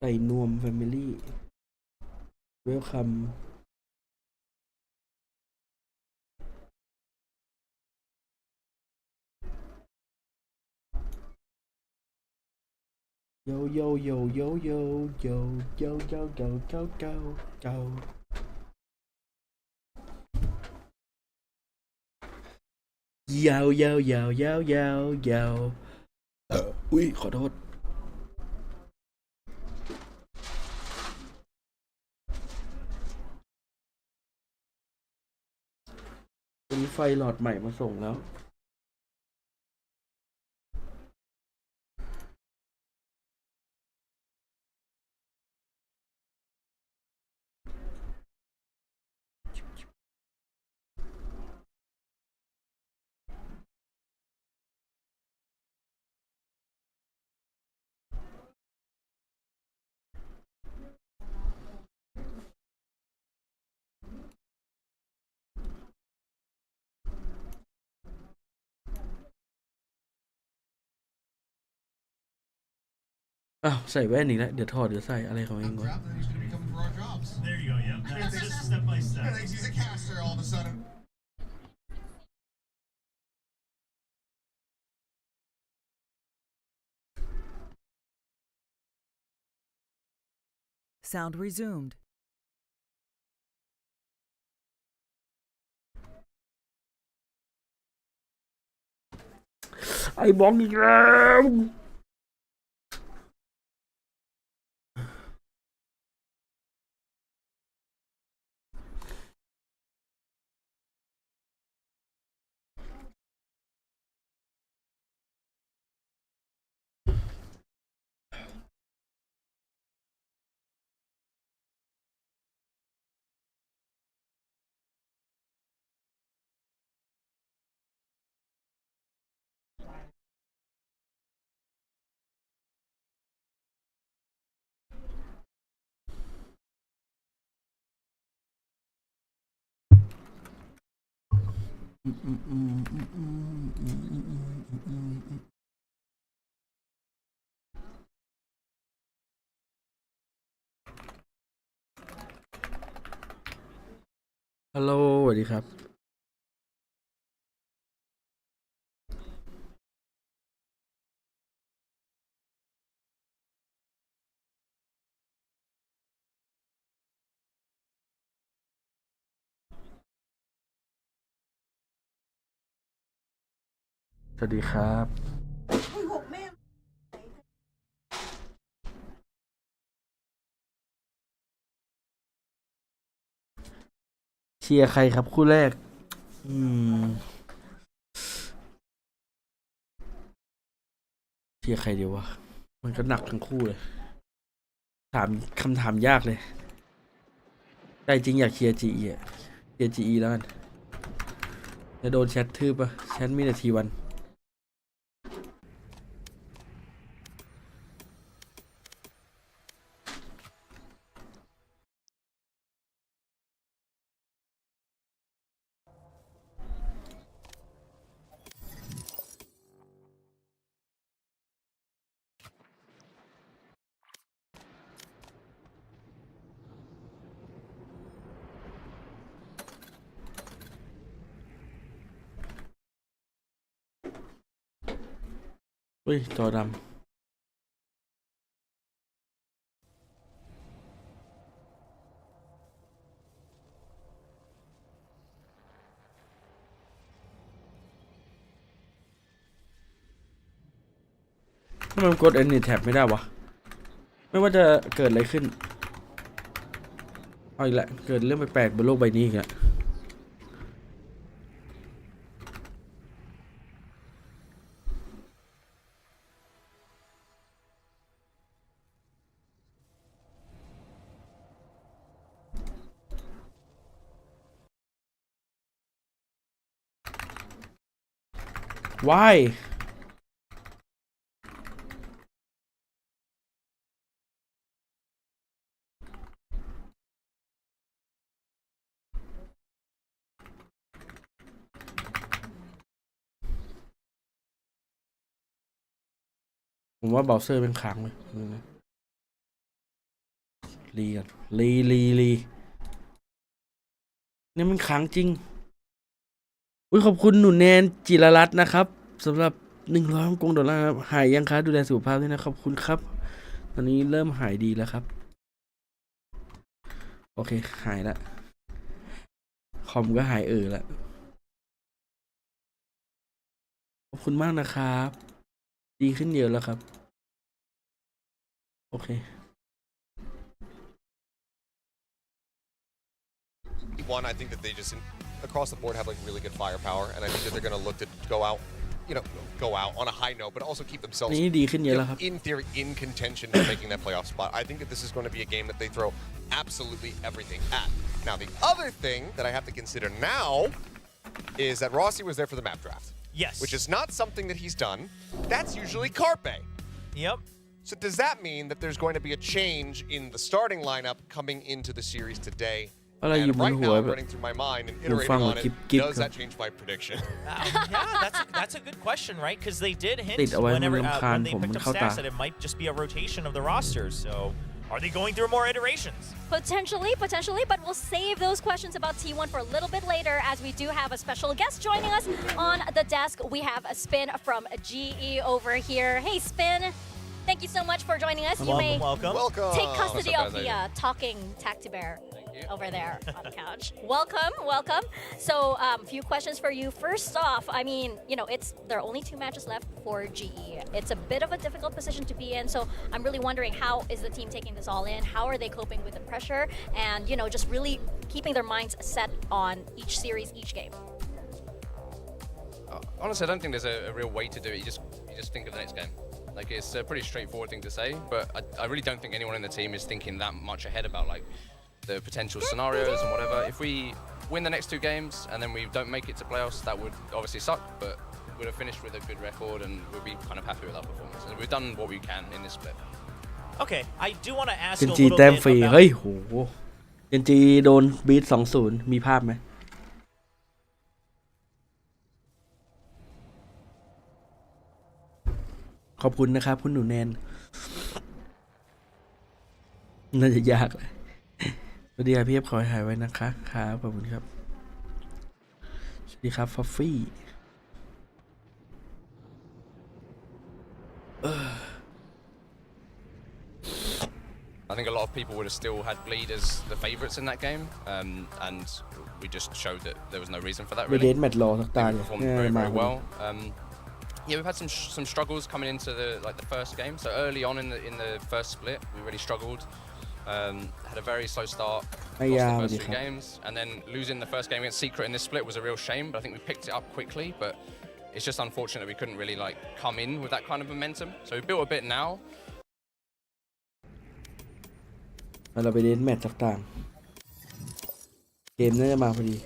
ใส่นวมแฟมิลี่เวลคัมโยโยโยโยโยโยโยโยโยโยโยโยยาวยาวยาวยาวยาวยาวอุ้ยขอโทษวันนี้ไฟหลอดใหม่มาส่งแล้วอ้าวใส่แว่นอีกแล้วเดี๋ยวถอดเดี๋ยวใส่อะไรของเองวะ There you go. Yep. That's just step by step. He's a caster all of a sudden. Sound resumed. ไอ้บองอีกแล้วฮัลโหลสวัสดีครับสวัสดีครับเชียร์ใครครับคู่แรกอืมเชียร์ใครเดียววะมันก็หนักทั้งคู่เลยถามคำถามยากเลยใจจริงอยากเชียร์จีอีอะเชียร์จีอีแล้วกันจะโดนแชททืบปะแชทมีนาทีวันเฮ้ยจอดำทำไมมันกด Any Tab ไม่ได้วะไม่ว่าจะเกิดอะไรขึ้นเอาอีกแล้วเกิดเรื่องแปลกๆบนโลกใบนี้อีกแล้ว Why ผมว่าเบราว์เซอร์เป็นค้างเลย รีกันรีนี่มันค้างจริงอุ้ยขอบคุณหนูแนนจิรรัตน์นะครับสำหรับ100ฮ่องกงดอลลาร์ครับหายยังคะดูแลสุขภาพด้วยนะขอบคุณครับตอนนี้เริ่มหายดีแล้วครับโอเคหายแล้วคอมก็หายแล้วขอบคุณมากนะครับดีขึ้นเยอะแล้วครับโอเคOne, I think that they just across the board have like really good firepower, and I think that they're going to look to go out, go out on a high note, but also keep themselves นี่ดีขึ้นเยอะแล้วครับ in theory in contention for making that playoff spot. I think that this is going to be a game that they throw absolutely everything at. Now, the other thing that I have to consider now is that Rossi was there for the map draft. Yes. Which is not something that he's done. That's usually Carpe. Yep. So does that mean that there's going to be a change in the starting lineup coming into the series today? อะไรอยู่ And บน right หัว now, I'm แบบ running through my mind and หูฟัง iterating แบบ on กิ๊ it. บ Does ครั that บ change my prediction? Yeah, that's a good question, right? Because they did hint ติดเอาไว้มัน whenever รำคาญ when they ผม picked มัน up เข้าตา stats that it might just be a rotation of the rosters. So, are they going through more iterations? Potentially, but we'll save those questions about T1 for a little bit later as we do have a special guest joining us on the desk. We have a Spin from GE over here. Hey, Spin. Thank you so much for joining us. You may Welcome. Welcome. take custody What's up, of guys? the talking Tacti Bear you. over there on the couch. Welcome. So, a few questions for you. First off, I mean, there are only 2 matches left for GE. It's a bit of a difficult position to be in. So, I'm really wondering, how is the team taking this all in? How are they coping with the pressure? And, just really keeping their minds set on each series, each game. Honestly, I don't think there's a real way to do it. You just think of the next game. Like, it's a pretty straightforward thing to say, but I really don't think anyone in the team is thinking that much ahead about like the potential scenarios and whatever. If we win the next 2 games and then we don't make it to playoffs, that would obviously suck, but we'd have finished with a good record and we'll be kind of happy with our performance. And we've done what we can in this split. Okay, I do want to ask เจ you น a จี little แต้ม bit ฟรี about. เฮ้ยโหเจนจีโดนบีท2-0มีภาพไหมขอบคุณนะครับคุณหนูแนนน่าจะยากเลยสวัสดีครับพี่เอฟขอให้หายไว้นะคะครับขอบคุณครับสวัสดีครับฟอฟฟี่ I think a lot of people would have still had Bleed as the favourites in that game, and we just showed that there was no reason for that ไปเด really. นแมตช์รอสักตา We เนี่ย performed เนี่ย very มา very พอดี well. Yeah, we've had some struggles coming into the first game. So early on in the first split, we really struggled. Had a very slow start, lost the first 3 games, and then losing the first game against Secret in this split was a real shame. But I think we picked it up quickly. But it's just unfortunate we couldn't really like come in with that kind of momentum. So we built a bit now. เราไปเดนแมตช์ต่างๆเกมน่าจะมาพอดี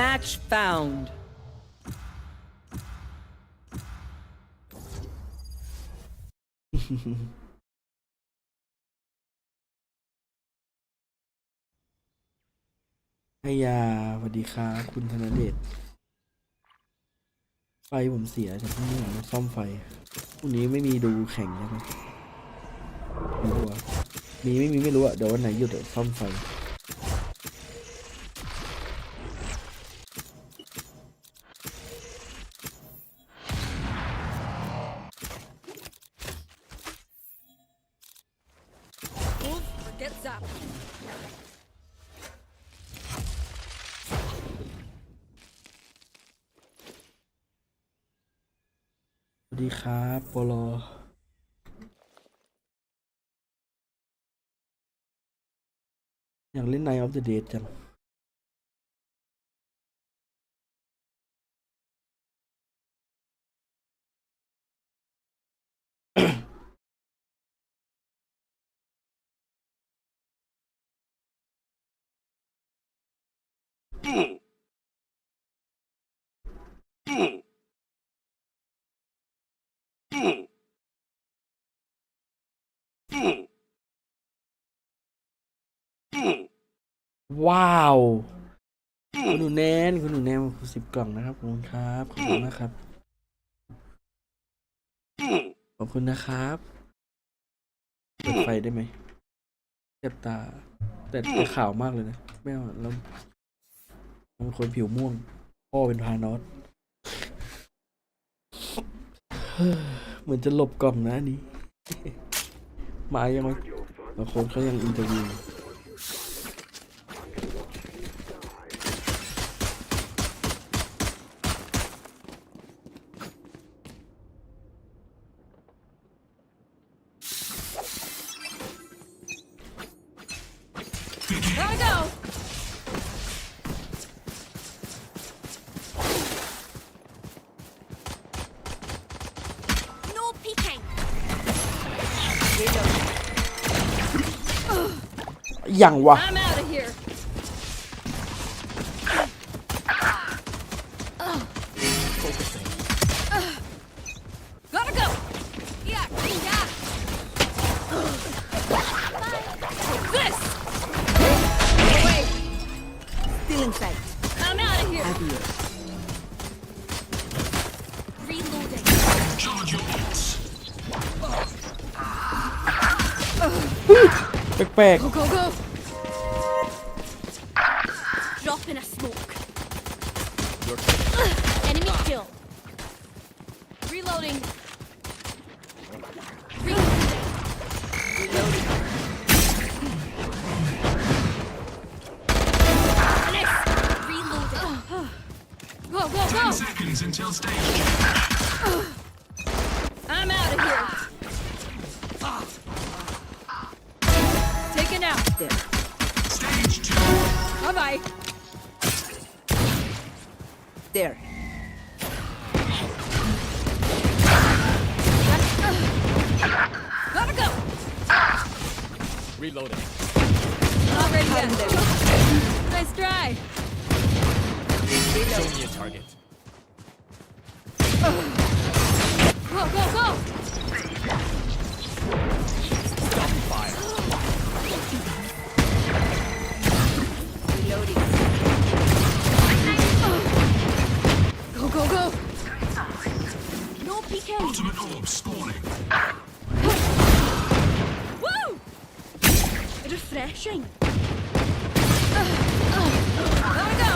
Match found. ให้ยาสวัสดีครับคุณธนเดชไฟผมเสียแต่พรุ่งนี้ผมต้องซ่อมไฟพรุ่งนี้ไม่มีดูแข่งใช่ไหมไม่รู้อะมีไม่มีไม่รู้อะเดี๋ยววันไหนหยุดเดี๋ยวซ่อมไฟสวัสดีครับปลอยากเล่น Night of the Dead จัง ว้าว คุณหนูแนน10 กล่องนะครับขอบคุณครับขอบคุณมากครับขอบคุณนะครับเปิดไฟได้ไหมเจ็บตาแต่ขาวมากเลยนะไม่เอาแล้วมันเป็นคนผิวม่วงพ่อเป็นพานอสเหมือนจะหลบกล่องนะอันนี้ มายังไงบางคนเขายังอินเตอร์วิวอย่างวะ I'm out of here. Gotta go. Yeah. This. Away. Still in sight. I'm out of here. Adios. Reloading. Charge your ults. แปลก Go, go, go. Drop in a smoke. Enemy kill. Reloading. Reloading. Reloading. Go, go, 10 go. seconds until stage. I'm out of here. Taken out. There. Stage 2. Bye bye. There. Gotta go. Reloading. Not ready yet. Nice try. Show me a target. Go, go, go. Stop fire. Reloading. Go, go, go. No PK. Ultimate orb spawning. Woo! Refreshing. Gotta go.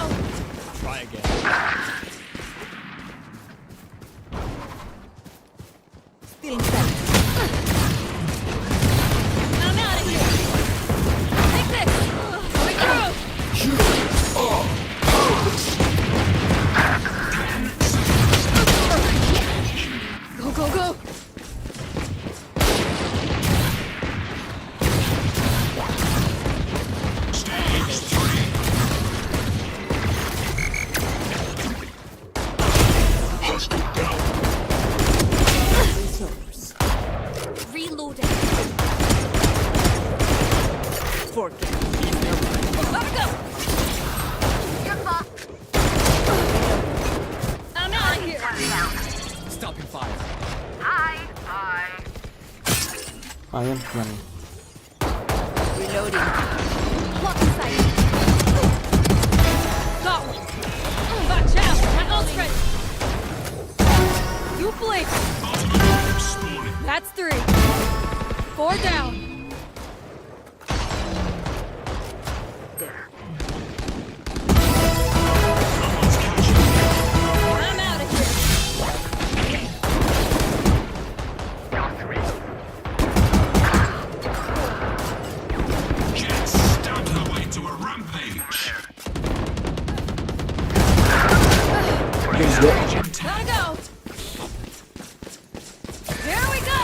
Try again. Still in sight. I'm out of here. Take this. Going through. Go, go, go. Stage 3. Resource. Reloading. Fork. Gotta go. I'm out of here. Stopping fire. มายังยัง Reloading. Block sight. Got one. Watch out. That ult's ready. You blink. Ultimate orb spawning. That's 3. 4 down. There. Someone's catching you. I'm out of here. Jets stab her way to a rampage. เยอะ Gotta go. Here we go.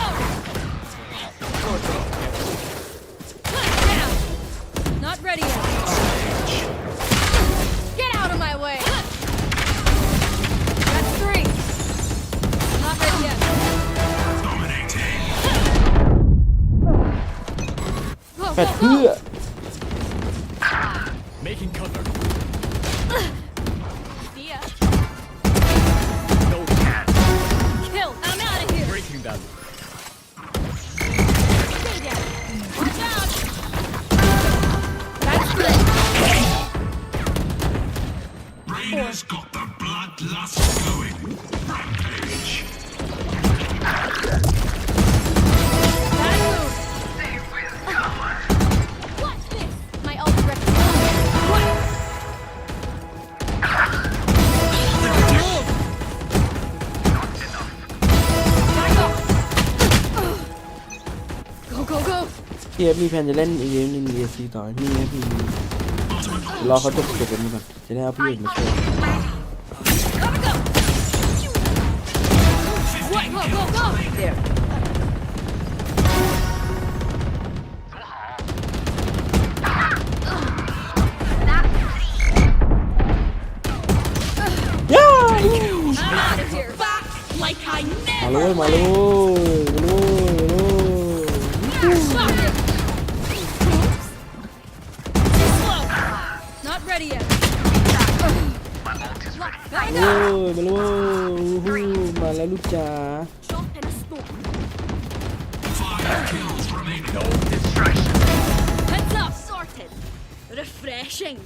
Down. Not ready yet. Get out of my way. That's 3. Not ready yet. Dominating. Go, แปด go, เพื่อ go. Making cover. See ya. No. Kill. I'm out of here. Breaking them. Stay down. Watch out. That's 3. Last going. Rampage. Watch this. My ult ready. Go go go. พี่เอฟมีแผนจะเล่นอีเวนต์ใน ESC ต่อนี่นะพี่รอเขาจบกันก่อนจะได้เอาพี่เอกมาช่วย Gotta go. Go go go. There. ย่า I'm out of here. Back like I มาเลย never มาเลยมาเลย Shot him. Too slow. Not ready yet. โอ้ยมาเลยมาแล้วลูกจ๋า Shot and a smoke. 5 kills remaining. Heads up. Sorted. Refreshing.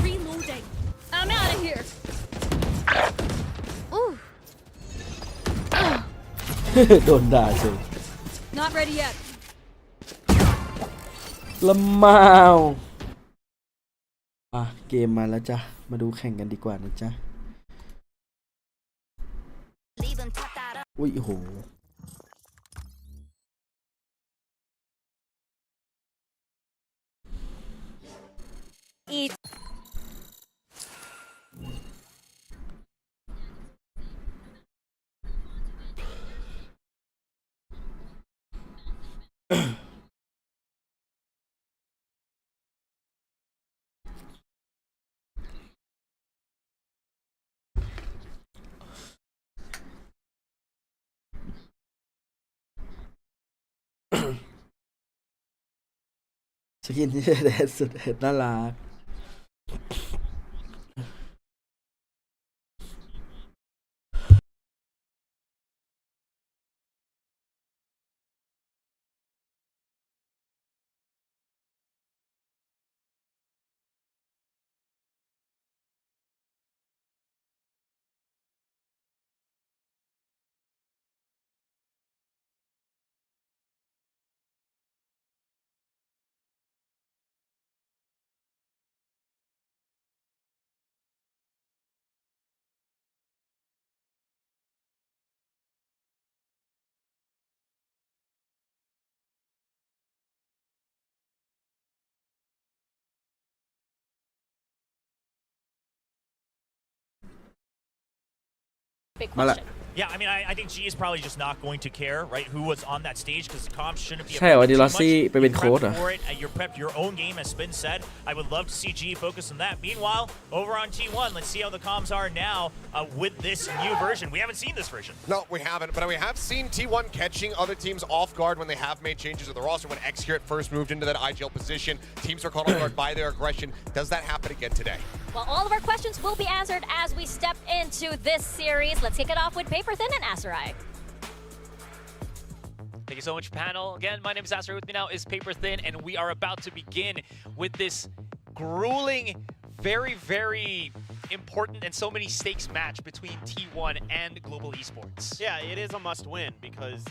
Reloading. I'm out of here. Ooh. โดนด่าเฉย Not ready yet. ละมาวอ่ะเกมมาแล้วจ้ะมาดูแข่งกันดีกว่านะจ๊ะอุ้ยโห Eat.สกินที่แดดสุดน่ารัก Big Mala. question. Yeah, I mean, I think G is probably just not going to care, right, who was on that stage, because comps shouldn't be ใช่เหรอ affectedดี too ลอ much. ซี่ไปเป็น You โค้ด prepped เหรอ for it, and you're prepped your own game, as Spin said. I would love to see G focus on that. Meanwhile, over on T1, let's see how the comms are now with this new version. We haven't seen this version. No, we haven't, but we have seen T1 catching other teams off guard when they have made changes to the roster. When X here at first moved into that IGL position, teams are caught off guard by their aggression. Does that happen again today? Well, all of our questions will be answered as we step into this series. Let's kick it off with Paper Thin and Asarai. Thank you so much, panel. Again, my name is Asra. With me now is Paper Thin, and we are about to begin with this grueling, very, very important and so many stakes match between T1 and Global Esports. Yeah, it is a must-win because,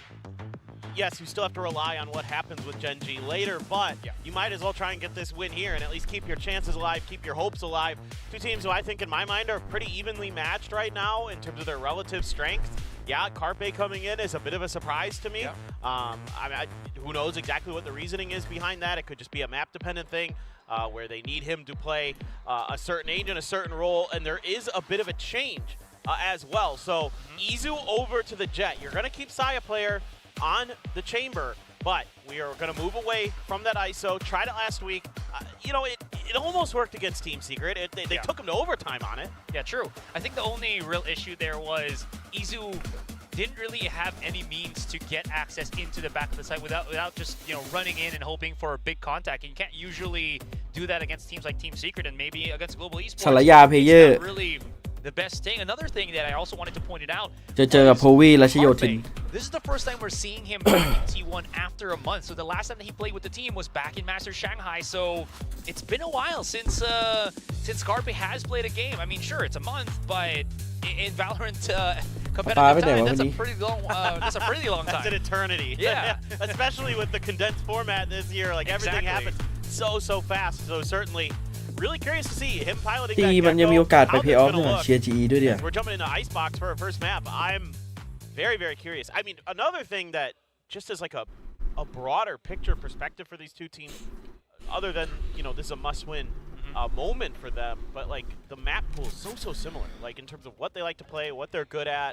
yes, you still have to rely on what happens with Gen G later, but you might as well try and get this win here and at least keep your chances alive, keep your hopes alive. Two teams who I think, in my mind, are pretty evenly matched right now in terms of their relative strength. Yeah, Carpe coming in is a bit of a surprise to me. Who knows exactly what the reasoning is behind that? It could just be a map-dependent thing where they need him to play a certain age and a certain role, and there is a bit of a change as well. So Izu over to the Jet. You're going to keep Saya player on the Chamber, but we are going to move away from that ISO. Tried it last week. You know, it almost worked against Team Secret. They took him to overtime on it. Yeah, true. I think the only real issue there was Izu didn't really have any means to get access into the back of the site without just, you know, running in and hoping for a big contact. And you can't usually do that against teams like Team Secret and maybe against Global Esports. สารยาเพลเยอร์ Really the best thing. Another thing that I also wanted to point it out. เจอกับโพวีและชโยธิน This is the first time we're seeing him back in T1 after a month. So the last time that he played with the team was back in Masters Shanghai. So it's been a while since Scarpe has played a game. I mean, sure, it's a month, but in Valorant competitive time, that's a pretty long. That's a pretty long time. That's an eternity. Yeah. Especially with the condensed format this year, like everything happened so fast. So certainly, really curious to see him piloting. จีมันยังมีโอกาสไปเพย์ออฟเนี่ยเชียร์ GE ด้วยเนี่ย We're jumping into Icebox for our first map. I'm very curious. I mean, another thing that just as like a broader picture perspective for these two teams, other than this is a must-win moment for them, but like the map pool is so similar. Like in terms of what they like to play, what they're good at.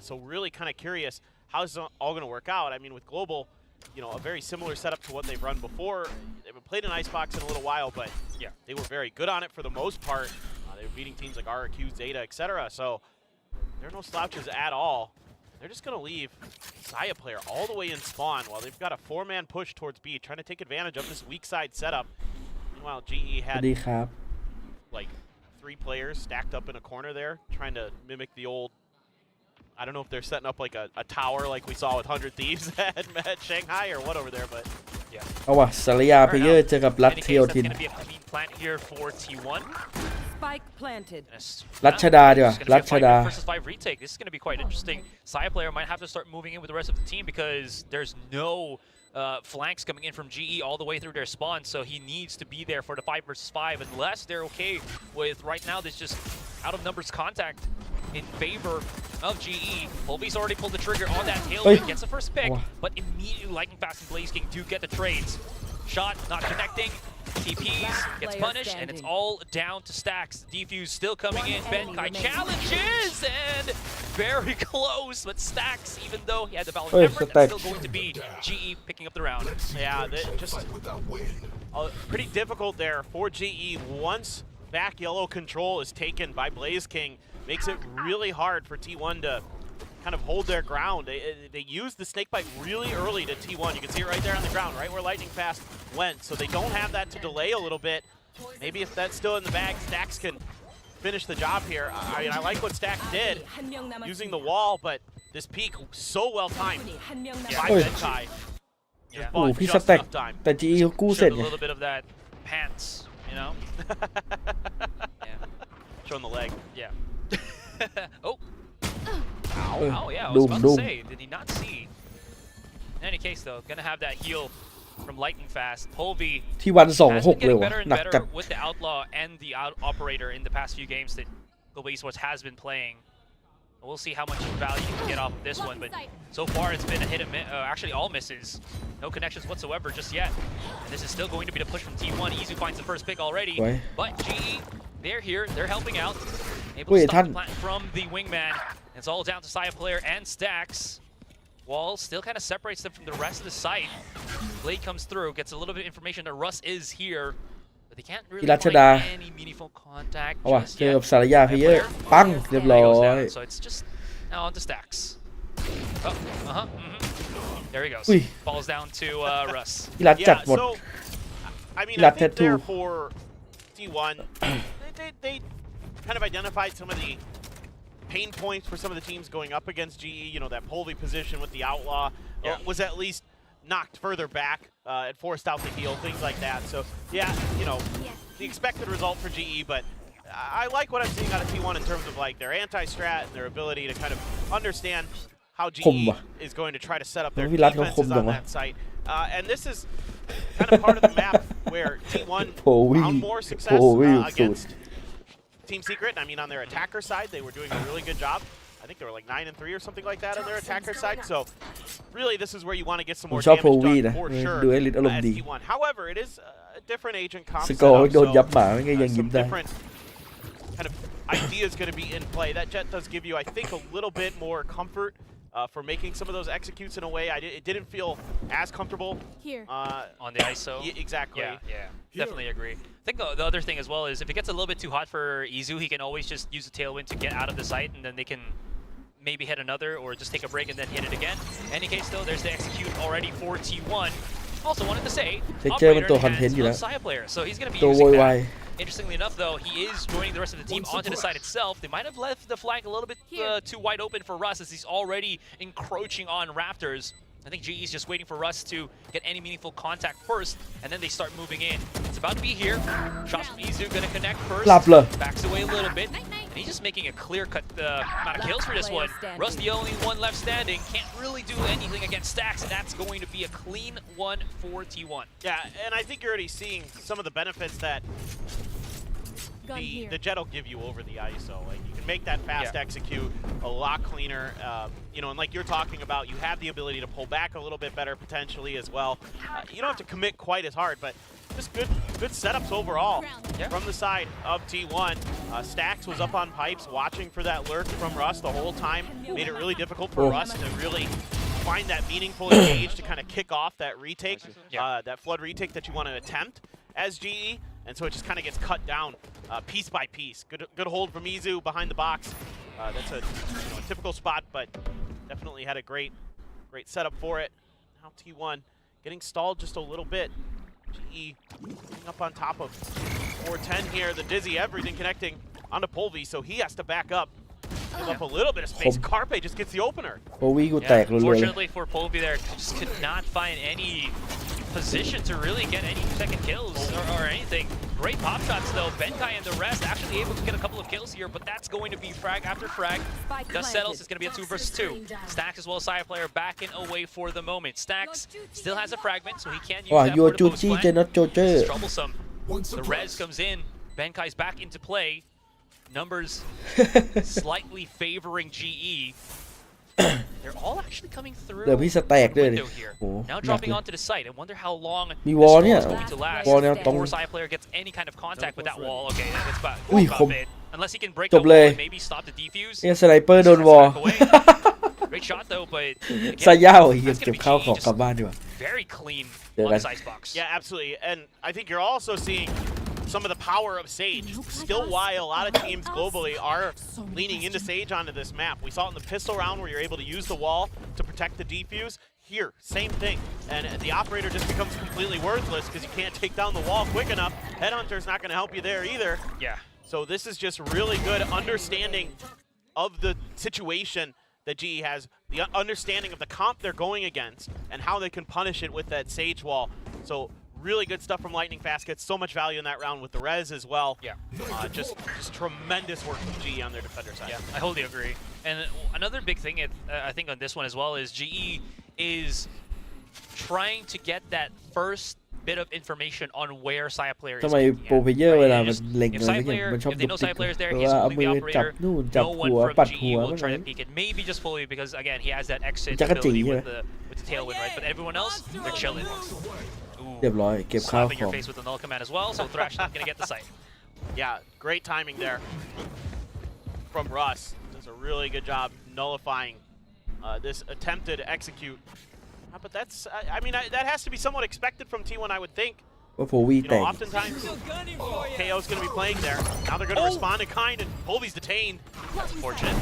So really kind of curious how this is all going to work out. I mean, with Global, a very similar setup to what they've run before. They haven't played an Icebox in a little while, but yeah, they were very good on it for the most part. They were beating teams like RRQ, Zeta, etc. So they're no slouches at all. They're just going to leave Saya player all the way in spawn while they've got a 4-man push towards B, trying to take advantage of this weak side setup. Meanwhile, GE สวั had สดีครับ like 3 players stacked up in a corner there, trying to mimic the old. I don't know if they're setting up like a tower like we saw with 100 Thieves at Shanghai or what over there, but yeah. เอาว่ะสารยาเพเยอร์เจอกับรัชชโยธิน Going to be a clean plant here for T1. Spike planted. รัชดาดีกว่ารัชดา versus 5 retake. This is going to be quite interesting. Saya player might have to start moving in with the rest of the team because there's no flanks coming in from GE all the way through their spawn, so he needs to be there for the 5 versus 5 unless they're okay with right now this just out of numbers contact in favor of GE. Volby's already pulled the trigger on that tailwind, gets the first pick, but immediately Lightning Fast and Blaze King do get the trades. Shot not connecting. TPs, gets punished, and it's all down to Stacks. Defuse still coming in. Benkai challenges, and very close, but Stacks, even though he had the Valorant effort, that's still going to be GE picking up the round. Yeah, just pretty difficult there for GE. Once back yellow control is taken by Blaze King, makes it really hard for T1 to kind of hold their ground. They use the snake bite really early to T1. You can see it right there on the ground, right where Lightning Fast went. So they don't have that to delay a little bit. Maybe if that's still in the bag, Stacks can finish the job here. I mean, I like what Stacks did using the wall, but this peak so well timed by Benkai. Yeah. โอ้พี่สแต็กแต่ GE เขากู้เสร็จ Showed a ไง little bit of that pants, yeah. Showing the leg. Yeah. Oh. Oh, Oh yeah, I was about to say, did he not see? In any case though, gonna have that heal from Lightning Fast. Polby ที่วัน has been 2-6 เลย getting ว่ะ better and หนักจัด better with the Outlaw and the Operator in the past few games that Global Esports has been playing. We'll see how much value you can get off of this one, but so far it's been a hit and miss, actually all misses. No connections whatsoever just yet. And this is still going to be the push from T1. Izu finds the first pick already, but GE, they're here, they're helping out. Able to stop the plant from the wingman. It's all down to Saya player and Stacks. Wall still kind of separates them from the rest of the site. Blade comes through, gets a little bit of information that Russ is here, but they can't really find any meaningful contact เอาว่ะ just เจอ yet. กับสารยาเพเยอร์ปังเรียบร้อย So it's just now on to Stacks. Oh, there he goes. Falls down to Russ. พี่รัฐจัดหมด So, I mean, Lat I think there tattoo. for T1, they kind of identified some of the pain points for some of the teams going up against GE. That Polby position with the Outlaw was at least knocked further back and forced out the heal, things like that. So, yeah, the expected result for GE, but I like what I'm seeing out of T1 in terms of like their anti-strat and their ability to kind of understand how GE is going to try to set up their defenses on that site. And this is kind of part of the map where T1 found more success against Team Secret. I mean, on their attacker side, they were doing a really good job. I think they were like 9-3 or something like that on their attacker side. So really, this is where you want to get some more damage done for sure as T1. However, it is a different agent comp setup, so some different kind of ideas going to be in play. That Jet does give you, I think, a little bit more comfort for making some of those executes in a way. It didn't feel as comfortable here on the ISO. Exactly. Yeah, definitely agree. I think the other thing as well is if it gets a little bit too hot for Izu, he can always just use the tailwind to get out of the site, and then they can maybe hit another or just take a break and then hit it again. In any case, though, there's the execute already for T1. Also wanted to say, Operator has a Saya player, so he's going to be using that Interestingly enough, though, he is joining the rest of the team onto the side itself. They might have left the flank a little bit too wide open for Russ, as he's already encroaching on Raptors. I think GE is just waiting for Russ to get any meaningful contact first, and then they start moving in. It's about to be here. Shots from Izu gonna connect first. หลับเลย Backs away a little bit. And he's just making a clear-cut amount of kills for this one. Russ, the only one left standing, can't really do anything against Stacks, and that's going to be a clean one for T1. Yeah, and I think you're already seeing some of the benefits that the Jet will give you over the ISO. Like, you can make that fast execute a lot cleaner. You know, and like you're talking about, you have the ability to pull back a little bit better potentially as well. You don't have to commit quite as hard, but just good setups overall from the side of T1. Stacks was up on pipes watching for that lurk from Russ the whole time. Made it really difficult for Russ to really find that meaningful engage to kind of kick off that retake, that flood retake that you want to attempt as GE. And so it just kind of gets cut down piece by piece. Good hold from Izu behind the box. That's a typical spot, but definitely had a great setup for it. Now T1 getting stalled just a little bit. GE getting up on top of 410 here. The Dizzy everything connecting onto Polvi, so he has to back up. Give up a little bit of space. Carpe just gets the opener. โอวีกูแตกรัวๆเลย Fortunately for Polvi there, just could not find any position to really get any second kills or anything. Great pop shots though. Benkai and the rest actually able to get a couple of kills here, but that's going to be frag after frag. Dust settles. It's going to be a 2 versus 2. Stacks as well as Side player backing away for the moment. Stacks still has a fragment, so he can use ว่า that ยู for the จู post จี้ flank. เจนอตโจเจอร์ It's troublesome. The res comes in. Benkai's back into play. Numbers slightly favoring GE. They're all actually coming through. เดี๋ยวพี่สแต็กด้วยดิ window here. โอ้ Now หนัก dropping เลย onto the site. I wonder how long มี this วอล wall เนี่ย is going to last วอลแนวตรง before Side player gets any kind of contact with that wall. Okay, that's about, Ui, about không. it. Unless he can break จ the บเลย wall and maybe stop the defuse. เนี่ยสไนเปอร์โดนวอล Back away. Great shot though, but ซา again, ย่าไอ้เหี้ย that's เก็บ gonna be ข้าวของ GE กลับ just บ้านดีกว่า very clean Yeah, on that's- this Icebox. Yeah, absolutely. And I think you're also seeing some of the power of Sage. Still why a lot of teams globally are leaning into Sage onto this map. We saw it in the pistol round where you're able to use the wall to protect the defuse. Here, same thing. And the operator just becomes completely worthless because you can't take down the wall quick enough. Headhunter's not going to help you there either. Yeah. So this is just really good understanding of the situation that GE has, the understanding of the comp they're going against, and how they can punish it with that Sage wall. So really good stuff from Lightning Fast. Gets so much value in that round with the res as well. Yeah. Just tremendous work from GE on their defender side. Yeah, I wholly agree. And another big thing, I think, on this one as well is GE is trying to get that first bit of information on where Saya player ทำ is ไม looking โปร at, เพลเยอร์ right? เวลา And มัน just- เล็ง if อะไร Saya อย่างเงี้ย player, มันชอบ if ดุ they ก know ดิก Saya player is ห there, รือ it's ว่าเอา only มือ the จับ operator. นู่นจับ No หั one ว from ปัด GE หัว will มัน try to peek it. Maybe just Foley because again he has that exit Chắc là ability chỉ with the tailwind, right? But everyone else, they're chilling. Ooh. เรียบร้อยเก็บข้าว Slapping ขอ your ง face with the null command as well, so Thrash not gonna get the site. Yeah, great timing there from Russ. Does a really good job nullifying this attempted execute. But that's, I mean, that has to be somewhat expected from T1, I would think. ว่าโฟวี You แต know, ก oftentimes KO's going to be playing there. Now they're going to respond in kind, and Polvi's detained. That's unfortunate.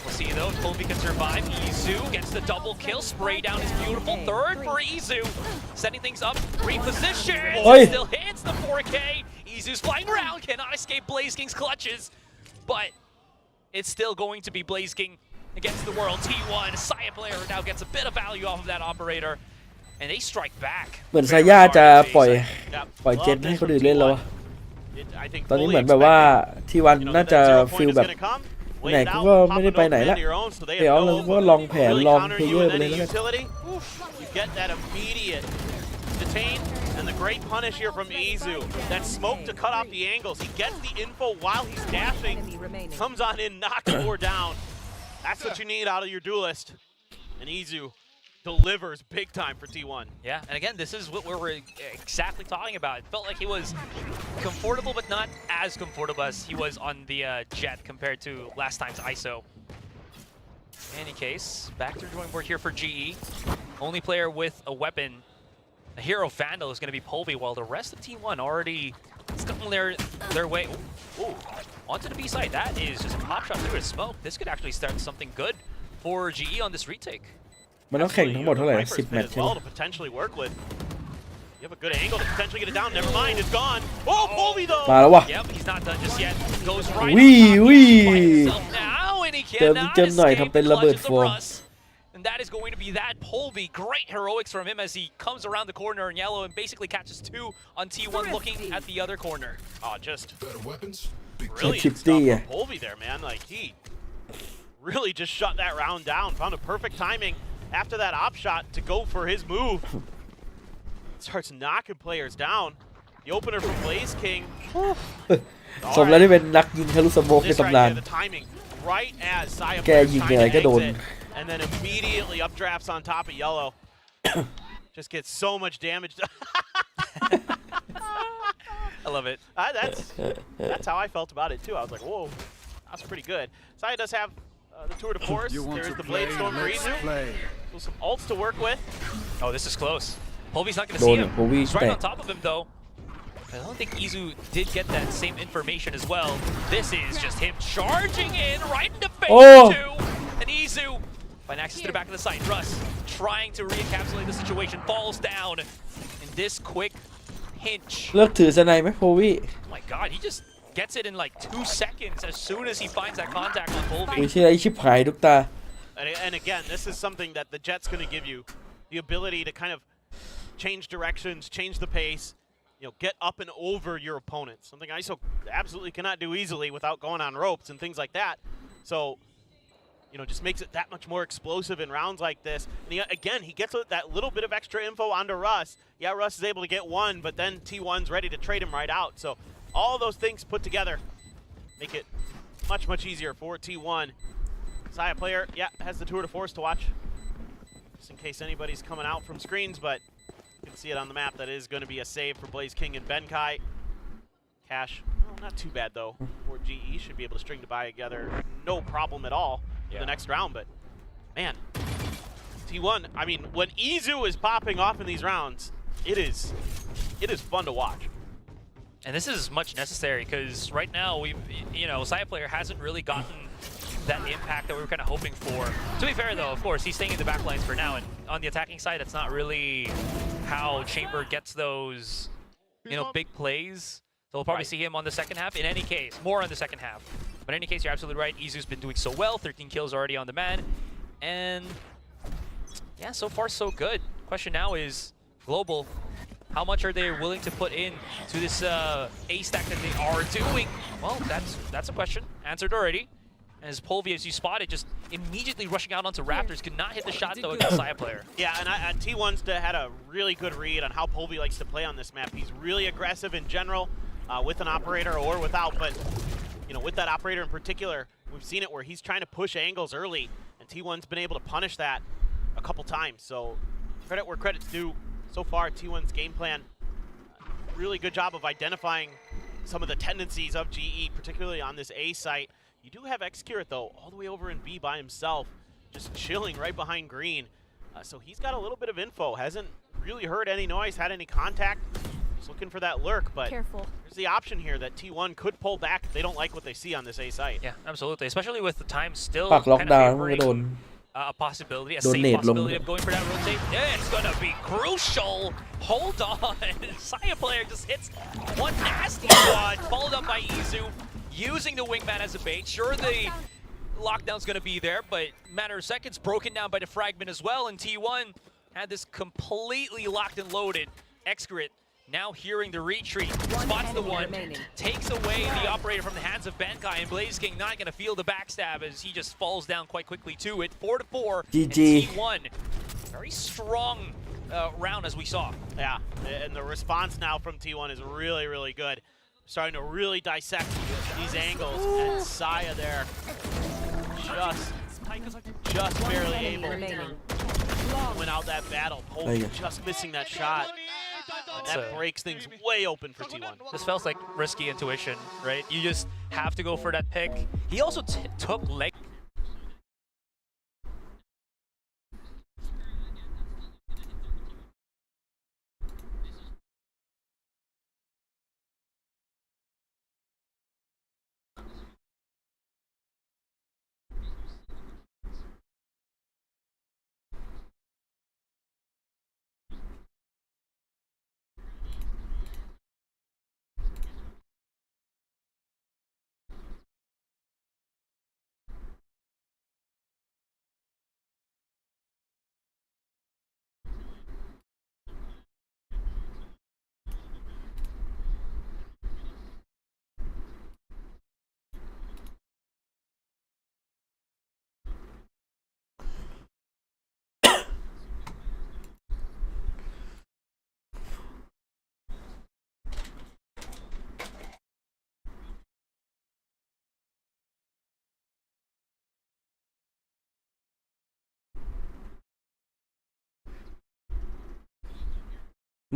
We'll see though if Polvi can survive. Izu gets the double kill. Spray down is beautiful. Third for Izu. Setting things up. Reposition. Oi. Still hits the 4K. Izu's flying around. Cannot escape Blaze King's clutches. But it's still going to be Blaze King against the world. T1. Saya player now gets a bit of value off of that operator. And they strike back. เหมือนซาย่าจะปล่อย Yep. ปล่อยเจน Love ให้ this คน from อื่นเล่นแล้ววะ I think ตอนนี้ fully เหมือนแบบว่า expected. ที่วัน You know, น่า that จะ zero point ฟีล is แบบ gonna come. ไหน Wait it กู out, ก็ pop ไม่ได้ it ไปไหน open ละ into your own, so they เดี๋ยว have เรา no ก็ลองแผน really ลอง counter เพล you เยอร์ with ไปเลย any แล้วกัน utility. You get that immediate detain and the great punish here from Izu. That smoke to cut off the angles. He gets the info while he's dashing. Enemy remaining. Comes on in, knocks four down. That's what you need out of your duelist. And Izu delivers big time for T1. Yeah, and again, this is what we were exactly talking about. It felt like he was comfortable, but not as comfortable as he was on the Jet compared to last time's ISO. In any case, back to the drawing board here for GE. Only player with a weapon, a hero Vandal, is going to be Polvi, while the rest of T1 already gotten their way. Ooh, onto the B side. That is just a pop shot through his smoke. This could actually start something good for GE on this retake. มันต้องแข่งทั้งหมดเท่าไหร่10 แมตช์ as ใช่ไหม well to potentially work with. You have a good angle to potentially get it down. Never mind, it's gone. Oh, Polby though. มาแล้ววะ Yep, he's not done just yet. Goes right วิ on top, วิ by himself now, and he เติม cannot เติมหน่อย escape ทำเป็น the ระเบิด clutches โฟ of ม Russ. And that is going to be that. Polby, great heroics from him as he comes around the corner in yellow and basically catches 2 on T1 looking at the other corner. Oh, just Chip brilliant D, stuff yeah. from Polby there, man. Like, he really just shut that round down. Found a perfect timing after that op shot to go for his move. Starts knocking players down. The opener from Blaze King. สมแล้วที่เป็นนักยิงทะลุสโมกใน This right ตำนาน here, the timing, right as Saya แกยิงอะไรก็โดน and then immediately updrafts on top of Yellow. Just gets so much damage. I love it. That's how I felt about it too. I was like, whoa, that's pretty good. Saya does have the tour de force. There's the Blade Storm Breezu. So some ults to work with. Oh, this is close. Polby's not going to see him. Polby He's right on back. top of him, though. I don't think Izu did get that same information as well. This is just him charging in right into phase Oh. 2. And Izu finds access to the back of the site. Russ trying to re-encapsulate the situation, falls down in this quick hinge. เลิกถือสไนไหมโพวี่ Oh my god, he just gets it in like 2 seconds as soon as he finds that contact on อุ้ย Polby. เชื่อไอ้ชิบหายทุกตา And again, this is something that the Jet's going to give you. The ability to kind of change directions, change the pace, get up and over your opponent. Something ISO absolutely cannot do easily without going on ropes and things like that. So, just makes it that much more explosive in rounds like this. And again, he gets that little bit of extra info onto Russ. Yeah, Russ is able to get one, but then T1's ready to trade him right out. So all those things put together make it much, much easier for T1. Saya player, yeah, has the tour de force to watch. Just in case anybody's coming out from screens, but you can see it on the map. That is going to be a save for Blaze King and Benkai. Cash, well, not too bad though. For GE should be able to string to buy together, no problem at all for the next round. But man, T1. I mean, when Izu is popping off in these rounds, it is fun to watch. And this is much necessary because right now Saya player hasn't really gotten that impact that we were kind of hoping for. To be fair though, of course, he's staying in the back lines for now, and on the attacking side, that's not really how Chamber gets those, big plays. So we'll probably see him on the second half. In any case, more on the second half. But in any case, you're absolutely right. Izu's been doing so well. 13 kills already on the man. And yeah, so far so good. Question now is, Global, how much are they willing to put in to this A stack that they are doing? Well, that's a question. Answered already. As Polby, as you spotted, just immediately rushing out onto Raptors, could not hit the shot though against Saya player. Yeah, and T1's had a really good read on how Polby likes to play on this map. He's really aggressive in general, with an operator or without, but with that operator in particular, we've seen it where he's trying to push angles early, and T1's been able to punish that a couple times. So credit where credit's due. So far, T1's game plan, really good job of identifying some of the tendencies of GE, particularly on this A site. You do have Xcurate though, all the way over in B by himself, just chilling right behind green. So he's got a little bit of info, hasn't really heard any noise, had any contact. Just looking for that lurk, but Careful. there's the option here that T1 could pull back if they don't like what they see on this A site. Yeah, absolutely. Especially with the time still ปักล็อก kind ดาว of น์มันก็โดน favoring a possibility, a Don't safe need possibility long. of going for that rotate. Yeah, it's gonna be crucial. Hold on. Saya player just hits one nasty quad, followed up by Izu, using the wingman as a bait. Sure, the lockdown's gonna be there, but matter of seconds, broken down by the fragment as well. And T1 had this completely locked and loaded. Excurate now hearing the retreat, spots the one, takes away the operator from the hands of Benkai, and Blaze King not gonna feel the backstab as he just falls down quite quickly to it. 4-4, GG. and T1. Very strong round as we saw. Yeah, and the response now from T1 is really, really good. Starting to really dissect these angles, and Saya there just barely able to win out that battle. Polby just missing that shot. And that breaks things way open for T1. This felt like risky intuition, right? You just have to go for that pick. He also took leg.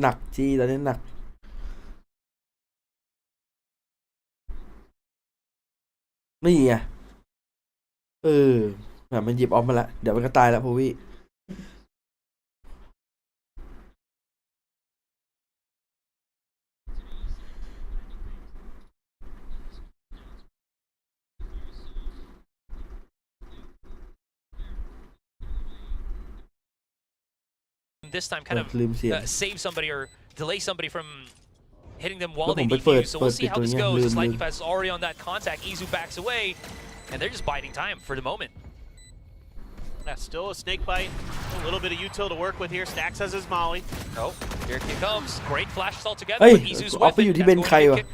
หนักจีตอนนี้หนักนี่ไงแบบมันหยิบออกมาละเดี๋ยวมันก็ตายแล้วพวี่this time kind of ลืมเสียง save somebody or delay somebody from hitting them while แล้วผ they มไปเปิด defuse. So we'll see how this ปิดตัว goes. เนี้ย It's ลื like ม if it's already on that contact, Izu backs away, and they're just biding time for the moment. Yeah, still a snake bite. A little bit of util to work with here. Stacks has his molly. Oh, here it comes. Great flashes all together. เฮ้ย But Izu's ออกไป weapon, อยู่ที่ that's เบน going ใคร to วะ be quick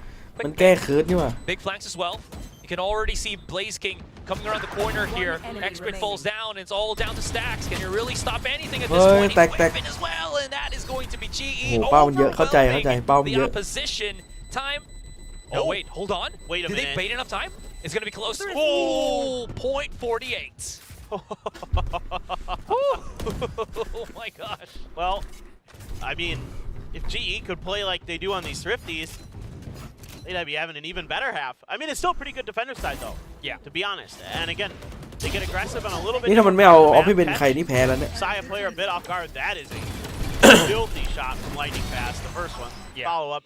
มันแก้เคิร์ดนี่ว่ะ big flanks as well. You can already see Blaze King coming around the corner here. Expert falls down, and it's all down to Stacks. Can you really stop anything at this point? Weapon as well, and that is going to be GE โอ้เป้ามันเยอะเข้าใจเป้ามัน the เยอะ opposition. Time. No, wait, hold on. Wait a Did minute. they bait enough time? It's going to be closer. Oh, .48. Oh my gosh. Well, I mean, if GE could play like they do on these Thrifties, they'd be having an even better half. I mean, it's still pretty good defender side though. Yeah. To be honest. And again, they get aggressive and a little bit. นี่ถ้ามันไม่เอาออฟให้เป็นใครนี่แพ้แล้วเนี่ย Saya player a bit off guard. That is a filthy shot from Lightning Fast, the first one. Yeah. Follow up.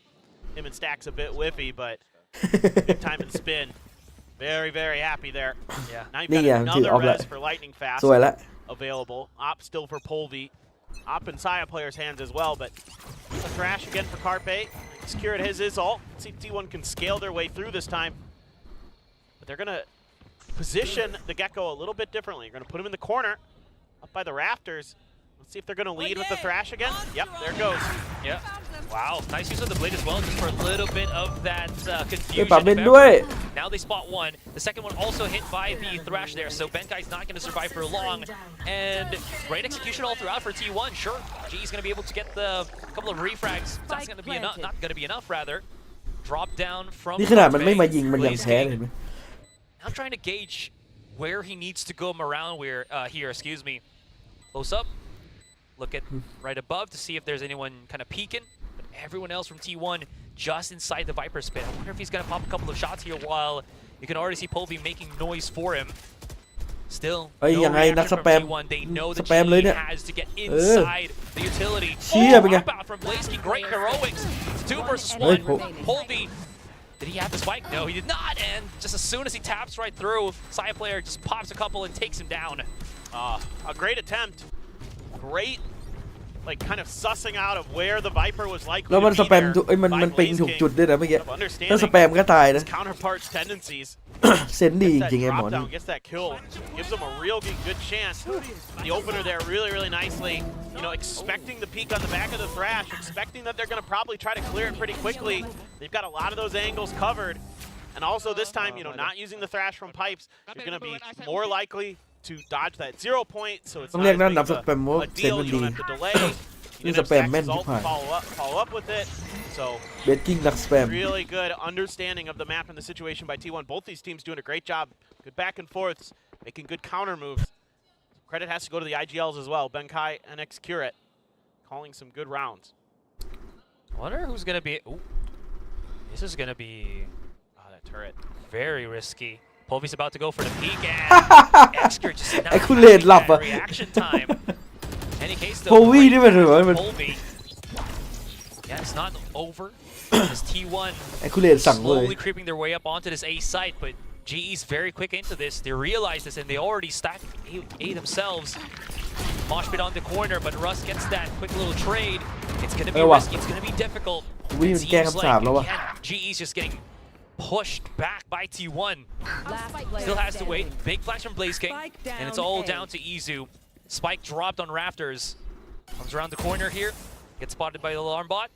Him and Stacks a bit whiffy, but big time and spin. Very, very happy there. Yeah. Now you've got another res for Lightning Fast สวยแล้ว available. Op still for Polvi. Op in Saya player's hands as well, but a thrash again for Carpe. Secure his is all. Let's see if T1 can scale their way through this time. But they're going to position the Gecko a little bit differently. You're going to put him in the corner, up by the rafters. Let's see if they're going to lead with the thrash again. Yep, there it goes. Yeah. Wow. Nice use of the blade as well, just for a little bit of that เฮ้ย confusion. ปรับเป็นด้วย Now they spot one. The second one also hit by the thrash there, so Benkai's not going to survive for long. And great execution all throughout for T1. Sure, G's going to be able to get the couple of refrags. That's going to be enough. Not going to be enough, rather. Drop down from. นี่ขนาดมันไม่มายิงมันยังแพ้เลยเห็นไหม Now trying to gauge where he needs to go around here. Excuse me. Close up. Look at right above to see if there's anyone kind of peeking. But everyone else from T1 just inside the Viper spin. I wonder if he's going to pop a couple of shots here while you can already see Polvi making noise for him. Still, เฮ้ย no ยังไงนัก reaction สแปม from T1. They know ส that แปมเลย he เนี่ย has to get inside the utility. เชี่ยเป็นไง Pop out from Blaze-King. Great heroics. It's 2 versus 1. เฮ้ย Polvi. Did he have the spike? No, he did not. And just as soon as he taps right through, Saya player just pops a couple and takes him down. A great attempt. Great, like kind of sussing out of where the Viper was likely แล้ว to มัน be สแปม there มัน by ปิง Blaze ถูก King. จุดด้วยนะเมื่อกี้ Of ถ้าส understanding แปมก็ตายนะ his counterpart's tendencies. เซนดีจ That ริงๆไอ้หมอ drop นี่ down gets that kill, gives them a real good chance. The opener there really, really nicely. You know, expecting the peek on the back of the thrash, expecting that they're going to probably try to clear it pretty quickly. They've got a lot of those angles covered. And also this time, you know, not using the thrash from pipes, you're going to be more likely to dodge that 0 point. So it's ต้อง not เรียก as นั่น big นับ of สแปมว่า a เซน deal. มัน You ดี don't have to delay. นี่ You ส can แปม have แม่น Stacks' ที่ ult ผ่าน follow up with it. So เบสกิ้งนักสแปม really good understanding of the map and the situation by T1. Both these teams doing a great job. Good back and forths, making good counter moves. Credit has to go to the IGLs as well. Benkai and Xcurate calling some good rounds. I wonder who's going to be... Ooh. This is going to be... Oh, that turret. Very risky. Polvi's about to go for the peek, and Exker just not ไอ้คุณเลนหลับ having อ่ะ that reaction time. Any case, though, Polvi great นี่มันถือว่า from มัน Polvi. Yeah, it's not over. As T1 ไอ้คุณเลนสั่งเลย slowly creeping their way up onto this A site, but GE's very quick into this. They realize this, and they already stacked A themselves. Mosh pit on the corner, but Russ gets that quick little trade. It's going to be risky. It's going to be difficult. วิ่ง It แก้ seems คำสาป like, แล้ววะ again, GE's just getting pushed back by T1. Still has to wait. Big flash from Blaze King, and it's all down to Izu. Spike dropped on Raptors. Comes around the corner here. Gets spotted by the alarm bot.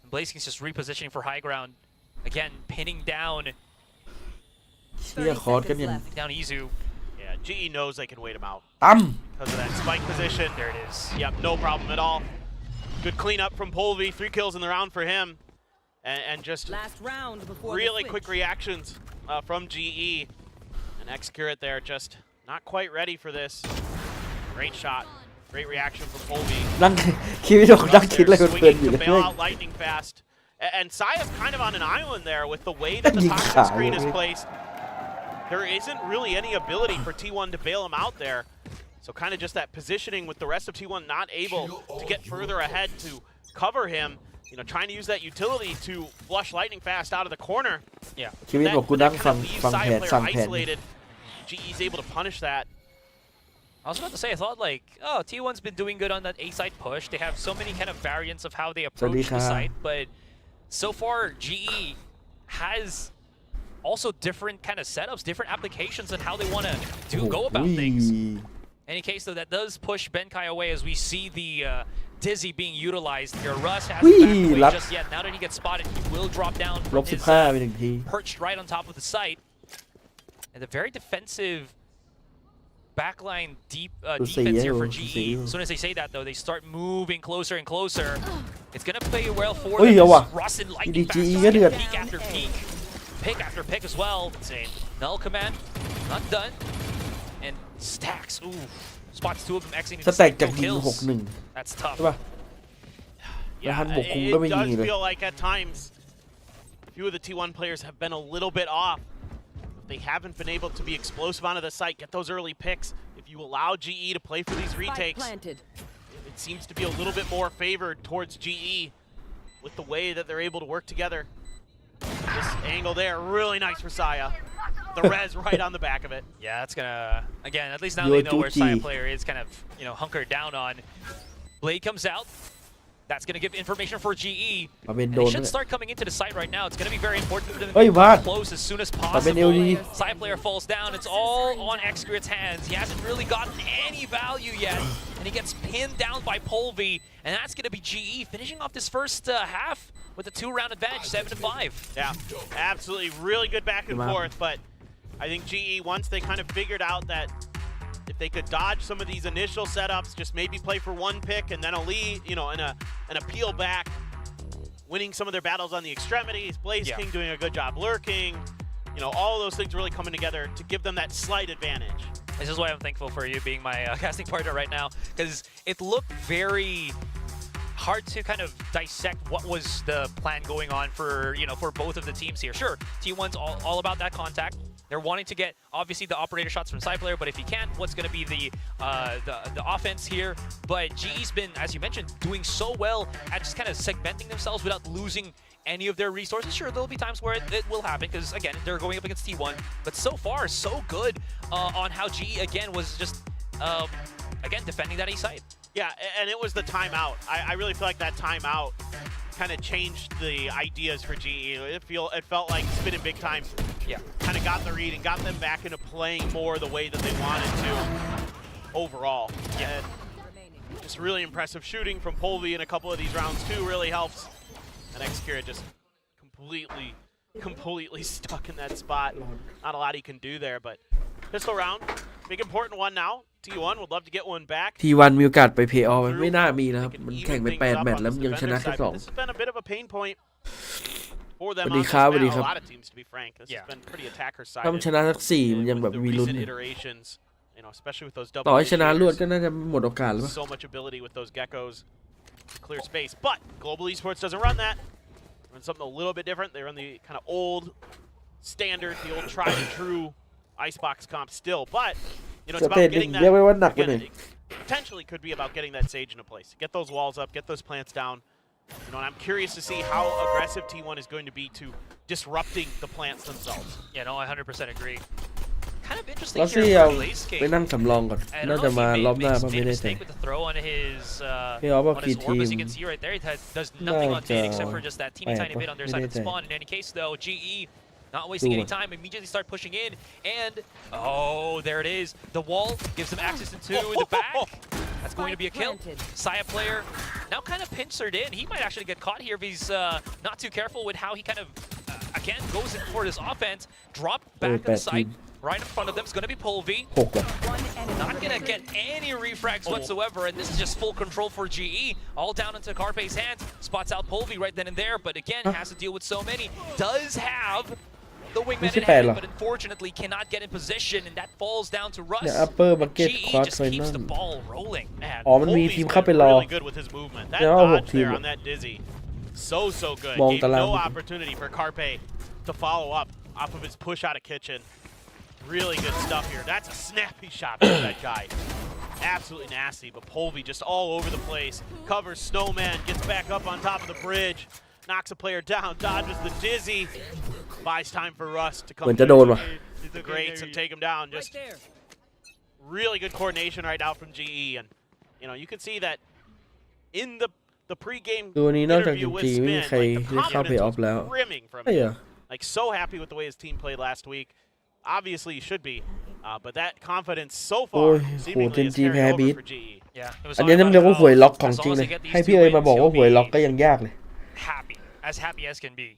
And Blaze King's just repositioning for high ground. Again, pinning down เชี่ยคอร์สกันยัง down Izu. Yeah, GE knows they can wait him out ตั้ม because of that spike position. There it is. Yep, no problem at all. Good cleanup from Polvi. 3 kills in the round for him. And just Last round before really the quick switch. reactions from GE. And Xcurate there just not quite ready for this. Great shot. Great reaction from Polvi. นั่ง คิดไม่ถูกนั่งคิดอะไรเพลินๆ Swinging อยู่ to เลย bail out lightning fast. And Saya's kind of on an island there with the way that the toxic screen is placed. There isn't really any ability for T1 to bail him out there. So kind of just that positioning with the rest of T1 not able to get further ahead to cover him. You know, trying to use that utility to flush lightning fast out of the corner. Yeah. ชีวิตบอกกูนั่งฟังแผนสั่งแผน Isolated. GE's able to punish that. I was about to say, I thought like, oh, T1's been doing good on that A side push. They have so many kind of variants of how they approach the site, but so far GE has also different kind of setups, different applications and how they want to go about things. Any case though, that does push Benkai away as we see the Dizzy being utilized here. Russ hasn't backed away just yet. Now that he gets spotted, he will drop down from his perched right on top of the site. And a very defensive backline defense here for GE. As soon as they say that though, they start moving closer and closer. It's gonna play well for them. Russ and lightning fast, peak after peak. Pick after pick as well. Insane. Null command, not done. And stacks. Ooh. Spots two of them exiting. สแต็กจากยิง 6-1 That's tough. ใช่ป่ะ Yeah, it does feel like at times a few of the T1 players have been a little bit off. They haven't been able to be explosive onto the site, get those early picks. If you allow GE to play for these retakes, it seems to be a little bit more favored towards GE with the way that they're able to work together. This angle there, really nice for Saya. The res right on the back of it. Yeah, that's gonna, again, at least now they know where Saya player is kind of, you know, hunkered down on. Blade comes out. That's going to give information for GE. And they should start coming into the site right now. It's going to be very important for them to get close as soon as possible. Side player falls down. It's all on Xgrid's hands. He hasn't really gotten any value yet. And he gets pinned down by Polvi. And that's going to be GE finishing off this first half with a 2-round advantage, 7-5. Yeah, absolutely. Really good back and forth. But I think GE, once they kind of figured out that if they could dodge some of these initial setups, just maybe play for one pick and then a lead, you know, and a peel back, winning some of their battles on the extremities, Blaze King doing a good job lurking, you know, all those things really coming together to give them that slight advantage. This is why I'm thankful for you being my casting partner right now, because it looked very hard to kind of dissect what was the plan going on for, you know, for both of the teams here. Sure, T1's all about that contact. They're wanting to get, obviously, the operator shots from side player, but if he can't, what's going to be the offense here? But GE's been, as you mentioned, doing so well at just kind of segmenting themselves without losing any of their resources. Sure, there'll be times where it will happen, because, again, they're going up against T1. But so far, so good on how GE, again, was just, again, defending that A site. Yeah, and it was the timeout. I really feel like that timeout kind of changed the ideas for GE. It felt like spinning big time. Yeah. Kind of got the read and got them back into playing more the way that they wanted to overall. Yeah. And just really impressive shooting from Polvi in a couple of these rounds too really helps. And Xkira just completely stuck in that spot. Not a lot he can do there, but pistol round, big important one now. T1 would love to get one back. T1 มีโอกาสไปเพย์ออฟไม่น่ามีนะครับมันแข่งไป8 แมตช์แล้วยังชนะแค่2 This has been a bit of a pain point for them. สวัสดีครับสวัสดีครับ A lot of teams, to be frank. This has been pretty attacker side. ถ้ามันชนะสัก4มันยังแบบมีลุ้น You know, especially with those double. ต่อให้ชนะรวดก็น่าจะหมดโอกาสแล้ว So much ability with those geckos to clear space, but Global Esports doesn't run that. They run something a little bit different. They run the kind of old standard, the old tried and true Icebox comp still, but you know, it's about getting that. Again, it potentially could be about getting that Sage into place. Get those walls up, get those plants down. You know, and I'm curious to see how aggressive T1 is going to be to disrupting the plants themselves. Yeah, no, I 100% agree. Kind of interesting แล้ว here ที่เอา for Blaze King. ไปนั่งสำรองก่อน I น่า don't จะ know มา if he รอบหน้า made เพราะ a ไม่ได้แต่ mistake with the throw on hisพี่ว่า on กี่ his ที orb, ม as you can see right there. It does nothing on Phoenix except for just that teeny tiny bit on their side of the spawn. In any case, though, GE not wasting any time, immediately start pushing in, and oh, there it is. The wall gives them access into the back. That's going to be a kill. Saya player now kind of pincered in. He might actually get caught here if he's not too careful with how he kind of again goes in for this offense. Drop back on the site. Right in front of them is going to be Polvi. Not going to get any refrags whatsoever, and this is just full control for GE. All down into Carpe's hands. Spots out Polvi right then and there, but again, has to deal with so many. Does have the wingman in 28 hand, เหรอ but unfortunately cannot get in position, and that falls down to Russ. เนี่ย upper bucket GE quad just keeps final the ball rolling. Man, อ๋อมันมี Colby's ทีมเข้าไปร been อ really good with his movement. That เนี่ยว่าหก dodge ทีม there อะ on that dizzy. So good. มอง Gave ตาราง no opportunity for Carpe to follow up off of his push out of kitchen. Really good stuff here. That's a snappy shot from that guy. Absolutely nasty, but Polvy just all over the place. Covers Snowman, gets back up on top of the bridge, knocks a player down, dodges the dizzy, buys time for Russ to come เหมือนจะโดนว่ะ through the grates and take him down. Just really good coordination right now from GE, and you know you can see that in the pregame ตัวนี้นอกจาก interview with จริงๆไม่มี Spin, ใคร like, the ได้เข้า confidence playoff was แล้ว brimming from ใช่เหรอ him. Like so happy with the way his team played last week. Obviously, he should be, but that confidence so โอ้ far ยโห seemingly เจน is จีแพ้ carried บี over ท for GE. Yeah, it was อัน all นี้ต้อง about เรียกว่า how, หวยล็อกของ as จริง long as เลย they get these ให้พี่ two เอ๋ย wins, มาบอกว่า he'll หวย be ล็อกก็ยังยากเลย happy as can be,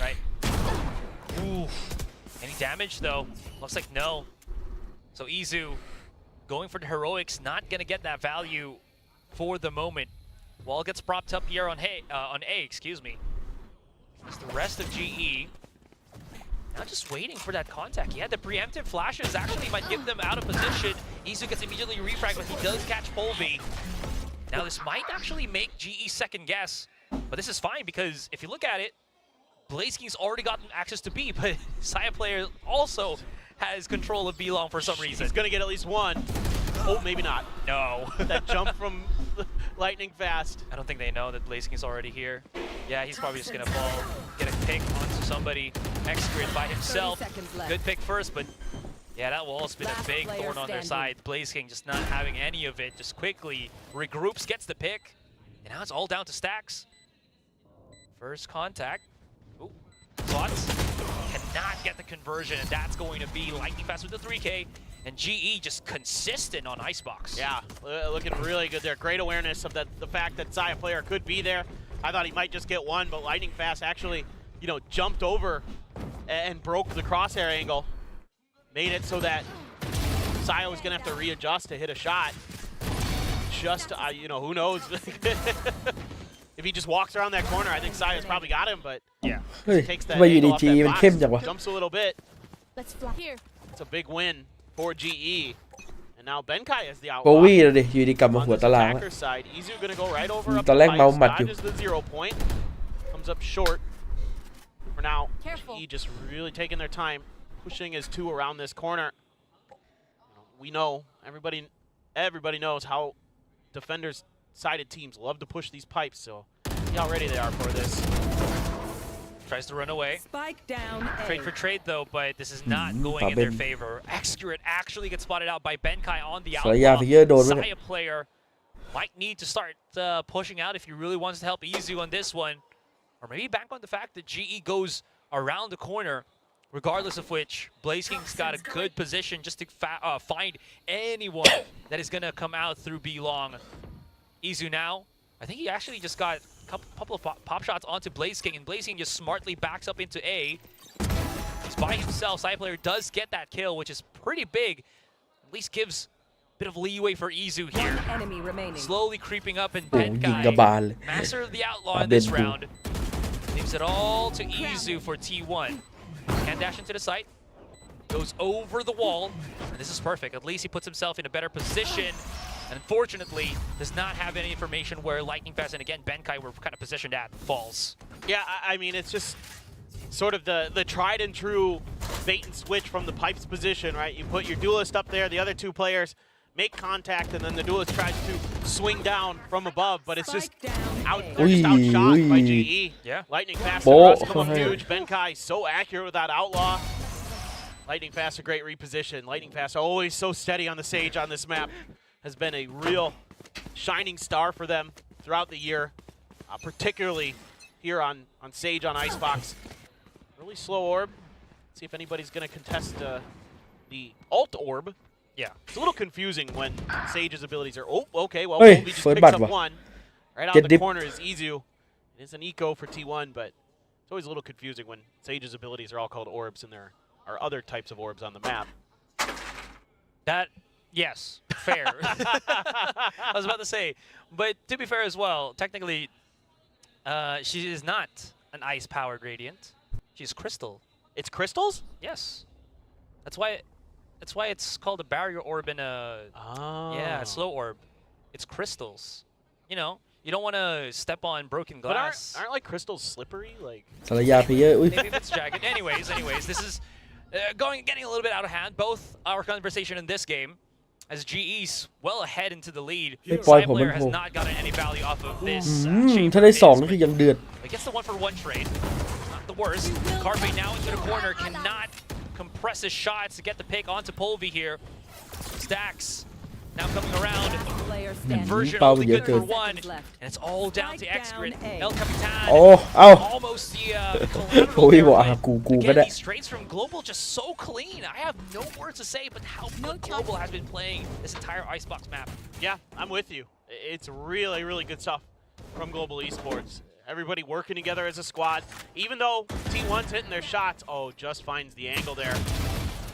right? Ooh. Any damage though? Looks like no. So Izu going for the heroics, not gonna get that value for the moment. Wall gets propped up here on A, excuse me. As the rest of GE now just waiting for that contact. He had the preemptive flashes, actually might get them out of position. Izu gets immediately refragged, but he does catch Polvy. Now this might actually make GE second guess, but this is fine because if you look at it, Blaze King's already gotten access to B, but Saya player also has control of B long for some reason. He's gonna get at least one. Oh, maybe not. No. That jump from lightning fast. I don't think they know that Blaze King's already here. Yeah, he's probably just gonna fall, get a pick onto somebody, execute by himself. 30 seconds left. Good pick first, but yeah, that wall's been a Last big player thorn on their standing. side. Blaze King just not having any of it, just quickly regroups, gets the pick, and now it's all down to stacks. First contact. Ooh, Slots cannot get the conversion, and that's going to be lightning fast with the 3K. And GE just consistent on Icebox. Yeah, looking really good there. Great awareness of the fact that Saya player could be there. I thought he might just get one, but Lightning Fast actually, you know, jumped over and broke the crosshair angle. Made it so that Saya was gonna have to readjust to hit a shot. Just, you know, who knows? If he just walks around that corner, I think Saya's probably got him, but Yeah. เฮ้ย takes ทำ that ไมอยู่ angle ดี off จี that มัน box, เข้มจังวะ jumps a little bit. Let's fly here. It's a big win for GE. And now Benkai is the โบ outlaw. วี่เลยดิอยู่ดีกลับมา On หัว this ตารางแล้ว attacker side, Izu gonna go right over up ตอนแรก the เมา pipes, หมัดอยู่ dodges the 0 point, comes up short. For now, Careful. GE just really taking their time, pushing his two around this corner. We know, everybody knows how defenders-sided teams love to push these pipes, so see how ready they are for this. Tries to run away. Spike down A. Trade for trade though, but this is not going in their favor. Excurate actually gets spotted out by Benkai on the สายยา outlaw. ฟิเยอร์โดนไหมเนี่ย Saya player might need to start pushing out if he really wants to help Izu on this one. Or maybe bank on the fact that GE goes around the corner, regardless of which, Blaze King's got a good position just to find anyone that is going to come out through B long. Izu now, I think he actually just got a couple of pop shots onto Blaze King, and Blaze King just smartly backs up into A. He's by himself. Side player does get that kill, which is pretty big. At least gives a bit of leeway for Izu here. One enemy remaining. Slowly creeping up, and โอ้ยิงกระบาลเลย Master of the Outlaw in Ben this Boom. round. Leaves it all to Izu for T1. Can dash into the site. Goes over the wall. And this is perfect. At least he puts himself in a better position. Unfortunately, does not have any information where Lightning Fast and again Benkai were kind of positioned at falls. Yeah, I mean, it's just sort of the tried and true bait and switch from the pipes position, right? You put your duelist up there, the other two players make contact, and then the duelist tries to swing down from above, but it's just Spike down A. they're just outshot by Ui. GE. Yeah. Lightning Fast Bo. and Russ come up huge. Benkai so accurate with that outlaw. Lightning Fast a great reposition. Lightning Fast always so steady on the Sage on this map. Has been a real shining star for them throughout the year, particularly here on Sage on Icebox. Really slow orb. See if anybody's going to contest the alt orb. Yeah. It's a little confusing when Sage's abilities are, oh, okay, well, Hey, Colby just first picks bad up one. one. Right out Get the dip. corner is Izu. It is an eco for T1, but it's always a little confusing when Sage's abilities are all called orbs and there are other types of orbs on the map. That, yes, fair. I was about to say, but to be fair as well, technically, she is not an ice powered radiant. She's crystal It's crystals? Yes. That's why it's called a barrier orb and a a slow orb. It's crystals. You know, you don't want to step on broken But glass. aren't like crystals slippery? Like สารยาเพลเยอร์อุ้ย Maybe if it's jagged. Anyways, this is getting a little bit out of hand. Both our conversation in this game, as GE's well ahead into the lead. ไม่ปล่อยผม Player มัน has โผล่ not gotten any value off of this. ถ้าได้2นี่คือยังเดือด It gets the 1-for-1 trade. Not the worst. Carpe now into the corner, cannot compress his shots to get the pick onto Polvi here. Stacks now coming around. Player standing. Inversion Power only good good. for one. And it's all down to Excret. El Capitan. โอ้เอ้า Almost the โอ้ย collateral บอก there, กู but ก็ again, ได้ these trades from Global just so clean. I have no words to say, but how good Global has been playing this entire Icebox map. Yeah, I'm with you. It's really, really good stuff from Global Esports. Everybody working together as a squad. Even though T1's hitting their shots, just finds the angle there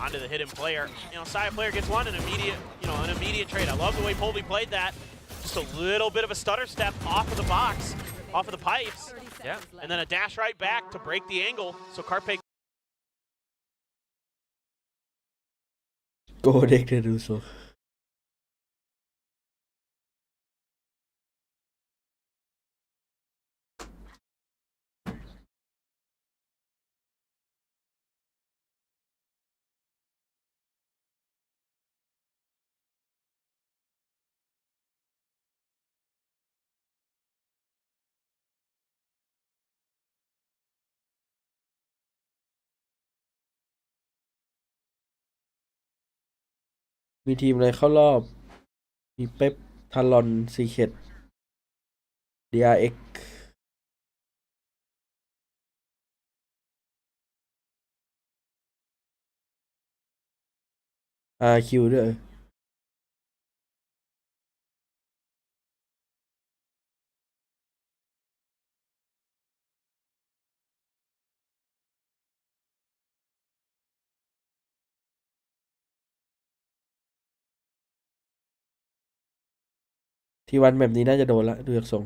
onto the hidden player. You know, Saya player gets one, an immediate trade. I love the way Polvi played that. Just a little bit of a stutter step off of the box, off of the pipes. Yeah. And then a dash right back to break the angle. So Carpe โกเด็กเดรูโซ มีทีมอะไรเข้ารอบ มีเป๊ปทารอนซีเคด DRX RQ ด้วย ทีวันแบบนี้น่าจะโดนละดูจากทรง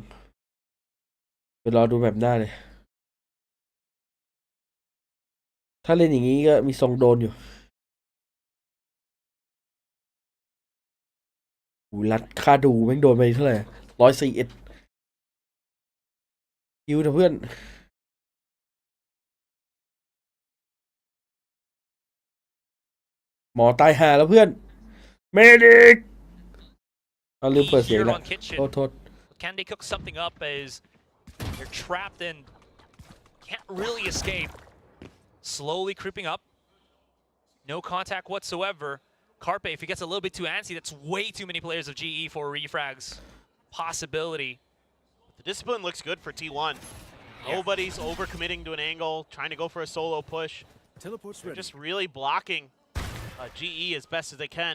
เดี๋ยวรอดูแบบหน้าเลย ถ้าเล่นอย่างนี้ก็มีทรงโดนอยู่หูรัดค่าดูแม่งโดนไปเท่าไหร่141คิวนะเพื่อน หมอตายห่าแล้วเพื่อน เมดิกเอาลืมเปิดเสียง Here ละ on Kitchen. โทษ Can they cook something up as they're trapped and can't really escape? Slowly creeping up. No contact whatsoever. Carpe, if he gets a little bit too antsy, that's way too many players of GE for refrags. Possibility. The discipline looks good for T1. Nobody's overcommitting to an angle, trying to go for a solo push. They're just really blocking GE as best as they can.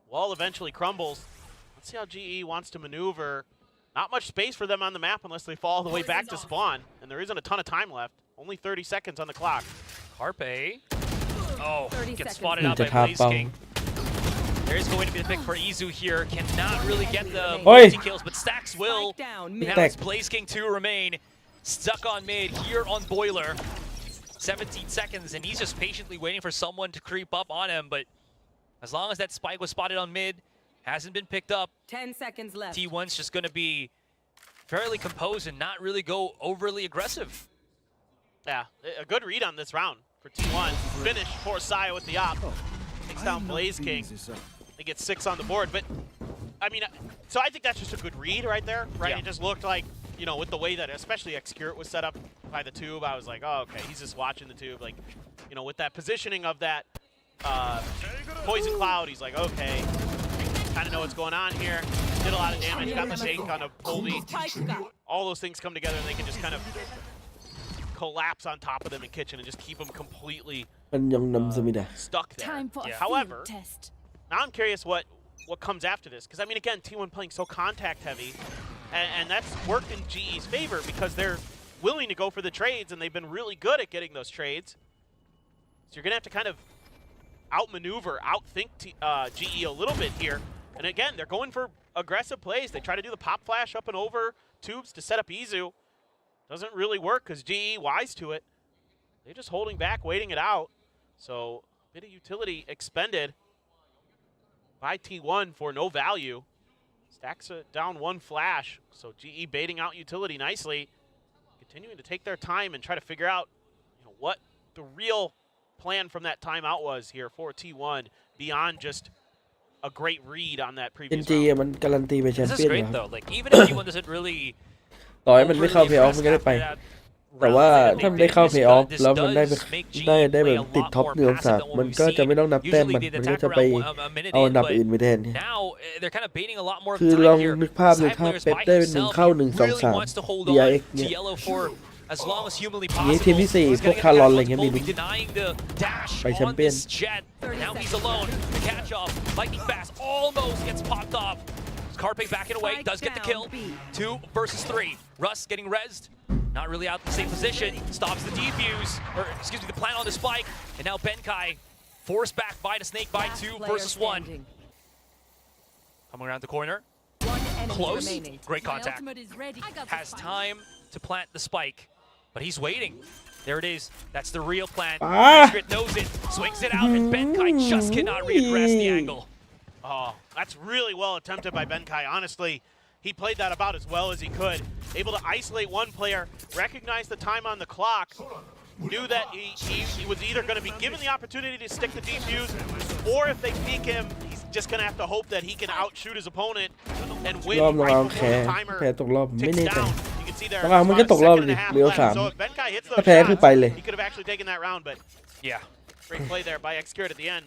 Wall eventually crumbles. Let's see how GE wants to maneuver. Not much space for them on the map unless they fall all the way back to spawn. And there isn't a ton of time left. Only 30 seconds on the clock. Carpe. Oh, 30 gets seconds. spotted out by Blaze King. There is going to be the pick for Izu here. Cannot really get the Oi. multi-kills, but Stacks will. Spike down mid. Now it's Blaze King 2 remain. Stuck on mid here on Boiler. 17 seconds, and he's just patiently waiting for someone to creep up on him. But as long as that spike was spotted on mid, hasn't been picked up, 10 seconds left. T1's just going to be fairly composed and not really go overly aggressive. Yeah, a good read on this round for T1. Finish for Saya with the op. Takes down Blaze King. They get 6 on the board, but I mean, so I think that's just a good read right there, right? Yeah. It just looked like, you know, with the way that especially Excurate was set up by the tube, I was like, oh, okay, he's just watching the tube. Like, you know, with that positioning of that Poison Cloud, he's like, okay, kind of know what's going on here. Did a lot of damage, got the shake on a Polvi. All those things come together and they can just kind of collapse on top of them in Kitchen and just keep them completely มันยังนำสมิดา stuck there. Time for Yeah. a However, field test. now I'm curious what comes after this. Because, I mean, again, T1 playing so contact heavy. And that's worked in GE's favor because they're willing to go for the trades and they've been really good at getting those trades. So you're going to have to kind of outmaneuver, outthink GE a little bit here. And again, they're going for aggressive plays. They try to do the pop flash up and over tubes to set up Izu. Doesn't really work because GE wise to it. They're just holding back, waiting it out. So a bit of utility expended by T1 for no value. Stacks down one flash. So GE baiting out utility nicely, continuing to take their time and try to figure out what the real plan from that timeout was here for T1 beyond just a great read on that previous NG round. มันการันตีไปแชม This เปี้ย is น great ครับ though. Like even if T1 doesn't really ต่อให้มันไม่เข้าเพย์ออฟมันก็ได้ไป แต่ว่าถ้ามันได้เข้าเพย์ออฟแล้วมันได้แบบติดท็อป1 องศามันก็จะไม่ต้องนับแต้มมันก็จะไปเอาอันดับอื่นไปแทน Now they're kind of baiting a lot more คือ time ลอง here. นึกภาพเลย Side ถ้า players เป๊ป by ได้เป็น himself, 1เข้า he 1 2 really 3 wants to hold DRX on เนี่ to ย yellow for as long as humanly ทีนี้ possible. ทีมที่4 He's พวก gonna คาร์ลอน get อะไร that เงี้ยมี one ลุ้น fully denying the dash ไปแชม on เปี้ยน this jet. Now he's alone. The catch off, lightning fast, almost gets popped off. Carpe backing away, does get the kill. 2 versus 3. Russ getting rezzed. Not really out in the same position. Stops the defuse, or excuse me, the plant on the spike. And now Benkai forced back by the snake by 2 versus 1. Coming around the corner. Close. Great contact. Has time to plant the spike, but he's waiting. There it is. That's the real plan. Secret knows it. Swings it out, and Benkai just cannot readdress the angle. Oh, that's really well attempted by Benkai. Honestly, he played that about as well as he could. Able to isolate one player, recognize the time on the clock, knew that he was either going to be given the opportunity to stick the defuse, or if they peek him, he's just going to have to hope that he can outshoot his opponent and win รอบระ right วัง before แพ้ the timer แพ้ตกรอบไม่ ticks แน่ใจ down. You can see there ระวังมันก็ตกรอบเลยดิเลี้ยว left. 3 So if Benkai hits ถ้า those แพ้คือ shots, ไปเลย he could have actually taken that round, but Yeah. great play there by Xcured at the end.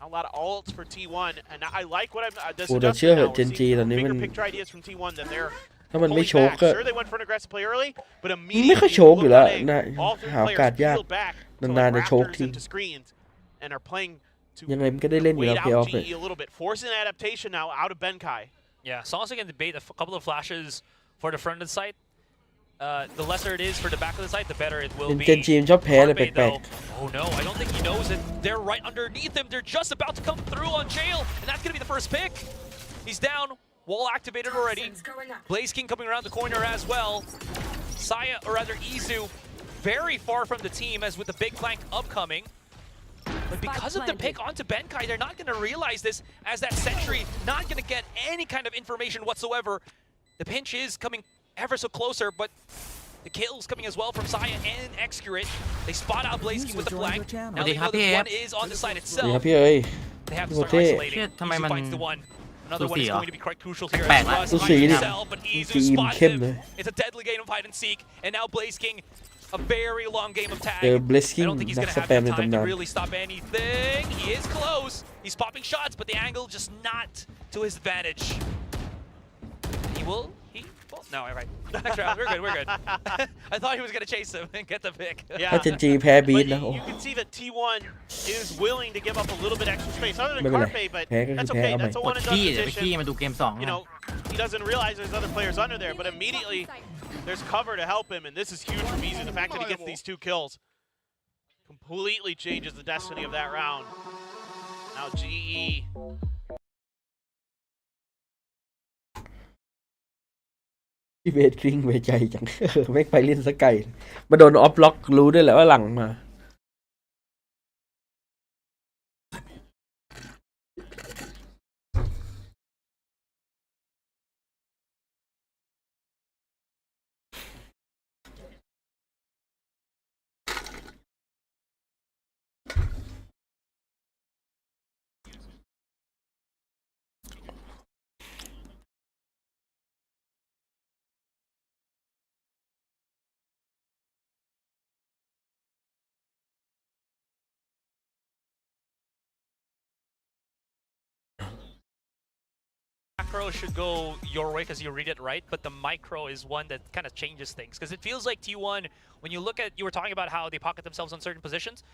A lot of ults for T1, and I like what I'm. โอ้แต่เชื่อเหอะ Gen G ตอนนี้มัน bigger picture ideas from T1 than they're ถ้ามันไม่ pulling โชก back. ก็ Sure, they went for an aggressive play early, but ไม่ immediately ค่อยโชกอยู่แล้วนะ all three หาโอกาส players ยาก peeled back to นาน like ๆจะโชก raptors ที into screens and are playing to ยังไงมันก็ได้เล่นอยู่แล้ว wait เพย์ออ out ฟเลย GE a little bit, forcing adaptation now out of Benkai. Yeah, Sauce can debate a couple of flashes for the front of the site. The lesser it is for the back of the site, the better it will เป็น be. เจนจีมชอบแพ้เลย Carpe, แปลก though, oh no, I don't think he knows it. They're right underneath him. They're just about to come through on Jail, and that's going to be the first pick. He's down. Wall activated already. Blaze King coming around the corner as well. Saya, or rather Izu, very far from the team as with the big flank upcoming. But because of the pick onto Benkai, they're not going to realize this as that sentry not going to get any kind of information whatsoever. The pinch is coming ever so closer, but the kills coming as well from Saya and Xcured. They spot out Blaze King with the flank. Now they know that one is on the side ๆดี itself. ครับพี่เอ้ย They have to โอ start เค isolating. Shit, ทำไม Izu มัน finds the one. Another one is going to be quite crucial here. แปลก Russ สู finds สีดิ himself, but Izu ทีม spots เข้ม him. เลย It's a deadly game of hide and seek, and now Blaze King, a very long game of tag. เจอ Blaze I King don't think he's นัก going ส to have แปม the ใน time ตำ to นาน really stop anything. He is close. He's popping shots, but the angle just not to his advantage. He will. Well, no, all right. Next round, we're good. We're good. I thought he was going to chase him and get the pick. ถ้าเจนจีแพ้บี But ทนะโอ้ you can see that T1 is willing to give up a little bit extra space, other than ไม่เป็นไร Carpe, but แพ้ก็คือ that's แพ้ okay. เอาใหม่ That's a ก one ด and ขี้ done เดี๋ยวไปขี้ position. มาดูเกม2 You know, he doesn't realize there's other players under there, but immediately there's cover to help him, and this is huge for Mizu. The fact that he gets these 2 kills completely changes the destiny of that round. Now GE. พี่เบสกริ้งไว้ใจจัง ไม่ไปเล่นสกไกลมาโดนออฟล็อกรู้ด้วยแหละว่าหลังมาMacro should go your way because you read it right, but the micro is one that kind of changes things. Because it feels like T1, when you look at, you were talking about how they pocket themselves on certain positions.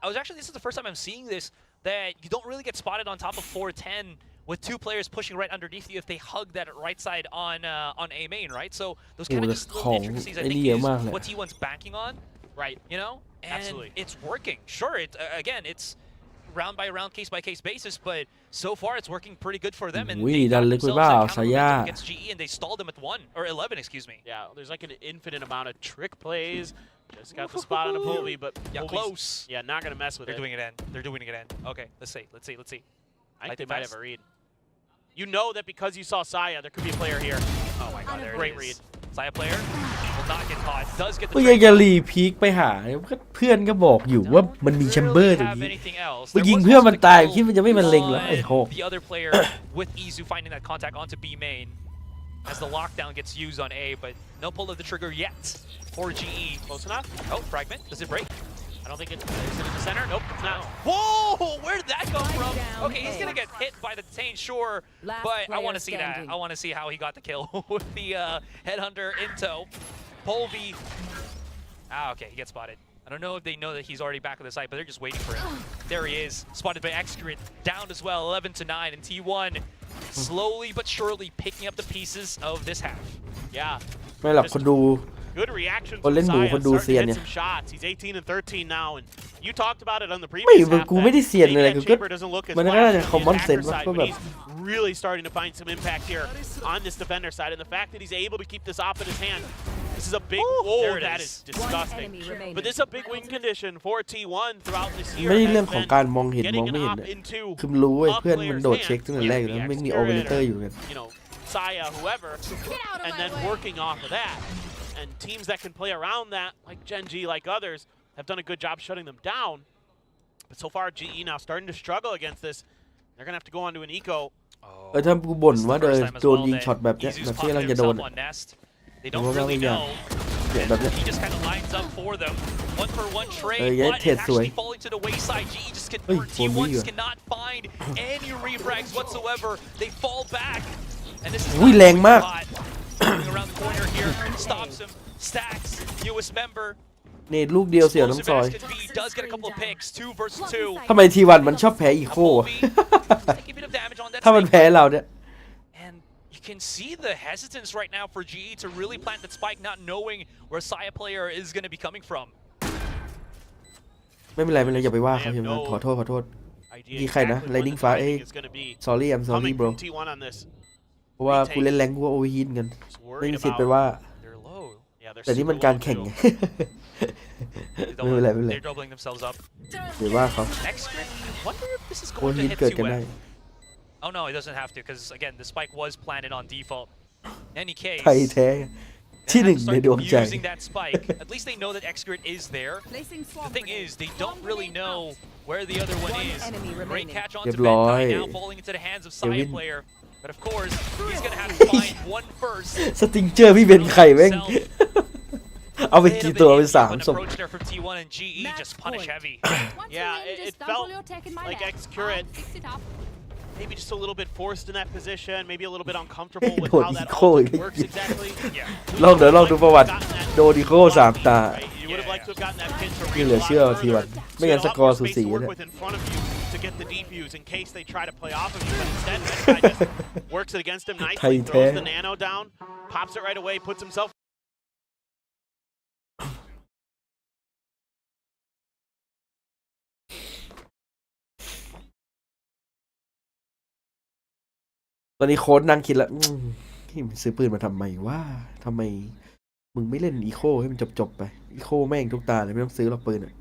This is the first time I'm seeing this, that you don't really get spotted on top of 410 with 2 players pushing right underneath you if they hug that right side on A main, right? So those kind of just little intricacies I think is what T1's banking on, Right. you know? And Absolutely. it's working. Sure, again, it's round by round, case by case basis, but so far it's working pretty good for them. And they got themselves that counter momentum against GE, and they stalled them at 1 or 11, excuse me. Yeah, there's like an infinite amount of trick plays, Just got the spot on a Polby, but Yeah, Polby's- close. Yeah, not gonna mess with They're it. doing it in. They're doing it in. Okay, let's see. Let's see. Let's see. I think Light they it might fast. have a read. You know that because you saw Saya, there could be a player here. Oh my god, there Great it read. is. Saya player will not get caught. Does get the ก็ยัง trade. จะรีพีคไปหาเพื่อนก็บอกอยู่ว่ามันมีแชมเบอร์ Don't ตรง have นี้ anything else. มึง There ยิง was เพื่อน also มัน the ตาย kill คิดมันจะไม่มันเล็งเหรอไอ้ on โห the other player with Izu finding that contact onto B main as the lockdown gets used on A, but no pull of the trigger yet for GE. Close enough. Oh, fragment. Does it break? I don't think it's in the center. Nope, it's not. Whoa! Where did that come from? down Okay, he's gonna A. get hit by the detain, sure, Last but I player want to see that. standing. I want to see how he got the kill with the headhunter into Polby. Ah, okay, he gets spotted. I don't know if they know that he's already back at the site, but they're just waiting for him. There he is, spotted by Excrement, down as well, 11-9, and T1 slowly but surely picking up the pieces of this half. Yeah. ไม่หรอกคนดู Good reactionคน from เล่นหมู Saya. คนดู Starting เซียน to เนี่ hit ย some shots. He's 18 and 13 now, and you talked about it on the ไม่ previous half. กูไม่ได้เซียน Maybe อะไร that กูก็ chamber doesn't look as มันก็ flashy น่าจะ on the common attacker sense ว่า side, ก็ but แบบ he's really starting to find some impact here on this defender side, and the fact that he's able to keep this off in his hand. This is a big. there it That is. is disgusting. enemy remaining. But this is a big win condition for T1 throughout this year. ไม่ได้ has เรื่องของ been การมองเห็นม getting อง an ไม่เห็น op เนี่ย into คือมันรู้เว้ย a เพื่อนมัน player's โดดเช็ค hands. ตั้งแต่แรกอยู่แล้ว Yeah, ไม่มี the โอเปอเรเตอร์ Excurrent อยู่กัน you know, Saya, whoever, and then working off of that. And teams that can play around that, like Gen G, like others, have done a good job shutting them down. But so far, GE now starting to struggle against this. They're going to have to go onto an eco. เออถ้ากูบ่น This is ว่า the โดน first time as โดน well ยิง that ช็อตแบบเนี้ย Izu's แบบที่ popped กำลังจะโดน himself อะ on Nest. They ผม don't ว่า really ไม่ยาก know. เนี่ยแบบเนี้ย He just kind of lines up for them. One for one trade, yeah, but Ted it's actually Sui. falling to the wayside. GE just can, Hey, or for me, T1 just yeah. cannot find any refrags whatsoever. They fall back, and this is อุ้ย not แรง going มาก hot. Moving around the corner here, stops him, stacks, newest member. เนตลูกเดียวเสียวน้ำ Explosive ซอย as can be, does get a couple of picks, 2 versus 2. ทำไมทีวันมันชอบแพ้อีโคอะ Taking a bit of damage on that ถ้ามัน snake. แพ้เราเนี่ย And you can see the hesitance right now for GE to really plant that spike, not knowing where Saya player is going to be coming from. ไม่เป็นไรไม่เป็นไรอย่าไปว่า They เขา have เห็นไหม no ขอโทษขอโทษ idea นี่ใครนะ exactly when Lightning the Fast timing เอ้ย is going to be sorry I'm sorry coming bro from T1 on this. เพราะว่ากูเล่นแรงกูก็โอเวอร์ฮีทกัน Just ไม่ worried มีสิทธิ์ไป about. ว่า They're low. Yeah, they're แต่นี่มัน super การ low แข่ง too. ไง They ไม่เป็นไรไม่เป็นไร They're doubling themselves up. หรือว่าเขา Excrement, wonder if this is โอเวอ going ร์ to ฮีท hit เกิด too กันได้ well. Oh no, it doesn't have to, because again, the spike was planted on default. In any case, ไทยแท้ they ที่ have หนึ่ง to ใน start ดวงใจ using that spike. At least they know that Excrement is there. Placing The swamp thing grenade. is, they don't really know where the other one One is. enemy Great remaining. catch on เรี to ยบร้อย Bentai, now falling into the hands of Saya Kevin. player. But of course, he's gonna have to find one first. สติงเจอร์พี่เบนไข่แม่ง เอาไป Bit กี่ of ตัว an ไป issue สาม when ศพ approach there from T1 and GE just punish heavy. Yeah, it felt like Excurrent maybe just a little bit forced in that position, maybe a little bit uncomfortable with how that Eco ultimate works exactly. Yeah. ลองเดี๋ยวลองดูประวัติโดดิโคสามตา Right? You would have liked to have gotten that pin to นี่ read เหลื a อ lot เชื่อ further. ทีวัน So ไม่ you งั้น had ส a lot กอ more ร์สู space สี to work เนี่ย with in front of you to get the defuse in case they try to play off of you. But instead, Bentai just works it against him nicely, Tight throws hair. the nano down, pops it right away, puts himself. ตอนนี้โค้ดนั่งคิดแล้วซื้อปืนมาทำไมว่าทำไมมึงไม่เล่นอีโคให้มันจบๆไปอีโคแม่งทุกตาเลยไม่ต้องซื้อหรอกปืนอ่ะ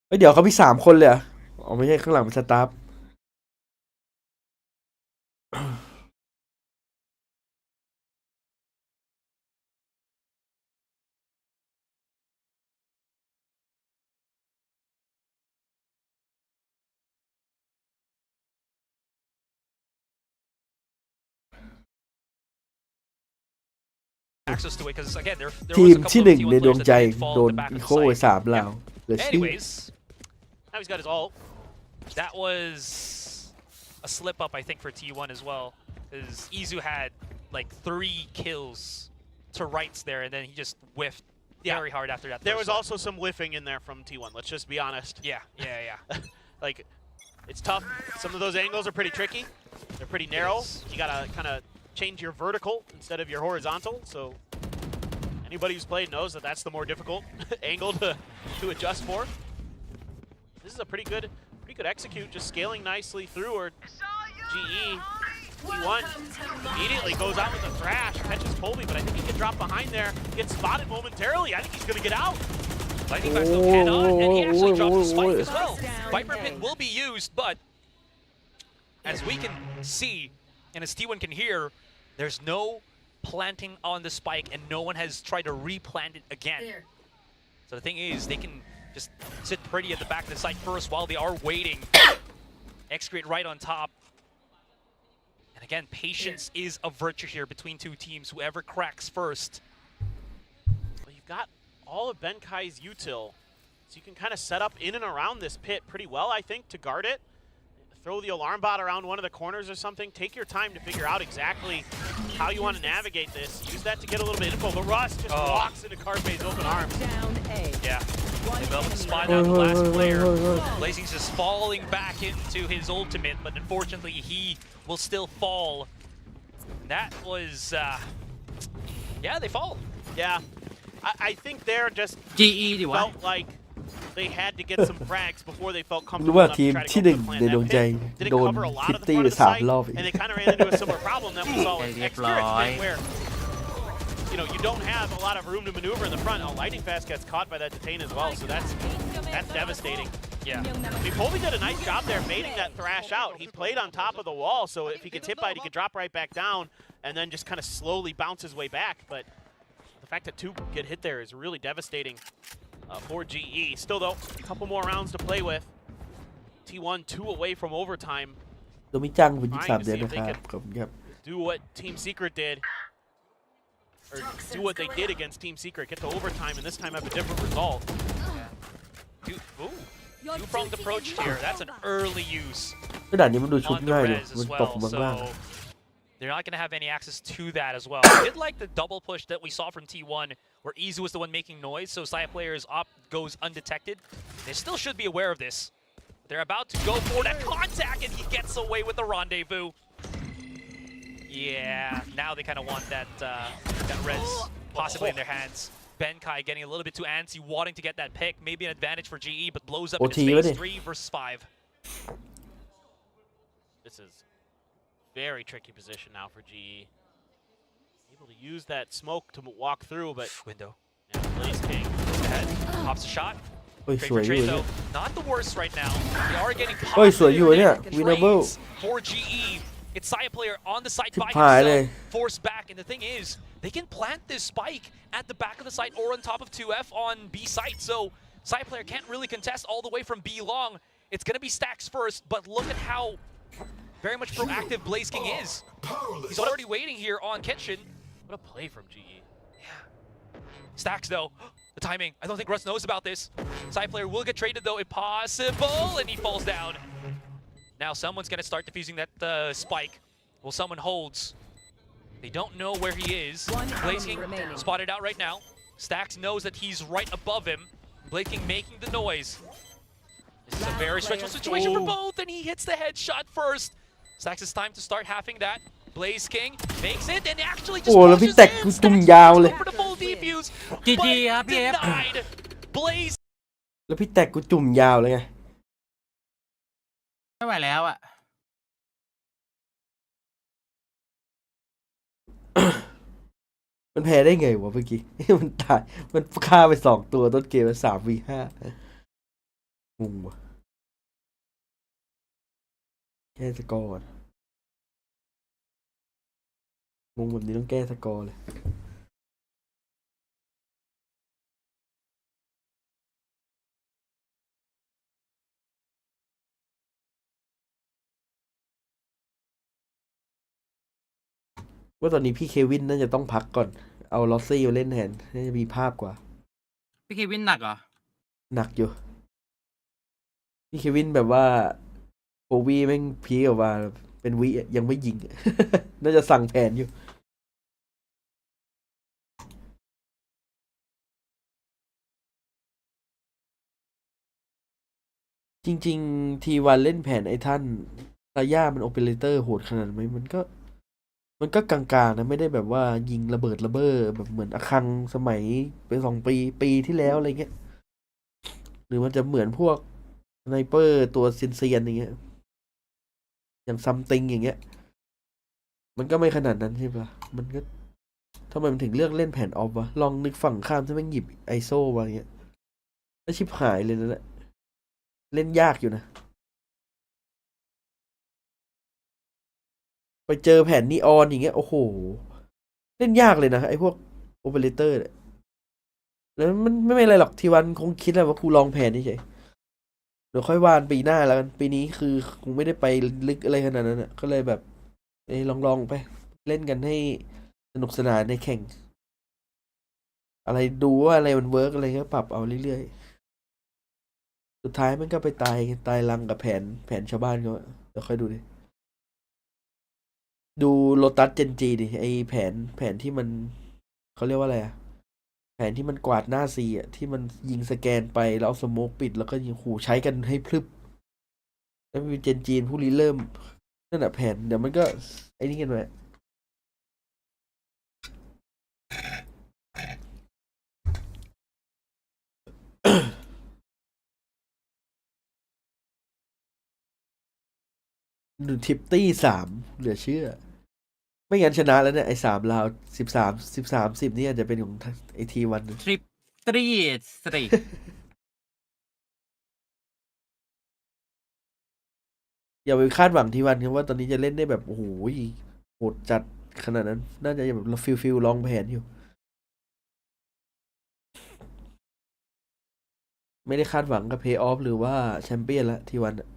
เฮ้ยเดี๋ยวเขามี3 คนเลยเหรออ๋อไม่ใช่ข้างหลังเป็นสตาฟAccess to it, because again, there ที was ม a ที่ couple 1 of ใน T1 ดวง players ใจ that did fall โด in น the back อี of โค the ไป site. 3 ลาวเหลือชื่อ Anyways, Now he's got his ult. that was a slip up, I think, for T1 as well. Because Izu had like 3 kills to rights there, and then he just whiffed very hard after that. There first was one. also some whiffing in there from T1. Let's just be honest. Yeah. Like, it's tough. Some of those angles are pretty tricky. They're pretty narrow. is. You gotta kind of change your vertical instead of your horizontal. So anybody who's played knows that that's the more difficult angle to adjust for. This is a pretty good execute, just scaling nicely through. Or GE T1 immediately goes out with a thrash, catches Colby, but I think he can drop behind there, gets spotted momentarily. I think he's going to get out. Lightning Fast though cannot, and he actually drops the spike as well. Viper Pin will be used, but as we can see, and as T1 can hear, there's no planting on the spike, and no one has tried to replant it again. So the thing is, they can just sit pretty at the back of the site first while they are waiting. Excrete right on top. And again, patience is a virtue here between two teams. Whoever cracks first. Well, you've got all of Benkai's util, so you can kind of set up in and around this pit pretty well, I think, to guard it. Throw the alarm bot around one of the corners or something. Take your time to figure out exactly how you want to navigate this. Use that to get a little bit of info, but Russ just walks into Carpe's open arms. Down A. Yeah. They built the spot out the last player. Blazing's just falling back into his ultimate, but unfortunately he will still fall. That was, yeah, they fall. Yeah, I think they're just GE ดีวะ felt like they had to get some frags before they felt รู้ comfortable ว่า enough ที to ม try to ที่ go หนึ่ง for the plan. ในด That วงใจ pit didn't โดน cover a lot คิ of ต the ตี้ front of the สาม site, รอบอีก and they kind of ran into a similar problem that we saw in Experience Pit, where you know you don't have a lot of room to maneuver in the front. Oh, Lightning Fast gets caught by that detain as well, so that's devastating. Yeah. I mean, Colby did a nice job there baiting that thrash out. He played on top of the wall, so if he gets hit by it, he could drop right back down and then just kind of slowly bounce his way back. But the fact that two get hit there is really devastating for GE. Still, though, a couple more rounds to play with. T1 2 away from overtime. ตัวมิจังเป็น23 เดือนนะครับขอบคุณครับ Do what Team Secret did. Or do what they did against Team Secret. Get to overtime and this time have a different result. Two-pronged approach here. That's an early use กระดาษนี้มันดูชุบ on the ง่ายเลย res มัน as ตก well. มาข้างล่าง So they're not going to have any access to that as well. I did like the double push that we saw from T1, where Easy was the one making noise, so Saya player's op goes undetected. They still should be aware of this. They're about to go for that contact, and he gets away with the rendezvous. Yeah, now they kind of want that that res possibly in their hands. Benkai getting a little bit too antsy, wanting to get that pick. Maybe an advantage for GE, but blows up in space. 3 versus 5. This is very tricky position now for GE. Able to use that smoke to walk through, but Window. yeah, Blaze King Ahead. Pops a shot. เฮ้ย Trade สวย for อยู่ trade เนี่ย though. Not the worst right now. They are getting เฮ้ยสวยอยู่เนี่ย positive winnable trades for GE. It's Saya player on the site by ชิบหายเลย himself, forced back, and the thing is, they can plant this spike at the back of the site or on top of 2F on B site, so Saya player can't really contest all the way from B long. It's gonna be stacks first, but look at how very much proactive Blaze King is. He's already waiting here on Kitchen. what a play from GE. Stacks though, the timing. I don't think Russ knows about this. Side player will get traded though, if possible, and he falls down. Now someone's gonna start defusing that spike. Well, someone holds. They don't know where he is. Blaze King spotted out right now. Stacks knows that he's right above him. Blaze King making the noise. This is a very stressful situation for both, and he hits the headshot first. Stacks, it's time to start halving that. Blaze King makes it and actually just โอ้แล้วพี่แตกกูจุ่มยาวเลย for the full defuse, GG but ครับพี่เอฟ denied. Blaze แล้วพี่แตกกูจุ่มยาวเลยไง ไม่ไหวแล้วอ่ะ มันแพ้ได้ไงวะเมื่อกี้ มันตายมันฆ่าไป2 ตัวต้นเกมมัน3v5 งงวะแก้สกอร์ก่อนงงแบบนี้ต้องแก้สกอร์เลย ว่าตอนนี้พี่เควินน่าจะต้องพักก่อน เอาลอสซี่มาเล่นแทนน่าจะมีภาพกว่า พี่เควินหนักเหรอ หนักอยู่ พี่เควินแบบว่าโควีแม่งพีคออกมาเป็นวิยังไม่ยิง น่าจะสั่งแผนอยู่ จริงๆทีวันเล่นแผนไอ้ท่านตาย่ามันโอเปอเรเตอร์โหดขนาดไหมมันก็กลางๆนะไม่ได้แบบว่ายิงระเบิดระเบ้อแบบเหมือนอคังสมัยเป็น2 ปีที่แล้วอะไรเงี้ย หรือมันจะเหมือนพวกสไนเปอร์ตัวเซียนๆอย่างเงี้ยอย่างซัมติงอย่างเงี้ย มันก็ไม่ขนาดนั้นใช่ปะมันก็ทำไมมันถึงเลือกเล่นแผนออฟวะลองนึกฝั่งข้ามถ้ามันหยิบไอโซวางเงี้ยแล้วชิบหายเลยนั่นแหละเล่นยากอยู่นะไปเจอแผนนีออนอย่างเงี้ยโอ้โหเล่นยากเลยนะไอพวกโอเปอเรเตอร์เนี่ยแล้วมันไม่อะไรหรอกทีวันคงคิดแหละว่ากูลองแผนนี่เฉยเดี๋ยวค่อยวานปีหน้าแล้วกันปีนี้คือคงไม่ได้ไปลึกอะไรขนาดนั้นอ่ะก็เลยแบบลองไปเล่นกันให้สนุกสนานในแข่งอะไรดูว่าอะไรมันเวิร์กอะไรก็ปรับเอาเรื่อยๆสุดท้ายมันก็ไปตายรังกับแผนชาวบ้านเขาอะเดี๋ยวค่อยดูดิดูโลตัสเจนจีดิไอแผนที่มันเขาเรียกว่าอะไรอะแผนที่มันกวาดหน้าซีอะที่มันยิงสแกนไปแล้วเอาสโมกปิดแล้วก็ยิงขู่ใช้กันให้พลึบแล้วมีเจนจีนผู้ริเริ่มนั่นแหะแผนเดี๋ยวมันก็ไอ้นี่กันไปดูทิปตี้3เหลือเชื่อไม่งั้นชนะแล้วเนี่ยไอ้3 ราว13 10นี่อาจจะเป็นของไอทีวัน Trip 3 อย่าไปคาดหวังทีวันครับว่าตอนนี้จะเล่นได้แบบโอ้โหโหดจัดขนาดนั้น น่าจะแบบฟิลลองแผนอยู่ ไม่ได้คาดหวังกับเพย์ออฟหรือว่าแชมเปี้ยนละทีวันอะ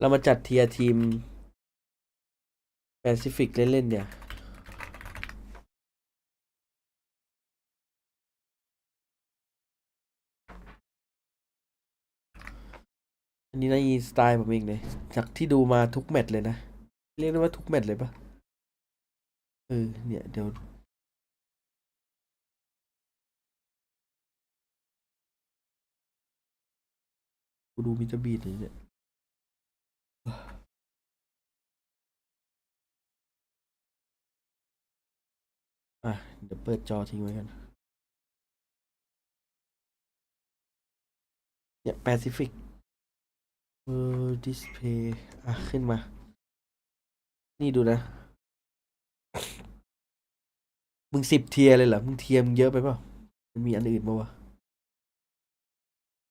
เรามาจัดเทียร์ทีมแปซิฟิกเล่นๆเนี่ยอันนี้น่าจะสไตล์ผมเองเลยจากที่ดูมาทุกแมตช์เลยนะ เรียกได้ว่าทุกแมตช์เลยปะเนี่ยเดี๋ยวกูดูมิสเตอร์บีทเนี่ยเดี๋ยวเปิดจอทิ้งไว้กันเนี่ยแปซิฟิกดิสเพย์ขึ้นมา นี่ดูนะ มึง10 เทียร์เลยเหรอ มึงเทียร์มึงเยอะไปเปล่ามันมีอันอื่นมาวะ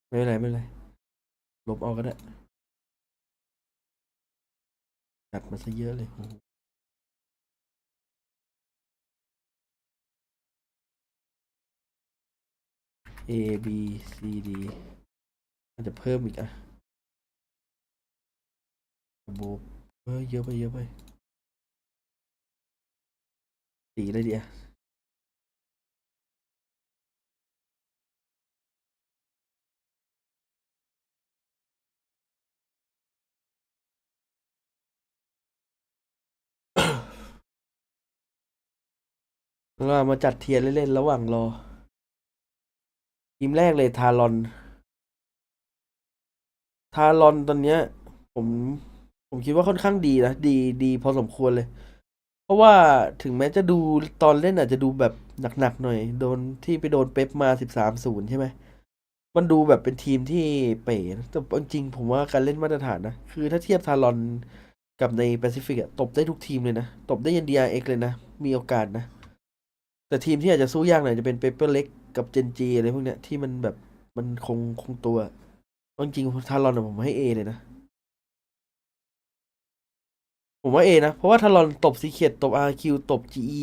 ไม่เป็นไรลบออกก็ได้จัดมาซะเยอะเลย A B C D อาจจะเพิ่มอีกโบเยอะไปสีเลยดิเรามาจัดเทียร์เล่นๆระหว่างรอ ทีมแรกเลยทารอนตอนเนี้ยผมคิดว่าค่อนข้างดีนะดีพอสมควรเลย เพราะว่าถึงแม้จะดูตอนเล่นอาจจะดูแบบหนักๆหน่อยโดนเป๊ปมา13-0ใช่ไหมมันดูแบบเป็นทีมที่เป๋นะแต่จริงๆผมว่าการเล่นมาตรฐานนะคือถ้าเทียบทารอนกับในแปซิฟิกอะตบได้ทุกทีมเลยนะตบได้ยัน DRX เลยนะมีโอกาสนะแต่ทีมที่อาจจะสู้ยากหน่อยจะเป็นเปเปอร์เล็กกับเจนจีอะไรพวกเนี้ยที่มันแบบมันคงตัวจริงๆทารอนผมให้ A เลยนะผมว่า A นะเพราะว่าทารอนตบซีเคดตบ RQ ตบ GE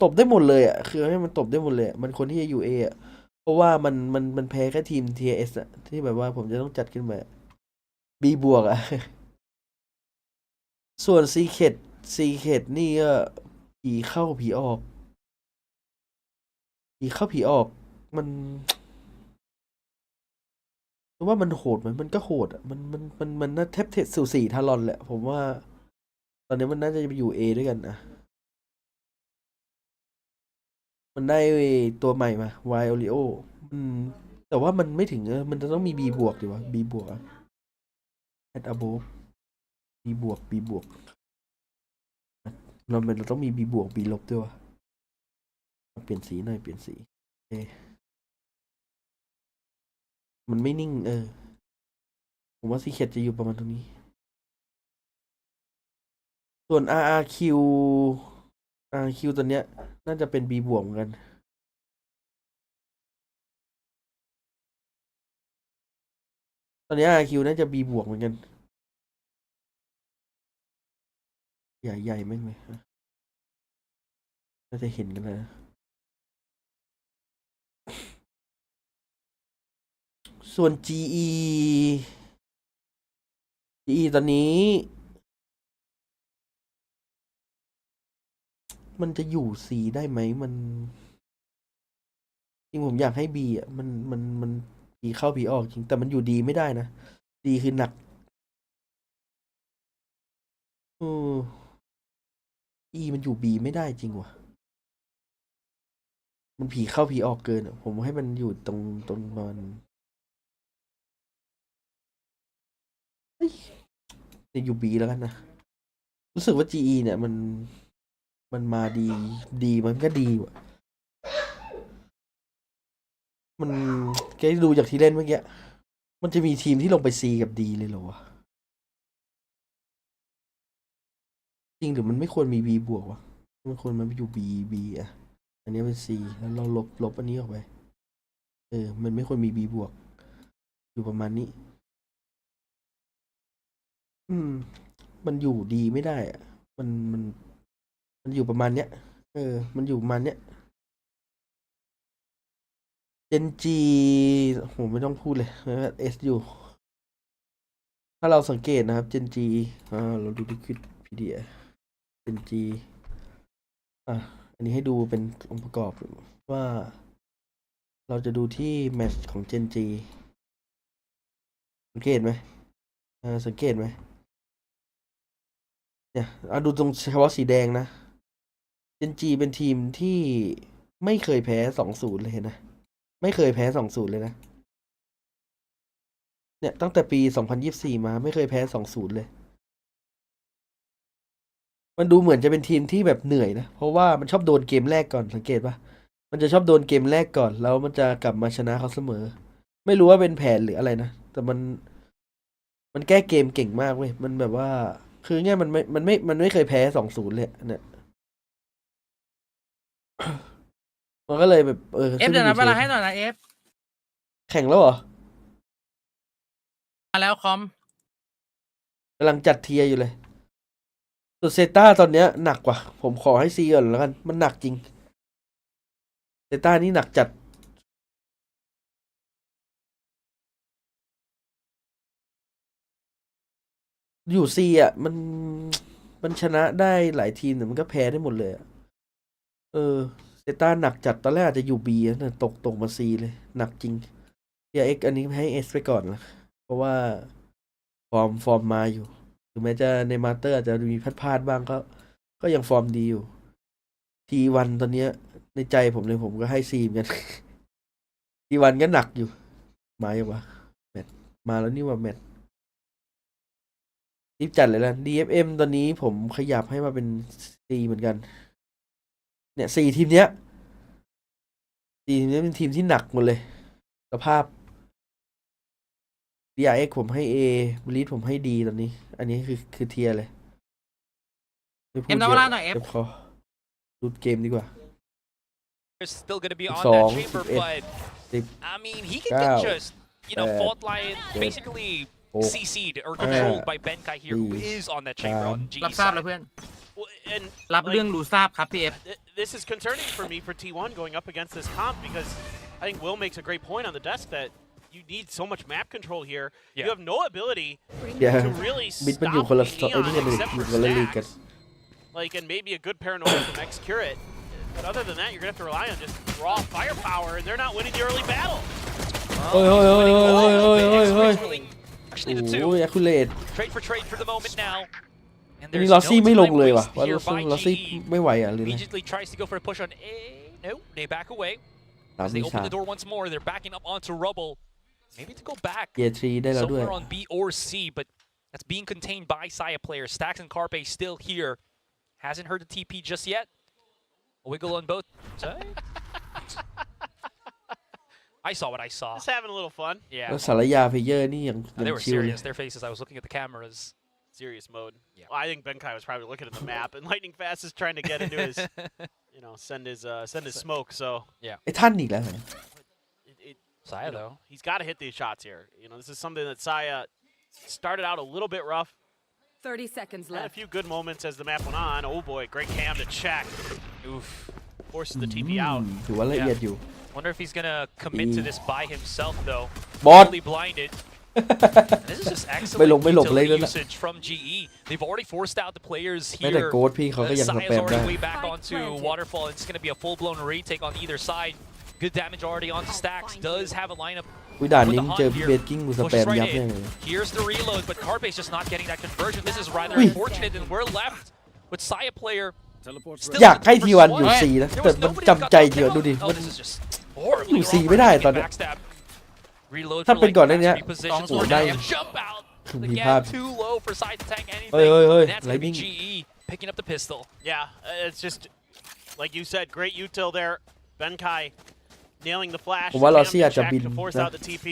ตบได้หมดเลยอ่ะคือให้มันตบได้หมดเลยมันคนที่จะอยู่ A อ่ะเพราะว่ามันแพ้แค่ทีม TS อ่ะที่แบบว่าผมจะต้องจัดขึ้นมา B บวกอ่ะ ส่วนซีเคดนี่ก็ผีเข้าผีออกมันว่ามันโหดไหมมันก็โหดอ่ะมันน่าแทบสู่สี่ทารอนแหละผมว่าตอนนี้มันน่าจะไปอยู่ A ด้วยกันนะมันได้ตัวใหม่มาไวโอริโอแต่ แต่ว่ามันไม่ถึงมันจะต้องมี B บวกดีวะ B บวกat above B บวก B บวกเราต้องมี B บวก B ลบด้วยวะเปลี่ยนสีหน่อยเปลี่ยนสีโอเคมันไม่นิ่งผมว่าซีเคทจะอยู่ประมาณตรงนี้ส่วน RRQ ตัวเนี้ยน่าจะเป็น B บวกเหมือนกันตอนนี้ RRQ น่าจะ B บวกเหมือนกันใหญ่ๆแม่งเลยน่าจะเห็นกันนะส่วน GE ตอนนี้มันจะอยู่ C ได้ไหมมันจริงผมอยากให้ B อ่ะมัน B เข้า B ออกจริงแต่มันอยู่ดีไม่ได้นะ D คือหนักE มันอยู่ B ไม่ได้จริงว่ะมันผีเข้าผีออกเกินผมให้มันอยู่ตรงมันจะอยู่ B แล้วกันนะรู้สึกว่า GE เนี่ยมันมาดีมันก็ดีว่ะมันแกดูจากที่เล่นเมื่อกี้มันจะมีทีมที่ลงไป C กับ D เลยเหรอวะจริงหรือมันไม่ควรมี B บวกวะมันควรมันอยู่ B อ่ะอันนี้เป็น C แล้วเราลบอันนี้ออกไปมันไม่ควรมี B บวกอยู่ประมาณนี้มันอยู่ดีไม่ได้อ่ะมันอยู่ประมาณเนี้ยมันอยู่ประมาณเนี้ยเจนจีโหไม่ต้องพูดเลยS อยู่ถ้าเราสังเกตนะครับเจนจีเราดูที่คิดพีดีเจนจีอันนี้ให้ดูเป็นองค์ประกอบว่าเราจะดูที่แมตช์ของเจนจีสังเกตไหมสังเกตไหมเนี่ยดูตรงเฉพาะสีแดงนะเจนจีเป็นทีมที่ไม่เคยแพ้ 2-0 เลยนะไม่เคยแพ้ 2-0 เลยนะเนี่ยตั้งแต่ปี 2024 มาไม่เคยแพ้ 2-0 เลยมันดูเหมือนจะเป็นทีมที่แบบเหนื่อยนะเพราะว่ามันชอบโดนเกมแรกก่อนสังเกตปะมันจะชอบโดนเกมแรกก่อนแล้วมันจะกลับมาชนะเขาเสมอไม่รู้ว่าเป็นแผนหรืออะไรนะแต่มันแก้เกมเก่งมากเว้ยมันแบบว่าคือเนี่ยมันไม่เคยแพ้ 2-0 เลยเนี่ยมันก็เลยแบบเอฟเดี๋ยวนับเวลาให้หน่อยนะเอฟแข่งแล้วเหรอมาแล้วคอมกำลังจัดเทียร์อยู่เลยส่วนเซต้าตอนเนี้ยหนักกว่าผมขอให้ซีก่อนแล้วกันมันหนักจริงเซต้านี่หนักจัดอยู่ซีอ่ะมันชนะได้หลายทีมแต่มันก็แพ้ได้หมดเลยเซต้าหนักจัดตอนแรกอาจจะอยู่ B นะตกมา C เลยหนักจริงX อันนี้ให้ S ไปก่อนนะเพราะว่าฟอร์มมาอยู่ถึงแม้จะในมาสเตอร์อาจจะมีพลาดบ้างก็ยังฟอร์มดีอยู่ T1 ตอนเนี้ยในใจผมเลยผมก็ให้ C เหมือนกัน T1 ก็หนักอยู่มาอย่างวะแมตช์มาแล้วนี่ว่าแมตช์รีบจัดเลยล่ะ DFM ตอนนี้ผมขยับให้มาเป็น C เหมือนกันเนี่ย4 ทีมเนี้ยเป็นทีมที่หนักหมดเลยสภาพ DRX ผมให้ A บลีดผมให้ D ตอนนี้อันนี้คือเทียร์เลยเอ็มนับเวลาหน่อยเอฟขอดูเกมดีกว่า still going to be on that chamber but I mean he can get just fault line basically CC'd or controlled by Benkai here who is on that chamber on G รับทราบแล้วเพื่อนรับเรื่องรู้ทราบครับพี่เอฟ This is concerning for me for T1 going up against this comp because I think Will makes a great point on the desk that you need so much map control here. You have no ability to really stop Neon except for stacks. Like, and maybe a good paranoia from X-Curate. But other than that, you're going to have to rely on just raw firepower, and they're not winning the early battle. Actually, the two. Trade for trade for the moment now. อันนี้ลอซี่ไม่ลงเลยว่ะว่าลอซี่ไม่ไหวอ่ะหรือ immediately tries to go for a push on A. No, they back away. 3 As they มี open 3 the door once more, they're backing up onto Rubble. Maybe to go back เกียร์3ได้แล้วด้วย somewhere on B or C, but that's being contained by Saya players. Stacks and Carpe still here. Hasn't heard the TP just yet. A wiggle on both. I saw what I saw. Just having a little fun. แล้วสารยาเพเยอร์นี่ยัง They were ชิลเลย serious. Their faces. I was looking at the cameras. Serious mode. Yeah. Well, I think Benkai was probably looking at the map, and Lightning Fast is trying to get into his, send his smoke. So ไอ้ท่านอีกแล้วเหรอ Saya though. he's got to hit these shots here. This is something that Saya started out a little bit rough. 30 seconds Had a left. few good moments as the map went on. Oh boy, great cam to check. Oof. Forces the TP อื out. มถือว่าละเอียดอยู่ Wonder if he's gonna commit to this by himself though. Bot. Fully blinded. And this is just ไม่ลง excellent ไม่หลบเลย utility แล้วนะ usage from GE. They've already forced out the players แม้แต่ here. โกดพี่เขาก็ยังส Saya's แปมได้ already way back onto Waterfall. It's gonna be a full-blown retake on either side. Good damage already onto Stacks. Does have a lineup. วิด่าน with นี้ the มึง Hunt เจอ here. เบสกิ้งกูสแป Pushes ม right ยับแน่ in. เลย Here's the reload, but Carpe's just not getting that conversion. This is rather Ui. unfortunate, and we're left with Saya player. Still อยาก in ให้ the ที first วันอยู่ one. ซีนะ There แต่ was มัน nobody จำใจ got เยอะ knocked ดูดิ down. Oh, มัน this is just อยู่ horribly ซี wrong ไม่ได้ for ตอนเนี้ย backstab. Reload ถ้า for เป็น like ก่อนหน้านี้ max reposition โอ้ for ได้ Dam. Jump out. มีภาพ Again, too low for Sai to tank anything. เฮ้ยเฮ้ยเฮ้ย And that's gonna be Lightning GE picking up the pistol. Yeah, it's just like you said, great util there. Benkai nailing the flash. ผมว่า Cam ลอซี่อาจจะ check บิน to force นะ out the TP.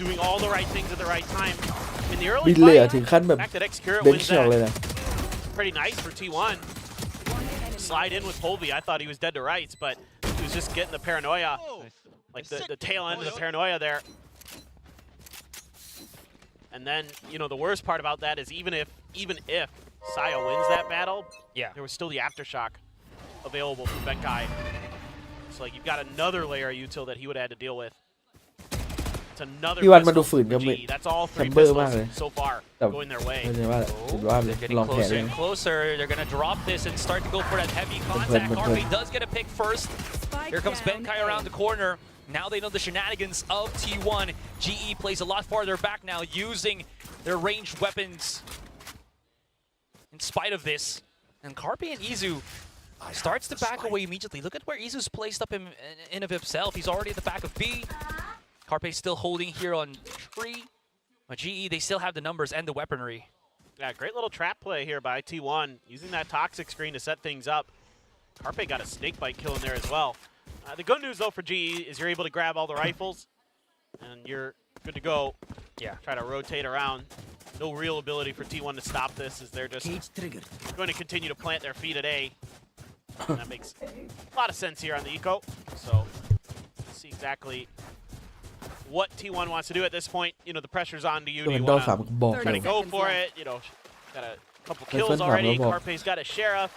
Doing all the right things at the right time. In the บิ early นเลยอะ fight, ถึงขั้นแบบ the fact that Xcure เบน wins ช์ออกเลย that นะ pretty nice for T1. Slide in with Polvi. I thought he was dead to rights, but he was just getting the paranoia, like the tail end of the paranoia there. And then, the worst part about that is even if Saya wins that battle, Yeah. there was still the aftershock available for Benkai. So like you've got another layer of util that he would have had to deal with. It's another พี่วันมาดู pistol ฝืน for กับ GE. That's all แช three มเบอร์มากเลย pistols so far แต่ going their way. ไม่ใช่ว่าเห็นว่า They're getting ลองแผน closer เลย and closer. They're gonna drop this and start to go for that heavy contact. But- Carpe does get a pick first. Spike Here comes down Benkai A. around the corner. Now they know the shenanigans of T1. GE plays a lot farther back now, using their ranged weapons in spite of this. And Carpe and Izu starts to back away immediately. Look at where Izu's placed up in of himself. He's already at the back of B. Carpe's still holding here on tree. But GE, they still have the numbers and the weaponry. Yeah, great little trap play here by T1, using that toxic screen to set things up. Carpe got a snake bite kill in there as well. The good news though for GE is you're able to grab all the rifles, and you're good to go. Yeah. Try to rotate around. No real ability for T1 to stop this, as they're just going to continue to plant their feet at A. And that makes a lot of sense here on the eco. So let's see exactly what T1 wants to do at this point. The pressure's on to you. ตัว Do เห็น you ดอ want สาม to บอก try เล to ย go Seconds for left. it? Got a couple That's kills fun, already. Bob. Carpe's got a sheriff,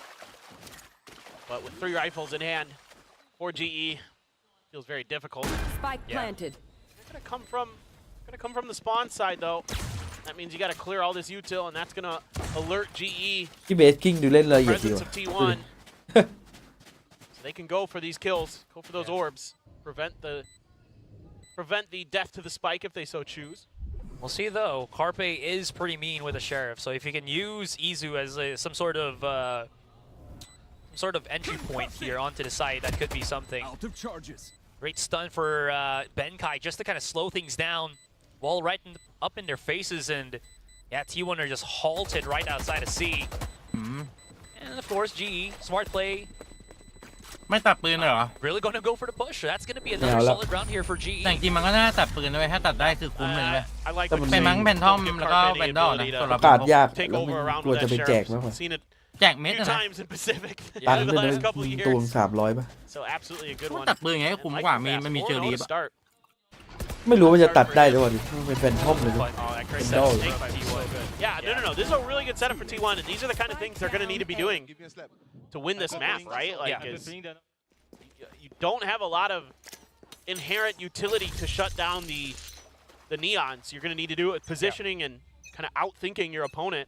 but with 3 rifles in hand for GE, feels very difficult. Spike Yeah. planted. Gonna come from the spawn side though. That means you got to clear all this util, and that's gonna alert GE ที่เบสกิ้งดูเล่นละเอียดดี presence ว่ะ of T1. So they can go for these kills, go for those orbs, prevent the death to the spike if they so choose. We'll see though. Carpe is pretty mean with a sheriff, so if you can use Izu as some sort of entry point here onto the site, that could be something. Great stun for Benkai just to kind of slow things down. Wall right up in their faces, and yeah, T1 are just halted right outside of C. And of course, GE, smart play, ไม่ตัดปืนเลยเหรอ really going to go for the push. That's going to be another Yeah, solid round here for GE. แต่จริงๆมันก็น่าตัดปืนด้วยถ้าตัดได้คือคุ้มเลยไหม I like But what เป็น you're มั้ง saying. แพนทอม Don't give แล้วก็ Carpe แบ the นดอลนะ ability to สำหรับ กาดยาก take แล้ว over มัน around กลัว with จะ that ไปแจก sheriff. มากกว่า Seen it แจกเม็ด a few นะ times in Pacific ตัง over ค์ the เป็น last couple of ตัว years. 300ป่ะ So absolutely a good มัน one. ตัดปืนไงก็คุ้มกว่ามันมีเชอรี่ to ป่ะ start. ไม่รู้ว่าจะตัดได้หรือเปล่าดิมันเป็นแฟนทอมเลยดิ Oh, that great No. setup snake by T1. Yeah, no. This is a really good setup for T1, and these are the kind of things they're going to need to be doing to win this map, right? Like, you don't have a lot of inherent utility to shut down the neons. You're going to need to do it with positioning and kind of outthinking your opponent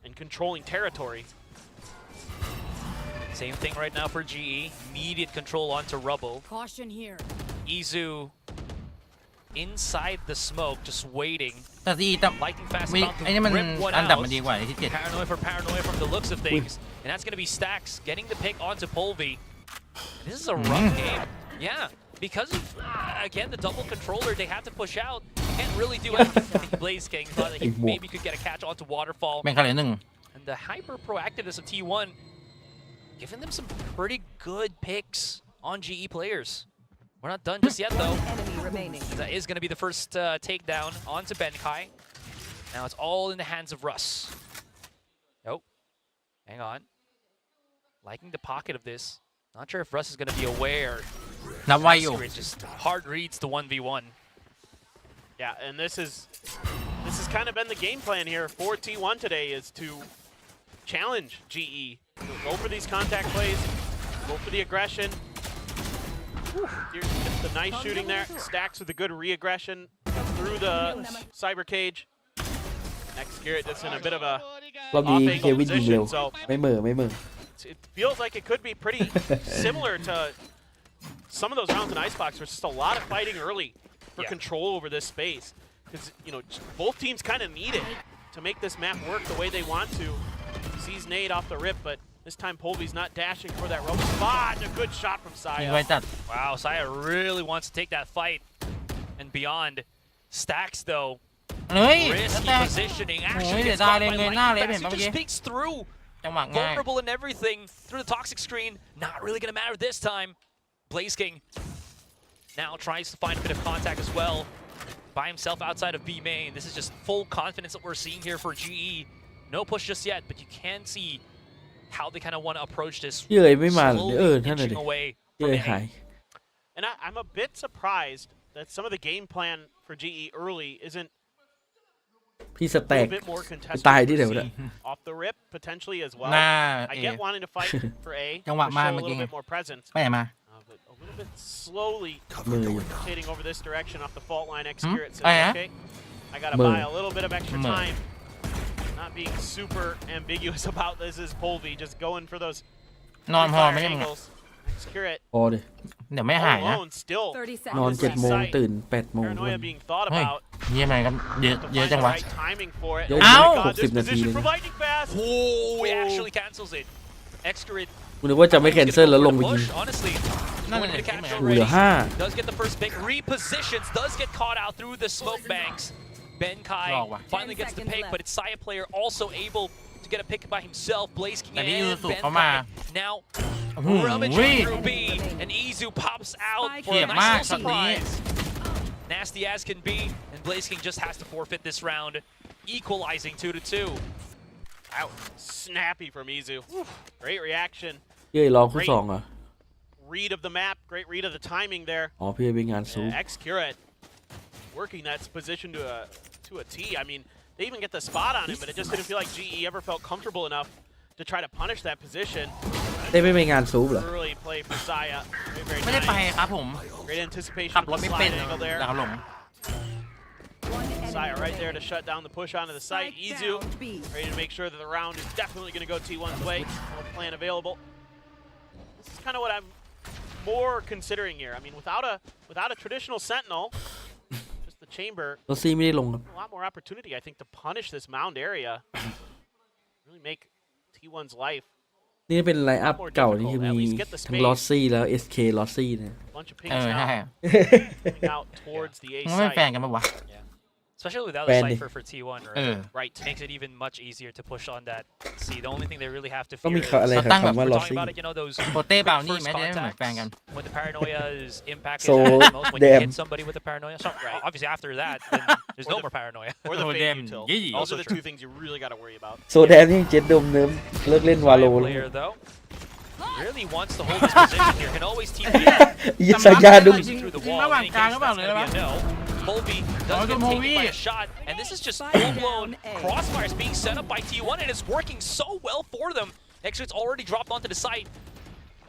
and controlling territory. Same thing right now for GE. Immediate control onto Rubble. Caution here. Izu inside the smoke, just waiting. แต่ซีแต่ Lightning fast มี about ไอ้นี่มัน to rip one อันดับ out. มันดีกว่าที่ 7 Paranoia from the looks of things. And that's going to be Stacks getting the pick onto Polvi. This is a rough game. Yeah, because of, again, the double controller, they have to push out. Can't really do anything. I think Blaze King thought that he maybe could get a catch onto Waterfall. แบ่งคะแนนหนึ่ง And the hyper proactiveness of T1 giving them some pretty good picks on GE players. We're not done just yet, though. Enemy remaining. That is going to be the first takedown onto Benkai. Now it's all in the hands of Russ. Nope. Hang on. Liking the pocket of this. Not sure if Russ is going to be aware. นับไวอยู่ It just hard reads the 1v1. Yeah, and this has kind of been the game plan here for T1 today, is to challenge GE. Go for these contact plays, go for the aggression. Here's the nice shooting there. Stacks with a good re-aggression through the cyber cage. Next Garrett just in a bit of a รอบนี้ off เควิ angle นยิงเร็ว position, so ไม่เหม่อไม่เหม่อ it feels like it could be pretty similar to some of those rounds in Icebox. There's just a lot of fighting early for control over this space, because both teams kind of need it to make this map work the way they want to. Sees nade off the rip, but this time Polvy's not dashing for that rope spot. A good shot from ยิงไว Saya. จัด Wow, Saya really wants to take that fight and beyond. Stacks, though, เฮ้ย risky แต่ positioning. โอ้ Actually ยเดี๋ย gets วตาย caught เลย by เงยหน้าเลย lightning เห็น fast. ปะ He เมื่อ just กี้ peeks through. จังหวะง่าย Vulnerable and everything through the toxic screen. Not really going to matter this time. Blaze King now tries to find a bit of contact as well. By himself outside of B main. This is just full confidence that we're seeing here for GE. No push just yet, but you can see how they kind of want to approach this. เย้ยไม่มาเลย Slowly นั่นน่ะดิ inching away เย้ from ยหาย A. And I'm a bit surprised that some of the game plan for GE early isn't พี่ส a แต็ก little bit more ไป contested. ตายที่เดี๋ยวเนี่ย Off the rip, potentially as well. หน้า I เอ get wanting to fight for A, จังหวะ to มา show a เมื่อกี้ little bit more presence. ไปไหนมา But a little bit slowly มืออยู่ rotating over this direction off the fault line. X Hmm? Spirit says, Oh, yeah? okay, I gotta Move. buy a little bit of extra Move. time. Not being super ambiguous about this is Polvy, just going for those นอนพอ fire ไหมเนี่ยมึงอะ angles. X Spirit พอเลย เดี๋ยวไม่หายนะ alone still. 30 นอน seconds. 7 โมงตื่น 8 โมง Paranoia being thought เฮ้ย about. เยี่ยมอะไรกันเยอะ To เยอะ find จัง the วะ right timing for it. เดี๋ยว Oh my Ow! God, this 60 นาที position เลย for lightning fast. Oh, he actually cancels it. Excurate กูนึกว่าจะไม่แคนเซิลแล้วลงไปยิง honestly. นั่น Going แห to ละ the catch เหลือ already. Does get the first pick. Repositions. Does get caught out through the smoke banks. Benkai Logว่ะ finally 10 gets the seconds pick, left. but it's Saya player also able to get a pick by himself. Blaze King แต่นี่ and ยูสุเขามา Benkai now โอ้โห rummaging through B, and Izu pops out for a เจ็บ nice มาก little ช็อตนี้ surprise. Nasty as can be, and Blaze King just has to forfeit this round, equalizing 2-2. Out. Snappy from Izu. Great reaction. เย้ยรอคู่สองเหรอ Read of the map. Great read of the timing there. อ๋อพี่ไปงานซูป X Curate working that position to a T. I mean, they even get the spot on him, but it just didn't feel like GE ever felt comfortable enough to try to punish that position. ได้ไม่ไปงานซูปเหรอ Early play for Saya. Very, ไม่ very ได้ไป nice. ครับผม Great anticipation ขับ of รถ the ไม่เป็น slide angle there. หลังหลง One enemy Saya right there to remaining. shut down the push onto the site. Spike Izu down B. ready to make sure that the round is definitely going to go T1's way. No plan available. This is kind of what I'm more considering here. I mean, without a traditional sentinel, just the chamber, รถซี่ไม่ได้ลงครับ a lot more opportunity, I think, to punish this mound area. Really make T1's life นี่เป็นไลน์อัพเก่านี่คือมีทั้งลอสซี่แล้ว SK ลอสซี่เนี่ย a bunch of เอ pings อใช่ now coming out towards the A มันไม่แฟน site. กันปะวะ Especially without a Brandy. cipher for T1, right? เออ Right. Makes it even much easier to push on that C. The only thing they really have to ก็ fear มี is อะไร เขา กับ ตั้งแบบ คำว่า we're ลอส talking ซี่ about it, you know, those โปเต้เปล่า quick นี่ first ไม่ได้เหมือนแฟนกัน contacts when the paranoia is impacted So, at most when you damn. hit somebody with the paranoia. So, Right. obviously after that, then there's Or no the- more paranoia. Or the Oh, fake damn. util. Yeah. Those Also are the true. two things you really got to worry about. โซแดนนี่เจ็ดดมเนิมเลิกเล่นวาโล Fire แล้ว player though really wants to hold this position here. Can always TP ยิงสัญญาดุม through the ยิง wall. ระหว่าง In กลาง case หรือเปล่า that's เลย gonna นะ be a no. Polby Oh, does the get taken by Movi. a shot, and this is just Spike full-blown down A. crossfires being set up by T1, and it's working so well for them. Exit's already dropped onto the site.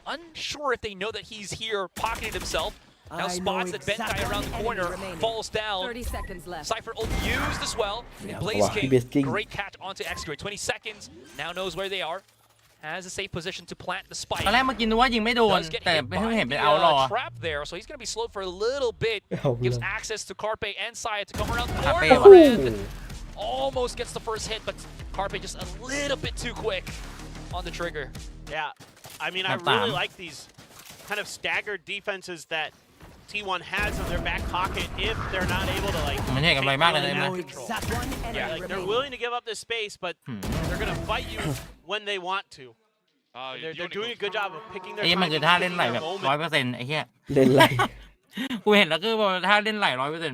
Unsure if they know that he's here, pocketed himself. Now spots that Benkai around the corner, falls down. 30 seconds left. Cypher ult used as well. Yeah, Blaze wow, King, Blaze King. great catch onto Excurate. 20 seconds, now knows where they are. Has a safe position to plant the spike. ตอนแรกเมื่อกี้นึกว่ายิงไม่โดน Does get แต่ hit ไม่ by เห็นเป็น the เอารอ trap there, so he's going to be slowed for a little bit. Oh, Gives no. access to Carpe and Saya to come around the Carpe corner.ว่ะ And almost gets the first hit, but Carpe just a little bit too quick on the trigger. Yeah. I mean, I Not really bad. like these kind of staggered defenses that T1 has in their back pocket if they're not able to like. มันเห็นกำไรมากเลยนะ One enemy Yeah, like they're remaining. willing to give up this space, but they're gonna fight you when they want to. They're doing a good job of picking their ไอ้ time มันคือท่า and เล่น picking ไหล their แบบ moment. 100%ไอ้เหี้ย เล่นไร กูเห็นแล้วคือบอกท่าเล่นไหล100%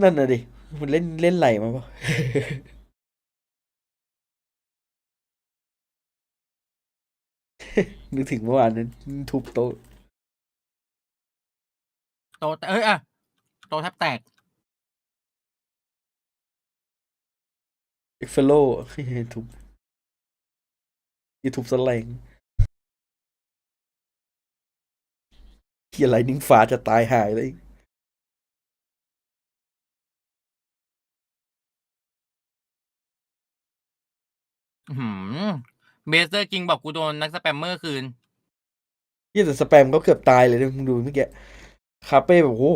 นั่นน่ะดิมันเล่นไหลมาปะ นึกถึงเมื่อวานนั้นทุบโต๊ะ โตอะโตแทบแตก เอ็กเฟโล ทุบยี่ทุบสแลงเฮียไรนิ่งฟ้าจะตายหายเลย เบสเตอร์กิงบอกกูโดนนักสแปมเมอร์คืน เฮียแต่สแปมก็เกือบตายเลยนะมึงดูเมื่อกี้คาเป้แบบโอ้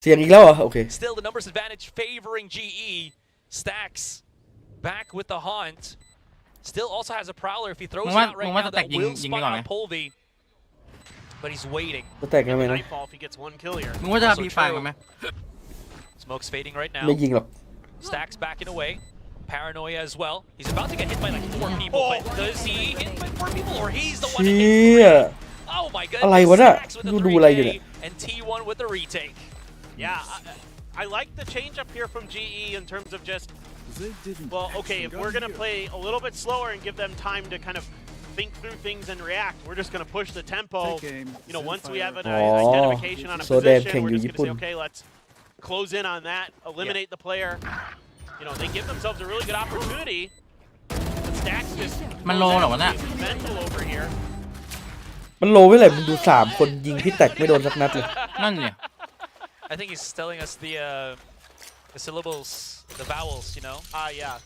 เสียงอีกแล้วเหรอโอเค Still the numbers advantage favoring GE. Stacks back with the haunt. Still also has a prowler if he throws it out right now that will spot on Polvi. But he's waiting. จะแตกยังไงนะ Nightfall if he gets one kill here. มึงว่าจะพีไฟมันไหม Smoke's fading right ไม่ now. ยิงหรอก Stacks backing away. Paranoia as well. He's about to get hit by like 4 people, but does he hit by 4 people or he's the one who เชี่ hits ย 3? Oh my อะไร goodness. วะน่ะ Stacks with the ดูอะไรอยู่เนี่ย 3K and T1 with the retake. Yeah, I like the change up here from GE in terms of just, well, okay, if we're going to play a little bit slower and give them time to kind of think through things and react, we're just going to push the tempo. You know, once we have an identification on a position, we're just going to say, okay, let's close in on that, eliminate the player. You know, they give themselves a really good opportunity. But Stacks just มันโลเหรอวะน่ะ mental over here. มันโลไว้เลยมึงดู3 คนยิงพี่แตกไม่โดนสักนัดเลย นั่นเนี่ย I think he's telling us the syllables, the vowels, you know? Yeah.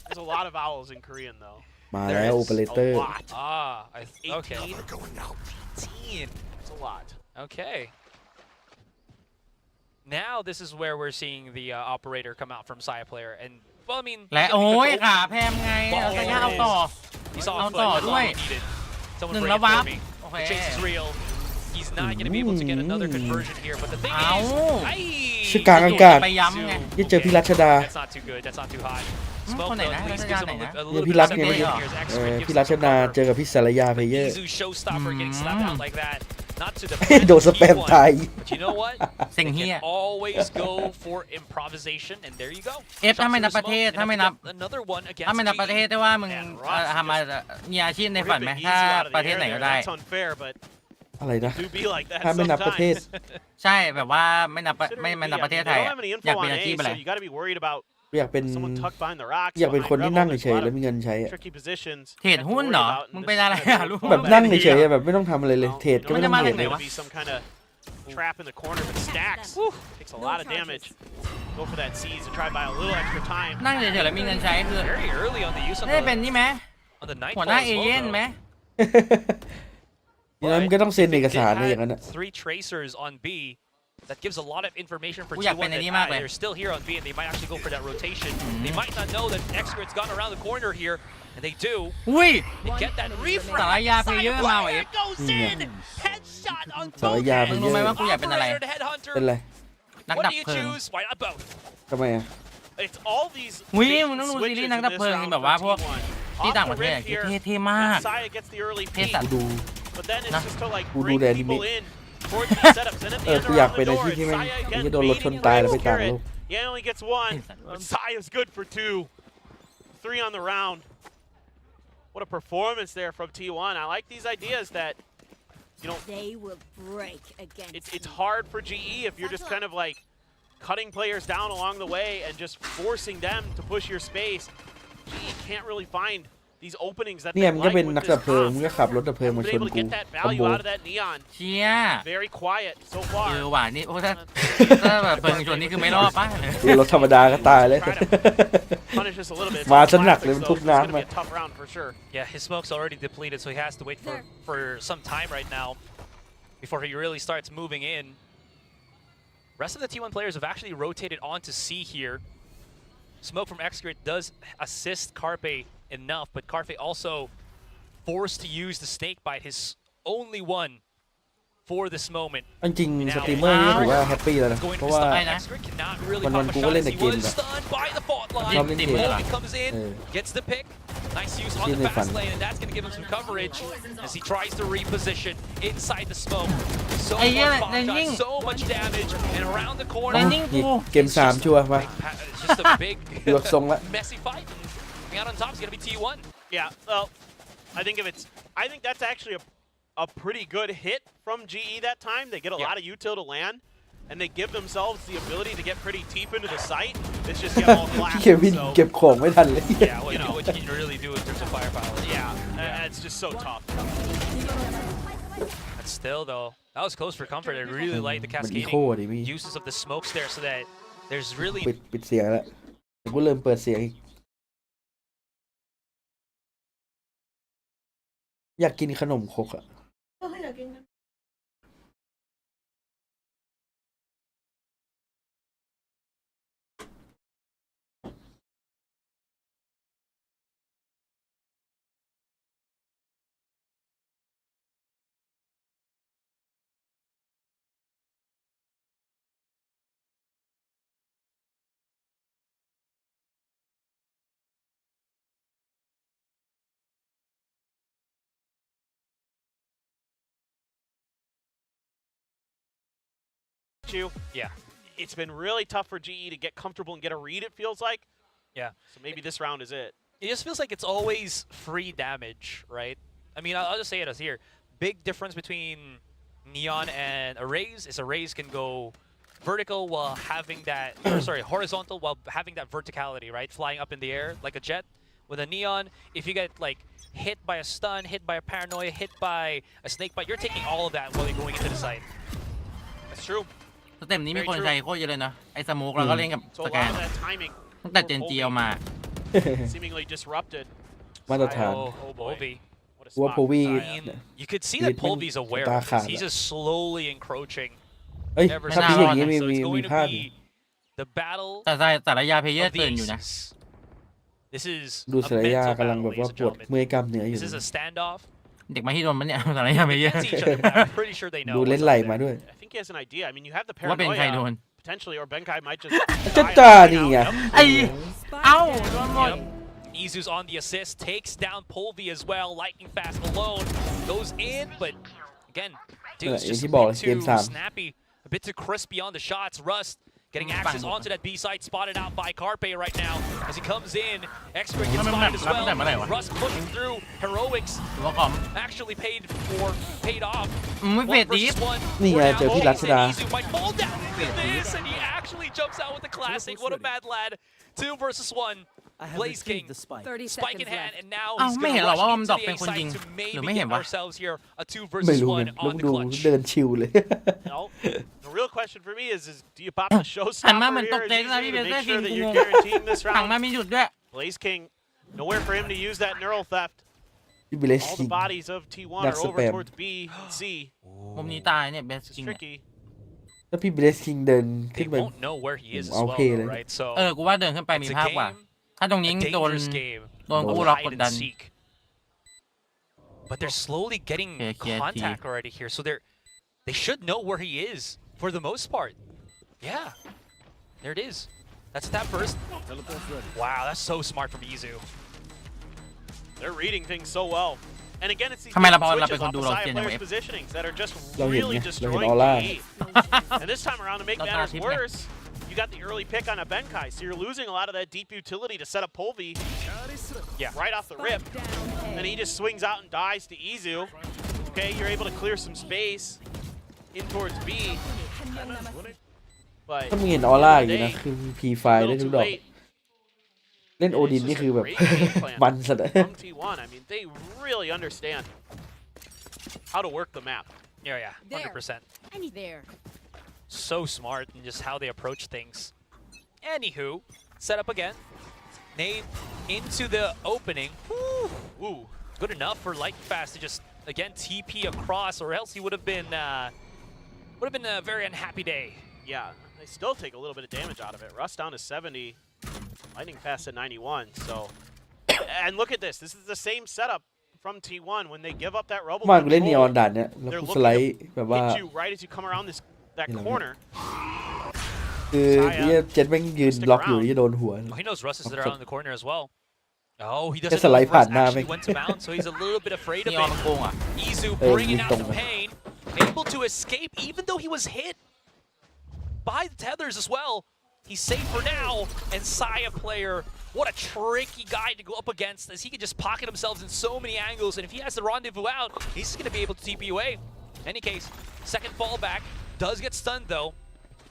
There's a lot of vowels in Korean, though. มาแล้วโอเปอเรเตอ A ร์ lot. Okay. 18. It's a lot. Okay. Now this is where we're seeing the operator come out from Saya player, and well, I mean, และโอ้ยขาแพมไงเราจะย่าเอาต่อ he saw a I'll foot.ต่อ That's ด้ว all ย he needed. Someone หนึ่ง bring แล้ว it วั for บ me. โอเค The chase is real. He's not going to be able to get another conversion here, but the thing is, ชื่อกลางอากาศ ไปย้ำไง ที่เจอพี่รัชดา That's not too good. That's not too hot. คนไหนนะ At least รัช gives ดา him ไหน a นะ little เนี่ย bit พี่ of รัชไง second เมื่อกี้ here as Extra gives พี่ him รัช some นา cover. เจอกับพี่สารยาเพลเยอร์ Izu showstopper getting slapped out like that. Not to the โดนสแปมตาย But you know what? เซ็ง They เฮีย can always go for improvisation, and there you go. ถ้าไม่นับประเทศ Shots in the ถ้าไม่ smoke, นับ and another one against ถ้าไม่นับประเทศ GE. ได้ว่ามึงทำมามีอาชีพในฝันไหม Ripping ถ้า Izu out of the ประเทศ air ไหน there. ก็ได้ That's unfair, but อะไรนะ do be like that ถ้าไม่นับประเทศ sometimes. ใช่แบบว่าไม่นับ Considering ไม่นับ the, ประเทศ they ไทย don't อะ have any อยาก info เป็น on อาชีพ A, อะไร so you got to be worried about อยากเป็น someone tucked behind the rocks. อยากเป็นคน behind ที่นั่ง Rebel. เฉยๆแล้วมีเงินใช้อะ Tricky positions. เทรดหุ้นเหรอ มึงเป็นอะไรอะลูก แบบนั่งเฉยๆอะแบบไม่ต้องทำอะไรเลย เทรดก็ไม่ต้องเทรด ไหน เลยว ะ Be some kind of trap in the corner, but Stacks takes a lot of damage. Go for that seize to try by a little extra time. นั่งเฉยๆแล้วมีเงินใช้คือ Very early on the use of ได้เป็นนี่ไหม on the night หัวหน้าเอเย่นไหม อย่างนั้นมันก็ต้องเซ็นเอกสารอะไรอย่างนั้นอะ 3 tracers on B. That gives a lot of information for กูอยาก T1 เป็นไอ้ that นี่มากเลย they're still here on B and they might actually go for that rotation. They might not know that Expert's gone around the corner here, and they do. อุ้ย They get that refrag. สารยาเพลเยอร์มาว่ะ It goes in. Headshot on สาร both ยา ends. เพล มึง เย รู้ อ ไหม ร์ ว่ากูอยากเป็นอะไร Operator to headhunter. เป็นไร นัก What ดับ do you เพลิง choose? Why not both? ทำไมอะ it's all these หุ้ย bait มึง and ต้องดูซีรี switches ส์ in นักดับ this เพลิง round แบบ for ว่าพวก T1. ที่ Off ต่าง the ประเทศ rip here, เท่ๆมาก and Saya gets the early เท่ peek, สัต กู ว์ ดู but then it's Nah. just to likeกูดู bring ในอนิเมะ people in towards these setups, and at เอ the อ end กูอยาก around เป็น the อา door, ชีพที่ it's แม่ง Saya ไอ้ again ที่โดนรถชน baiting ตาย and แล้วไป bringing ต่าง Garrett. โลก He only gets one, but Saya's good for 2. 3 on the round. What a performance there from T1. I like these ideas that, you know, They will break against it's hard for GE if you're just kind of like cutting players down along the way and just forcing them to push your space. GE can't really find these openings that เนี่ย they มึงก็ like เป็น with นัก this ดับเพลิง comp. มึงก็ขับรถดับเพลิง Been มาชน able to กู get that คอม value โบ out of that neon. เชี่ย Very quiet so เอ far. อว่ะนี่โอ้ถ้าแบบเพลิงชนนี่คือไม่รอดป่ะ คือรถธรรมดาก็ตายเลย Punish us a little bit. It's มา not ซะหนัก classic, เลยมัน so ทุบ it's gonna น้ำ be มา a tough round for sure. Yeah, his smoke's already depleted, so he has to wait for some time right now before he really starts moving in. Rest of the T1 players have actually rotated onto C here. Smoke from Excrete does assist Carpe enough, but Carpe also forced to use the snake bite, his only one for this moment. จริงๆสตรีมเมอร์นี่ก็ถือว่าแฮปปี้แล้วนะ Going เพ to ราะว่า stun. Excrete cannot reallyวัน pop ๆ a กูก็ shot เล่ as นแต่ he เกม was แบบ stunned by the fault ชอบ line. เล่นเกม He comes in, gets the pick. Nice use on ชื่อ the ในฝัน fast lane, and that's going to give him some coverage as he tries to reposition inside the smoke. So ไอ้เหี้ย much แรงยิ่ง so much damage, and around the corner. แรงยิ่ง นี่ กู เกม3ชัวร์มา It's just a big, ดูทรงละ messy fight. Coming out on top is going to be T1. Yeah, well, I think that's actually a pretty good hit from GE that time. They get a lot of util to land, and they give themselves the ability to get pretty deep into the site. It's just get all เควิน classic, เก็บของไม่ทันเลย Yeah, what you can really do in terms of firepower. yeah, it's just so tough. But still, though, that was close for comfort. I really like the มันอีโค cascading ดิพี่ uses of the smokes there, so that there's really ปิดเสียงแล้วแต่กูเริ่มเปิดเสียงอีกอยากกินขนมครกอ่ะ Yeah. It's been really tough for GE to get comfortable and get a read, it feels like. Yeah. So maybe this round is it. It just feels like it's always free damage, right? I mean, I'll just say it as here. Big difference between Neon and Arrays is Arrays can go vertical while having that, or sorry, horizontal while having that verticality, right? Flying up in the air like a jet. With a Neon, if you get like hit by a stun, hit by a paranoia, hit by a snake bite, you're taking all of that while you're going into the site. That's true. สเต็ปนี้มีคนใช้โคตรเยอะเลยนะไอ้สโมกเราก็เล่นกับ So ส a แก lot น of that timing ตั้งแต่เจนจีเอามา seemingly disrupted. มาตรฐาน Oh, Polvi. What a ว่า spot โพวี from I Saya. mean, you could see that Ritman Polvi's aware ta of khả this. He's đã. just slowly encroaching เอ้ย ever ถ้า ไม่ พี่ น่า อย่างนี้ รอดนะ มี So มี it's มี going พลาด to be the battle แต่สารยาเพลเยอ of ร์ the ตื่นอยู่นะ aces. This is ดู a สารยา mental กำลัง battle, แบบว่า ladies and ปวด gentlemen. เมื่อยกล้ามเนื้ออยู่ This is a standoff. เด็กมาที่โดนมันเนี่ย สารยาเพลเยอร์ Against each other, but I'm pretty sure they know ดูเล่น what's ไหล up มา there. ด้วย I think he has an idea. I mean, you have the ว่าเป็นใครโด paranoia น potentially, or Benkai might just จะ die จ่า right นี่ now. ไง ไอ้เอ้าโดนหมด Yep. Izu's on the assist, takes down Polvi as well. Lightning fast alone, goes in, but again, dude's just a bit too snappy, a bit too crispy on the shots. Rust getting access onto that B side, spotted out by Carpe right now as he comes in. Expert gets spotted as well. Rust pushing through. Heroics หรือว่าคอม actually paid off. ไม่เฟด One ดีฟ versus one. นี่ไง We're เจอ now พี่รัชดา facing Izu might fall down into this, and he actually jumps out with the classic. What a mad lad. 2 versus 1. Blaze King, 30 spike in seconds hand, left. and now อ้าว he's ไม่ going เห็น to หรอ rush ว่ามัน into ดรอป the เป็น A คนยิง site to หรือ maybe ไม่เห็น get วะ ourselves here a 2 ไม่ versus รู้ไง 1 ลู on ก the ดู clutch. เดินชิวเลย No, the real question for me is do you pop the หัน showstopper มาเหมือนตก here ใจ as นะพี่ Izu เบ to เซอ make ร์คิ sure ง that กู you're งง guaranteeing this หันมา round? มีหยุดด้วย Blaze King, nowhere for him to use that neural theft. พี่เบลส All คิง the bodies of T1 That's are over spam. towards B and C. มุมนี้ตายเนี่ยเบส This is จริงเนี่ย tricky. ถ้าพี่เบลสคิงเดิน They ขึ้นไป won't know where he is as I'll well, pay though, it. right? So กูว่าเดินขึ้นไปมี it's a ภาพกว่า game, ถ้าตรงนี้ a โดน dangerous game. โดนกูล็อกกด Hide ดัน and seek. But they're slowly getting Okay, contact already here, so they should know where he is for the most part. Yeah, there it is. That's that first. Wow, that's so smart from Izu. They're reading things so well. And again, it's these ทำไมเรา switches เป็นคน off ดู the เรา side เก่ง of จัง players' เอฟ positionings that are just เราเห็น really ไงเราเห็น destroying ออร่า GE. And this time around, to make เราตา matters ทิพย์ไง worse, you got the early pick on a Benkai, so you're losing a lot of that deep utility to set up Polvi right off the rip. And he just swings out and dies to Izu. Okay, you're able to clear some space in towards B. But ถ้ามึงเห็นออร่าอย่างนี้นะคือพีไฟ a ได้ little ทุก too ดอก late. เล่นโอ And ดิ it's นนี่ just คือ a แบบ great game plan มันสุดอะ from T1. I mean, they really understand how to work the map. Yeah, 100%. There. So smart in just how they approach things. Anywho, set up again. Nade into the opening. Ooh, good enough for Lightning Fast to just again TP across, or else he would have been a very unhappy day. Yeah, they still take a little bit of damage out of it. Rust down to 70, Lightning Fast at 91. So, and look at this. This is the same setup from T1 when they give up that rubble มากเล่นนีออน control. ด่านเนี้ยแล้ว They're กูสไลด์ looking แบบ to ว่า hit you right as you come around that Yeah. corner. คือเจ็ดแม่งยืนล็อกอยู่ที่จะโดนหัว Oh, he knows Russ is there out in the corner as well. Oh, he doesn't Just a know light if Russ pad now, actually mate. went to mount, so he's a little bit afraid of นีออนมัน it. โกงอ่ะ Izu Hey, bringing you out the don't. pain, able to escape even though he was hit by the tethers as well. He's safe for now, and Saya player, what a tricky guy to go up against, as he can just pocket himself in so many angles, and if he has the rendezvous out, he's just going to be able to TP away. In any case, second fallback, does get stunned though,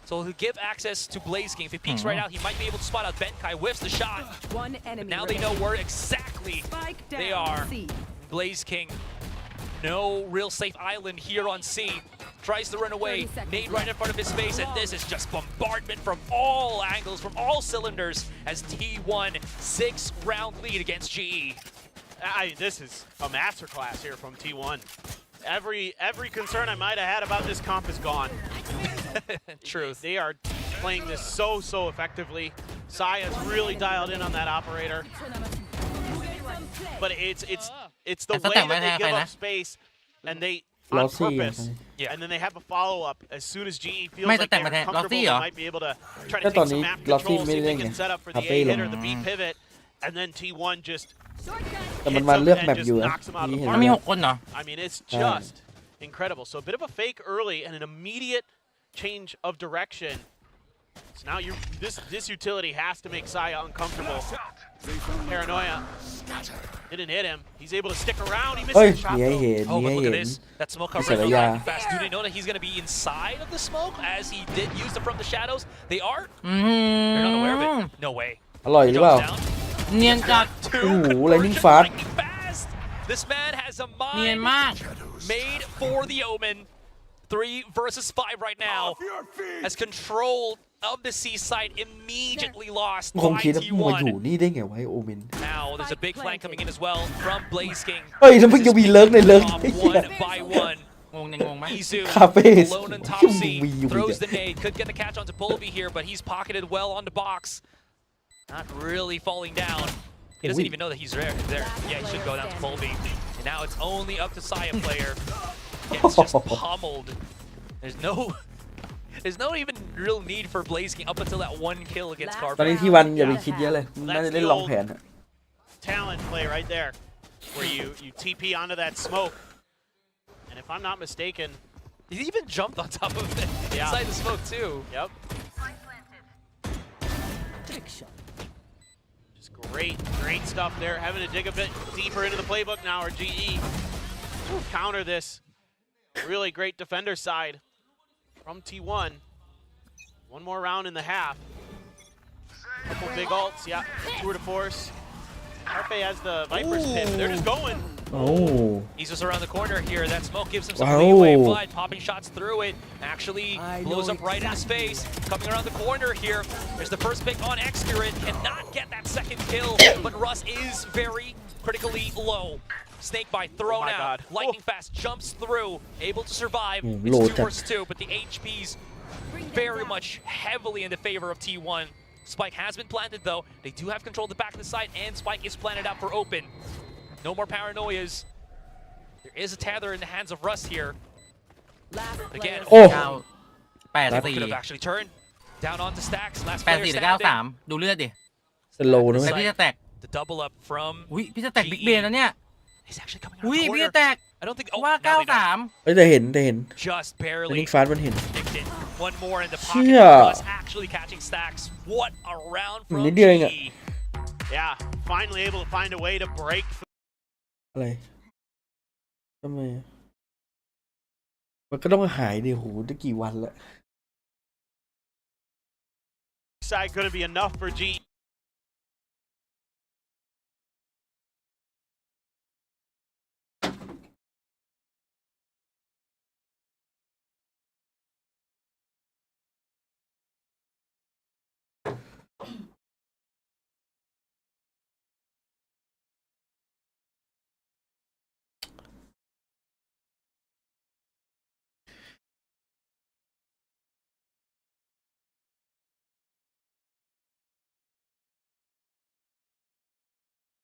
so he'll give access to Blaze King. If he peeks right out, he might be able to spot out Benkai, whiffs the shot. One enemy. Now they know where exactly Spike down. they are. C. Blaze King, no real safe island here on C. Tries to run away, 30 seconds nade right in front of his face, and this is just bombardment from all angles, from all cylinders, as T1 6-round lead against GE. This is a masterclass here from T1. Every concern I might have had about this comp is gone. Truth. They are playing this so effectively. Saya's really dialed in on that operator. But it's the way that they give up space and they on Lossy, purpose. Yeah. And then they have a follow-up as soon as GE feels May like tatang they're mate, comfortable, Lossy, they ah. might be able to try to Pero take some Tony, map Lossy control, see if they may can rin set up for the Happy A hit or lang. the B pivot, and then T1 just แต่มัน hits มา him เลือก and แมป just อยู่นะ knocks him out of นี่ the เห็น park. มันมี ไหม 6 คนเหรอ I mean, it's just incredible. So a bit of a fake early and an immediate change of direction. So now this utility has to make Saya uncomfortable. Paranoia didn't hit him. He's able to stick around. He เฮ้ย misses the shot มีให้ though. เห็น Oh, มี but ให้ look เห็ at น this. That smoke It's coverage a- from yeah. Lightning Fast. Do they know that he's going to be inside of the smoke as he did use them from the shadows? They are? อื They're not aware of ม it. No way. อร่อยหรือเปล่า Jumps down. เนียนจัด Two Ooh, conversion lightning from fast. Lightning Fast. This man has a เนียน mind มาก made for the Omen. 3 versus 5 right now. As control of the C site immediately lost คง by คิดว่ามึงมาอยู่ T1. นี่ได้ไงวะไอ้โอเมน Now there's a big flank coming in as well from Blaze King. เฮ้ยถ้ามึงจะมีเลิกในเลิก Off ไอ้เหี้ย one by one. งงยังงงไหม Izu Cafes. alone on top Yung C, Wii U throws bigat. the nade, could get the catch onto Polby here, but he's pocketed well on the box. Not really falling down. He doesn't even know that he's there. Yeah, he should go down to Polby. And now it's only up to Saya player. Gets just pummeled. There's no even real need for Blaze King up until that one kill against ตอนนี้ Carpet. ที่วันอย่าไปคิดเยอะเลยน่าจะเล่นลองแผนอะ Talent play right there, where you TP onto that smoke. And if I'm not mistaken, He even jumped on top of it inside the smoke too. yep, Trick shot. just great stuff there. Having to dig a bit deeper into the playbook now, or GE counter this. Really great defender side from T1. One more round in the half. Couple big ults, yeah. Tour de force. Carpe has the Viper's pin. They're just going. โอ้ He's just around the corner here. That smoke gives him some Wow. leeway, but popping shots through it actually I blows know up right in his face. Coming around the corner here. There's the first pick on X-Spirit. Cannot get that second kill, but Russ is very critically low. Snakebite thrown my out. God. Lightning Fast jumps through, able to survive. Mm, It's low 2 tech. versus 2, but the HP's very much heavily in the favor of T1. Spike has been planted though. They do have control of the back of the site, and Spike is planted out for open. No more paranoias. There is a tether in the hands of Russ here. Last Again, player. โอ้ 9 8 could have 4 actually turned. Down onto Stacks. Last 84 player หรือ standing. 93 ดูเลือดดิ สโลว์นะ แต่ เว้ย พี่จะแตก The double up from อุ้ยพี่จะแตกบิ๊กเบนแล้วเนี่ย He's actually coming อุ้ย around the พี่จะ corner. แตก I don't think ว่า now they don't. 93 เอ้ยแต่เห็น Just แต่ barely นิกฟาสมันเห็น nicked it. One more in the pocket. Shit. Plus actually catching Stacks. What a round มัน from นิดเดียวเองอะ GE. Yeah, finally able to find a way to break อะไรทำไมอะมันก็ต้องหายดิโหจะกี่วันละ side. Going to be enough for GE.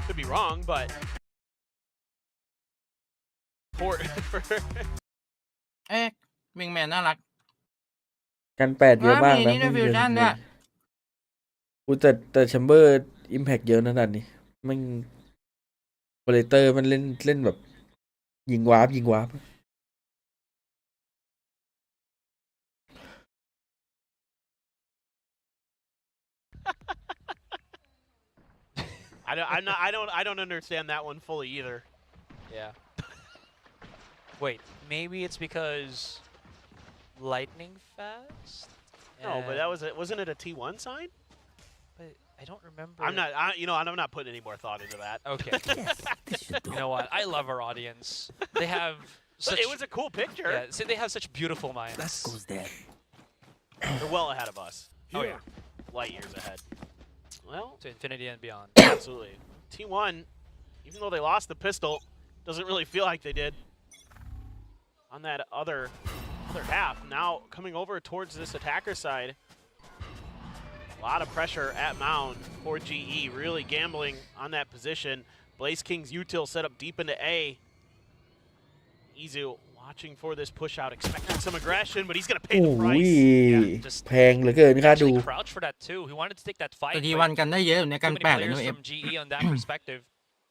Could be wrong, but for เอ๊ะวิงแมนน่ารัก กันแปดเยอะมาก มี นะ นี่ด้วย ไม่มี Fusion เย ด้วย อะกูแต่แชมเบอร์อิมแพกเยอะนะนั่นนี่มันโปรเลเตอร์มันเล่นแบบ ยิงวาร์ปI don't understand that one fully either. Yeah. Wait, maybe it's because lightning fast? No, but that was wasn't it a T1 sign? But I don't remember. I'm not putting any more thought into that. Okay. You know what? I love our audience. They have such... But it was a cool picture. Yeah, see, they have such beautiful minds. They're well ahead of us. Oh, yeah. Light years ahead. Well, To infinity and beyond. absolutely. T1, even though they lost the pistol, doesn't really feel like they did on that other half. Now coming over towards this attacker side. A lot of pressure at Mound for GE, really gambling on that position. Blaze King's util set up deep into A. Izu watching for this push out, expecting some aggression, but he's going to pay โอ้ the ย price. just แพงเหลือเกินค่าดู Actually crouched for that too. He wanted to take that fight. แต่ที but วันกันได้เยอะอยู่ใน too กัน many แปดเลย players นะเอฟ from GE on that perspective.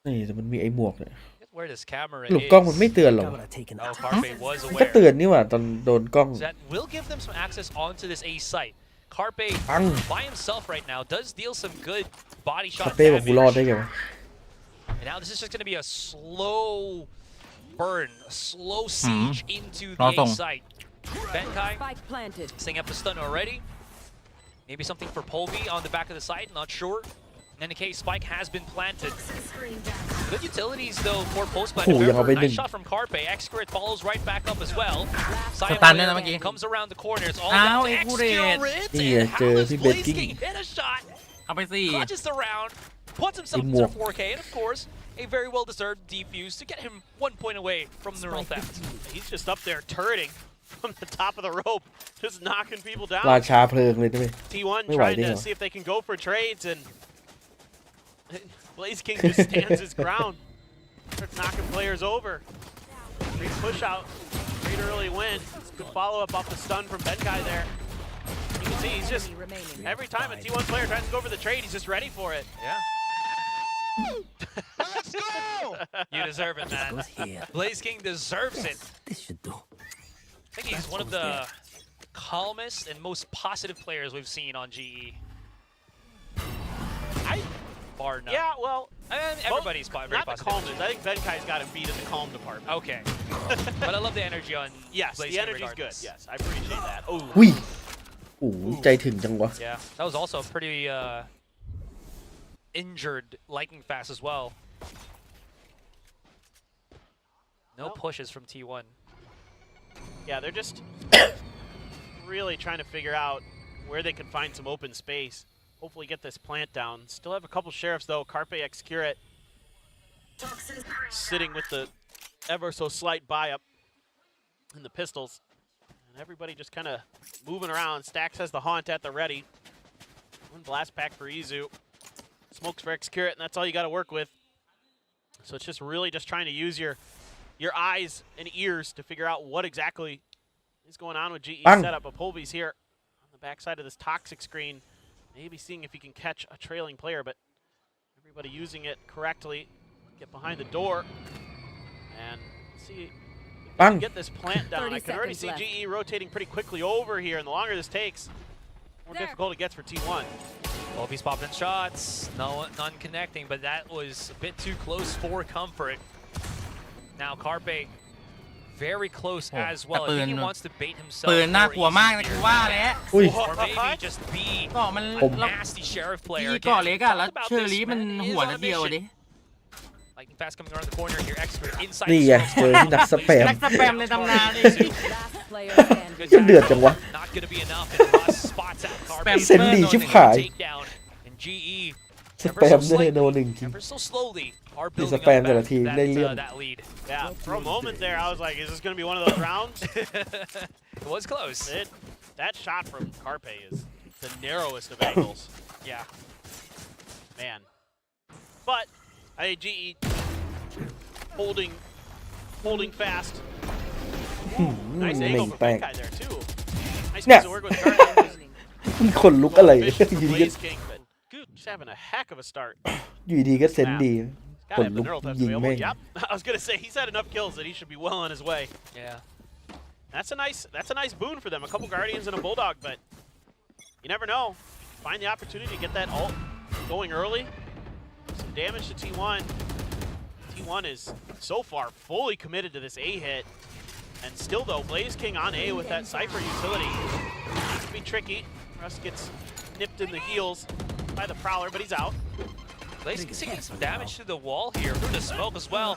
นี่แต่มันมีไอ้หมวกเนี่ย Where this camera หลบกล้องมัน is. ไม่เตือนหรอ Oh, Carpe was มันก็ aware. เตือนนี่หว่าตอนโดนกล้อง That will give them some access onto this A site. Carpe Bang. by himself right now does deal some good body shot เป้บอกกูรอดได้ damage. ไงวะ And now this is just going to be a slow burn, a slow siege into the Awesome. A site. Benkai Spike planted. setting up the stun already. Maybe something for Polvi on the back of the site, not sure. In any case, Spike has been planted. Good utilities though for post-plant. Oh,ยังเอาไปหนึ่ Nice ง shot from Carpe. Excurate follows right back up as well. สตันด้วยนะเมื่อกี้ comes around the corner. It's all อ้าว down to เอ็กซ์คูเรต Excurate. นี่ไง And เจ how อ does พี่เบก Blaze กิ้ง King hit a shot? เอาไปสี่ Clutches the round, puts himself Good into work. 4K, and of course, a very well-deserved defuse to get him 1 point away from neural theft. He's just up there turreting from the top of the rope, just knocking people รา down. ชาเพลิงเลยนะเว้ย T1 ไม่ไหว trying ได้ to เหรอ see if they can go for trades, and Blaze King just stands his ground. Starts knocking players over. Great push out, great early win. Good follow up off the stun from Benkai there. You can see he's just, Remaining. every time a T1 player tries to go for the trade, he's just ready for it. Yeah. Let's go! You deserve it, man. Blaze King deserves it. I think he's one of the calmest and most positive players we've seen on GE. Bar none. Yeah, well, I mean, everybody's very not the positive. calmness. I think Benkai's got him beat in the calm department. Okay. But I love the energy on Yes, Blaze the King energy's good. regardless. Yes, I appreciate that. Oh, อุ้ยโอ้โหใจถึงจังวะ Yeah, that was also a pretty injured lightning fast as well. No pushes from T1. yeah, they're just really trying to figure out where they can find some open space. Hopefully get this plant down. Still have a couple sheriffs though. Carpe Excurate sitting with the ever so slight buy up in the pistols. And everybody just kind of moving around. Stax has the haunt at the ready. One blast pack for Izu. Smokes for Excurate, and that's all you got to work with. So it's just really just trying to use your eyes and ears to figure out what exactly is going on with GE Bang. setup. But Polby's here on the backside of this toxic screen. Maybe seeing if he can catch a trailing player, but everybody using it correctly. Get behind the door and see if we can get this plant down. I can already see GE rotating pretty quickly over here, and the longer this takes, the more difficult it gets for T1. Well, he's popping shots, none connecting, but that was a bit too close for comfort. Now Carpe very close as well. I think he wants to bait himself. ปืนน่ากลัวมากนะคือว่าแล้ว อุ้ย Or maybe just be ก็มัน a nasty sheriff พี่ player. ก่อเล็กอะแล้ว Talk about เชอ this, รี่มัน man. He is หัว on นั a ดเดียว mission. ดิ Lightning fast coming around the corner here. Expert inside. นี่ไงเจอที่นักสแปม นักสแปมในตำนานดิ Last player standing. ก็เดือดจังวะ Not gonna be enough. And Russ spots out Carpe. เซนดีชิบหาย Takedown. And GE สแปมได้โดนหนึ่งที ever so slowly are ที่ building ส up แปมแต่ละ back ทีได้เรื่อง that lead. Yeah, for a moment there, I was like, is this going to be one of those rounds? It was close. That shot from Carpe is the narrowest of angles. Yeah. Man. But GE holding fast. Nice angle from that guy there, too. Nice piece of work with Guardian. มันขนลุกอะไร อยู่ดีก็ Blaze King, but just having a heck of a start. อยู่ดีก็เซนดี Gotta ขน have ลุ the ก neural test ยิง available. แม่ง Yep. I was gonna say he's had enough kills that he should be well on his way. Yeah. That's a nice boon for them. A couple Guardians and a Bulldog, but you never know. Find the opportunity to get that ult going early. Some damage to T1. T1 is so far fully committed to this A hit. And still though, Blaze King on A with that Cypher utility. It can be tricky. Russ gets nipped in the heels by the Prowler, but he's out. Blaze can get some damage to the wall here through the smoke as well.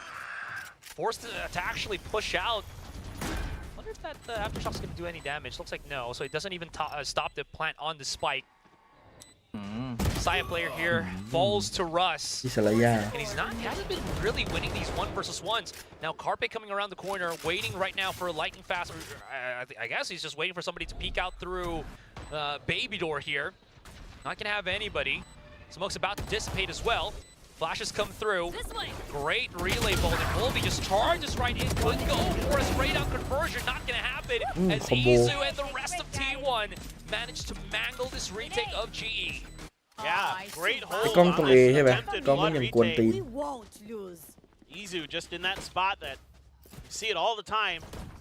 Forced to actually push out. Wonder if that aftershock's going to do any damage. Looks like no, so it doesn't even stop the plant on the spike. Saya player here falls to Russ. อิสระยา And he hasn't been really winning these 1v1s. Now Carpe coming around the corner, waiting right now for a lightning fast. I guess he's just waiting for somebody to peek out through Baby Door here. Not gonna have anybody. Smoke's about to dissipate as well. Flashes come through. Great relay bolt. And Volby just charges right in. Could go for a straight out conversion. Not gonna happen. As combo. Izu and the rest of T1 managed to mangle this retake of GE. Yeah, great hold กล้องตรง on เอ this ใช่ไหม attempted กล้องมัน blood ยังกวนตี retake. น We won't lose. Izu just in that spot that you see it all the time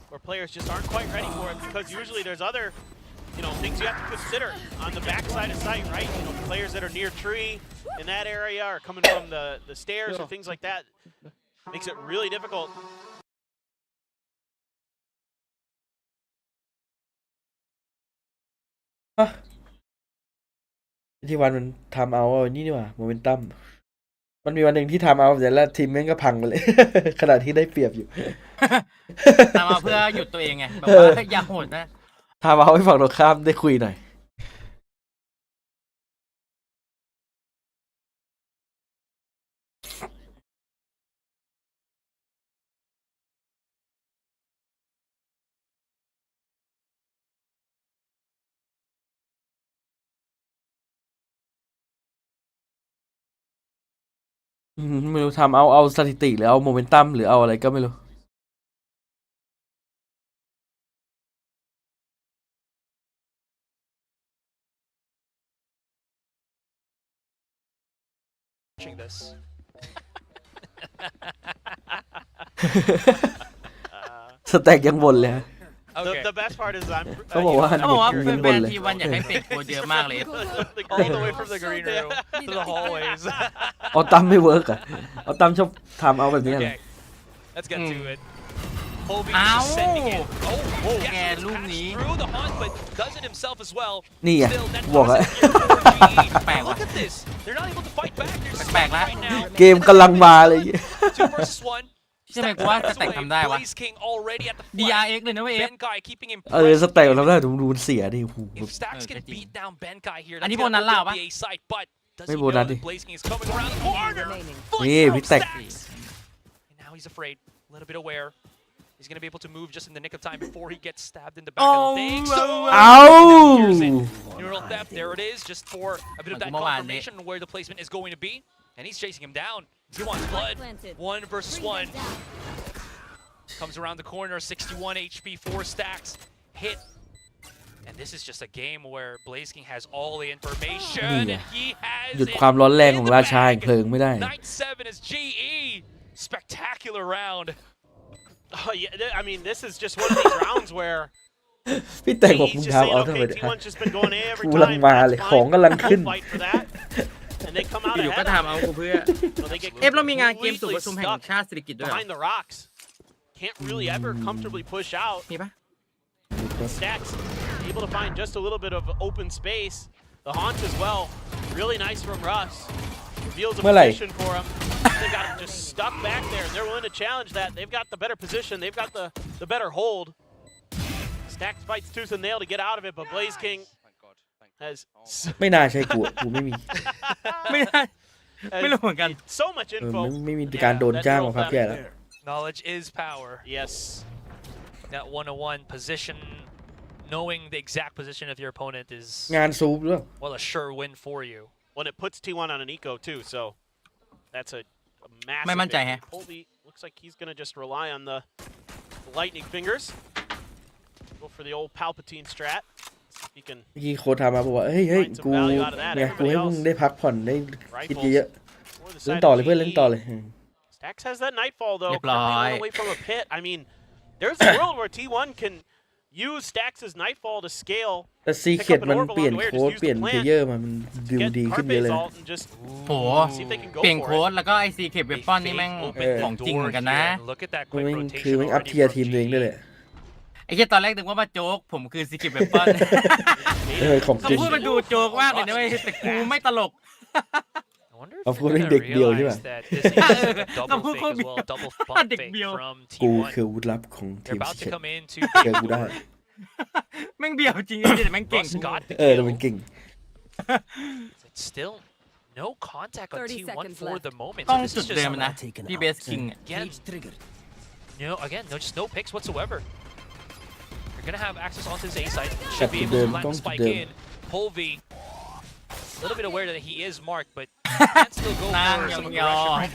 where players just aren't quite ready for it because usually there's other things you have to consider on the backside of site, right? Players that are near tree in that area or coming from the stairs or things like that makes it really difficult. ที่วันมันทำเอานี่นี่หว่าโมเมนตัมมันมีวันหนึ่งที่ทำเอาแต่ละทีมแม่งก็พังไปเลย ขณะที่ได้เปรียบอยู่ ทำมาเพื่อหยุดตัวเองไงแบบว่าอย่าโหดนะ ทำเอาให้ฝั่งตรงข้ามได้คุยหน่อย ไม่รู้ทำเอาสถิติหรือเอาโมเมนตัมหรือเอาอะไรก็ไม่รู้ This. สแต็กยังบ่นเลยฮะ Okay. The best part is I'm เขาบอกว่า เขาบอกว่า ยัง แฟ บ่น น เลย ทีวันอยากให้เป็ดโคเยอะมากเลย All the way from the green room to the hallways. เอาตั้มไม่เวิร์กอะเอาตั้มชอบทำเอาแบบนี้เลย Okay, let's get to it. Volby Ow. just sending it. Oh, Yeah, gets look passed me. through the hunt, but does it himself as well. นี่ไง Still, net บอกอะ positive here for GE. แปลกว่ะ Look at this. They're not able to fight back. They're just แปลกละ right now. เกมกำลังมาเลย Two versus one. ใช่ไหมกูว่าสแต็กทำได้วะ Blaze King already at the flank. DRX เลยนะเว้ย Benkai keeping him สแต็กทำได้ดูมันเสียดิโอ้โห If Stacks can beat down Benkai here, อันนี้ that's gonna โบนัสล่า open ปะ up the A site, but does ไม่ he โบ know นัส that ดิ Blaze King is coming around the corner? นี่ Footพี่แต็ก Stacks. And now he's afraid, a little bit aware. He's gonna be able to move just in the nick of time before he gets stabbed in the back. I don't think so. เอา Neural theft, there it is, just for a bit of that confirmation on where the placement is going to be. And he's chasing him down. He wants blood. 1 versus 1. Comes around the corner, 61 HP, 4 stacks. Hit. And this is just a game where Blaze King has all the information, Yeah. and he has หยุด it ความร้อนแรง in ของ the ราชาแห่ง bag. เพลิงไม่ได้ Night 7 is GE. Spectacular round. Oh, yeah, I mean, this is just one of these rounds where พี่แต่งบอก he's มึง just เท้า saying, เอาทำไม okay, เนี่ย T1's just been going every กูกำลัง time. มา That's เลย fine. ของกำลังขึ้น We'll fight for that. And they come out อยู่ ahead ก็ on ทำเอากูเพื่อ So they get เรามีงานเกมสู่ประชุมแห่ง completely ชาติเศรษฐกิจด้วยเหรอ behind the rocks. Can't really ever comfortably push out. มีปะ Stacks able to find just a little bit of open space. The haunch as well. Really nice from Russ. Reveals a เมื่อไหร่ position for him. They got him just stuck back there, and they're willing to challenge that. They've got the better position. They've got the better hold. Stacks fights tooth and nail to get out of it, but Blaze King has ไม่น่าใช่กูกูไม่มี ไม่ได้ ไม่รู้เหมือนกัน so much เออ info. ไม่มีการโดนจ้างมาพักใหญ่แล้ว Knowledge is power. Yes. That 101 position, knowing the exact position of your opponent is งานซูปหรือเปล่า well a sure win for you. When it puts T1 on an eco too, so that's a massive. ไม่มั่นใจแฮะ Colby looks like he's gonna just rely on the lightning fingers. Go for the old Palpatine strat. He can เมื่อกี้โค้ชถามมาบอกว่าเฮ้ยเฮ้ยกูเนี่ยกูให้มึงได้พักผ่อนได้คิดเยอะ for the ๆเล่น side ต่อ of เลยเพื่อนเล่นต่อเลย Stacks has that nightfall though. เรียบร้อย Away from a pit. I mean, there's a world where T1 can use Stacks' nightfall to scale. แต่ซีเคดมันเปลี่ยนโค้ดเปลี่ยนเพลเยอร์มันดู Get ดีขึ้นเยอะ Carpe's เลย ult and just โห see if they can go เปลี่ยน for โค้ด it. แล้วก็ไอซีเคปเวปอนนี่แม่ง ของจริงเหมือนกันนะ Look at that มัน quick คือ rotation มันอัพ already เทียร์ from ทีมตัวเอง GE. ด้วยเลย ไอ้แค่ตอนแรกนึกว่ามาโจ๊ก ผมคือซีเคปเวปอน เออของจริง คำพูดมันดูโจ๊กมากเลยนะเว้ยแต่กูไม่ตลก I wonder if Of course, they're gonnaเด็กเดียวใช่ปะ realize that this is a double Of course, fake as well, double bump เด็ก fake เดียว from กู T1. คืออาวุธลับของที They're ม about ซี to เคด come into เจอกูได้ แม่งเบี้ยวจริงแต่แม่งเก่ง Russ got the เออแต่มัน kill. เก่ง It's still no contact on 30 T1 seconds for left. the moment. ต้อง So this จุด is เดิม just นะที่เบสคิง again, just no picks whatsoever. You're gonna have access onto his A site. Should be able to plant the spike in. Polvi, a little bit aware that he is marked, but can still go นาง for ย some อง aggression right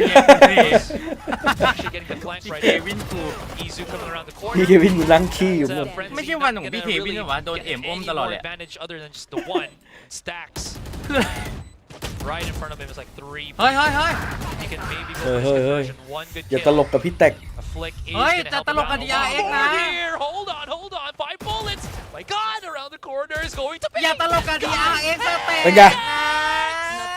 ๆ Actually getting the flank พี่ right เค there. วินกู Izu coming around the พี่ corner. เควินกูนั่งขี้อยู่หมด Frenzy ไม่ใช่วันของ not พี่ gonna เควินหรอวะ โดน get เอ็มอุ้ม any ตลอด more เลย advantage other than just the one. Stacks คืออะไร right in front of him is like 3. เฮ้ยเฮ้ยเฮ้ย He can maybe go Hey, for hey, his hey. conversion. One good อย่า kill. ตลกกับพี่แตก A flick is Hey, gonna help ta- him talok ka out. diya, Oh, Ek, forward na. here. Hold on. 5 bullets. My God, around the corner is going to be. อย่าตลกกันดิเอ็กซ์เตอร์ เป็นไง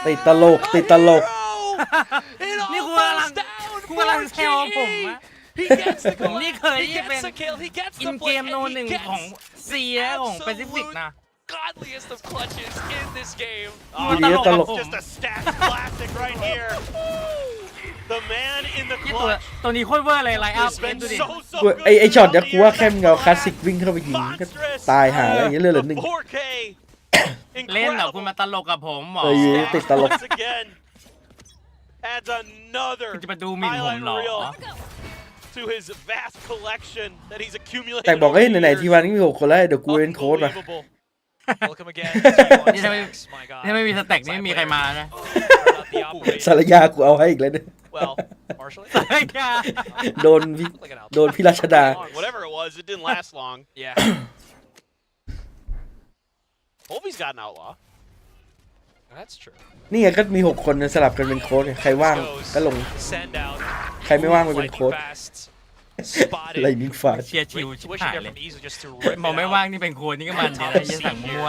ติดตลกติดตลก It all นี่กูกำลัง falls down กูกำลัง for แซวผมอะ GE. He gets the ผม kill. นี่เคย He ที่เป็น gets the kill. He gets อิ the นเก play, มโน and หนึ่ง he ของ gets ซีของแปซิฟิกนะ godliest of clutches in this game. มันตลกกับผม Just a Stacks classic right here. The man in the ที่ตัว clutch ตัวนี้โคตรเวอร์เลยไลน์อัพ has เอ็น been ดูดิ so กู good ไอช็อต throughout เนี้ย the กูว่า year. แค่มึงเอาคลาสสิกวิ่งเข้าไปยิงก็ตายหาอะไรอย่างเงี้ยเลยเหลือหนึ่ง The 4K เล่นเหรอ incredible คุณมาตลกกับผมหมอ เอออยู่ติดตลก once again adds another คุณจะมาดูหมิ่นผม highlight เหรอ reel to his vast collection that he's accumulated แต่บอกเฮ้ย over the ไหนๆ years. ทีวันนี้มี6 คนแล้วเดี๋ยวกูเป็นโค้ดว่ะ Unbelievable. Welcome again. T1 นี่ถ้าไม่ Stacks. My God. ถ้าไม่มีสแต็กนี่ไม่มีใครมานะ About the operator. สารยากูเอาให้อีกแล้วเนี่ย Well, Partially. โดนพี่ Like an โดนพี่รัชดา whatever it was, it didn't last long. Yeah. Colby's got an outlaw. That's true. นี่ไงก็มี6 คนนะสลับกันเป็นโค้ดเนี่ยใครว่างก็ลง Send out. ใครไม่ว่างไปเป็นโค้ด Fast. Spotted. ไลนิ่งฟาส เชียร์ชิวชิบ Wishing หาย there เลย from Izu just to rip มอง it ไม่ out. ว่างนี่เป็นโคนนี่ก็มันดีนะยังสั่งมั่ว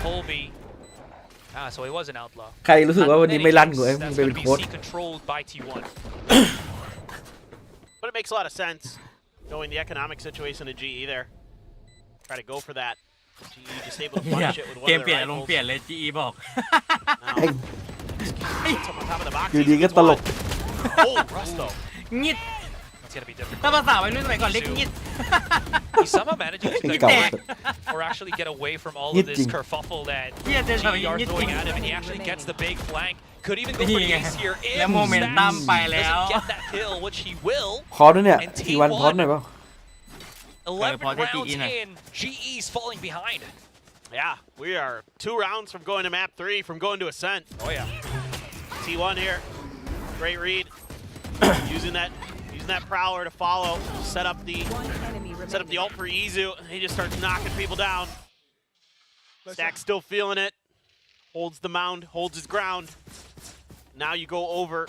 Colby. So he was an outlaw. ใครรู้สึกว่าวันนี้ไม่ลั่นกูให้มึง That's ไปเป็น gonna โค้ด be C controlled by T1. But it makes a lot of sense knowing the economic situation of GE there. Try to go for that. GE just able to เนี่ย punish it with เก one ม of เปลี่ย their นอารมณ์ rifles. เปลี่ยนเลย GE บอก Now, gets up on top of the box. อยู่ดีก็ตลก Oh, Russ though. งิด It's gonna be difficult. ถ้าภาษาวัยรุ่นสมัยก่อนเล็กงิด He's somehow managing to เก่า divert or actually get away from all of this Ngit-jing. kerfuffle that เฮียเจอ GE สมัย are งิด throwing at him, and he actually gets the big flank. Could even go for นี่ the ไง ace here แล้ว if โมเมนตัม Stacks ไปแล้ว doesn't get that kill, which he will. พอด้วยเนี่ยทีวันพอดหน่อยเปล่า 11 pause it, rounds GE หน่อย in, GE's falling behind. Yeah, we are 2 rounds from going to map 3, from going to Ascent. Oh yeah. T1 here. Great read. using that prowler to follow, set up the Set up the ult for Izu. He just starts knocking people down. Stack's still feeling it. Holds the mound, holds his ground. Now you go over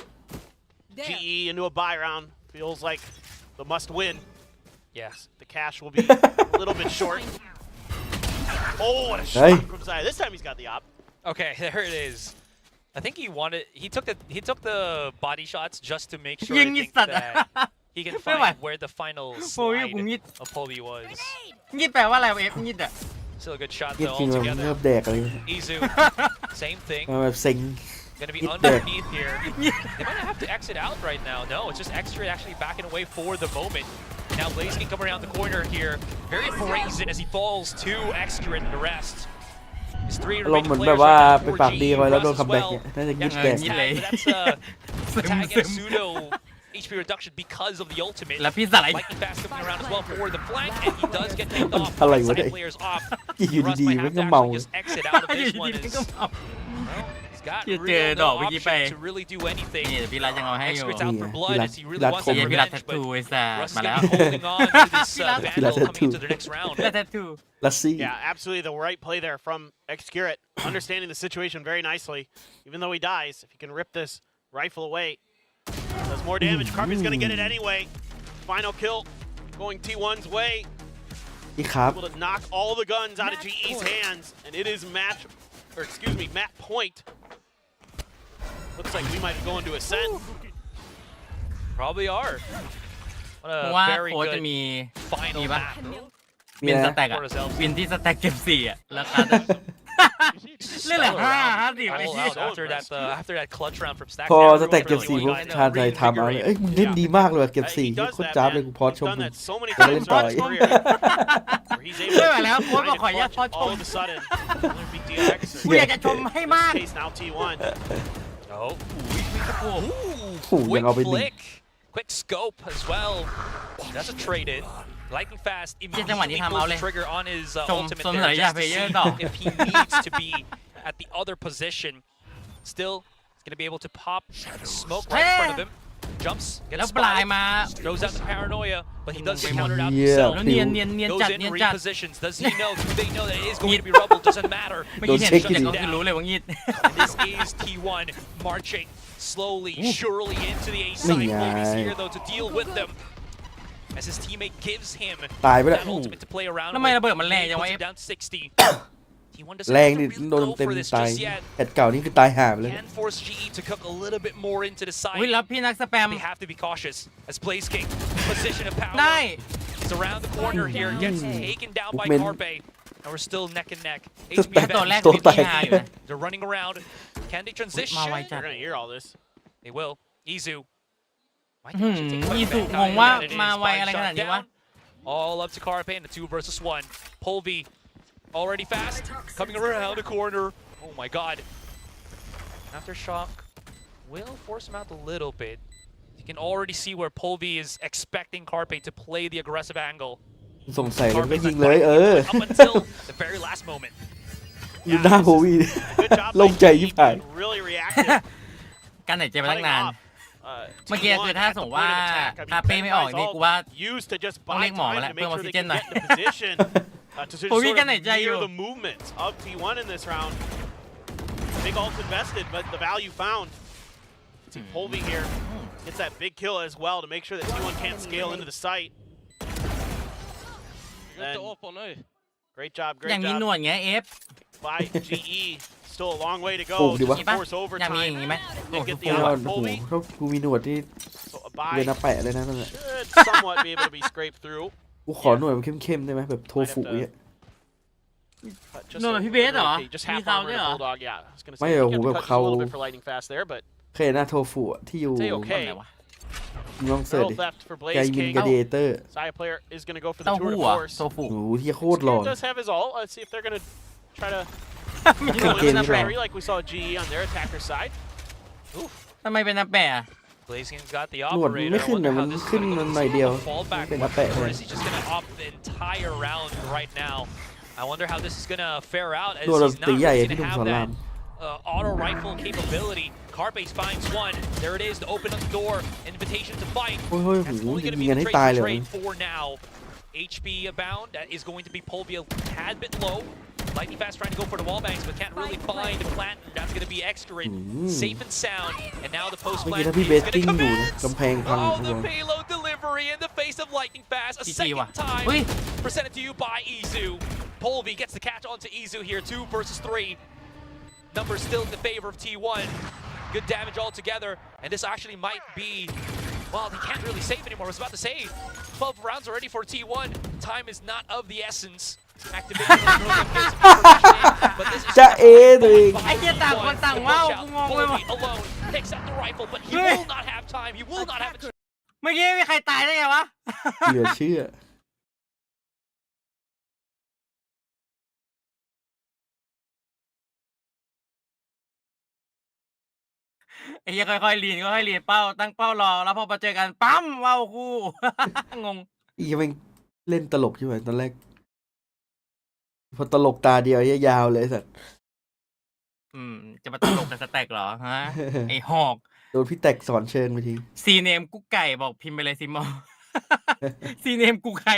GE into a buy round. Feels like the must win. Yes. The cash will be a little bit short. Oh, what a shot from Zaya. This time he's got the op. Okay, there it is. I think he took the body shots just to make sure I think that he can find where the final slide of Polby was. งี้แปลว่าอะไรวะเอฟงี้อ่ะ Still a good shot เงียบ though จริงแบบเงีย altogether. บแดกอะไร Izu, same thing. แบบเซ็ง Gonna be underneath here. They might not have to exit out right now. No, it's just Extra actually backing away for the moment. Now Blaze can come around the corner here. Very brazen as he falls to Extra and the rest. His three อารม remaining ณ์เหมือน players แบบว่า right ไป now, ปากดี 4G, ไว้แล้วโด Russ น as คัมแบ็ก well. เนี่ยน่าจะงีบ Yeah, แดก tag, but that's tag and pseudo HP reduction because of the ultimate. แล้วพี่สไลด์ Lightning fast coming around as well for the flank, and he does get picked off. อะไรวะ Side เนี่ย players off. อยู่ Russ ดี might ๆ have มัน to ก็เมา actually just exit out of อยู่ this ดี one. ๆ As, ก็เมา well, he's got เจอ real ด no อกเมื่อกี้ไป option to really do anything. นี่พี่รัฐยังเอาให้อยู่ Expert's out for blood as he really wants ไอ้ to เหี้ยพี่รัฐ revenge, แททู but ไอ้สัส Russ is มาแล้ว gonna be holding on to this Vandal coming into the next round. พี่รัฐแททู ลัสซี่ Yeah, absolutely the right play there from Xcurit, understanding the situation very nicely. Even though he dies, if he can rip this rifle away, does more damage. Carpy's gonna get it anyway. Final kill going T1's way. นี่ครับ Able to knock all the guns out of GE's hands, and it is map point. Looks like we might go into Ascent. Probably are. เพ What ราะ a ว่า very โค้ชจะ good มี final มีปะ map. มี วิน นะ สแต็กอะวินที่สแต็กเก็บ4อะราคาเรื่องอะไร Stellar round. 50 All ไอ้ out เหี้ย after that clutch round from Stack. พอ Now สเต็ก everyone เก็บ really 4ปุ๊บ wants to ชาญใจทำเอาเลย reinvigorate. เอ้ยมึงเล่นดีมากเลยว่ะเก็บ He 4 does โคตร that, จ้าบ man. เลยกูพอ He's ชม done มึง that so many จะเล่ times นต่อ throughout อี his ก career, where he's able ไม่ไหว to แล้วโค้ช find บอก a ขออนุญาต clutch พอช all ม of a sudden. Another big DX. กูอยากจะชมให้มาก Case now T1. Oh, โอ้โห โอ้โหยัง quick เอาไปหนึ่ง flick, quick scope as well. That's a traded. Lightning fast จังหวะนี้ immediately ทำเอา pulls เลย the trigger on his ชม ultimate ชม there หน่อยอย่า just เพ to เยอ see ร์ต่อ if he needs to be at the other position. Still, he's going to be able to pop smoke right in front of him. Jumps, แล้ว gets ปลาย spotted, มา throws out the paranoia, but he does get ไปหมด countered out เหี้ย himself. แล้วเนียนเนียนเนียน Goes จัด in, เนียนจัด repositions. Does he know? Do they know that it is going to be rubble? Doesn't matter. เมื่อกี้เห็น โดนเช็ค จาก ดี ก็คือรู้เลยว่างี้ And this is T1 marching slowly, surely into the A side. Nice. Polby's here though to deal with them. As his teammate gives him ตายไปแล้ว that ultimate to play around ทำไม with. ระเบิดมันแรงจังวะ Puts เอ him ฟ down to 60. T1 doesn't แรง have ดิ to really โดน go เต็ม for this ตาย just yet. แอดเก่านี่คือตายห่าไปเลย Can force GE to cook a little bit more into the อุ้ย side. แล้วพี่นักสแปม They have to be cautious as Blaze King position of power. ได้ He's around the corner here, gets taken down by Movement. Carpe, and we're still neck and neck. แตก ตัวแรก ตัว มี แต ที่ ก หาอยู่นะ They're running around. Can they transition? มาไวจัด You're gonna hear all this. They will. Izu. Why หื can't you ม take อี quick สุ back ง out งว่า that it is? มาไว Spine อะไรข shot นาดนี้วะ down. All up to Carpe in the 2 versus 1. Polby already fast, coming around the corner. Oh my god. Aftershock will force him out a little bit. You can already see where Polby is expecting Carpe to play the aggressive angle. สงสัยเลยไม่ Carpe's ยิง been เลย fighting เออ up until the very last moment. อยู่หน้าโฮวี Good job ล by งใจ GE, ยิบหาย being really reactive. การหายใจมาตั้ง Cutting นาน off. เมื่อกี้คือถ้าสมมติว่าคาเป้ไม่ออกนี่กูว่า used to just ต้อง buy เรียกหมอมา time แล้ว to เพิ่ make มออ sure กซิ they เจน can หน่อย get into position to sort ผมมี of การหายใจอยู่ mirror the movements of T1 in this round. Big ult invested, but the value found. See Polby here gets that big kill as well to make sure that T1 can't scale into the site. And great job, อย่าง great มีหน job วดไงเอฟ by GE. Still a long way to ปลู go. กดีวะ Just force อยากมีอ overtime. ย่างนี้ไหมโอ้ Didn't โห get โอ้ the โห out. โอ้โห Polby ถ้ากูมีหนวดที่ so a เดิน buy อาแปะเลยนะนั่นแหละ should somewhat be able to be scraped through. กูขอหนวดมันเข้มๆได้ไหมแบบโทฟุเนี่ย But just No, a-พี่เบสเหรอ okay, just half มีเขา armor ด้วย and เหร a อ bulldog. Yeah, I was gonna ไม่ say เหรอ you หู have แบ to บ cut just เขา a little bit for lightning fast there, but เคยเห็นหน้าโทฟุอะที่อยู่ say ไหน okay. วะ ลองเสิร์ช Barrel ดิ theft for ไก Blaze มิน King. กาเดเตอร์ Zaya player is gonna go for เต้า the tour หู้ de อ่ะ force. โซฟุ โอ้โหที่โคตรหล่อ Does have his ult. Let's see if they're gonna try to มีหน go วด in เป็น the น้ำแปะ prairie like we saw GE on their attacker side. ทำไมเป็นน้ำแปะ Blaze King's got the หนวดมัน operator. ไม่ I ขึ้น wonder นะมัน how this is ขึ้น gonna มัน go. หน่อยเดียว Fallback เป็นอาแปะ or เลย is he just gonna opt the entire round right now? I wonder how this is gonna fare out as หนวดแบบ he's not ตีใหญ่ really ที่หนุ่ม gonna สอน have ราม that auto rifle capability. Carpe finds one. There it is to open up the door. Invitation to fight. โอ้ยโอ้ย That's โห only ยิ gonna ง be กัน the ให้ trade ตาย for เลย trade for now. HP abound. That is going to be Polby a tad bit low. Lightning Fast trying to go for the wall bangs, but can't really find Plant. That's going to be extra safe and sound. And now the post เมื่อกี้ plant ถ้าพี่ is เบส going ติ้ง to อยู่นะ commence. กำแพงพัง Oh, ทุก the คน payload delivery in the face of Lightning Fast. A GGว่ะ second time เฮ้ย presented to you by Izu. Polby gets the catch onto Izu here, 2 versus 3. Numbers still in the favor of T1. Good damage altogether, and this actually might be, well, they can't really save anymore. I was about to say, 12 rounds already for T1. Time is not of the essence. Activating the program gives but this is จะเอตัวเอง ไอ้เหี้ยต่างคนต่างว่าวกูงงไปหมด alone picks up the rifle, but he will not have time. He will not have a เมื่อกี้ไม่มีใครตายได้ไงวะ เหลือเชื่อ ไอ้เหี้ยค่อยๆลีนเป้าตั้งเป้ารอแล้วพอมาเจอกันปั๊มว้าวคู่ งง อีกมันเล่นตลกใช่ไหมตอนแรก พอตลกตาเดียวยาวเลยสัตว์ จะมาตลกกับสแต็กเหรอฮะ ไอ้หอก โดนพี่แตกสอนเชิงไปที ซีเนมกุ๊กไก่บอกพิมพ์ไปเลยซิมอ ซีเนมกุ๊กไก่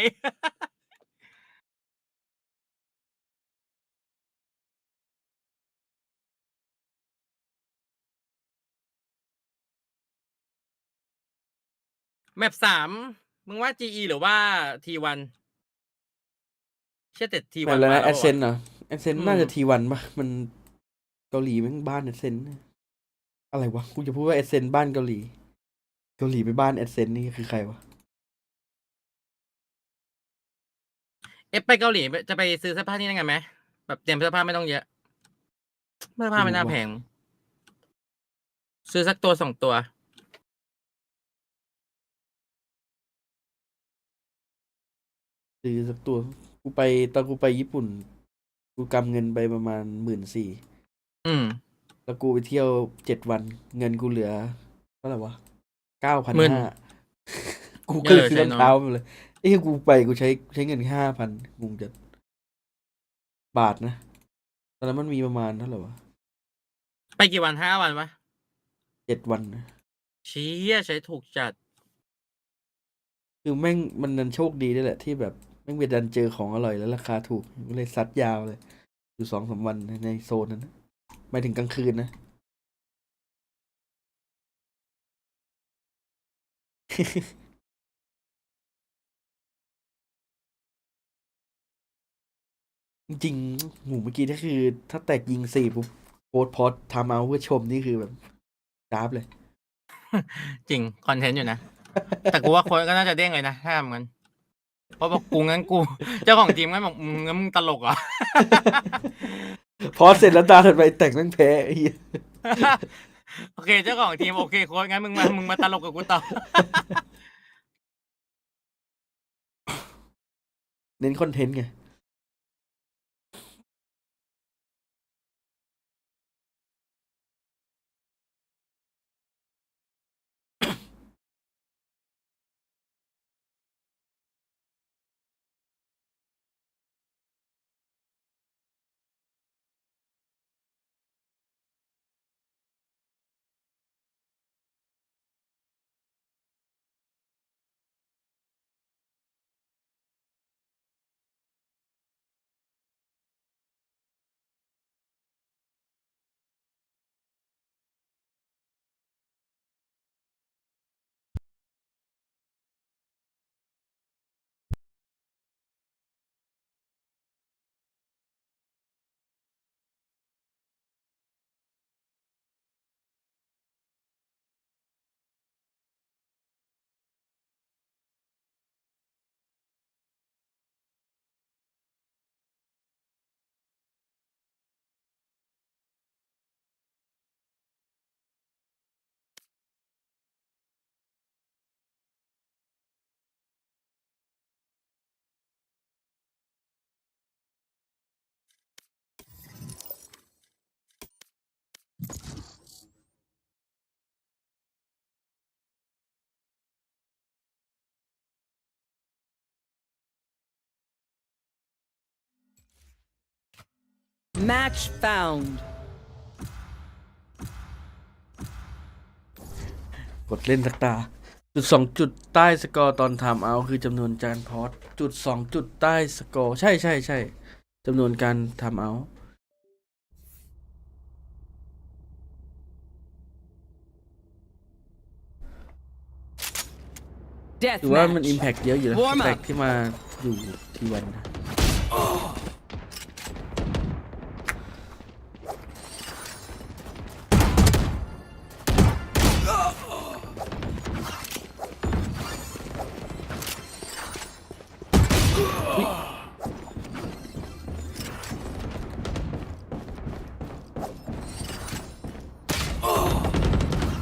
แมป3มึงว่า GE หรือว่า T1 เชื่อแต่ T1 แบบแล้ว มา นะ แล้ แอ ว ดเซนเหรอแอดเซนน่าจะทีวันปะมันเกาหลีแม่งบ้านแอดเซนอะไรวะกูจะพูดว่าแอดเซนบ้านเกาหลีไปบ้านแอดเซนนี่คือใครวะ ไปเกาหลีจะไปซื้อเสื้อผ้าที่นั่นกันไหมแบบเตรียมเสื้อผ้าไม่ต้องเยอะเสื้อผ้าไม่น่าแพงซื้อสักตัว2 ตัว ซื้อสักตัวตอนกูไปญี่ปุ่น กูกำเงินไปประมาณ14,000แล้วกูไปเที่ยว7 วัน เงินกูเหลือเท่าไหร่วะ9,500กูก็เลยซื้อรองเท้ามาเลยกูไปกูใช้เงินแค่5,000งงจัดบาทนะตอนนั้นมันมีประมาณเท่าไหร่วะ ไปกี่วัน5 วันวะ 7 วันนะ เชี่ยใช้ถูกจัด คือแม่งมันนันโชคดีด้วยแหละที่แบบแม่งไปดันเจอของอร่อยแล้วราคาถูกก็เลยซัดยาวเลย อยู่2-3 วันในโซนนั้นนะหมายถึงกลางคืนนะ จริงๆหูเมื่อกี้นี่คือ ถ้าแตกยิง4ปุ๊บโพสต์ทำเอาเพื่อชมนี่คือแบบจ้าบเลย จริง คอนเทนต์อยู่นะ แต่กูว่าโค้ชก็น่าจะเด้งเลยนะถ้าทำกันเพราะบอกกูงั้นกู เจ้าของทีมงั้นบอกงั้นมึงตลกเหรอ พอเสร็จแล้วตาถัดไปแต่งแม่งแพ้ไอ้เหี้ย โอเคเจ้าของทีมโอเคโค้ชงั้นมึงมาตลกกับกูต่อ เน้นคอนเทนต์ไง Match found. กดเล่นสักตา จุด2จุดใต้สกอร์ตอนไทม์เอาท์คือจำนวนการพอสจุด2จุดใต้สกอร์ใช่จำนวนการไทม์เอาท์ถือว่ามัน impact เยอะอยู่นะ impact ที่มาอยู่ทีวันนะ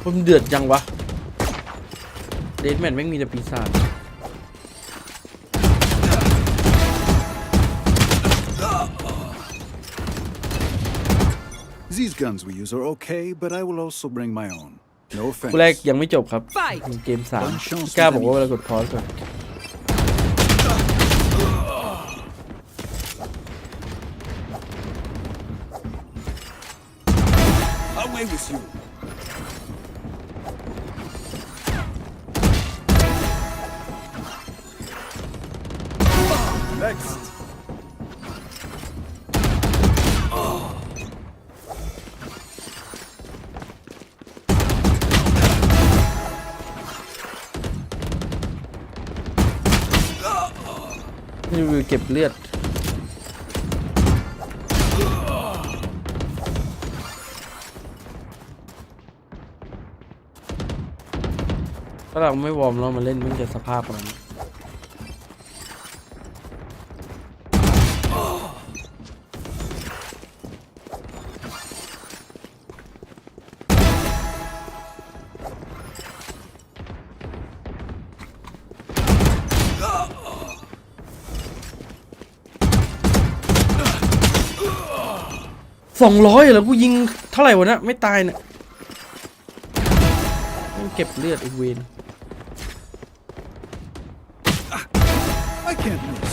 ผมเดือดจังวะเดดแมนแม่งมีแต่ปีศาจ These guns we use are okay, but I will also bring my own. No คู่แรก offense. ยังไม่จบครับมีเกม3พี่ก้าบอกว่าเวลากดพอสก่อน Away with you. Next. นี่คือเก็บเลือดถ้าเราไม่วอร์มเรามาเล่นมันจะสภาพประมาณนี้200แล้วกูยิงเท่าไหร่วะนะไม่ตายเนี่ยมันเก็บเลือดไอ้เวน I can't miss.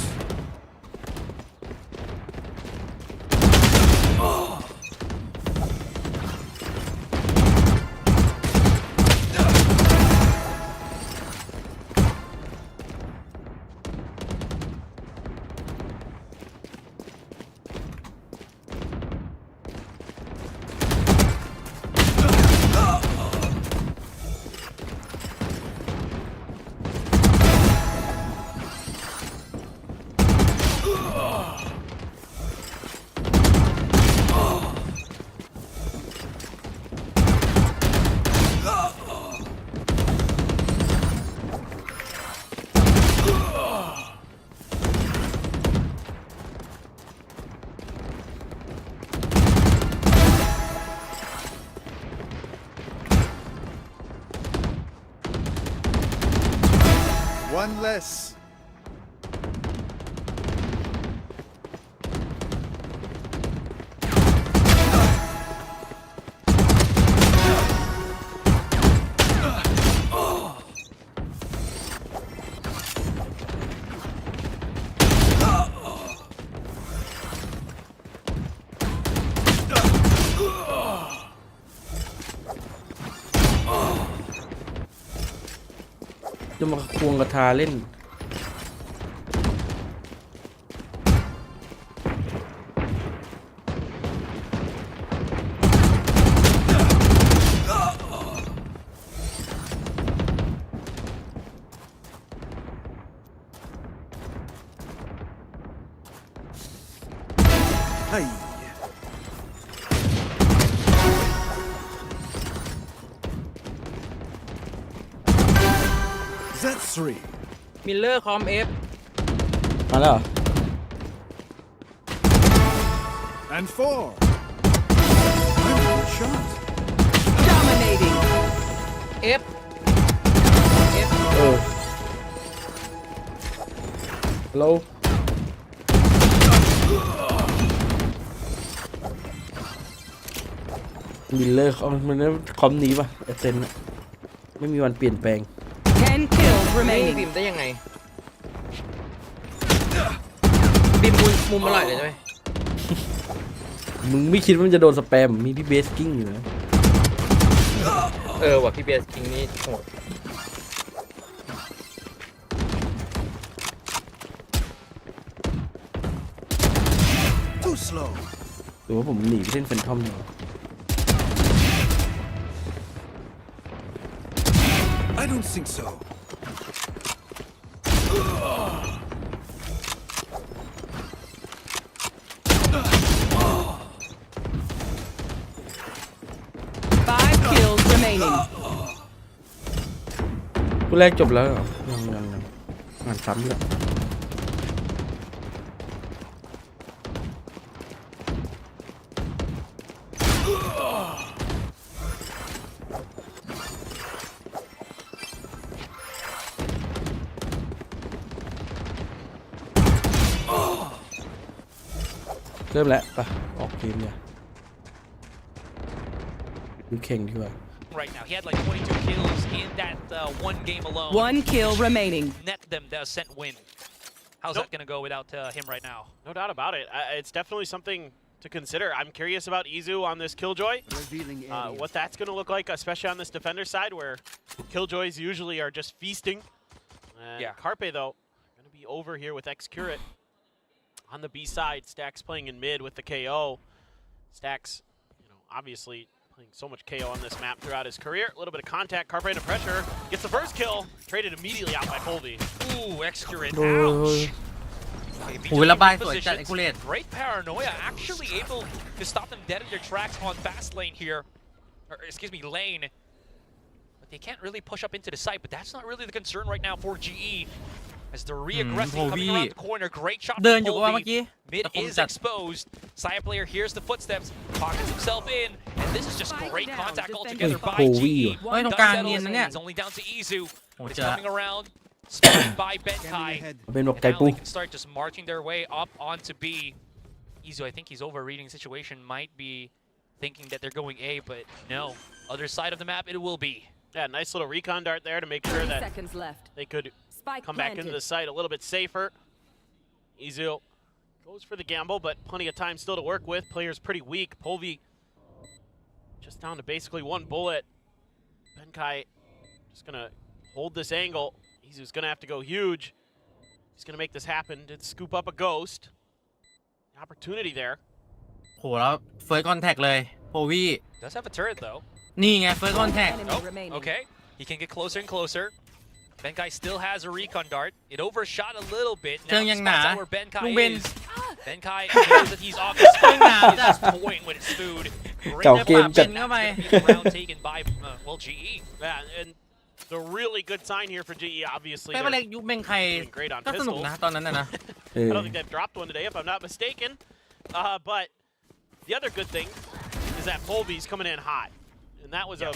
One less.จะมาควงกระทาเล่นHey. That's 3. มิลเลอร์คอมเอฟ มาแล้วเหรอ And 4. I'm good shot. Dominating. เอฟ ฮัลโหลมิลเลอร์มันคอมนี้ป่ะเอเซนอะไม่มีวันเปลี่ยนแปลง 10 kills ไม่ remaining. บิมได้ยังไงบิมมุมอร่อยเลยใช่ไหม มึงไม่คิดว่ามันจะโดนสแปมมีพี่เบสกิ้งอยู่นะ ว่ะพี่เบสคิงนี่โหด slow. หรือว่าผมหนีไปเล่นแฟนทอมอยู่ I don't think so. Five kills remaining. คู่แรกจบแล้วเหรอยังอ่านซ้ำด้วย เริ่มแล้วปะออกเกมเนี่ยดูแข่งดีกว่า Right now, he had like 22 kills in that one game alone. One kill remaining. Net them the Ascent win. How's that going to go without him right now? No doubt about it. It's definitely something to consider. I'm curious about Izu on this Killjoy. What that's going to look like, especially on this defender side, where Killjoys usually are just feasting. And Yeah. Carpe, though, going to be over here with X-Curate. On the B side, Stax playing in mid with the KO. Stax, obviously playing so much KO on this map throughout his career. A little bit of contact, Carpe under pressure. Gets the first kill, traded immediately out by Polvi. Ooh, Excurate. Oh. Ouch. โอ้ยระบายสวยจัดไอ้กูเลต Great paranoia, actually able to stop them dead in their tracks on fast lane here. Or, excuse me, lane. But they can't really push up into the site, but that's not really the concern right now for GE. As they're re-aggressing, coming around the corner. Great shot เดิน from อยู่ว่าเมื่อ Polvi. กี้ Mid ตะคม is จัด exposed. Side player hears the footsteps, pockets himself in, and this is just Spike great down, contact defender. altogether by Polvi GE. เฮ้ยตรง Does กลาง settle เนียน his นะเนี่ย hands, only down to Izu. Oh, But it's ja. coming around, spotted by Benkai. เป็นบอก And ไก่ now ปู they can start just marching their way up onto B. Izu, I think he's overreading the situation, might be thinking that they're going A, but no. Other side of the map, it will be. Yeah, nice little recon dart there to make sure 30 that seconds left. they could Spike come back into planted. the site a little bit safer. Izu goes for the gamble, but plenty of time still to work with. Player's pretty weak. Polvi just down to basically one bullet. Benkai just going to hold this angle. Izu's going to have to go huge. He's going to make this happen. Did scoop up a ghost. Opportunity there. โหแล้วเฟิร์สคอนแทคเลยโพวี่ Does have a turret though. นี่ไงเฟิร์สคอนแทค Enemy remaining. Okay, he can get closer and closer. Benkai still has a recon dart. It overshot a little bit. เชิง Now ยั he งหนา spots out where Benkai ลุงเบน is. Benkai knows that he's off his spot. Nah, He's just toying with his food. Great Got effort, game and check. that's gonna be the round taken by, well, GE. Yeah, and the really good sign here for GE, obviously. เป้ they're เล็กยุคเบงใคร doing great on ก็สนุก pistols. นะตอนนั้นนะ เออ I don't think they've dropped one today, if I'm not mistaken. But the other good thing is that Polvi's coming in hot. And that was a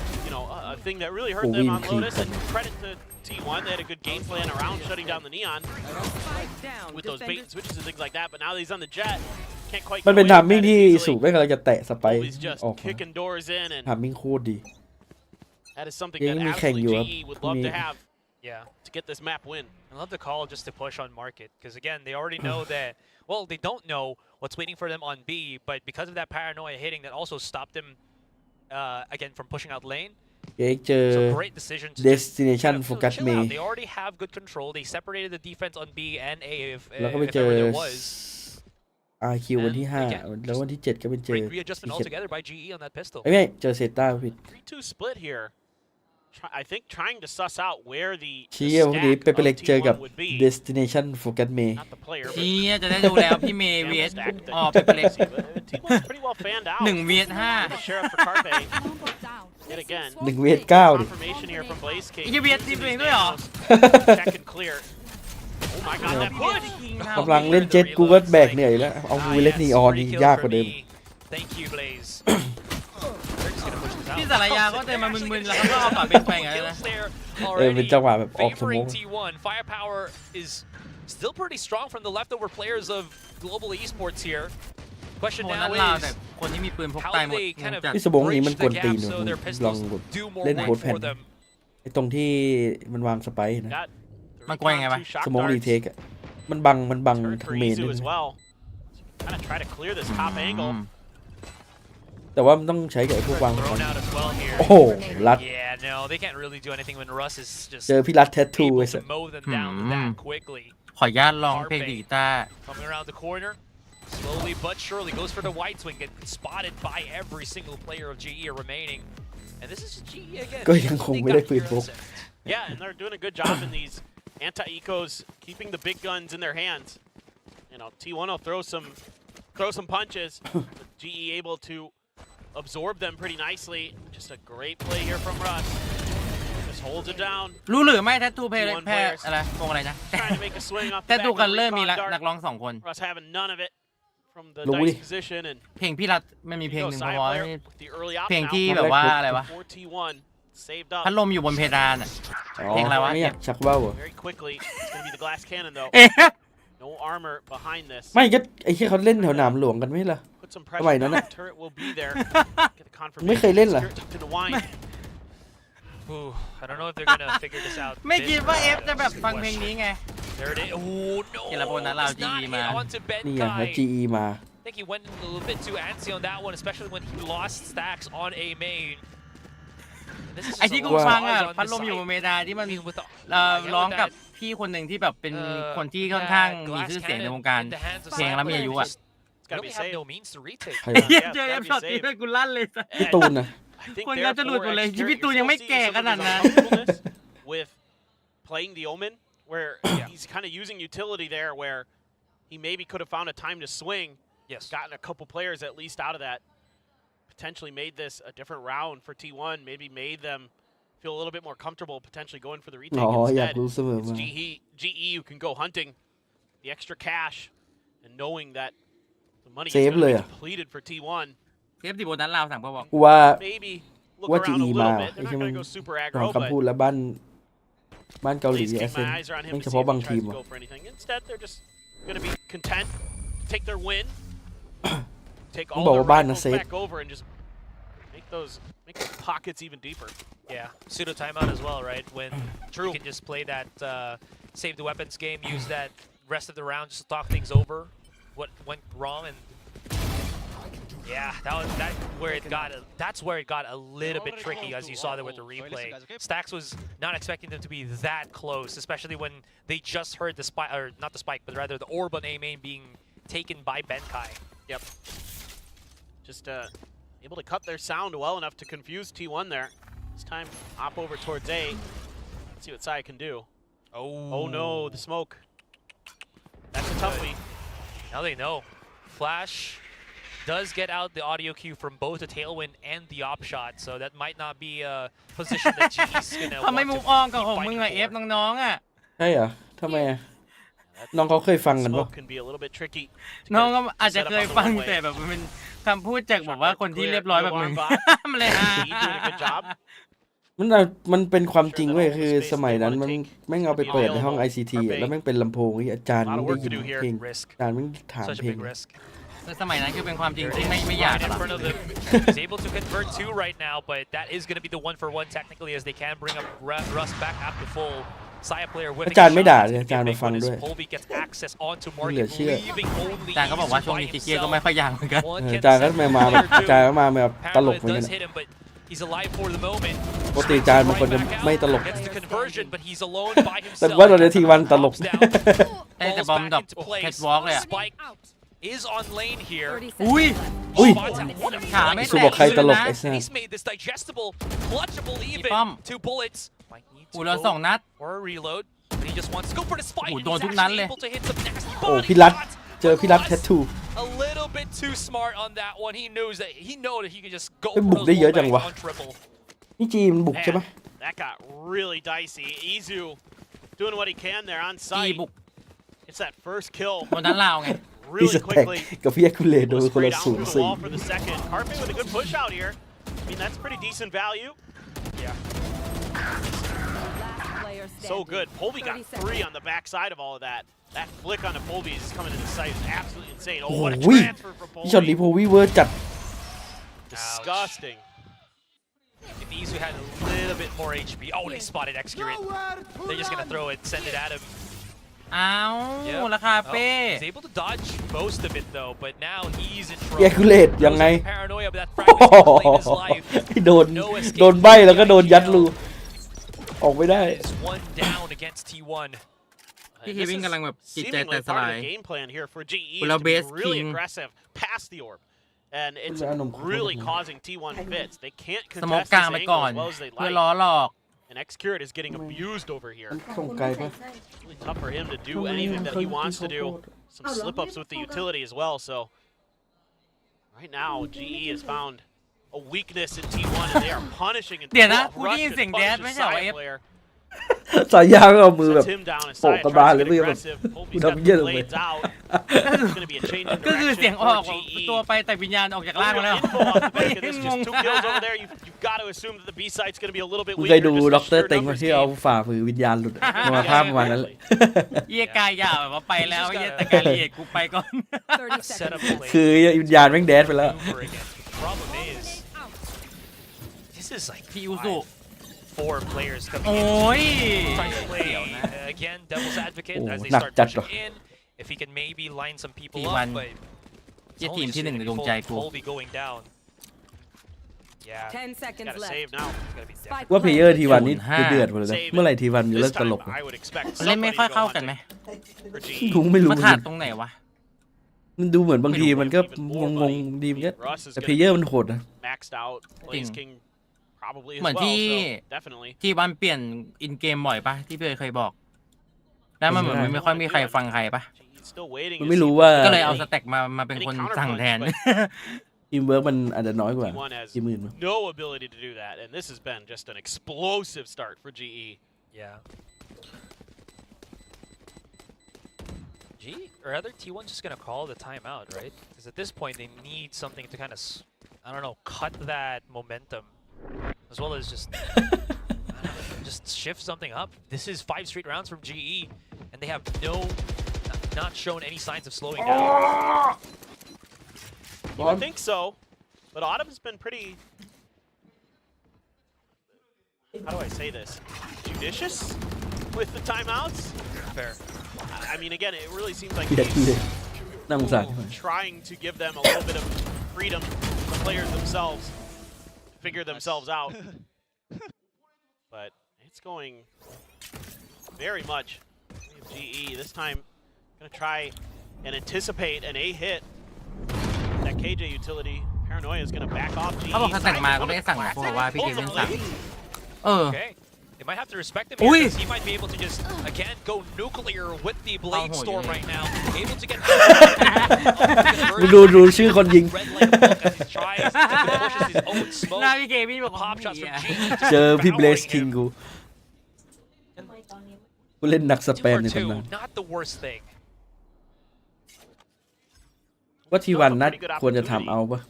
thing that really hurt them on Polvi Lotus. And credit to T1, they had a good game plan around shutting down the Neon Spike down. with those bait Defender. and switches and things like that. But now that he's on the jet, can't quite มัน get เป็น away ทา with มมิ่ง that ที่ as สู easily. ไม่กำลังจะแตะสไปร์ Polvi's just ออกมา kicking doors in, and ทามมิ่งโคตรดี that is somethingยัง that มีแข่งอยู่ absolutely ครับ GE would love toมี have Yeah. to get this map win. I love the call just to push on market because again they already know that. Well, they don't know what's waiting for them on B, but because of that paranoia hitting, that also stopped them again from pushing out lane. เอกเจอ So great decision to just destination kind of focus chill me out. They already have good control. They separated the defense on B and A if แล้วก็ไปเจ ever อ there was. RQ วันที่ And 5 แล้ววันที่ 7 ก็ไปเจอ Great readjustment altogether by GE on that pistol. ไม่เจอเซต้าผิด 3-2 split here. I think trying to suss out where the เชี่ยวันนี้ stack เปเปเล็ก of เจอกับ T1 would be. destination focus me Not the player, เชี but ยจะได้ดูแล้วพี่เมย์ Gamble เวส stack that อ๋อเปเปเล็ก T1's pretty well fanned out. 1 เวส The sheriff for Carpe. Yet again. 1 เวท9ดิ Confirmation here from Blaze King. ไอ้เวียดทีมตัวเองด้วยเหรอ Check and clear. Oh my god, that push! กำลังเล่นเจ็ตกูก็แบกเหนื่อยแล้ว เอากูเล่นนีออนนี่ยากกว่าเดิม Thank you, Blaze. They're just gonna push this out. พี่สารยาก็เดินมามึนๆแล้วเขาก็เอาฝาเบนไปไงนะ Kills there เป็น already จังหวะแบบออกสมอง favoring T1. Firepower is still pretty strong from the leftover players of global esports here. โห Question นั้น now ลาวแต่ is คนที่มีปืนพก how ตาย do หมด they kind of จัด พี่สมองนี้มัน bridge ก the วนตีน gap ว่ะ so their ลอง pistols กด do more เล่นโค้ด work แผ่น for them. ไอ้ตรงที่มันวางสไปร์นะ Got มันกว้างไงวะ 2 shock สมอง darts. รีเทคอะมันบัง Turret ทา for งเมน Izu ด้วย as นะ well. Kind of try to clear this top angle. แต่ว่ามันต้องใช้กับไอ้พวกวาง Thrown out as well here. โอ้โหรัด Yeah, no, they can't really do anything when Russ is just เจอพี่รัดแทททู able ไอ้สั to ส mow them down that quickly. ขออนุญาตลองเพลงดีกีตาร์ Coming around the corner, Slowly but surely goes for the white swing, gets spotted by every single player of GE remaining. And this is GE again. ก็ยังคงไม่ได้ปืนพก Yeah, and they're doing a good job in these anti-ecos, keeping the big guns in their hands. You know, T1 will throw some punches. GE able to absorb them pretty nicely. Just a great play here from Russ. Just holds it down. รู้หรือไม่แททูเพย์แพ้อะไรโกงอะไรนะ Trying to make a swing off แท the back ทู of กัน the เริ่มมี recon นัก dart. ร้องสองคน Russ having none of it from the รู้ดิ dice position, and เพลงพี่รัฐไม่มีเพลง Eco หนึ่ง side เพราะ player with the early op เพลง now ที่แบบว่าอะไรวะ for T1 saved up พัดลมอยู่บนเพดานอ่ะ อ๋อ เพลงอะไรวะ ไม่อยากชักว่าวเหรอ very quickly. It's gonna be the glass cannon though. เอ๊ะ No armor behind this. ไม่ก็ไอ้ที่เขาเล่นแถวหนามหลวงกันไม่เหรอ Put some ทำไม pressure นั้น down. น่ะ Turret will be there. Get the confirmation. ไม่เคยเล่นเหรอ Spirit tucked into wine. Ooh, I don't know if they're gonna figure this out. ไม่คิดว่าเอฟจะแบบฟังเพลงนี้ไง There it is. Oh no! เกลาโบนัสเรา Does not GE hit มา onto นี่ไงแล้ว Benkai. GE มา I think he went a little bit too antsy on that one, especially when he lost stacks on a main. This is ไอ้ just ที่ a กู lot of ฟังอ่ะ eyes on พัด this ลมอยู่บน side. เมดานที่มัน I mean, with the- ร้อง with กับ that, พี่คนหนึ่งที่แบบเป็นคนที่ค่อนข้างมีชื่อเสียงในวงการ เพลงแล้วมีอายุอ่ะ It's gotta be really have saved. no means to retake. ใคร เหี้ วะ ยเจอเอฟช็อตนี้ด้วยกูลั่นเลย พี่ตูนนะ I think คนก็จะหลุดหมดเลย therefore, พี่ตูนยังไม่แก่ขนาดนั้น you're still seeing some of his uncomfortableness with playing the Omen, where he's kind of using utility there, where he maybe could have found a time to swing, Yes. gotten a couple players at least out of that, potentially made this a different round for T1, maybe made them feel a little bit more comfortable potentially going for the อ๋อ retake อยาก instead. รู้เสมอ It's มา GE who can go hunting the extra cash and knowing that the money is Save going to เลย be อะ depleted for T1. เทปดีโบนัสลาวสั่งเพื่อบอก กูว่า Maybe look ว่า around a GE little มา bit. ไอ้ They're ที่ not มัน going to go super ลอง aggro, คำพูด but แล้วบ้านเกาหลี please เอ keep เซน my eyes are on him ไม่ to เฉ see พาะ if บาง he ที tries ม to อะ go for anything. Instead, they're just going to be content, take their win, take ต้อง all บอก their ว่าบ้านนะ rifles เซฟ back over, and just make those pockets even deeper. Yeah, pseudo timeout as well, right? When you can just play that save the weapons game, use that rest of the round just to talk things over, what went wrong, and yeah, that's where it got a little bit tricky, as you saw there with the replay. Stax was not expecting them to be that close, especially when they just heard the spike, or not the spike, but rather the orb on A main being taken by Benkai. Yep. Just able to cut their sound well enough to confuse T1 there. This time, hop over towards A. Let's see what Sai can do. Oh no, the smoke. That's a toughie. Now they know. Flash does get out the audio cue from both the tailwind and the op shot, so that might not be a position that GE's gonna ทำไม want มุ to กอองกับของ keep มึง fighting อะเอฟ for. น้องๆอ่ะ ใช่เหรอทำไมอะน้องเขาเคยฟังกันปะ Smoke can be a little bit tricky. to น้อง get ก็ it อาจจะ set up เคย on the ฟัง one-way. แต่แบบมันเป็นคำพูดจากแบบว่าคนที่เรียบร้อยแบบมึง มันเลยฮะ GE doing a good job. มันเป็นความจริงเว้ยคือสมัยนั้นมันแม่งเอาไปเปิดในห้อง ICT อะแล้วแม่งเป็นลำโพงที่อาจารย์แม่งได้ยินเพลง Risk. อาจารย์แม่งถาม Such เพ a ลง big risk. คือสมัยนั้นคือเป็นความจริง There ที่ it ไม่ is, อยาก right in หรอก front of them. He's able to convert two right now, but that is going to be the 1-for-1 technically, as they can bring up Rust back up to full. Saya player whipping อาจารย์ a ไม่ shot. ด่า It's เลย gonna อาจารย์ be a มา big ฟัง one as ด้วย Polby gets access onto เหลื market, อเชื่อ leaving only อาจารย์ก็บอกว่า Izu ช่วง by นี้จิเกียก็ himself. ไม่ค่อยอยากเหมือนกัน One อา can จารย์ก็ send มาแบบ player อาจารย์ก็มาแบบ two. ตลกเหมือน Paranoia กัน does อะ hit him, but he's alive for the moment. ปกติอาจารย์บางคนจะไม่ตลก Gets the conversion, but he's alone by แต่ himself. ว่าตอนนี้ทีวันตลก Drops down. ไอ้แต่ Falls บอม back ดรอป into place. แคทวอล์กเลยอะ Spike is on lane here. อุ้ย อุ้ย Spots him. What a ขาไม่ สุ แต บอก ก ใครตลก นะ ไอ้สั And ส he's made this digestible, clutchable even. Bum. 2 bullets. Might need อู to แล้ว go สองนัด for a reload. But he just wants to go for the spike. Ủa, And đồn he's thuốc nắn actually lên. able to hit some nasty โอ้ body พี่รัฐ shots. เจอพี่รัฐ But แทททู a little bit too smart on that one. He knows that he can just go เฮ้ย for บุก those ได้เยอะ low จัง bangs วะ on triple. นี่จีมันบุกใช่ปะ That got really dicey. Izu doing what he can there on จี site. บุก It's that first kill บนนั้นลาวไง พี่ really สแต็ก quickly. กับพี่แอคคูเลตโดน Goes คนละ straight out ศูน through ย์ the สี่ wall for the second. Carpe with a good push out here. I mean, that's pretty decent value. So good. Polby got 3 on the backside of all of that. That flick on the Polby is coming into sight is absolutely insane. Oh, what a โอ้ย transfer from พี่ช็อตนี้ Polby. โพวีเวอร์จัด Disgusting. If Izu had a little bit more HP. Oh, they spotted Excurate. They're just going to throw it, send it at him. อ้าว Yep. ราคาเป้ Oh, he's able to dodge most of it though, but now he's in พี่แอ trouble. คคูเลตยังไง Paranoia, but that โอ้ fragment's โห gonna claim his life. โดนใบแล้วก็โดนยัดรูออกไม่ได้ That is one down against T1. พี่ And เค this วิน is กำลังแบบจิตใจ seemingly แตกส part ลา of ย the game plan here for GE Well, is to be best really king. aggressive past the orb. And it's Well, I don't- really causing T1 fits. They can't สโมก contest กลาง this ไป angle ก่อน as well as they เพื่อ like. ล้อหลอก And Xcurate is getting abused over here. ส่งไกลปะ Really tough for him to do anything that he wants to do. Some slip-ups with the utility as well, so right now GE has found a weakness in T1 and they are punishing and เดี๋ยวนะ Rush กูได้ยิน just เสียงแดด punishes ไม่ใช่เหรอ Side เอฟ player. สายยางก็เอามือแบบ Sets him down as โปะ Side กระบาล tries เล to ย get เพื่อแบบ aggressive. Hope กู he's got ทำเยี่ย the ลงไป blades out. There's going to be a change in ก็คือ direction เสียงอ for อก GE. ตัวไปแต่วิญญาณออกจากร่าง Little มาแล้ว info off the back of this, งง just 2 kills over there. You've got to assume that the B side's going to be a little bit มึงเค weaker. ยดู just ด็ a อกเตอร์ sheer เต็งมา numbers ที่เอา game. ฝ่าฝืนวิญญาณหลุดมาภาพประมาณนั้นแหละ เยี่ยกายยาวแบบว่าไปแล้วเยี่ยแต่การละเอียดกูไปก่อน 30 Set up seconds play. คือวิญญาณแม่งแดดไปแล้ว Over again. Problem is, this is like พี่อุสุ 4 players coming โอ้ in. ย Trying to play เดี๋ยวนะ again, devil's advocate Oh, as they knock start that pushing off. in. If he can maybe line some people T1 up, but เยี่ยทีมที่หนึ่งในดวงใจกู Colby going down. Yeah, 10 seconds Got to left. save now. it's gonna be Spike difficult. ว่าเพลเยอร์ทีวันนี้ 05 เดือดหมดเลยนะเมื่อไหร่ทีวันจะเลิ This กตล time, กวะ I would expect เล่นไม่ somebody ค่อย to เข้า go กันไหม hunting for GE. กูไม่รู้ มัน เหมือน ขา กั ด น ตรงไหนวะ มันดูเหมือนบางทีมันก็ Even more งง money. ๆดีเหมือนกัน Russ is แต่ gonna เพลเยอร์มันโหดนะ maxed out. Blaze King probably as เหมือน well. ที่ So definitely. ที่วันเปลี่ยนอินเกมบ่อยปะที่พี่เคยบอก แล้วมันเหมือนมันไม่ค่อยมีใครฟังใครปะ GE still waiting. มัน to ไม่ see รู้ if ว่า ก็เลยเอาสแต็กมาเป็นคนสั่งแทน ทีมเวิร์กมันอาจจะน้อยกว่า T1 has ทีมอื่นมั้ง no ability to do that, and this has been just an explosive start for GE. Yeah. G or other T1's just gonna call the timeout, right? Because at this point they need something to kind of, I don't know, cut that momentum, as well as just, I don't know, just shift something up. This is 5 straight rounds from GE, and they have not shown any signs of slowing down. You would think so, but Autumn has been pretty. How do I say this? Judicious with the timeouts. Fair. I mean, again, it really seems like ทีเด็ดที he's เด็ดน่าสงสารที่มัน trying to give them a little bit of freedom, the players themselves, to figure themselves out. But it's going very much GE. This time, gonna try and anticipate an A hit. That KJ utility, Paranoia is gonna back off GE. เขาบอกเขาสั่งมาก็ไม่ได้สั่งนะเขาบอกว่าพี่เควินสั่ง เออ Okay. They might have to respect him Ui. here because he might be able to just, again, go nuclear with the Blade Oh, Storm yeah. right now. Able to get มึงดูชื่อคนยิง red light look as he tries to pushes his own หน้า smoke. พี่เควินบอก Pop shots เหี้ from ย G. เจอพี่เบลส Powering คิง him. กูเล่นนักส 2 เปน for ใน 2, ตำนาน not the worst thing. ว่าทีวันนัดควรจะทำเอาปะ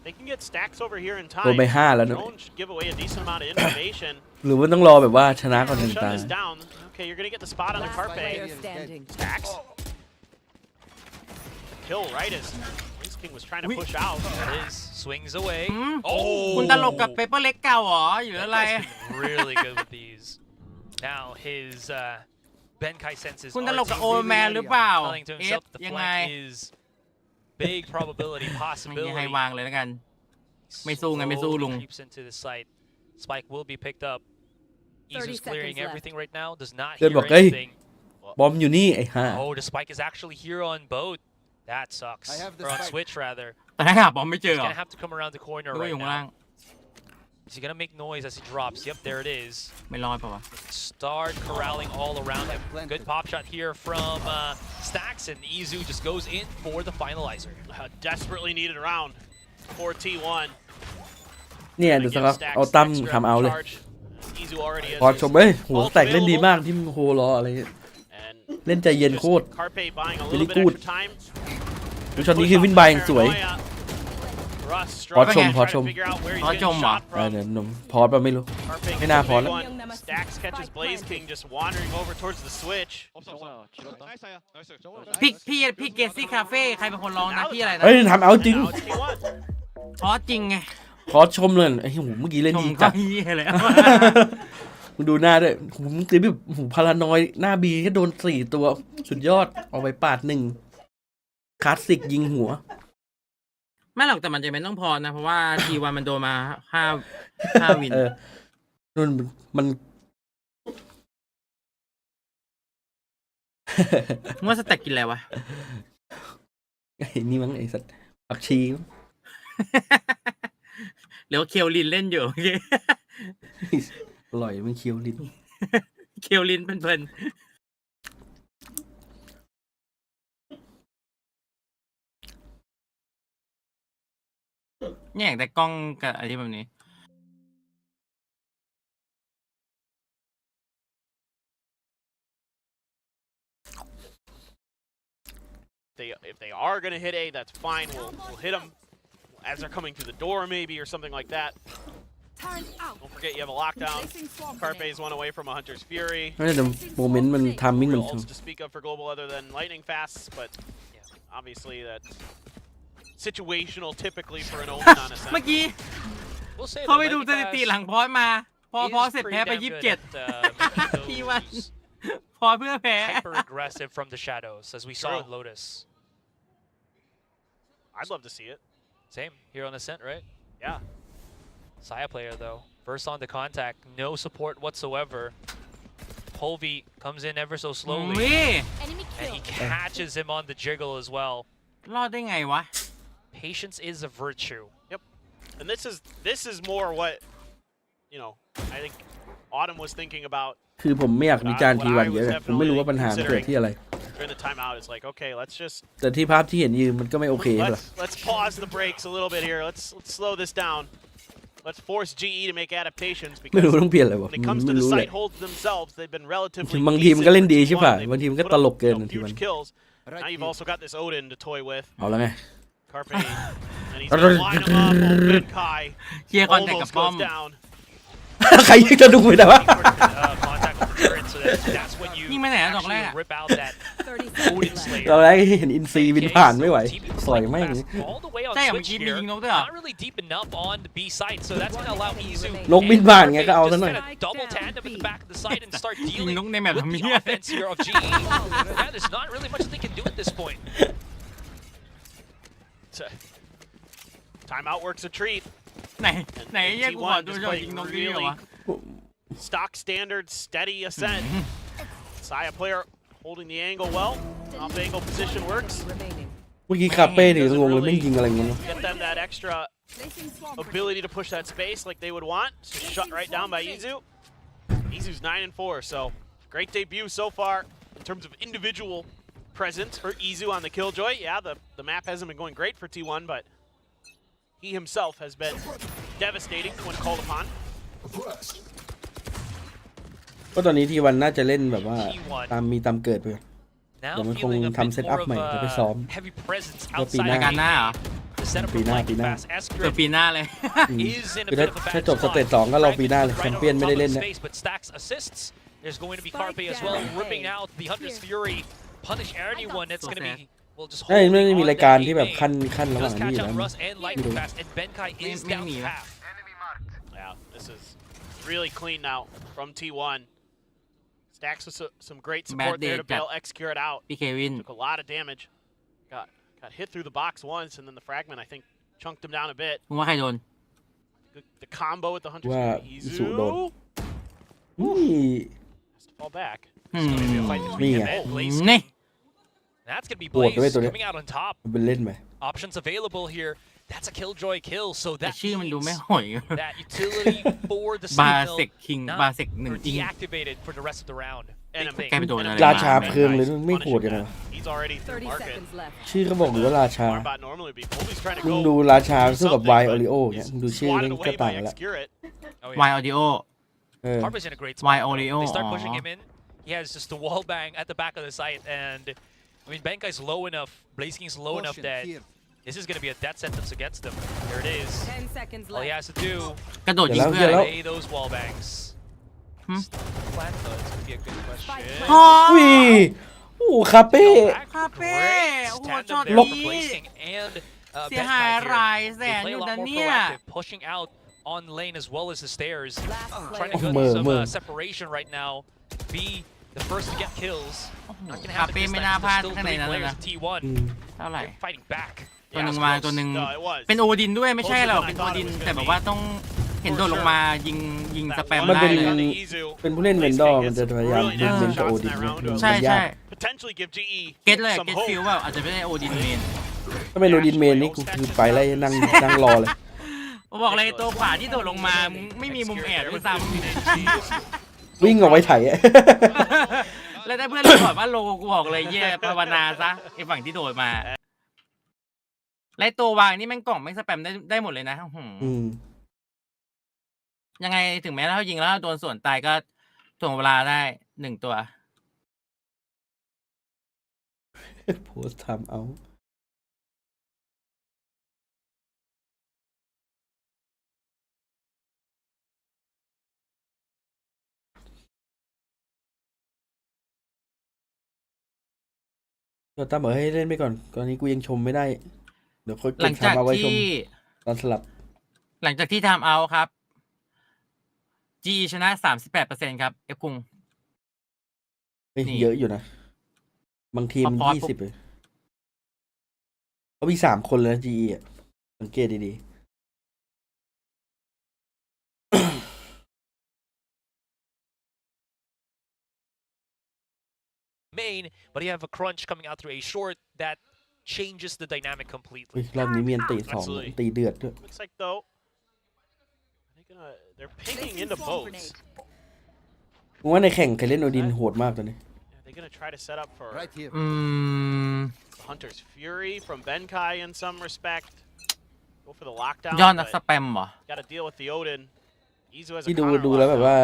They can get stacks over here in โดน time. ไป5แล้วนะ Drone should give away a decent amount of information. หรือว่าต้องรอแบบว่าชนะก่อนหนึ่ง Shut ตา this down. Okay, you're gonna get the spot on the Last player Carpe. standing. Stacks. Kill right as Blaze King was trying to push out. That is, swings away. หืม Oh! คุณตลกกับเปเปอร์เล็กเก่าเหรอหรืออะไร That guy's been really good with these. Now his Benkai senses คุณต are ลกกับโอ team แมนหรือเปล่า telling to เอฟ himself the ยังไง flank is big probability ไม่ possibility. ให้วางเลยแล้วกัน ไม่สู้ไงไม่สู้ลุง Slowly creeps into the site. Spike will be picked up. 30 Izu's clearing seconds left. everything right now. Does not เพื่อน hear บอกเอ้ย anything. บอมอยู่นี่ไอ้ห่า Oh, the spike is actually here on boat. That sucks. I have the Or on spike. switch rather. แต่หาบอมไม่เจอ He's เหรอ gonna have to come around the corner รู้ right อยู่ข้างล่าง now. Is he gonna make noise as he drops? Yep, there it is. ไม่รอดเปล่าวะ Start corralling all around him. Good pop shot here from Stacks, and Izu just goes in for the finalizer. A desperately needed round for T1. เนี่ยเดี๋ยวสักพักเอาตั้มทำเอาเลย Izu already has พอ his ชมเอ้ยหัวแตกเล่นดีมากที่โฮรออะไร and เล่นใจเย็นโคตร Carpe buying a Very little bit good. extra time. ดูช็อตนี้คือวินบายอย่างสวย Russ พอชม struggling พอ to ชม figure out where he's พอชม getting เหรอ shot เดี๋ยว from. หนุ่มพอดป่ะไม่รู้ Carpe ไม่น่าพอ gets แล้ว the big one. Stacks catches Blaze King just wandering over towards the switch. พี่เกซี่คาเฟ่ใครเป็นคนร้องนะพี่อะไรนะ เฮ้ยทำเอาจริง Now it's T1. เพราะจริงไง พอชมเลยไอ้หูเมื่อกี้เล่น ชม ดี ก็ จัด เฮียเลย มึงดูหน้าด้วยหูมึงตีแบบหูพารานอยหน้าบีแค่โดน4 ตัวสุดยอดเอาไปปาด1คลาสสิกยิงหัว ไม่หรอกแต่มันจะเป็นต้องพอนะ เพราะว่าทีวันมันโดนมา5วิน เออนู่นมัน มึงว่าสแต็กกินอะไรวะ ไอ้นี่มั้งไอ้สัตว์ผักชีมั้ง หรือว่าเคียวลินเล่นอยู่โอเค อร่อยมันเคี้ยวลิ้น เคียวลินเพลินๆเนี่ยแต่กล้องกับอะไรแบบนี้ If they are going to hit A, that's fine. We'll hit them as they're coming through the door, maybe, or something like that. Don't forget you have a lockdown. Carpe is one away from a Hunter's Fury. ไม่แต่โมเมนต์มันทามมิ่งมัน Real ults to speak of for Global other than lightning fasts, but obviously that's situational typically for an Omen on a เมื่อ set. กี้ We'll say เขาไป that ดู Lightning สถิติ Fast หลังพอสมา พอ is เสร็จ pretty แพ้ไป damn good 27 at, ทีวัน making those พอเพื่อแพ้ hyper aggressive from the shadows, as we saw in Lotus. I'd love to see it. Same here on Ascent, right? Yeah. Saya player though, first on the contact, no support whatsoever. Polvi comes in ever so อุ้ slowly, ย Enemy and he kill. catches him on the jiggle as well. รอดได้ไงวะ Patience is a virtue. And this is more what, you know, I think Autumn was thinking about คือผมไม่อยากวิจารณ์ทีวันเยอะผมไม่รู้ว่าปัญหามันเกิดที่อะไร during the timeout. It's like, okay, let's just แต่ที่ภาพที่เห็นยืนมันก็ไม่โอเคใช่ปะ let's pause the brakes a little bit here. Let's slow this down. Let's force GE to make adaptations ไม่ because รู้ต้องเปลี่ยนอะไรวะ when it comes ไม่ to the รู้เลย site holds themselves, they've been relatively บางทีมันก็เล่นดี decent ใช่ for ป่ะ T1. บางทีมันก็ They've ต put ล up, กเกิน you know, ทีวัน huge kills. Now you've also got this Odin to toy with. เอาแล้วไง Carpe, and he's gonna line him up. Open Kai เชียร์คอนแทคกับ almost ป้อม goes down. ใครจะดูไม่ได้วะ Contact with the turret, so that's when you ยิงไปไหนอะดอกแรก actually อะ rip out that 30 Odin seconds left. Slayer. ตอนแรกเห็นอินซีบินผ่านไม่ไหวสอยไม่ง All the way on ใช่เหรอ Switch เมื่อกี้มี here, ยิงนกด้วยเหรอ not really deep enough on the B site, so that's going to allow Izu นกบินผ่านไงก็เอาซะ just หน่อย kind of double tandem at the back of the site and start ยิง dealing นกในแมป with ทำ the เหี้ย offense here of GE. Yeah, there's not really much they can do at this point. Timeout works a treat. ไหนไหนแยกกูขอ T1 ดู just หน่อย playing ยิงนกนี่เหรอ really วะ stock standard, steady ascent. Saya player holding the angle well. Off angle position works. Remaining. เมื่อกี้คาเป้ถึงงงเลยไม่งยิงอะไรเงี้ย Get them that extra ability to push that space like they would want. So shut right down by Izu. Izu's 9-4, so great debut so far in terms of individual presence for Izu on the Killjoy. Yeah, the map hasn't been going great for T1, but he himself has been devastating when called upon. ก็ตอนนี้ทีวันน่าจะเล่นแบบว่าตามมีตามเกิดไป Now Dạ, mình feeling a không thăm bit setup more of mày, để phải a xóm. heavy presence Cho tí outside nào. of Gà na hả? the setup Tí of nào, Lightning tí nào. Fast. เกิด Escrit ปีหน้าเลย is in a คือ bit ถ้า of a ถ้า bad จบสเตจ spot. 2ก็รอปีหน้าเลย Right แช on มเปี้ยน top ไม่ได้ of เล่น the นะ space, but Stacks assists. There's going to be Spike Carpe as well, down. ripping out the Hunter's Fury. Punish anyone that's going to be, well, just ใช่ holding ไม่ได้มี on รายการ that ที่แบบ A ขั้นระห main. ว่าง Does นี้อ catch ยู่ out แล้ว Russ and Lightning Fast, and Benkai is Maybe down yeah. half. Yeah, this is really clean now from T1. Stacks with some great support Bad there day, to bail Execure out. พี่เควิน Took a lot of damage. Got hit through the box once, and then the fragment, I think, chunked him down a bit. มึงว่าใครโดน The combo with the Hunter's Wow, Fury. Izu đồn. Izu นี่ has to fall back. It's going to be a fight between Ni him à? and Blaze. นี่ That's going to be Buồn cái Blaze bên tôi đấy. coming out on top. เป็นเล่นไหม Options available here. That's a Killjoy kill, so แต่ that ชื่อมันดูไม่ means ห่วย that utility for the บา signal เซกคิง not บาเซกหนึ่ง or จริง deactivated for the rest of the round. And Big thing. แกไปโดนอะไร ราชา มา เพลิงเลยไม่โหดยังไงวะ He's already through 30 market. seconds left. ชื่อเขาบอกอยู่ว่าราชา Warmup normally would be. Polvi's trying to มึง go ดูราชาสู้กับ something, ไว but โอริโอเนี่ย he's มึงดูชื่อ swatted เล่น away ก็ by ต่างกันละ Execure it. Oh, วาย yeah. ออดิโอ เออ Harper's in a great Why spot. though. Oreo? They start pushing Aw. him in. He has just the wall bang at the back of the site, and I mean Benkai's low enough, Blaze King's low enough that this is going to be a death sentence against them. There it is. 10 seconds All he left. has to do กระโดดยิง เดี๋ยว เพื่ออะไร แล้ว lay those wall bangs. Hmm? Flat though, it's going to be a good question. อ๋อ อุ้ยโอ้คาเป้ Go back. Carpe. Great Oh, tandem shot there fromนี้ Blaze King and เสีย Benkai หาย here. หลายแส They น play อ a ยู่ lot นะ more เนี่ย proactive, pushing out on lane as well as the stairs. Last Trying to player. go Mờ, some mờ. separation right now. Be the first to get kills. Not gonna คา happen เป้ this ไม่ time. น่าพลาด There's ข้าง still ใน three นั้นเลย players นะ in T1. เท่าไหร่ They're fighting back. ตัวหนึ่ง Yeah, มา close. ตัวหนึ่ง No, it was. เป็นโอดินด้วยไม่ใช่หรอก Closer เป็น than I โอ thought it ดิน was gonna แต่แบบ be. ว่าต้อง เห็นโดดลงมายิงสแปม มัน ได้ เป็น เลย เป็นผู้เล่นเวนดอร์มันจะพยายามเล่นกับโอดิน ใช่ใช่ potentially give GE เก็ตเลย some เก็ต hope. ฟิลว่าอาจจะไม่ได้โอดินเมน ถ้าเป็นโอดินเมนนี่กูคือไปไล่นั่งรอเลย ผมบอกเลยตัวขวาที่โดดลงมาไม่มีมุมแอบด้วยซ้ วิ่งออกไปไถอะ ำ แล้วได้เพื่อนเราบอกว่าโลกูบอกเลยเย่ภาวนาซะไอ้ฝั่งที่โดดมาไล่ตัววางนี่แม่งกล่องแม่งสแปมได้หมดเลยนะยังไงถึงแม้เรายิงแล้วโดนส่วนตายก็ถ่วงเวลาได้1 ตัว โพสทำเอาเราตั้มบอกให้เล่นไปก่อนตอนนี้กูยังชมไม่ได้เดี๋ยวค่อย หลังจาก เอาไว้ชม ที่ ตอนสลับ หลังจากที่ทำเอาครับ G ชนะ 38%ครับเอฟคุง เฮ้ย นี่ เยอะอยู่นะ บางทีม พอ 20เลยเขามี3 คนเลยนะ GE อ่ะ สังเกตดี main, but you have a crunch coming out through a short that changes the dynamic ๆเฮ้ย completely. รอบนี้มีอันตี2 Absolutely. ตีเดือดด้วย Looks like though they're picking into boats. ผมว่าในแข่งใครเล่นโอดินโหดมากตอนนี้ Yeah, they're gonna try to set up for อืม Hunter's Fury from Benkai in some respect. Go for the lockdown. ยอดนักส but แปมเหรอ got to deal with the Odin. Izu has a ที่ counter ดูแล้วแบบ lockdown. ว่า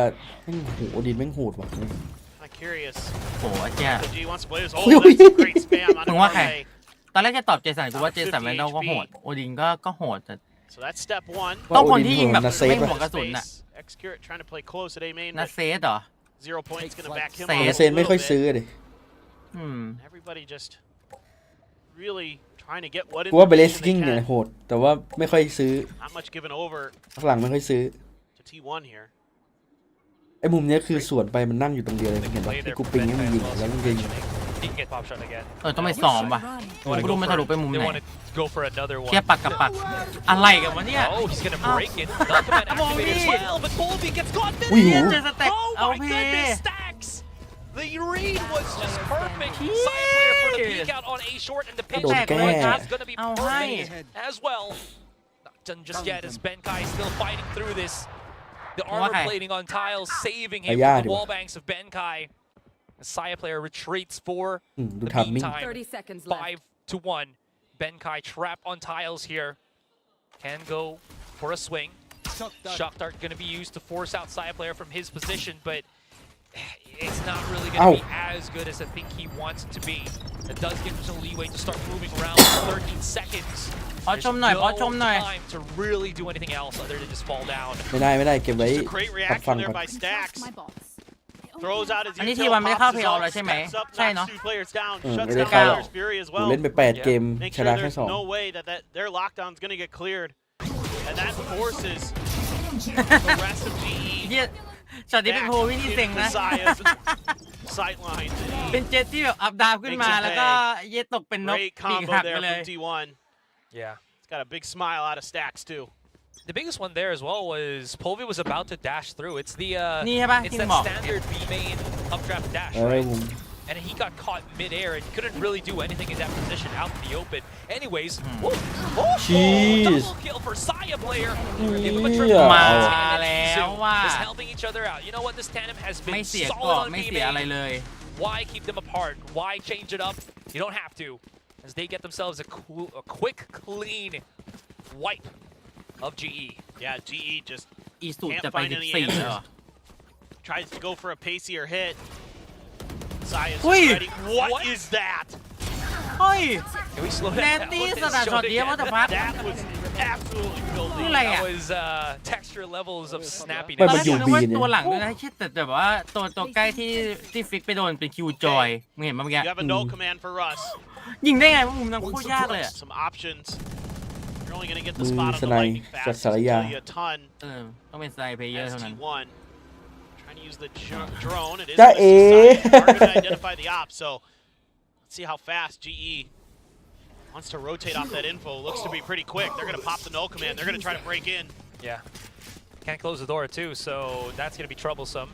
แม่งโหโอดินแม่งโหดว่ะ Kind of curious. โหไอ้เจ้า The G wants to play this. Ui, Oh, ui. that's a great spam on มึงว่าใคร Parfait. ตอนแรกจะตอบเจสันกูว่าเจสันแมนดอลก็โหด โอดินก็โหดแต่ So that's step one. ต้องคนที่ยิงแบบ นาเซฟ ไม่ อะ ห่วงกระสุนน่ะ Execute trying to play close at A main. นา But เซสเหรอ 0 points gonna back him เซ up ฟ a นาเซนไม่ little ค่อย bit. ซื้อดิ อืม Everybody just really trying to get what กูว่าเบลส information กิ้ง they เนี่ย can. โหด แต่ว่าไม่ค่อยซื้อ Not much given over หลังไม่ค่อยซื้อ to T1 here. ไอ้มุมเนี้ยคือสวนไปมันนั่งอยู่ตรงเดียวเลย They เห็น can ปะ play ที่ there กู for ปิงให้มัน Benkai ยิง as well, แล้วมัน so ยิง he can get pop shot again. ต้องไปซ้อมว่ะ They wanna ไม่รู้มันทะลุไปมุม they ไหน want to go for another เทียบ one. ปักกับปัก อะไรกันวะเนี่ย Oh, he's gonna break it. Ultimate activated as well, but Colby gets caught อุ้ย mid. หู เจสเต็ป Oh เอา my เพ goodness, stacks! The read was just perfect. Side player for the peek out on A short, and the pitch Don't care. is going to be Oh, perfect hi. as well. Not done just yet as Benkai still fighting through this. The Why? armor plating on tiles saving him Yeah, from the dude. wall banks of Benkai. The Saya player retreats for ดู the ทามมิ่ง meantime. 30 seconds left. 5-1. Benkai trapped on tiles here. Can go for a swing. Shock dart going to be used to force out Saya player from his position, but it's not really going to be as good as I think he wants it to be. It does give him some leeway to start moving around for 13 seconds. พอชมหน่อย There's พอชมหน่อย no time to really do anything else other than just fall down. ไม่ได้เก็บไว้ Just a great ปักฟั reaction ง there ก่อน by Stacks. Throws out his อันนี้ util, ทีวันไม่ได้เข้า pops เพ his ย์ออฟ ult, แล้วใช่ไหม steps up, ใช่ knocks เนาะ 2 players down, ไม่ shuts ได้ down เข้าหรอก Hunter's Fury as กู well. เล่นไป8 เกม Make ช sure นะแค่ there's 2 no way that their lockdown's gonna get cleared. And that forces the rest of GE เหี้ยช็อตนี้เป็น back โพลพี่นี่ into เซ็งนะ Messiah's sightlines. เป็นเจ็ตที่แบบอัพดาวขึ้นมาแล้วก็เย็ดตกเป็นนก Great ปีก combo หักไป there เลย from T1. Yeah. It's got a big smile out of Stacks too. The biggest one there as well was Polvi was about to dash through. It's the นี่ใช่ปะ it's ที่มึ that งบอก standard B main updraft dash, เออ right? มุม And he got caught midair and couldn't really do anything in that position out in the open. Anyways, Jeez. double kill for Saya player. Give him a Yeah. triple. มา Tandem แล้ว soon. ว่า Just helping each other out. You know what? This tandem has ไม่ been เสีย solid เกาะ on ไม่ B เสียอะไร main. เลย Why keep them apart? Why change it up? You don't have to, as they get themselves a quick, clean wipe of GE. Yeah, GE just อีสูตร Can't จะไป find any 14เหรอ tries to go for a pacier hit. Saya's Ui. ready. What is that? เฮ้ย Can we slow แน that ต down? ตี้ with ส this ตาร์ช็อต shot เดียวว่า again? แต่พัก That was absolutely filthy. นี่อะไร That อ่ะ was texture levels of ไม่ snappiness. ตอน มั แร น ก อยู่ นึกว่า B เนี่ย ตัวหลังด้วยนะที่แต่แบบว่าตัวใกล้ที่ฟิกไปโดนเป็นคิวจอยมึงเห็นมั้ยเมื่อกี้ You have a no command for Russ. ยิงได้ไงวะมุมนั้นโคตรยากเลยอะ Some options. You're only going to get the spot on the Snipe, lightning fast. just It's gonna Saraya. tell you a ton. ต้องเป็นไซเพเยอร์เท่านั้น ST1 trying to use the drone. It is Ja, missing eh. sight. Hard to identify the op. So let's see how fast GE wants to rotate off that info. Looks to be pretty quick. They're going to pop the no command. They're going to try to break in. Yeah. Can't close the door too, so that's gonna be troublesome.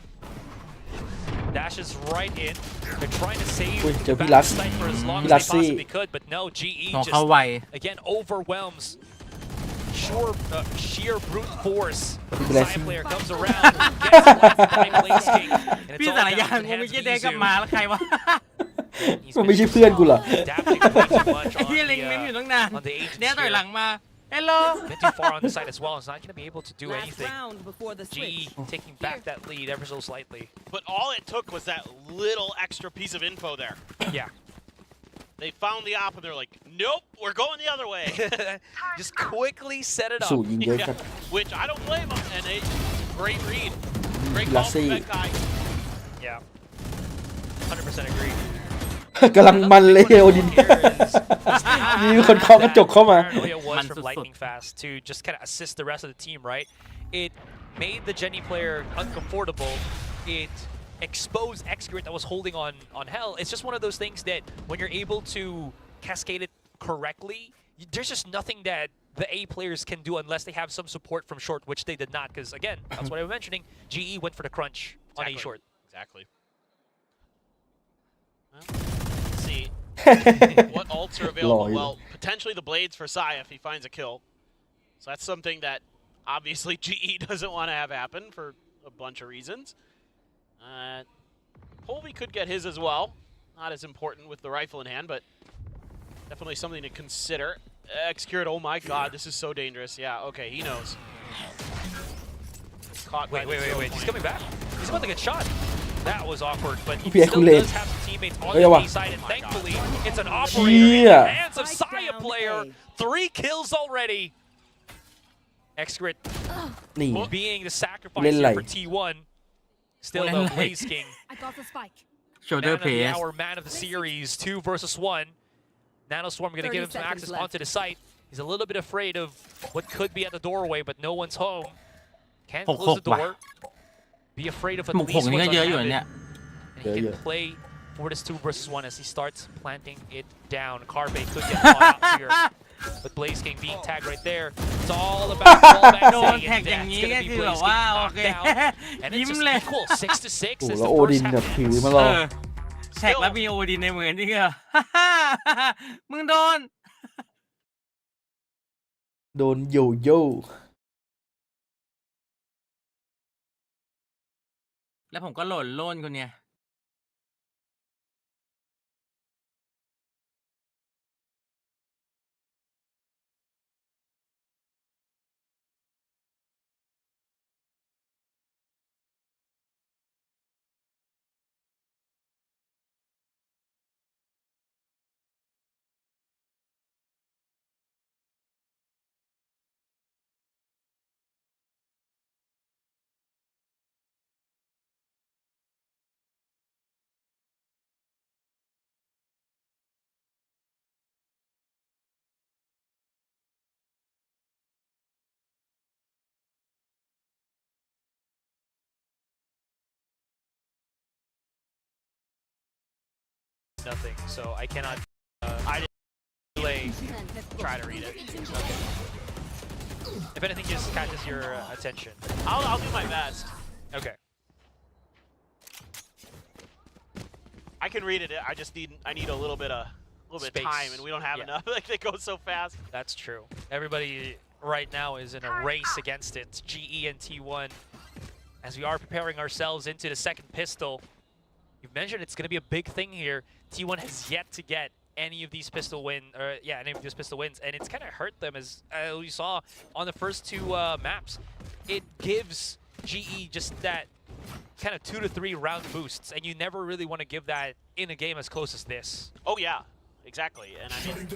Dashes right in. They're trying to save Ui, the chờ back Pilassi. side for as long as Pilassi. they possibly could, but no, GE ของ just เขาไว again overwhelms. Sheer brute force. Pilassi. Side player comes around, gets left by Blaze King, and it's พี่ all สาร down ยาน to the กูไม่ hands ใช่ of เดกกลับ Izu. มาแล้วใครวะ He's มัน been ไม่ใช่เพื่อนกูเหรอ adapting way too much ไอ้ on ที่ the, เล็งเม้นอยู่ตั้งนาน on the agents เดี๋ยวถอย here. หลังมา Hello A bit too far on the side as well. It's not going to be able to do Last anything. round before the switch. GE taking back that lead ever so slightly. But all it took was that little extra piece of info there. Yeah. They found the op and they're like, nope, we're going the other way. Just quickly set it สู่ up. ยิงเยอะจัด Which I don't blame them. And they great read. Great call from Pilassi. that guy. Yeah. 100% agree. กำลังมันเลยโอดิน มีคนเคาะกระจกเข้ามา Paranoia was Man fromสุดๆ Lightning Fast to just kind of assist the rest of the team, right? It made the Jenny player uncomfortable. It exposed Excurrent that was holding on Hell. It's just one of those things that when you're able to cascade it correctly, there's just nothing that the A players can do unless they have some support from short, which they did not. Because again, that's what I was mentioning. GE went for the crunch on A short. Exactly. Well, let's see what ults are available. Lol. Well, potentially the blades for Sai if he finds a kill. So that's something that obviously GE doesn't want to have happen for a bunch of reasons. Colby could get his as well. Not as important with the rifle in hand, but definitely something to consider. Excurrent, oh my god, this is so dangerous. Yeah, okay, he knows. Caught by Wait. the throw He's point. coming back. He's about to get shot. That was awkward, but he Pierre still Coulet. does have some teammates on Oh, the yeah, B side, and thankfully it's an Yeah. operator in the hands of Spike Saya down player. A. 3 kills already. Excurrent นี่ being the sacrifice Lên here lầy. for T1. Still Lên though, lầy. Blaze King, I got the spike. man shoulder of the press hour, man of the series, 2 versus 1. Nanoswarm going to 30 give him some seconds access left. onto the site. He's a little bit afraid of what could be at the doorway, but no one's home. Can't Hộc close the hộc door. Be afraid of at หมก least หกนี่ก็ what's เยอะอยู่นะ unhanded. เนี่ย And he Yeah, can yeah. play for this 2 versus 1 as he starts planting it down. Carbe could get caught out here. But Blaze King being tagged right there. It's all about fallback โดน city, แท็ก and อย่าง that's นี้ going ก็ to be คือแบบ Blaze ว่า King โอ knocked เค down. And it's ยิ้ม just เลย equal, 6 to 6 โอ้ as แล้ว the โอดิ first น half แบบถือ ends. มาร เอ อ อแท็กแล้วมีโอดินในมือนี่ก็ มึงโดน โดนโยโย่ แล้วผมก็หล่นโล่นคนเนี่ยNothing, so I cannot. I didn't relay. Try to read it. Okay. If anything, just catches your attention. I'll do my best. Okay. I can read it. I need a little bit of Space. time, and we don't have Yeah. enough. Like they go so fast. That's true. Everybody right now is in a race against it. It's GE and T1. As we are preparing ourselves into the second pistol. You've mentioned it's going to be a big thing here. T1 has yet to get any of these pistol wins, and it's kind of hurt them as we saw on the first 2 maps. It gives GE just that kind of 2 to 3 round boosts, and you never really want to give that in a game as close as this. Oh yeah, exactly. And I mean,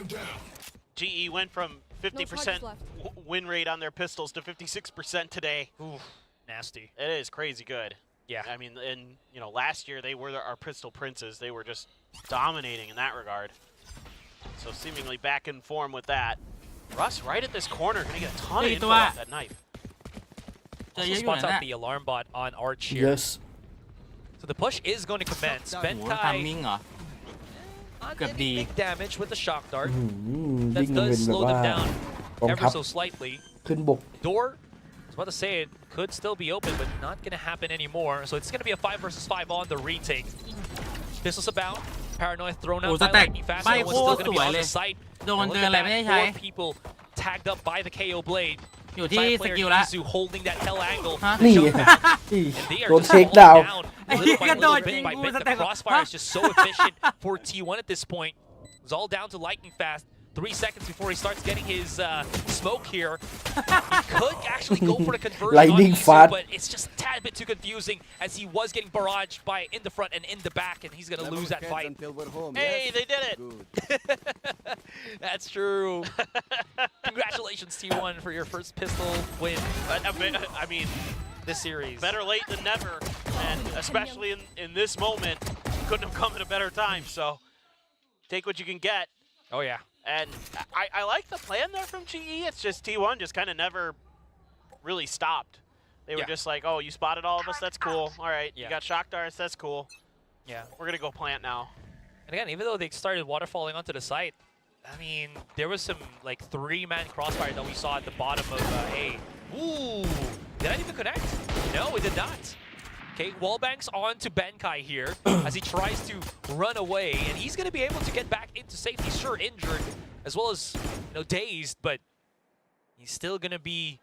GE went from 50% win rate on their pistols to 56% today. Ooh, nasty. It is crazy good. Yeah. I mean, and you know, last year they were our pistol princes. They were just dominating in that regard. So seemingly back in form with that. Russ right at this corner, gonna get a ton of info off that knife. เจอ Also เยอะอยู่ spots นะ out the alarm bot on Arch here. yes So the push is going to commence. โอ้โหทำมิ่ง Benkai เหรอ เกือบดี big damage with the shock dart. วิ่ That งมันเป็ does นแบบ slow ว่า them down กอง ever ทัพ so slightly. ขึ้นบก Door is about to say it could still be open, but not going to happen anymore. So it's going to be a 5 versus 5 on the retake. Pistols about. Paranoid thrown out by Lightning Fast. No one's still going to be on the site. โดนเดินอะไรไม่ได้ใช้ 4 people tagged up by the KO blade. อยู่ที่ Side ส player กิลละ Izu holding that hell angle. นี่ Shot back. นี่ And they are โดน just เช็ค falling ดาวน์ down ไอ้ little เหี้ย by กระโด little, ด bit ยิง by กู bit. ส The เต็ป crossfire is just so efficient for T1 at this point. It's all down to Lightning Fast. 3 seconds before he starts getting his smoke here. He could actually go for the conversion Lightning on Izu, Fast. but it's just a tad bit too confusing as he was getting barraged by in the front and in the back, and he's going to lose that fight. Hey, they did it. That's true. Congratulations, T1, for your first pistol win. I mean, This series. better late than never, and especially in this moment, couldn't have come at a better time. So take what you can get. Oh, yeah. And I like the plan there from GE. It's just T1 just kind of never really stopped. They were just like, oh, you spotted all of us, that's cool. All right, you got shock darts, that's cool. Yeah. We're going to go plant now. And again, even though they started waterfalling onto the site, I mean, there was some like 3-man crossfire that we saw at the bottom of A. Ooh, did that even connect? No, it did not. Okay, wallbangs on to Benkai here as he tries to run away, and he's going to be able to get back into safety. Sure, injured as well as dazed, but he's still going to be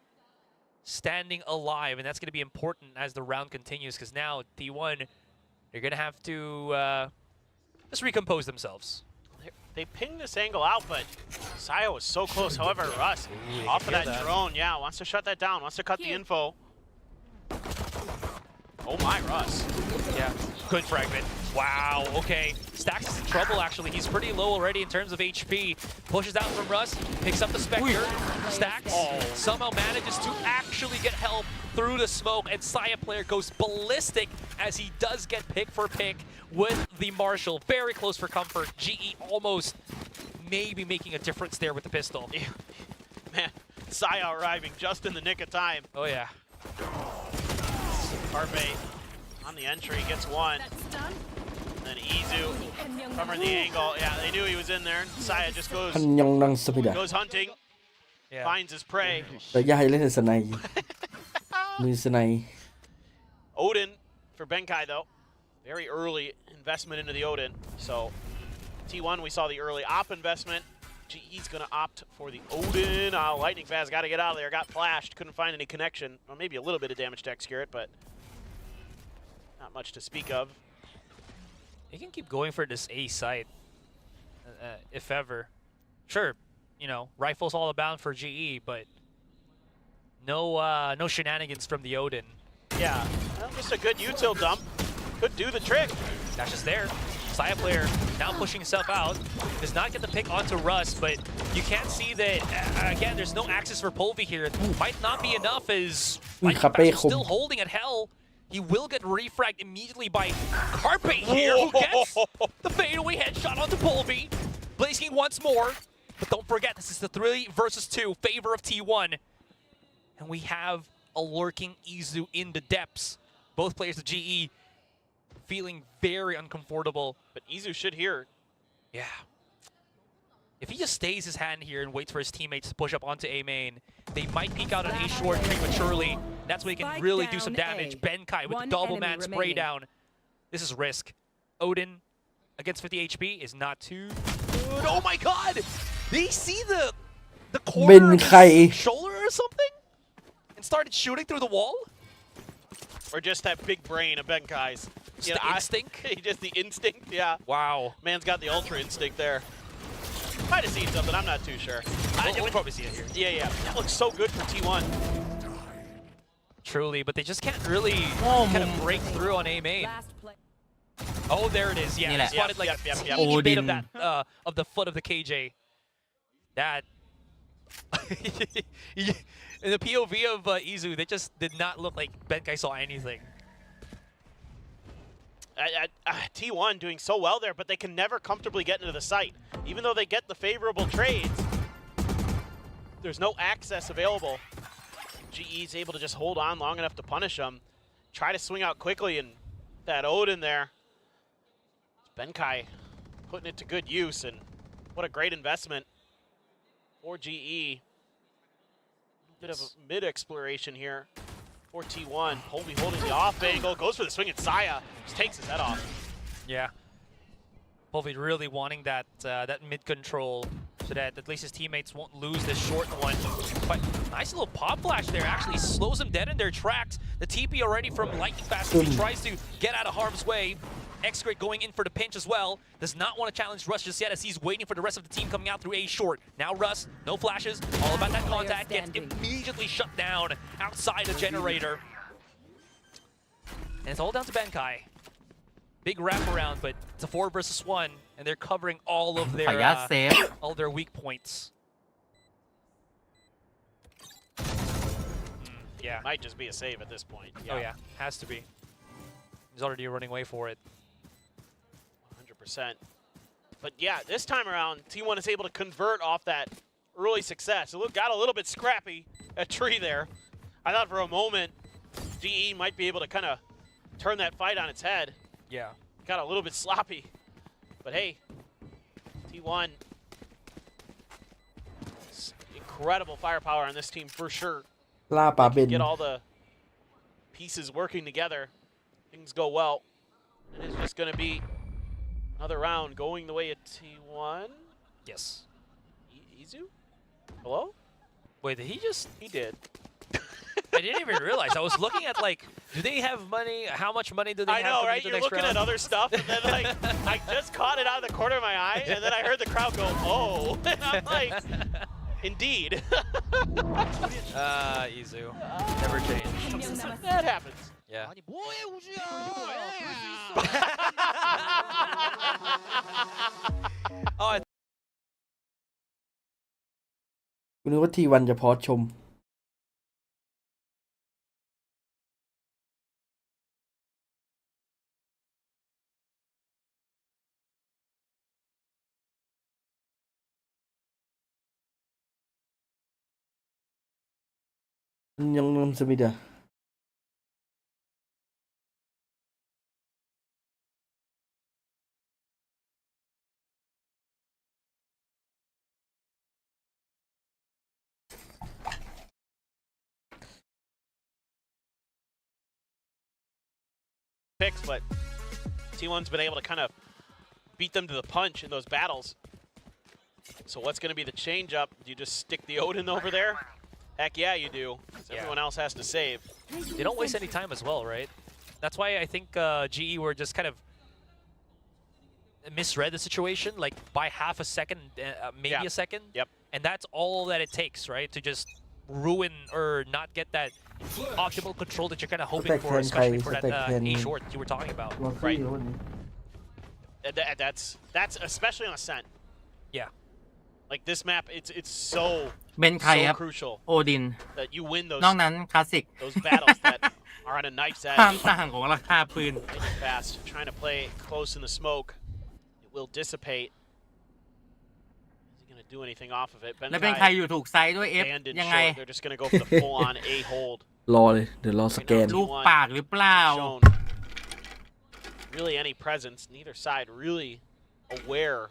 standing alive, and that's going to be important as the round continues because now T1, they're going to have to just recompose themselves. They pinged this angle out, but Saya was so close. However, Russ, off of that drone, wants to shut that down, wants to cut the info. Oh my, Russ. Yeah, good fragment. Wow, okay. Stax is in trouble, actually. He's pretty low already in terms of HP. Pushes out from Russ, picks up the Spectre. Stax somehow manages to actually get help through the smoke, and Saya player goes ballistic as he does get pick for pick with the Marshal. Very close for comfort. GE almost maybe making a difference there with the pistol. Man, Saya arriving just in the nick of time. Oh, yeah. Carpe on the entry, gets one. And then Izu covering the angle. Yeah, they knew he was in there. Saya just พันยองนังสปิดะ goes hunting, Yeah. finds his prey. แต่ย่าให้เล่นแต่สไนด์มือสไนด์ Odin for Benkai, though. Very early investment into the Odin. So T1, we saw the early op investment. GE's going to opt for the Odin. Lightning Fast got to get out of there. Got flashed. Couldn't find any connection. Well, maybe a little bit of damage to X-Curate, but not much to speak of. He can keep going for this A site, if ever. Sure, rifles all abound for GE, but no shenanigans from the Odin. Yeah, well, just a good util dump. Could do the trick. That's just there. Saya player now pushing himself out. Does not get the pick onto Russ, but you can't see that, again, there's no access for Polvi here. Might not be enough as Lightning Fast is still holding at hell. He will get refragged immediately by Carpe here, who gets the fadeaway headshot onto Polvi. Blazing once more, but don't forget, this is the 3 versus 2 favor of T1. And we have a lurking Izu in the depths. Both players of GE feeling very uncomfortable. But Izu should hear. Yeah. If he just stays his hand here and waits for his teammates to push up onto A main, they might peek out on A short prematurely. That's when he can really do some damage. Benkai with the double man spray down. This is risk. Odin against 50 HP is not too good. Oh my god! Did he see the corner of his shoulder or something? And started shooting through the wall? Or just that big brain of Benkai's. Just the instinct? Just the instinct, yeah. Wow. Man's got the ultra instinct there. Might have seen something, I'm not too sure. We'll probably see it here. Yeah. That looks so good for T1. Truly, but they just can't really kind of break through on A main. Oh, there it is. Yeah, he spotted like a teeny bit of that of the foot of the KJ. That in the POV of Izu, they just did not look like Benkai saw anything. T1 doing so well there, but they can never comfortably get into the site. Even though they get the favorable trades, there's no access available. GE's able to just hold on long enough to punish them. Try to swing out quickly, and that Odin there. Benkai putting it to good use, and what a great investment for GE. Bit of a mid exploration here for T1. Polby holding the off angle, goes for the swing and Saya just takes his head off. Yeah. Polby really wanting that that mid control so that at least his teammates won't lose this short one. But nice little pop flash there actually slows them dead in their tracks. The TP already from Lightning Fast as he tries to get out of harm's way. X-Great going in for the pinch as well. Does not want to challenge Russ just yet as he's waiting for the rest of the team coming out through A short. Now Russ, no flashes, all about that contact, gets immediately shut down outside the generator. And it's all down to Benkai. Big wraparound, but it's a 4 versus 1, and they're covering all of ขออนุญาตเซฟ all their weak points. Yeah. Might just be a save at this point. Oh yeah, has to be. He's already running away for it. 100%. But yeah, this time around, T1 is able to convert off that early success. It got a little bit scrappy at Tree there. I thought for a moment GE might be able to kind of turn that fight on its head. Yeah. Got a little bit sloppy. But hey, T1, incredible firepower on this team for sure. ล่าปลาเบน Get all the pieces working together. Things go well. And it's just going to be another round going the way of T1. Yes. Izu? Hello? Wait, did he just... He did. I didn't even realize. I was looking at, like, do they have money? How much money do they have? I know, to right? make the You're next looking round? at other stuff, and then, like, I just caught it out of the corner of my eye, and then I heard the crowd go, oh. And I'm like, indeed. Izu. Never change. That happens. Yeah. Oh, กูนึกว่าทีวันจะพอชม ยังนำสมิดา Picks, but T1's been able to kind of beat them to the punch in those battles. So what's going to be the change up? Do you just stick the Odin over there? Heck yeah, you do. 'Cause everyone else has to save. they don't waste any time as well, right? That's why I think GE were just kind of misread the situation, like by half a second, maybe a second. Yep. And that's all that it takes, right? To just ruin or not get that optimal control that you're kind of hoping for, especially for that A short you were talking about. Right. That's especially on Ascent. Yeah. Like this map, it's so เบนใครครับ crucial โอดิน that you win นอกนั้นคลาสสิก those battles that are on a knife's ความ edge. ต่างของราคาปืน Making fast, trying to play close in the smoke. It will dissipate. Is he going to do anything off of it? แล้วเป็นใครอยู่ถูกไซด์ด้วยเอฟ abandoned ยังไง short. They're just going to go for the full-on A hold. รอเลย เดี๋ยวรอสแกน ลูกปากหรือเปล่า Shown really any presence. Neither side really aware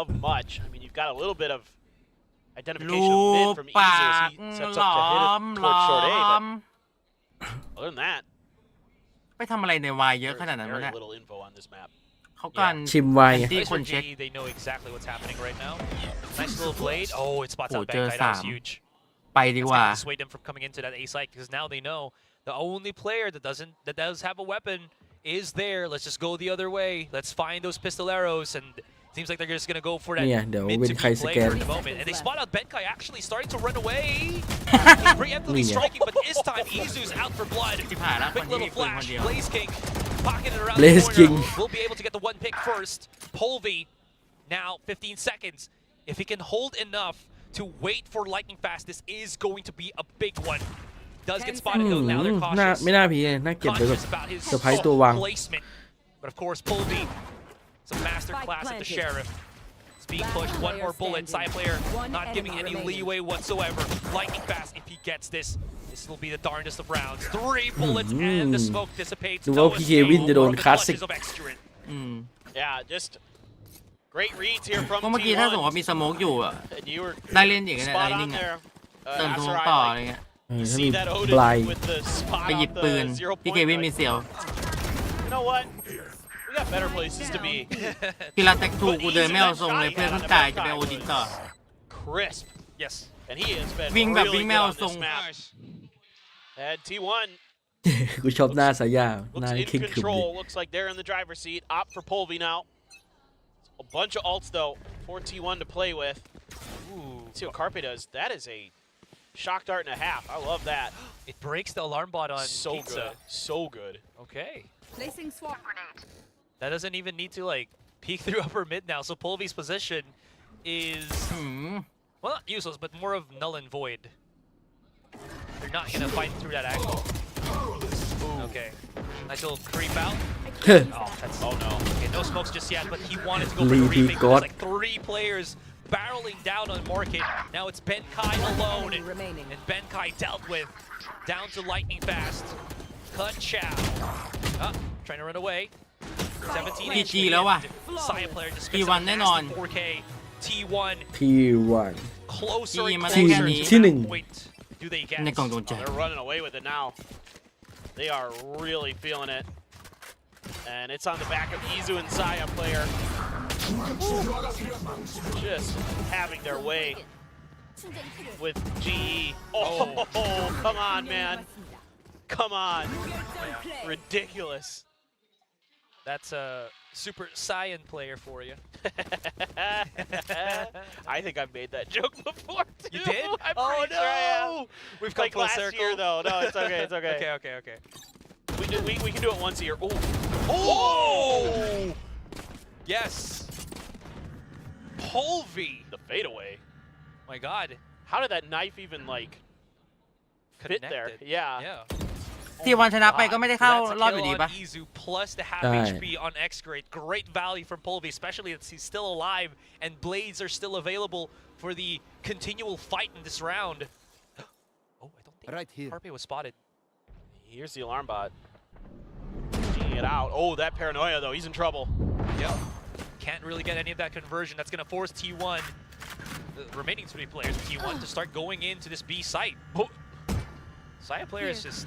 of much. I mean, you've got a little bit of identification of ลู mid ก from ปา Izu as ก he sets หล up to อ hit ม it หล towards อ short A. ม But other than that, ไปทำอะไรในวายเยอะ there's ขนาดนั้นวะ very เนี่ย little info on this map. เขาการ ชิมไวน์ ที่ Nice ค for นเช็ค GE, they know exactly what's happening right now. Nice little blade. Oh, it spots out Oh, there's Benkai. That was Sam. huge. ไปดี It's กว่า gonna dissuade them from coming into that A site because now they know the only player that does have a weapon is there. Let's just go the other way. Let's find those pistoleros, and it seems like they're just gonna go for that เนี่ยเดี๋ยว mid เว้ to น B ใครส play แกน for the moment. And they spot out Benkai actually starting to run away. Preemptively Yeah. striking, but this time Izu's out for blood. ที่ผ่านแล้วคน Quick ที่ little มีปืนคน flash. เดียว Blaze King pocketed around Blaze the King. corner. Will be able to get the one pick first. Polvy now 15 seconds. If he can hold enough to wait for Lightning Fast, this is going to be a big one. Does get spotted though. Now they're น่า cautious. ไม่น่าพีเลยน่าเก็บไว้แบบ Conscious about his เซอร์ไพรส์ตัววาง placement. But of course, Polvy, it's a master class at the Sheriff. It's being pushed. One more bullet. Side player not giving any leeway whatsoever. Lightning Fast, if he gets this, this will be the darndest of rounds. 3 bullets and the smoke dissipates. ดูว่า No พี่เค escape วินจะโดน from the คลาสสิก clutches of Exturant. อืม Yeah, just great reads here from เพราะเมื่อกี้ถ้าสมมติ T1. ว่ามีสโมกอยู่อะ And you were ได้เล่นอย่างนั้น spot ได้ on นิ่งอะ there. เติมทง Asarai, ต่อ like, อะไรเงี้ย you ถ้า see มี that บ Odin ลาย with the spot ไปหยิบ off ปืน the 0 พี่ point. เควินมี Like, เสียว you know what? We got better places to be. พี่รัตแท็กทูกูเดินไม่เอาทรงเลยเพื่อนเพิ่งตายจะไปโอดินต่อ Crisp. Yes. And he has been วิ่งแบบ really วิ่ง good ไม่เอา on ทร this ง map. And T1 กูชอบหน้าสายยาห looks น้า in เข่งขรึมเลย control. Looks like they're in the driver's seat. Opt for Polvi now. A bunch of ults though for T1 to play with. Ooh. See what Carpe does. That is a shock dart and a half. I love that. It breaks the alarm bot on So Pizza. good. So good. Okay. Placing swap. That doesn't even need to like peek through upper mid now. So Polvi's position is หืม well, not useless, but more of null and void. They're not gonna fight through that angle. Okay. Nice little creep out. Oh, that's Oh no. okay. No smokes just yet, but he wanted to go for the Lee remake. got- There's like 3 players barreling down on Market. Now it's Benkai alone, Enemy remaining. and Benkai dealt with down to lightning fast. Cut Chow. Trying to run away. 17 PG แล้วว่ะ Saya player just T1 แน่นอน 4K. T1 T1 closer and มาได้ closer แค่นี้ to ที่ that หนึ่ง point. Do they get? ในกล่องดวงใจ Oh, they're running away with it now. They are really feeling it. And it's on the back of Izu and Saya player. Just having their way with GE. Oh, come on, man. Come on. Ridiculous. That's a super Saiyan player for you. I think I've made that joke before, too. You did? I'm Oh pretty sure I have. no! We've come Like full last circle. year, though. No, it's okay. It's okay. Okay. We can do it once a year. Ooh. Oh! Yes. Polvi. The fadeaway. My God. How did that knife even, like, fit there? Connected. Yeah. Yeah. ที่วันชนะไปก็ไม่ได้เข้า That's a รอบอยู่ kill ดี on ปะ Izu plus the half Aye. HP on X-Grade. Great value from Polvi, especially as he's still alive and blades are still available for the continual fight in this round. Oh, I don't think Right here. Carpe was spotted. Here's the alarm bot. G'ing it out. Oh, that paranoia, though. He's in trouble. Yep. Can't really get any of that conversion. That's going to force T1, the remaining 3 players of T1, to start going into this B site. Oh. Saya player is just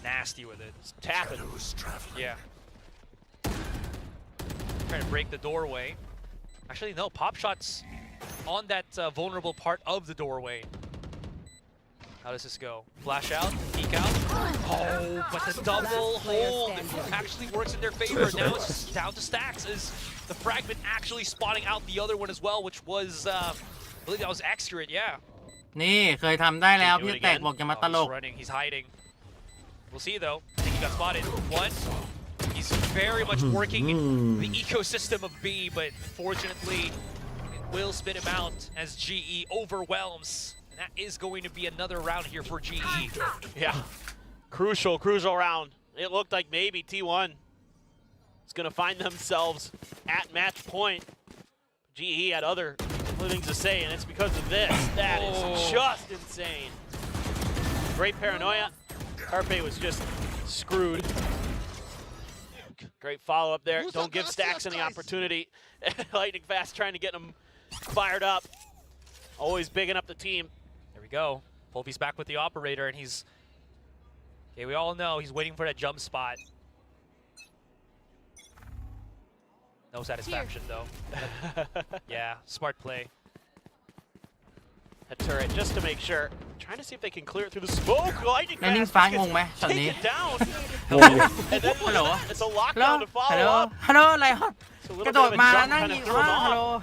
nasty with it. It's tapping. Yeah. Trying to break the doorway. Actually, no. Pop shots on that vulnerable part of the doorway. How does this go? Flash out, peek out. Oh, but the double hold actually works in their favor. Now it's just down to stacks as the fragment actually spotting out the other one as well, which was, I believe that was X-Grid, yeah. นี่เคยทำได้แล้วพี่แตกบอกอย่ามาตล He's ก running, he's hiding. We'll see though. I think he got spotted. One. He's very much working in the ecosystem of B, but unfortunately, it will spit him out as GE overwhelms. And that is going to be another round here for GE. Yeah. Crucial round. It looked like maybe T1 is going to find themselves at match point. GE had other things to say, and it's because of this. That is just insane. Great paranoia. Carpe was just screwed. Great follow-up there. Don't give Stacks any opportunity. Lightning fast trying to get him fired up. Always bigging up the team. There we go. Polvi's back with the operator, and he's... Okay, we all know he's waiting for that jump spot. No satisfaction, though. Yeah, smart play. A turret just to make sure. Trying to see if they can clear it through the smoke. Lightning แล้วนิ่ง fast ฟ้างงไหมตอน take นี้ it down. งงเลย And then ฮัลโหล it's a ฮัลโหล lockdown to ฮัลโหล follow up. ฮัลโหลอะไรฮะ It's a little กระ bit โด of ด a มา jump นั่ง kind ยิ of ง threw him ฮัลโหล off.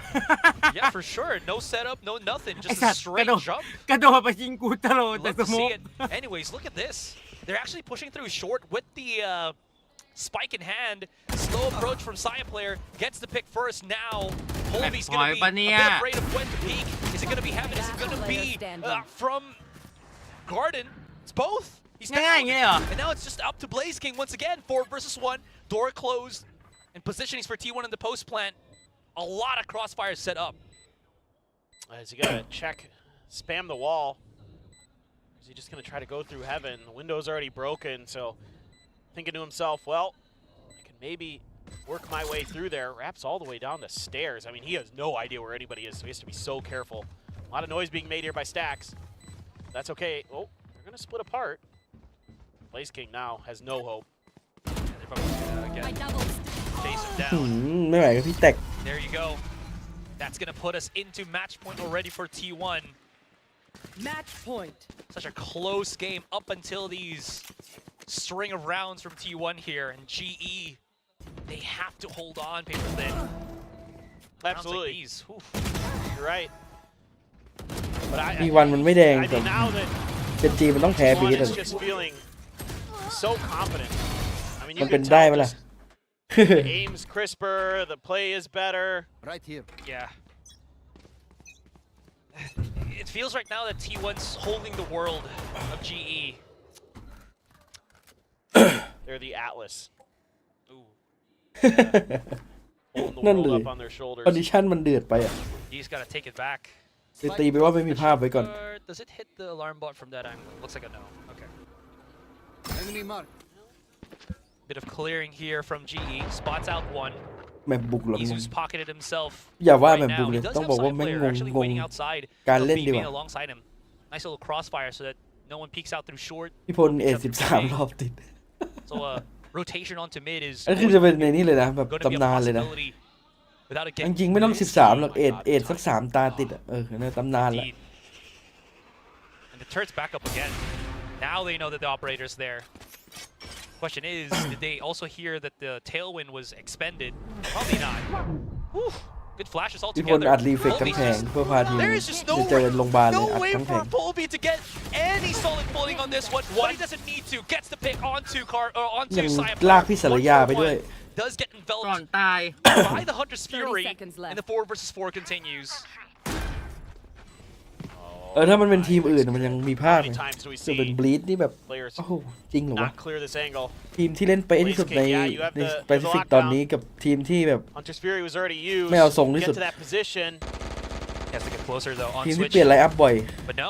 Yeah, for sure. No setup, no nothing. ไอ้ Just สั a ตว์ก straight ระโดด jump. กระโดดไปยิงกูตลอดแต่ Love ส to โม see ก it. Anyways, look at this. They're actually pushing through short with the spike in hand. Slow approach from Saya player. Gets the pick first now. Polvi's going to be a bit afraid of when to peek. Is it going to be Heaven? Is it going to be from Garden? It's both. He's ง่ายๆอย่าง down. นี้เลยเหรอ And now it's just up to Blaze King once again. 4 versus 1. Door closed. And positionings for T1 in the post plant. A lot of crossfires set up. As he got to check, spam the wall. Is he just going to try to go through Heaven? The window's already broken, so thinking to himself, well, I can maybe work my way through there. Wraps all the way down the stairs. I mean, he has no idea where anybody is, so he has to be so careful. A lot of noise being made here by Stacks. That's okay. Oh, they're gonna split apart. Blaze King now has no hope. They're probably gonna My again doubles. chase him หื down. มไม่ไหวกับพี่แตก There you go. That's gonna put us into match point already for T1. Match point. Such a close game up until these string of rounds from T1 here, and GE, they have to hold on, paper thin. Rounds like Absolutely. these, oof. You're right. But I มีวันมันไม่แดง I แต่ mean, now that เป็นจีมันต้องแพ้บี T1 แต่ is just feeling so confident. I mean, มั you นเป็น can ได้ tell ปะล่ะ just the aim's crisper, the play is better. Right here. Yeah. It feels right now that T1's holding the world of GE. They're the Atlas, Ooh, holding the นั่น world เลย up on their ค shoulders. อนดิชันมันเดือดไปอ่ะ he's gotta take it back. เลยตีไปว่าไม่มีภาพไว้ก่อน Does it hit the alarm bot from that angle? Looks like a no. Okay. Enemy mark. Bit of clearing here from GE. Spots out one. แมปบุกหรอกงง Izu's pocketed himself. อย่าว่า right แมปบุก now. เล He ย does ต้อง have บอกว่า side แม่ง player ง actually ง waiting outside. การ of เล่น B ดีก being ว่า alongside him. Nice little crossfire so that no one peeks out through short. พี่พลเอ13 รอบติด So rotation onto mid is อันนี้คือจะเป็นในนี้เลยนะแบบ going to be a ตำนานเลยนะ possibility without a จ game. ริงๆไม่ต้อง13หรอกเอ็ดสัก3 ตาติดอ่ะในตำนานละ Indeed. And the turret's back up again. Now they know that the operator's there. Question is, did they also hear that the tailwind was expended? Probably not. Whew. Good flashes all พี่พล together. อัดรีเฟก Volbe's กำแพง just- เพื่อพาทีม There is just no จะเจอโรงพยาบาลเลย no อัด way กำแพ for ง Volbe to get any solid footing on this one, but he doesn't need to. Gets the pick onto ยัง Cyapar. ลากพี่สารยาไปด้วย Does get ก่อน enveloped ตาย by the Hunter's 30 Fury, seconds left. and the 4 versus 4 continues. ถ้ามันเป็นทีมอื่นมันยังมีภา How พ many ไง times do we จะเป็น see บลีดนี่แบบ players โอ้โหจริงเหรอวะ not clear this angle? ทีมที่เล่นเป๊ะที่สุดใน Yeah, you have the- แปซิฟิก the ตอนนี้กับทีมที่แบบ Hunter's Fury was already used. ไม่เอาทรงที่ Get สุด to that position. He has to get closer though on ทีมที่ switch. เปลี่ยนไลน์อัพบ่อย But no,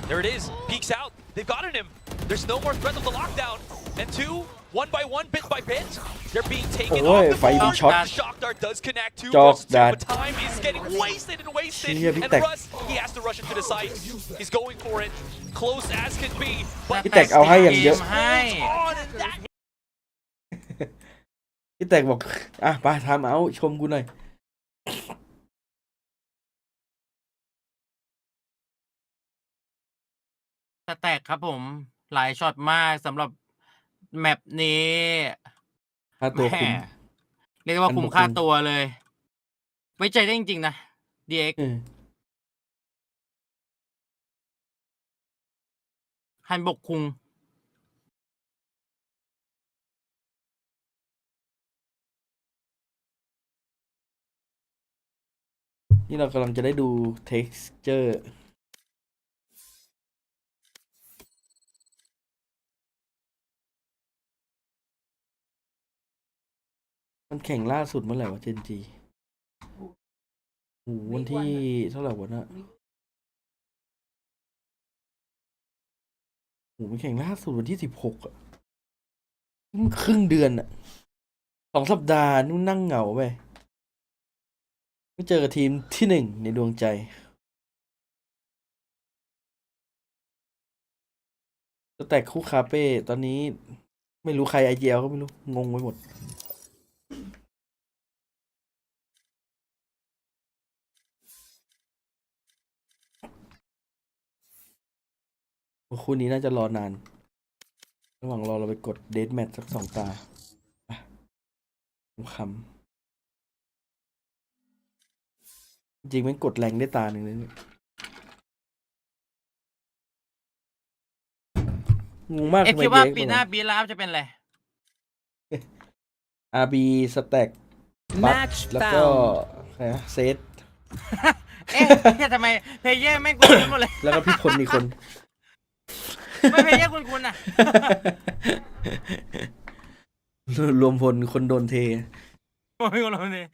there it is. Peeks out. They've gotten him. There's no more threat of the lockdown. And 2, 1 by 1, bit by bit, they're being taken Oh, off the fighting board. shot. The shock dart does connect 2 Jock versus 2, that. but time is getting wasted and wasted. Sia, And Vitek. Russ, he has to rush into the site. He's going for it, close as can be. But พี่แตกเอาให้อย่างเยอะ ให้ on and that พี่แตกบอกไปทำเอาชมกูหน่อย สแต็กครับผมหลายช็อตมากสำหรับแมปนี้ ค่าตัวคุ้ม แหม่เรียกได้ว่าคุ้มค่าตัวเลย ไว้ใจได้จริงๆนะ DX ฮันบกคุง นี่เรากำลังจะได้ดู texture มันแข่งล่าสุดเมื่อไหร่วะเจนจีโอ้โหวันที่เท่าไหร่วะน่ะโอ้โหมันแข่งล่าสุดวันที่16อ่ะมันครึ่งเดือนอ่ะ2 สัปดาห์นู่นนั่งเหงาไปไม่เจอกับทีมที่1ในดวงใจสแต็กคู่คาเป้ตอนนี้ไม่รู้ใครไอเจลก็ไม่รู้งงไปหมดคู่นี้น่าจะรอนานระหว่างรอเราไปกดเดทแมทสัก2 ตาคำจริงมันกดแรงได้ตาหนึ่งเลยงงมาก เอฟคิดว่าปีหน้าบีลาฟจะเป็นอะไร RB สแต็กบัค Match แล้วก็ found. ใครนะเซต เอ๊ะทำไมเพย์เยอร์ไม่งกูรู้หมดเลย แล้วก็พี่พลอีกคน ไม่เพย์เยอร์คุณอ่ะ รวมพลคนโดนเท ไม่รู้เลย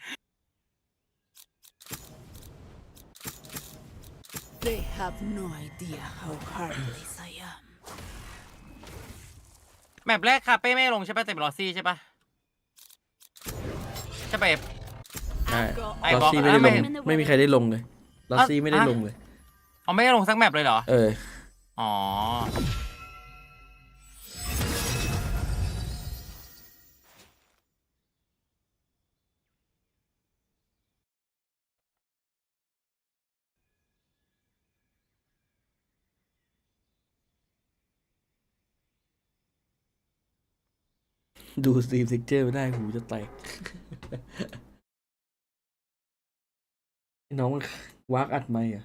They have no idea how heartless I am. แมปแรกคาเป้ไม่ลงใช่ป่ะแต่เป็นลอซี่ใช่ป่ะใช่ป่ะ ใช่ ไอ้ ลอ บอก ซี่ไม่ได้ลง ไม่ ไม่มีใครได้ลงเลยลอซี่ไม่ได้ลงเลย เอาไม่ได้ลงสักแมปเลยเหรอ เออ อ๋อ ดูสตรีมเท็กเจอร์ไม่ได้หูจะแตก ไอ้น้องมันวากอัดไม่อ่ะ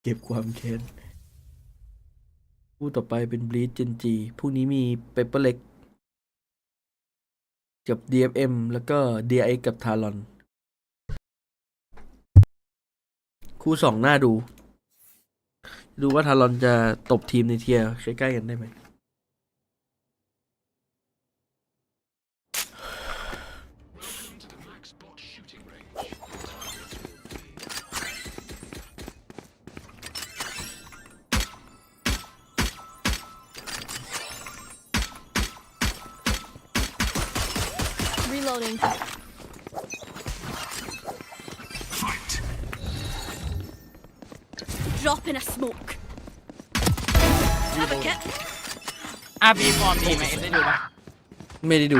เก็บความแค้นผู้ต่อไปเป็นบลีชเจนจีพรุ่งนี้มีเปเปอร์เล็กกับ DFM แล้วก็ DI กับทารอน คู่สองหน้าดู ดูว่าทารอนจะตบทีมในเทียร์ใกล้ๆกันได้ไหม Reloading. Fight. Drop in a smoke. Have a kit. บีฟอร์มดีไหมเอ็นได้ดูปะ ไม่ได้ดู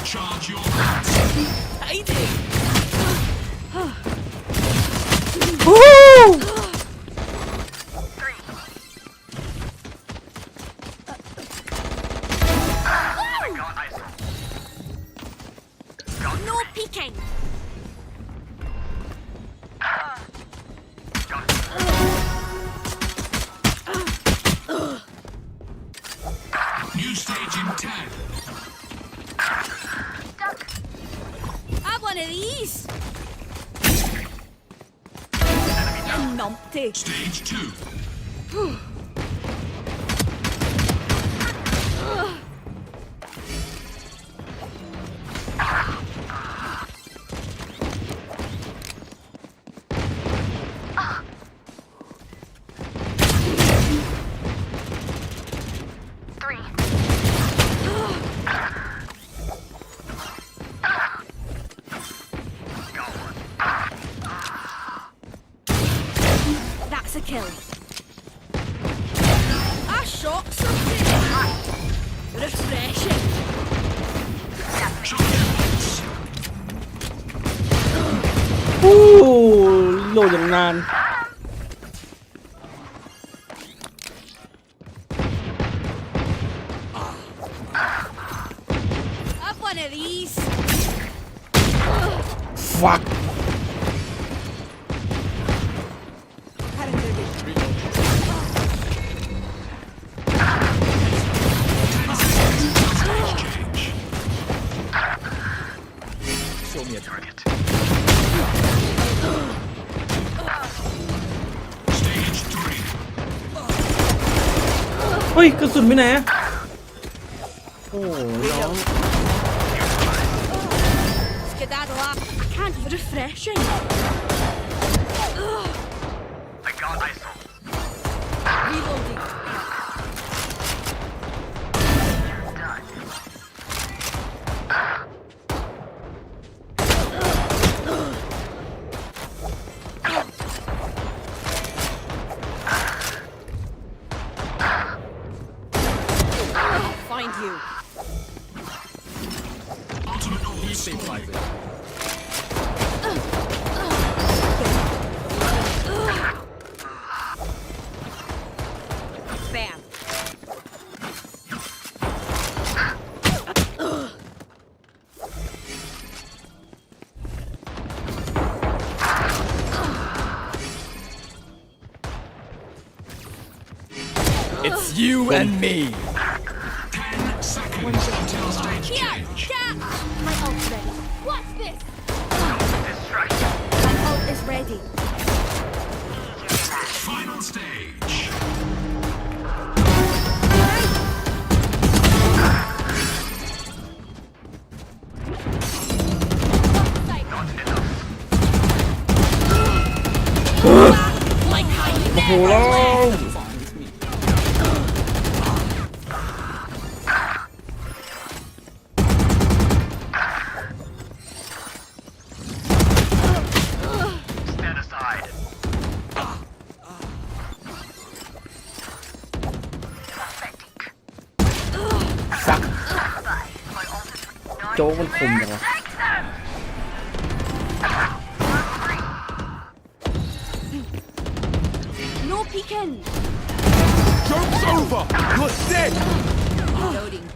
Charge your bats. Tidy. No peeking. New stage in 10. Have one of these. Numpty. Stage 2. That's a kill. I shot something. Refreshing. โอ้โหลดอย่างนาน Have one of these. fuck Show me a target. Stage 3. เฮ้ยกระสุนไปไหนอะโอ้น้อง Skedaddle up. I can't even refreshing. I got ISO. Reloading. I'll find you. Ultimate overstory. Bam. It's you and me. 10 seconds until stage Yeah, change. yeah. My ult's ready. What's this? is ready. Final stage. Like how you โอ้โหแล้ว Stand aside. โจ๊กมันคมจังวะ no peeking. Joke's over. You're dead. Loading.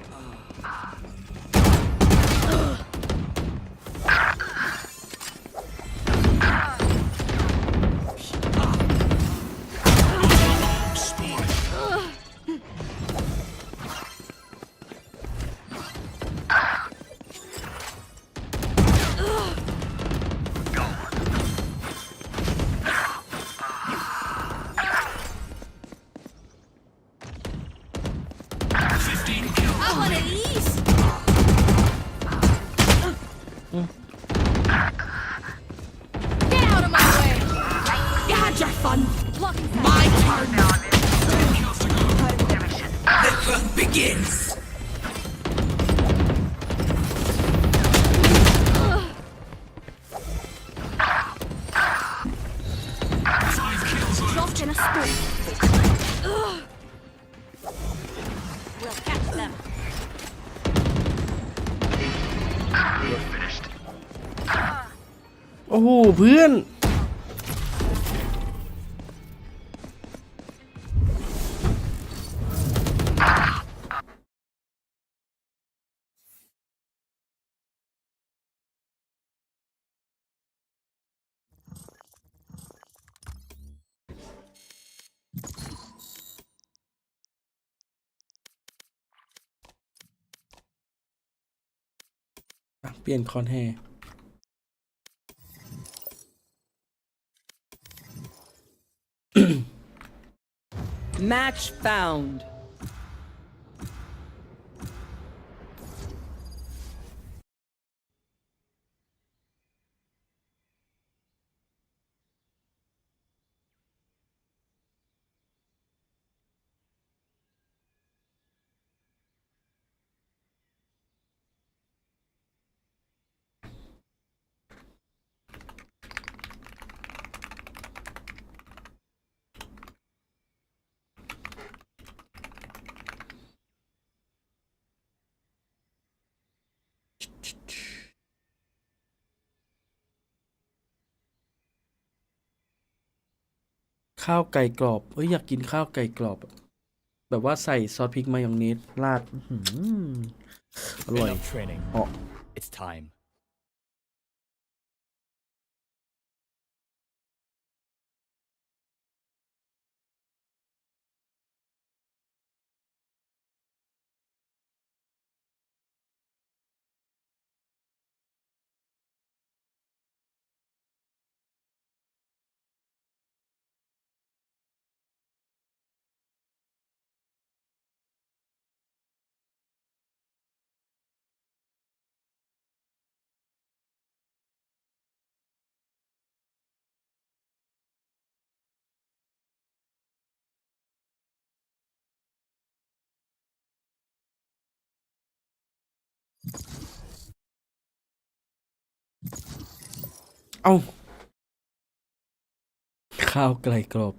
I want at least. Get out of my way. You had your fun. My turn. The fun begins. Dropped in a spoon. We'll catch them. You're finished. โอ้โหเพื่อน เปลี่ยนคอนแฮ Match found.ข้าวไก่กรอบเอ้ยอยากกินข้าวไก่กรอบอะแบบว่าใส่ซอสพริกมายองเนสราดอื้อหืออร่อย Enough training. เหาะ It's time.เอ้าข้าวไก่กรอบ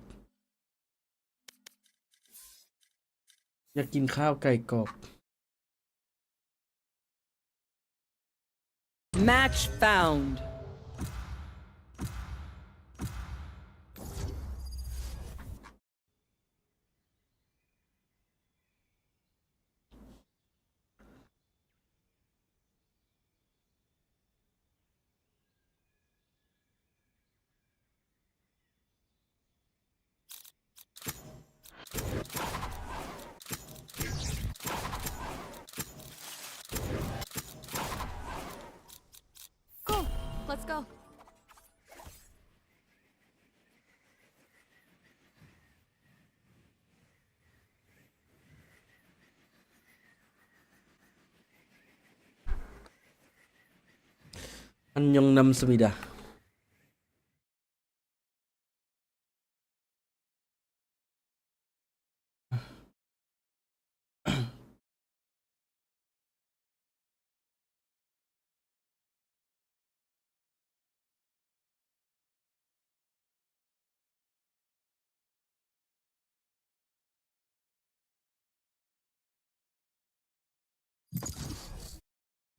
อยากกินข้าวไก่กรอบ Match found. Let's go. อันยองนำสมิดา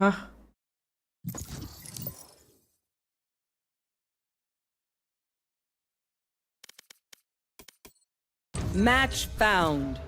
ฮะ Match found.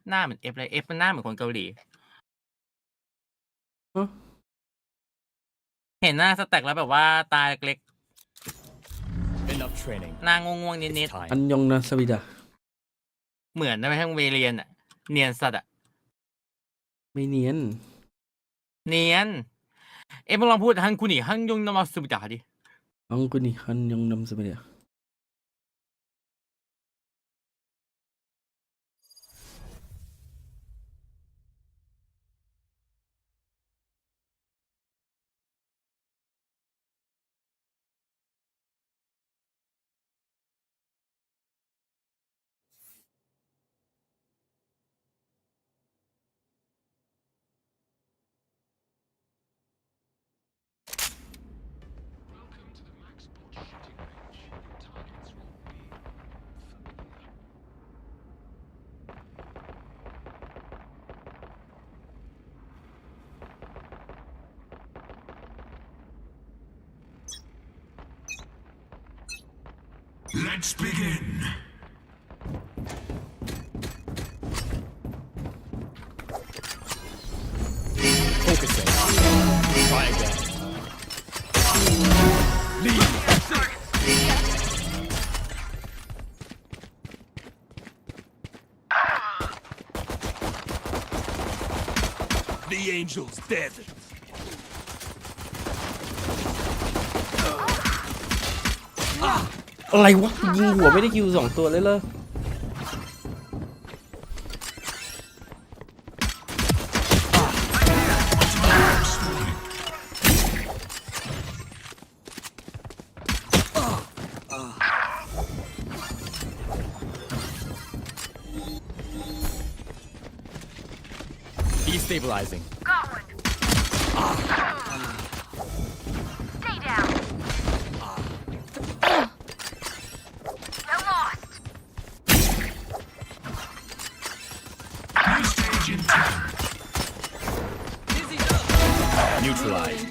หน้าเหมือนเอฟเลยเอฟมันหน้าเหมือนคนเกาหลี ฮะ เห็นหน้าสแต็กแล้วแบบว่าตาเล็ก Enough training. ๆหน้างงๆนิด อันยองนำสมิดา ๆเหมือนได้ไปทั้งเวเรียนอะเนียนสัตว์อะ ไม่เนียน เนียนเอฟมึงลองพูดฮังคุนิฮังยงนามาสุบิดาดิ อังกุนี่อันยองนำสมิดา Let's begin. Focusing. Try again. Lead. The angel's dead. อะไรวะ ยิงหัวไม่ได้คิว2 ตัวเลยเหรอ Destabilizing. Stay down. They're lost. New stage in 10. Neutralized.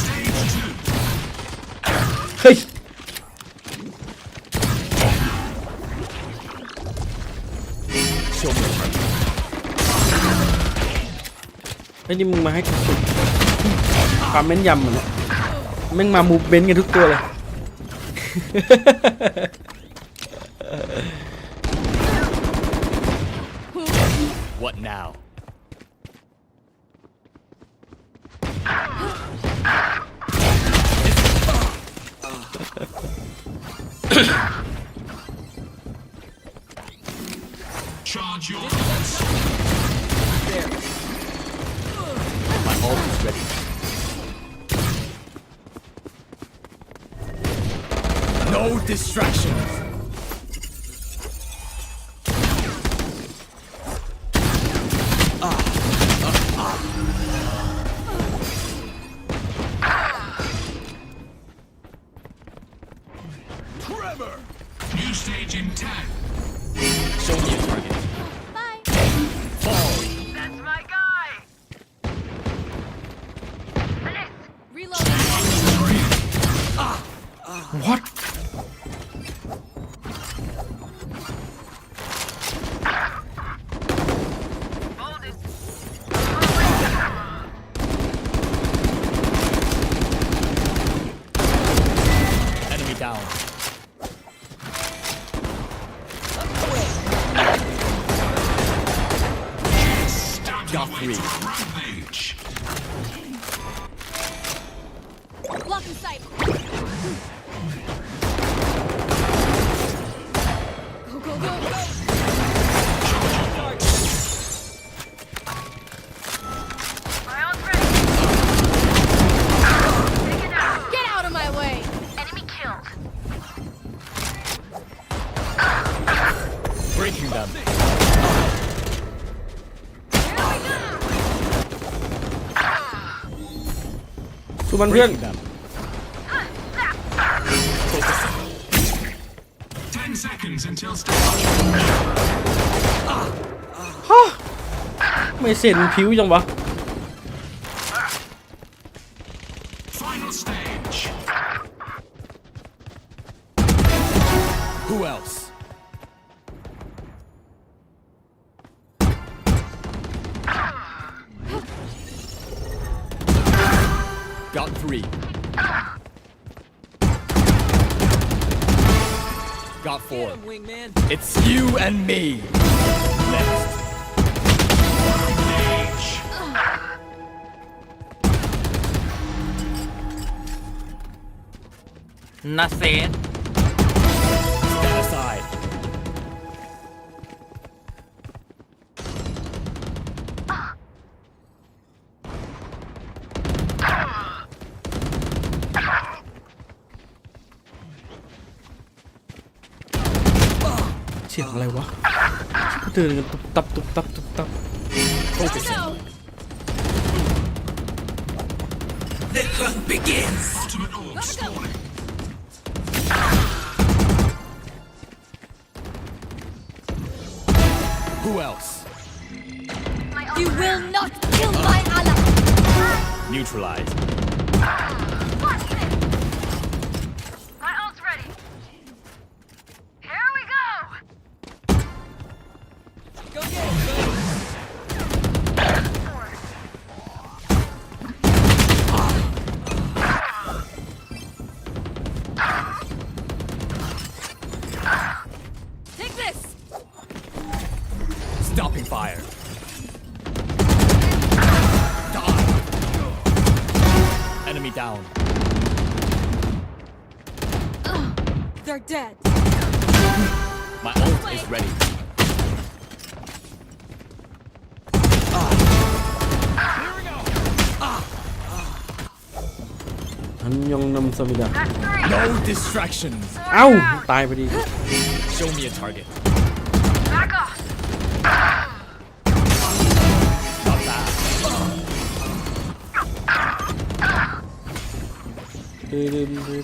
Stage 2. เฮ้ย Show me. ไอ้นี่มึงมาให้สุดความแม่นยำเหมือนแม่งมามูฟเมนต์กันทุกตัวเลย What now? Charge your ults. My ult is ready. No distractions. Trevor! New stage in 10. Show me a target. Bye. Fall. That's my guy. Bliss. Reloading. Ah! what Enemy down. Got 3. Block in sight. Go, go, go, go. My arm's ready. Take it out. Get out of my way. Enemy killed. Breaking them. Here we go. สู้มันเพื่อน Breaking them. 10 seconds until ไม่เซ็นผิวจังวะ final stage. Who else? Got 3. Got 4. It's you and me. Next. Nothing. Stand aside.เสียงอะไรวะเดินกันตุบตับตุบตับตุบตับ Focusing. Ultimate orb spawning. Who else? You will not kill my ally. Neutralized. Watch this. My ult's ready. Here we go. Go get it. Take this. Stopping fire. Enemy down. They're dead. My ult is ready. 안녕 남사입니다. No distractions. เอ้าตายพอดี Show me a target. Back off. Not bad.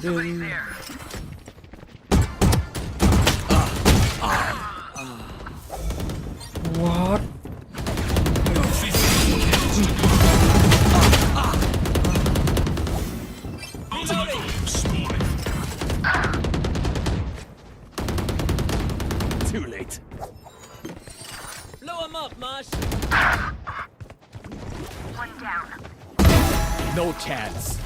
ดึง what Ultimate orb spawning. Too late. Blow him up, Mosh. One down. No chance.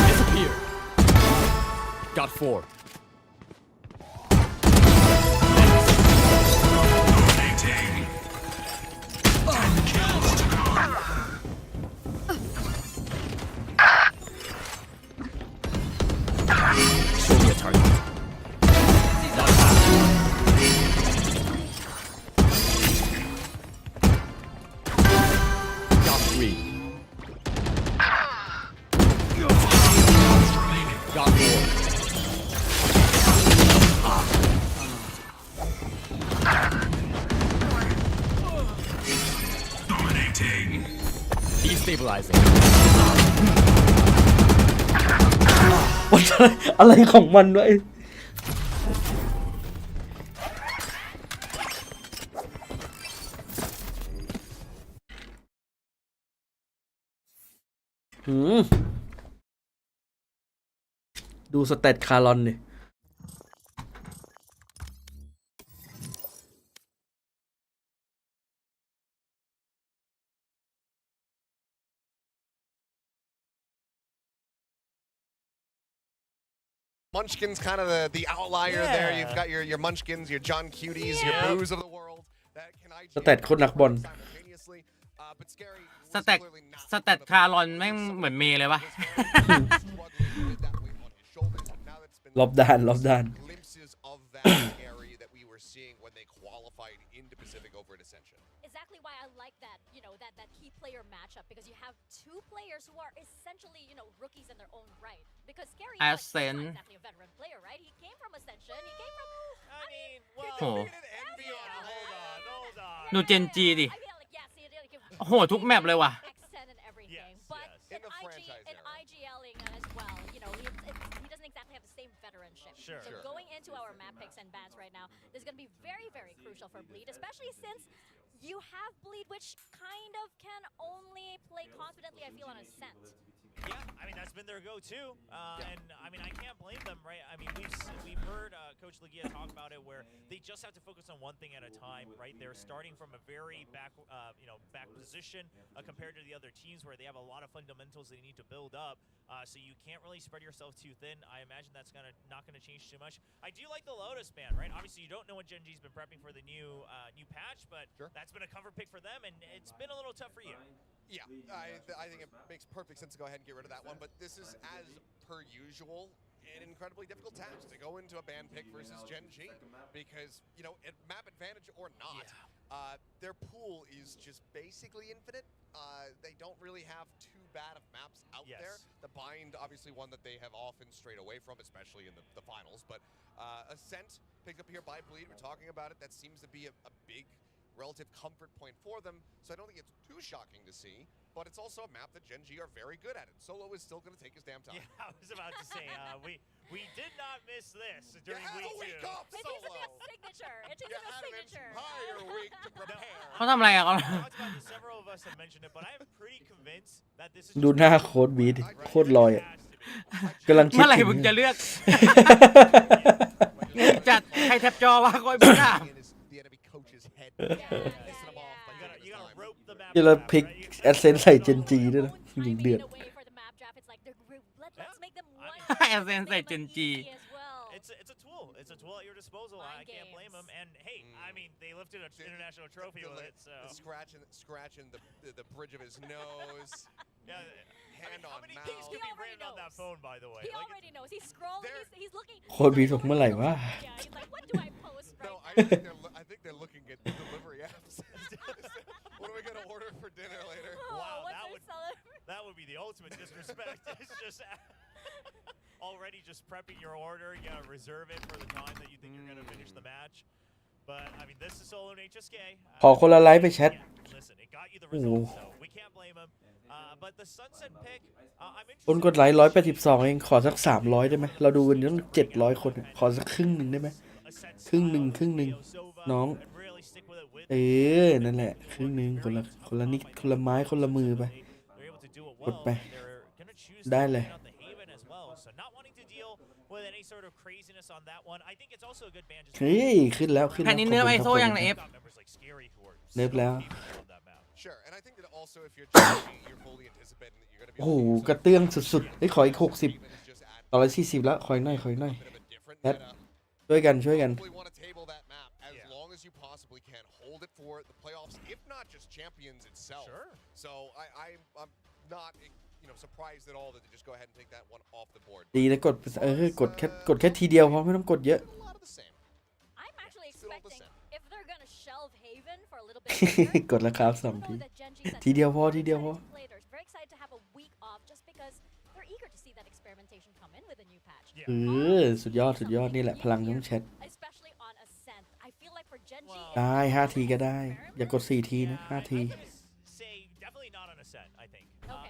Disappear. Got 4. Dominating. 10 kills to go. Show me a target. Not bad. Got 3. Got 4. Dominating. Destabilizing. อะไรของมันวะไอ้ ดูสเตตคารอนดิ Munchkin's kind of the outlier there. You've got your Munchkins, your John Cuties, your Boos of the world. That can สเตตโคตรนักบอล simultaneously. But Scary สแตทสแตทคารอนแม่งเหมือนเมย์เลยวะ รอบด้านรอบด้าน glimpses of that Scary that we were seeing when they qualified into Pacific over at Ascension. Exactly why I like that, that key player matchup, because you have two players who are essentially, rookies in their own right. Because Scary is not exactly a veteran player, right? He came from Ascension. He came from. I mean, well, โห hold on. ดูเจนจีดิ I feel like yes, he โอ้โหทุกแมปเลยว่ะ accent and everything, Yes, but yes. In the franchise in era. IGLing as well, he doesn't exactly have the same veteranship. Sure. So Sure. going into our map picks and bans right now, this is going to be very, very crucial for Bleed, especially since you have Bleed, which kind of can only play confidently, I feel, on Ascent. Yeah, I mean that's been their go-to, and I mean I can't blame them, right? I mean we've heard Coach Legia talk about it, where they just have to focus on one thing at a time, right? They're starting from a very back position compared to the other teams, where they have a lot of fundamentals they need to build up. So you can't really spread yourself too thin. I imagine that's not gonna change too much. I do like the Lotus ban, right? Obviously you don't know what Gen G's been prepping for the new patch, but that's been a cover pick for them, and it's been a little tough for you. Yeah, I think it makes perfect sense to go ahead and get rid of that one, but this is, as per usual, an incredibly difficult task to go into a ban pick versus Gen G, because, at map advantage or not, their pool is just basically infinite. They don't really have too bad of maps out there. The Bind, obviously one that they have often strayed away from, especially in the finals, but Ascent picked up here by Bleed, we're talking about it, that seems to be a big relative comfort point for them, so I don't think it's too shocking to see, but it's also a map that Gen G are very good at, and Solo is still going to take his damn time. Yeah, I was about to say, we did not miss this during week 2. Off, It needs to be a signature. It needs to be a signature. Entire week to prepare. เขาทำอะไรอ่ะเขา Talked about this, several of us have mentioned it, but I'm pretty convinced that this is ดูหน้าโค้ดบีดิโคตรลอยอ่ะกำลังคิด เมื่อไหร่ ถึง มึงจะเลือก จัดใครแทบจอวะก้อยบ้า The enemy coach's head. Yeah. you gotta rope the map. ที่เราพลิกแอดเซนใส่เจนจีด้วยนะยิงเดือด Away for the map draft, it's like let's make them one. Ascent ใส่เจนจี as well. It's a tool. It's a tool at your disposal. I can't blame them. And hey, I mean, they lifted an international trophy with it, so. Scratching the bridge of his nose. Yeah. Hand How on many mouth. things could be written on that phone, by the way? He already knows. He's scrolling. He's looking. โค้ดบีบอกเมื่อไหร่วะ Yeah, he's like, what do I post right No, now? I think they're looking at delivery apps. What are we gonna order for dinner later? Oh, Wow, what's that would be the ultimate disrespect. It's just already just prepping your order. You gotta reserve it for the time that you think you're gonna finish the match. But I mean, this is Solo and HSK. ขอคนละไลฟ์ไปแชท Listen, it got you the results, so we can't blame him. But the Sunset pick, I'm คนกดไลค์182เองขอสัก300ได้ไหมเราดูกันตั้ง700คนอะขอสักครึ่งหนึ่งได้ไหมครึ่งหนึ่งน้องนั่นแหละครึ่งหนึ่งคนละนิดคนละไม้คนละมือไปกดไปได้เลยเฮ้ยขึ้นแล้ว แผ่นนี้เนื้อไอโซยังนะเอฟ เนิบแล้ว Sure, and I think that also if you're you're fully anticipating that you're going to be โอ้โหกระเตื้องสุดๆเฮ้ยขออีก60ต่อ140แล้วขออีกหน่อยแพทช่วยกัน We want to table that map as long as you possibly can. Hold it for the playoffs, if not just champions itself. Sure. So I'm not surprised at all that they just go ahead and take that one off the board. ดีนะกดแค่ทีเดียวพอไม่ต้องกดเยอะ A lot of the same. I'm actually expecting if they're gonna shelve Haven for a little bit. กดราคา2 ทีทีเดียวพอ Very excited to have a week off just because they're eager to see that experimentation come in with a new patch. สุดยอดนี่แหละพลังของแชท Especially on Ascent. I feel like for Gen G ได้5 ทีก็ได้ อย่ากด4 ทีนะ5 ที say definitely not on Ascent, I think.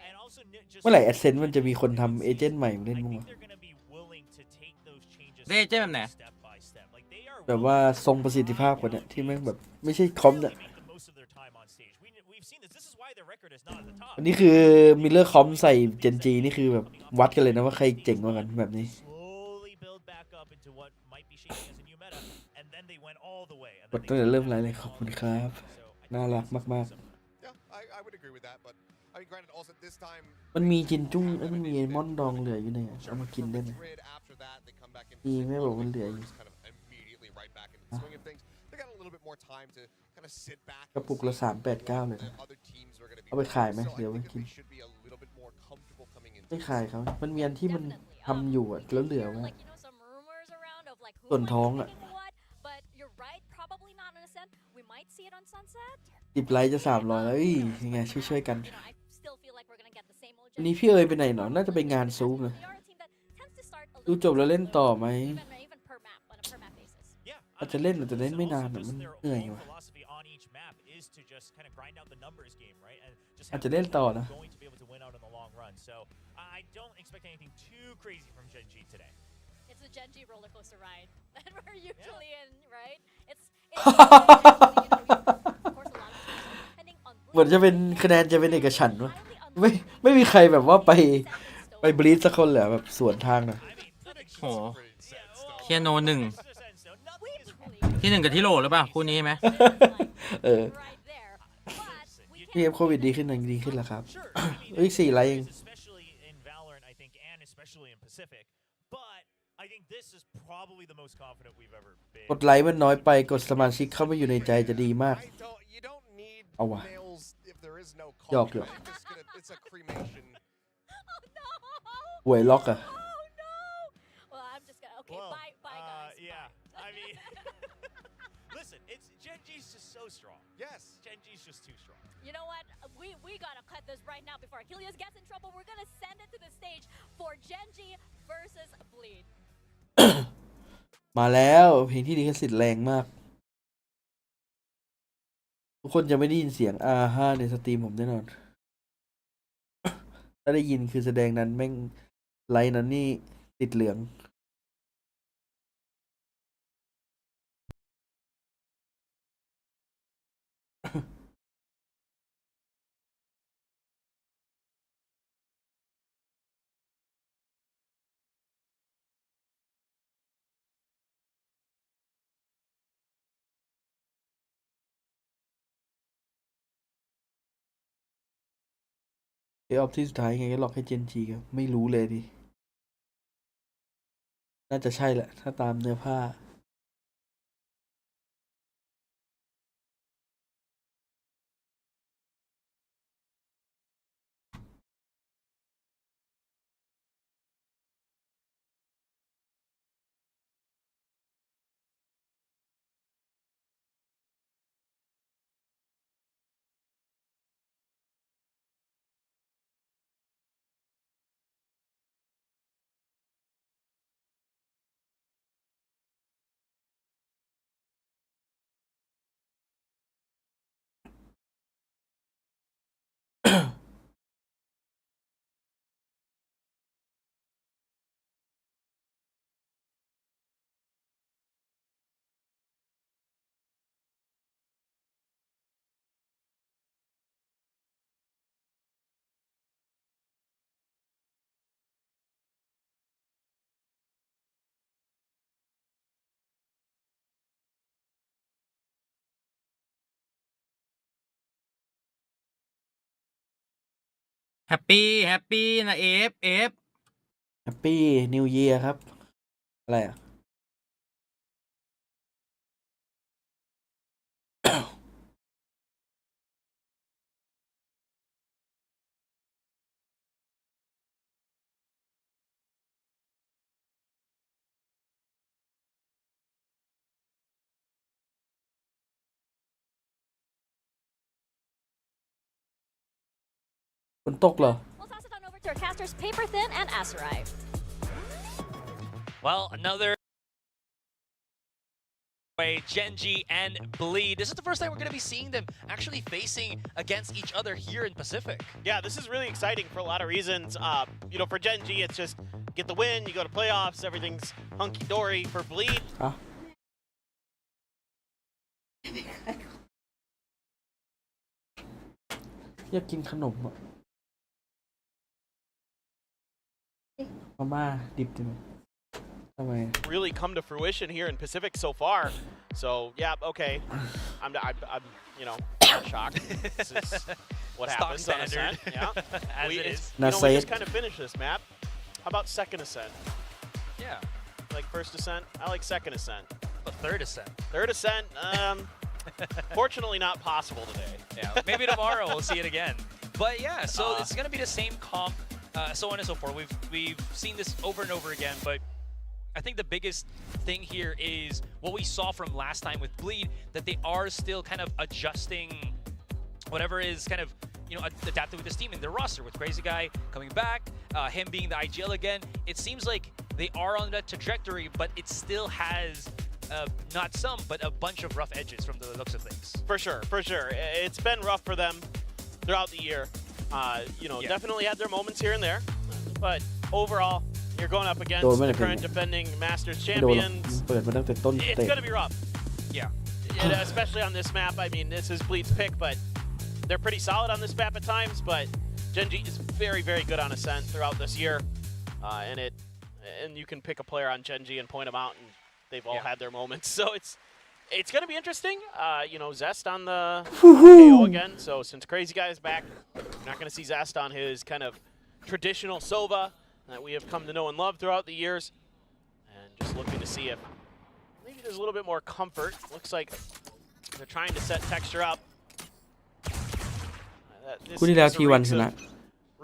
And also just เมื่อไหร่แอดเซนมันจะมีคนทำเอเจนต์ใหม่มาเล่นมั้งวะ they're going to be willing to take those changes ได้เจ๊แบบไหน step by step. Like they are แบบว่าทรงประสิทธิภาพกว่าเนี่ยที่แม่งแบบไม่ใช่คอมเนี่ย make the most of their time on stage. We've seen this. This is why their record is not at the top. อันนี้คือมิลเลอร์คอมใส่เจนจีนี่คือแบบวัดกันเลยนะว่าใครเจ๋งกว่ากันแบบนี้ Slowly initiating as a new meta, and then they went all the way. And กดตั้งแต่เริ่มไลฟ์เลยขอบคุณครับ น่ารักมาก Yeah, I would agree with that, but I mean, granted, also this time. ๆ มันมีจินจุ้งมันมีมอนดองเหลืออยู่เนี่ยเอามากินได้ไหม Grid after that, they come back into มี single ไม่บอก and มันเหลืออยู่ just kind of immediately right back into the swing of things. They got a little bit more time to kind of sit back. กระปุกละ389เลยนะ Other teams are going to be. เอาไปขายไหม So I เดี๋ยวไป think กิน they should be a little bit more comfortable coming into ไม่ขายเขามันมีอันที่มันทำอยู่อะแล้วเหลือไว้ like, some rumors around of like who ส่วน might ท้อง be อะ picking what, but you're right, probably not on Ascent. We might see it on Sunset. 10 ไลค์จะ300แล้วยังไงช่วยๆกัน You know, I still feel like we're gonna get the same old วันนี้พี่เอ๋ยไปไหนหนอน่าจะไปงานซูมนะ They are a team that tends to start a ดู little จบแล้วเล่นต่อไหม even per map on a per map basis. Yeah, อาจจะเล่นแต่เล่นไม่นานอะมัน their เหนื่อย whole ว่ะ philosophy on each map is to just kind of grind out the numbers game, right? And just อาจ have จะเล่นต่อนะ going to be able to win out in the long run. So I don't expect anything too crazy from Gen G today. It's a Gen G roller coaster ride that we're usually in, right? It's of course a lot of teams are depending on เหมือนจะเป็นคะแนนจะเป็นเอกฉันท์วะไม่มีใครแบบว่าไปบลีดสักคนเลยอะแบบสวนทางนะ โหเคียโน1ที่1กับที่โหลหรือเปล่าคู่นี้ไหม เออ พี่เอฟโควิดดีขึ้นหนึ่งดีขึ้นแล้วครับ เอ้ย4 ไลค์เอง Especially in Valorant, I think, and especially in Pacific. But I think this is probably the most confident we've ever been. กดไลค์มันน้อยไปกดสมาชิกเข้ามาอยู่ในใจจะดีมาก You don't need เอาว่ะ nails if there is no หยอก coffee. It's a cremation. หวยล็อกอะ Well, I'm just gonna okay. Well, Bye, guys. Yeah, Bye. I mean, listen, it's Gen G's just so strong. Yes. Gen G's just too strong. You know what? We gotta cut this right now before Achilles gets in trouble. We're gonna send it to the stage for Gen G versus Bleed. มาแล้วเพลงที่ลิขสิทธิ์แรงมาก ทุกคนจะไม่ได้ยินเสียงในสตรีมผมแน่นอน ถ้าได้ยินคือแสดงนั้นแม่งไลน์นั้นนี่ติดเหลือง ออฟที่สุดท้ายไงก็ล็อกให้เจนจีครับไม่รู้เลยดิน่าจะใช่แหละ ถ้าตามเนื้อผ้า แฮปปี้นะเอฟ แฮปปี้นิวเยียร์ครับ อะไรอ่ะ ฝนตกเหรอ We'll toss it on over to our casters, Paper Thin and Asarai. Well, another way, Gen G and Bleed. This is the first time we're going to be seeing them actually facing against each other here in Pacific. Yeah, this is really exciting for a lot of reasons. You know, for Gen G, it's just get the win, you go to playoffs, everything's hunky-dory. For Bleed, อ่ะ อยากกินขนมอ่ะ มาม่าดิบดีไหม ทำไม really come to fruition here in Pacific so far. So yeah, okay. I'm you know, not shocked. This is what Stock happens on standard. Ascent. Yeah. As we, it it's- is. You know, we Nasait. just kind of finished this map. How about second Ascent? Yeah. Like first Ascent? I like second Ascent. But third ascent. Third Ascent, fortunately not possible today. Yeah. Maybe tomorrow we'll see it again. But yeah, so Uh, it's gonna be the same comp, so on and so forth. We've seen this over and over again, but I think the biggest thing here is what we saw from last time with Bleed, that they are still kind of adjusting whatever is kind of, you know, adapting with this team in their roster, with Crazy Guy coming back, him being the IGL again. It seems like they are on that trajectory, but it still has not some, but a bunch of rough edges from the looks of things. For sure, for sure. It's been rough for them throughout the year. You know, Yeah. definitely had their moments here and there, but overall, you're going up against โดนไม่ the ได้เป็น current defending Masters ไม่โดนหรอก champions. เปิดมาตั้งแต่ต้น It's เตะ going to be rough. Yeah. And especially on this map. I mean, this is Bleed's pick, but they're pretty solid on this map at times. But Gen.G is very, very good on Ascent throughout this year, and you can pick a player on Gen.G and point them out, and they've all Yeah. had their moments. So it's going to be interesting. You know, Zest on the KO again. So since Crazy Guy is back, you're not going to see Zest on his kind of traditional Sova that we have come to know and love throughout the years. And just looking to see if maybe there's a little bit more comfort. Looks like they're trying to set texture up. This คู่ที่แล้ว is a ทีวัน reeks ช of นะ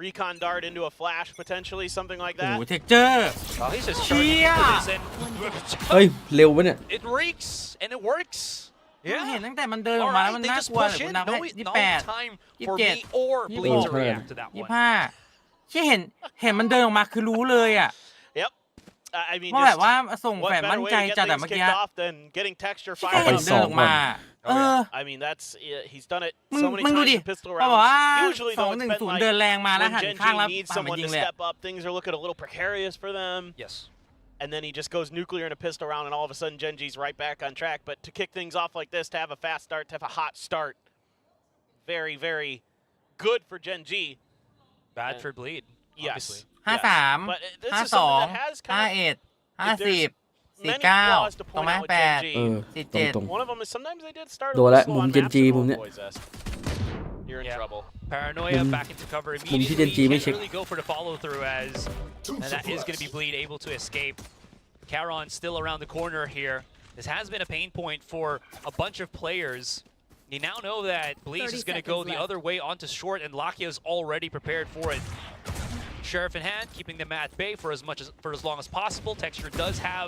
recon dart into a flash, potentially, something like โอ้โห that. เทคเจอร์ Oh, he's just charging Chia! into this, and เฮ้ย เร็วปะเนี่ย it reeks and it works. เห็น Yeah. ตั้งแต่มันเดินออกมาแล้วมัน Alright, they น่า just กลัว push เลย in. คุณนับให้ No 28 time 27 for me or Bleed to 26 react to that one. 25ที่เห็นมันเดินออกมาคือรู้เลยอ่ะ Yep. I mean, ว่าแบบ just ว่าส่ง what แฝด better มั่น way ใจ to get จัดแต่ things เมื่อกี้ kicked off than getting texture ที่แค่ fired เห็น up. เดินออกมา Oh, yeah. I mean, that's he's done it มึง so many มึงดู times ดิ in pistol เพราะว่า rounds. Usually, สอง though, ห it's นึ่ง been ศูนย์ like เดินแรงมาแล้ว when หัน Gen.G ข้างแล้ว needs ปั่นมา someone ยิ to งเลย step up, things are looking a little precarious for them. Yes. And then he just goes nuclear in a pistol round, and all of a sudden Gen.G's right back on track. But to kick things off like this, to have a fast start, to have a hot start, very, very good for Gen.G. Bad for Bleed. Yes. Obviously. 53 But this is 52 something that has kind of 51 50 many 49 flaws to ตรง point ไหม out with 8 Gen.G. เออ ตรง One of them is sometimes they did start a โดน little ละ slow มุม on Gen.G maps, มุมเนี้ย boys, Zest. You're in Yeah. trouble. Paranoia Mum- back into cover mumที่ immediately. Gen.G ไม่ Can't เช็ค really go for the follow through as and that is going to be Bleed able to escape. Charon still around the corner here. This has been a pain point for a bunch of players. You now know that Bleed 30 is going to go the seconds other way onto short, and Lakia is already prepared for it. Sheriff in hand, keeping them at bay for as long as possible. Texture does have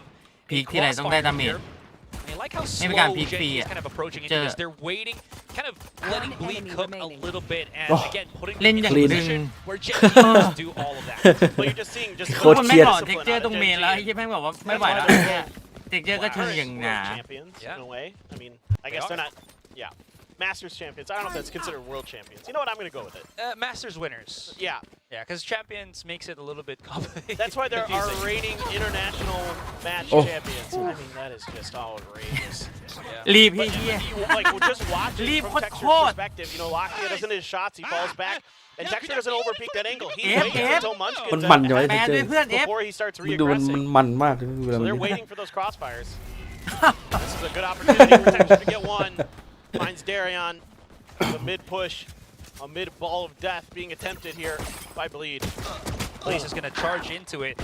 พี a คที่ไรต้องได้ crossfire ดาเมจ here. I like how นี่เป็นการ slow พีคฟรี Gen.G is อ่ะ kind of approaching into เจอ this. They're waiting, kind of letting One Bleed enemy cook a remaining. little bit, and Oh. again putting เล่น them อย่าง in a ดึง position where Gen.G can do all of that. But you're just seeing just โค ทุก ตร คน เครี ไม่ ยด ก่อนเทคเจอร์ตรงเมนแล้วไอ้ยี่แม่งบอกว่าไม่ไหวแล้วเนี่ยเทคเจอร์ก็เชิงอย่างหนา champions Yeah. in a way. I mean, I They guess they're are. not. Yeah, Masters champions. I don't know if that's considered world champions. You know what? I'm gonna go with it. Masters winners. Yeah, Yeah, because champions makes it a little bit complicated. that's why there are confusing. reigning international match Oh. champions. I mean, that is just outrageous. รีบ But พี่เฮีย like, we'll just watch it Leave from what Texture's caught. perspective. You know, Lakia doesn't hit his shots. He falls back. And Texture doesn't overpeak that angle. He F, waits F. until Munch มัน gets มัน in จะไว้ แป เท ล คเจอ ด้วย ร์ เพื่อน F before he starts มึงดูมัน reaggressing. มันมากเลยเวลา So มัน they're เล่น waiting for those crossfires. This is a good opportunity for Texture to get one. Finds Darion. The mid push. A mid ball of death being attempted here by Bleed. Blaze is going to charge into it.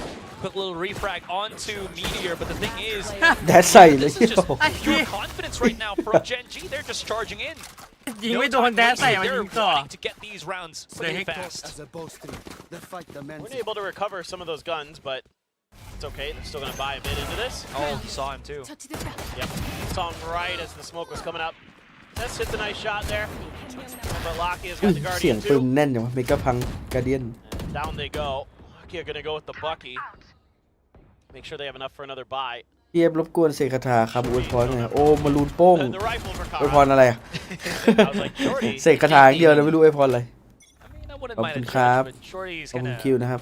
Put a little refrag onto Meteor, but the thing is, แดดใส่เลย this is just pure confidence right now from Gen.G. They're just charging in. ยิง No ไม่โดน time แดดใส่ wasted. มันยิ They're งต่อ wanting to get these rounds pretty fast. We're able to recover some of those guns, but it's okay. They're still going to buy a bit into this. Oh, he saw him too. Yep. Saw him right as the smoke was coming up. That's hit a nice shot there. But Lakia has อุ้ย got the เสียง Guardian ปืน too. แน่นอย่างวะเมกะพังการเดียน And down they go. Lakia going to go with the Bucky. Make sure they have enough for another buy. เทียบรบกวนเสกคาถาคำอวยพรหน่อยโอ้มารูนโป้ง The rifle for อวยพ Kara. รอะไรอ่ะ I was like, Shorty. เสกคาถาอย่างเดียวเลยไม่รู้อวยพรอะไร I mean, I wouldn't ขอบ mind คุ a ณครับ judge, but Shorty's ขอบ kind คุณ of คิวนะครับ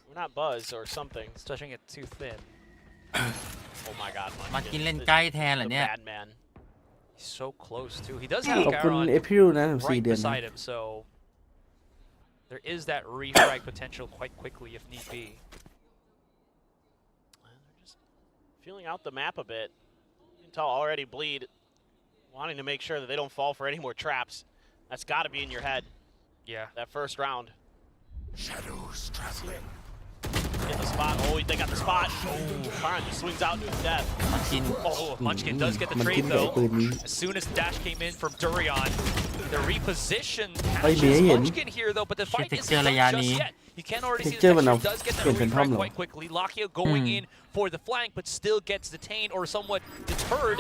We're not Buzz or something. stretching it too thin. Oh my god. มากิน Munchkin เล่น is ใกล้แทนเหรอ the เนี่ย bad man. He's so close too. He does ข have อบคุณ Charon เอพิลนะ4 right เดือนนะ beside him, so there is that refrag potential quite quickly if need be. feeling out the map a bit. You can tell already Bleed wanting to make sure that they don't fall for any more traps. That's got to be in your head. Yeah. That first round. Shadows traveling. Get the spot. Oh, they got the spot. Oh, Karan just swings out to his death. มันกิน Oh, Munchkin does get the มันกิ trade นไก่ though. ปืนนี้ As soon as the dash came in from Durian, the reposition ไม่มี catches ให้เห็น Munchkin here though, but the fight isn't texture done ระยะ just นี้ yet. You can already see the texture มันเอา texture does get เปลี่ย that นเป็น refrag ท่อมเหรอ quite quickly. Lakia going in for the flank, but still gets detained or somewhat deterred.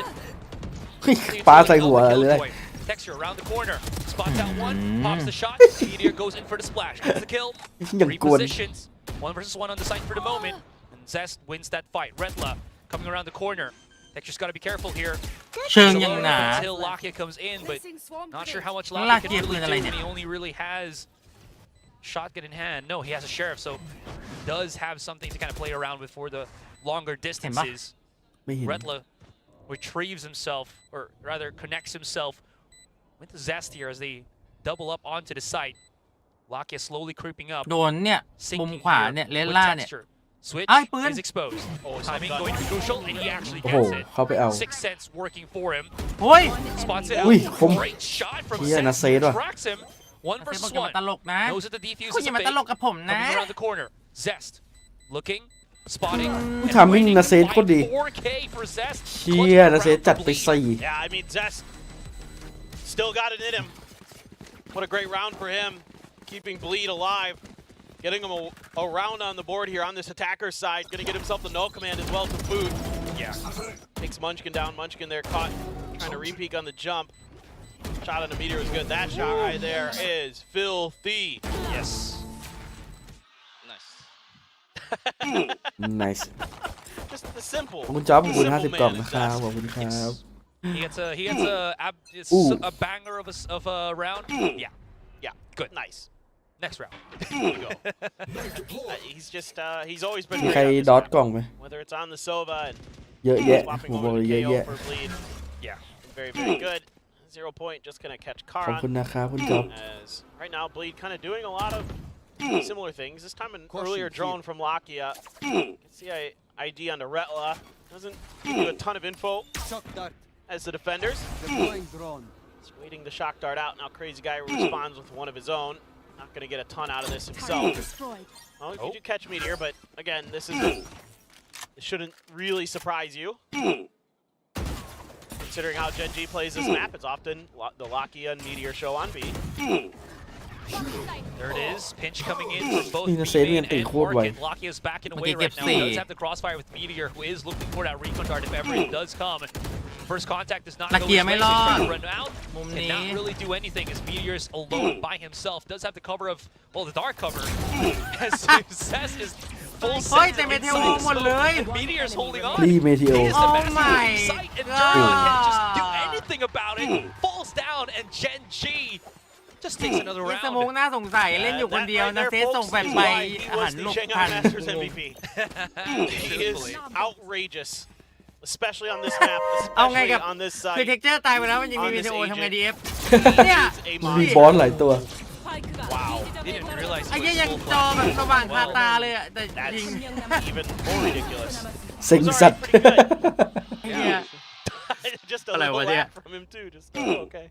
ปาใส่หัวเลย Texture around the corner, spots out one, pops the shot. Meteor goes in for the splash, gets the kill, อย่างกวน repositions. 1 versus 1 on the site for the moment, and Zest wins that fight. Redla coming around the corner. Texture's got to be careful here. เชิงยังหนา Until Lakia comes in, but not sure how much Lakia Lakia can ปื really น do อะไรเนี่ย when he only really has shotgun in hand. No, he has a sheriff, so does have something to kind of play around with for the longer distances. ไม่เห็น Redla retrieves himself, or rather connects himself with the Zest here as they double up onto the site. Lakia slowly creeping up. โดนเนี่ย มุม Sinking ขวา here เนี่ยเลน with ล่าเนี่ย Texture. Switch ไอ้ปืน is exposed. Timing going to be crucial, and he actually โอ้โห gets it. เข้าไปเอา Sixth sense working for him. โอ้ย Spots it out. อุ้ยคม Great shot from เฮียนะ Zest. เซตว่ะ Tracks him. 1 เซฟบอก versus อย่ามา 1. ตลกนะ Knows that the defuse คุณ is อย่า a มาตลก fake. กับผมนะ Coming around the corner. Zest looking, spotting, and Timing waiting. นะเซตโคตรดี Wide 4K for Zest. เชี่ยนะเซตจัดไป4 Yeah, I mean, Zest still got it in him. What a great round for him. Keeping Bleed alive. Getting him a round on the board here on this attacker's side. Gonna get himself the null command as well to boot. Yeah. Takes Munchkin down. Munchkin there caught trying to re-peek on the jump. Shot on the meteor was good. That shot right there is filthy. Yes. nice Just the simple. ขอบคุณจ๊อบขอบคุณ simple 50 กล่อง man นะ is ครับ Zest. ขอบคุณครับ He gets Ooh. a banger of a round. Yeah. Yeah, Good. Nice. Next round. There you go. He's just he's always been มี great ใคร on this ดอท map. กล่องไหม Whether it's on the Sova and เยอะแยะ swapping ผมบอก over เลย to เยอะ KO แยะ for Bleed. Yeah. Very, very good. 0 point, just gonna catch ขอบคุณ Karan. นะครับคุณจ๊อบ As right now, Bleed kind of doing a lot of similar things. This time an earlier drone from Lakia. You can see ID on the Retla. Doesn't give you a ton of info as the defenders. Just waiting the shock dart out. Now Crazy Guy responds with one of his own. Not gonna get a ton out of this himself. Well, you do catch Meteor, but again, this shouldn't really surprise you. Considering how Gen G plays this map, it's often the Lakia and Meteor show on B. There it is. Pinch coming in from bothนี่นะ B เซฟนี่ main ยังตี and โคตรไว Market. Lakia is backing away Maybe right now. get He does C. have the crossfire with Meteor, who is looking for that recon dart if ever it does come. First contact does not go Lakia his way, ไม่ so ร he's อ trying ด to run out. มุมนี้ Cannot really do anything as Meteor is alone by himself. Does have the cover of, well, the dark cover. As Success is full เฮ้ย set แต่เม inside เทโอ the หมดเลย smoke, and Meteor's holding on. รีเมทิโอ He is the Oh master my of sight, and Durian can't just do God. anything about it. Falls down, and Gen G just takes another นี่สโมก round. น่าสงสัยเล่นอยู่คนเดียวนะเซตส่งแฟลชไป He หั was น the หลบ Shanghai ทัน Masters MVP. He is Truthfully. outrageous, especially on this map, เอาไงกับ especially on this คือ side. เท็กเจอร์ตายไปแล้วมันยังมี On เม this เทโอทำไง agent. ดีเอฟเนี่ย He's a มี monster. บอสหลายตัว Wow. Didn't realize ไอ้ he เหี้ย was ยัง full จอ flash. แบบสว่างคาตาเลยอะแต่ That's ยิง even more ridiculous. เซ็ง Those สั are ตว์ pretty good. ไอ้เหี้ย Just a Hello, little what, yeah. laugh from him too. Just oh, okay.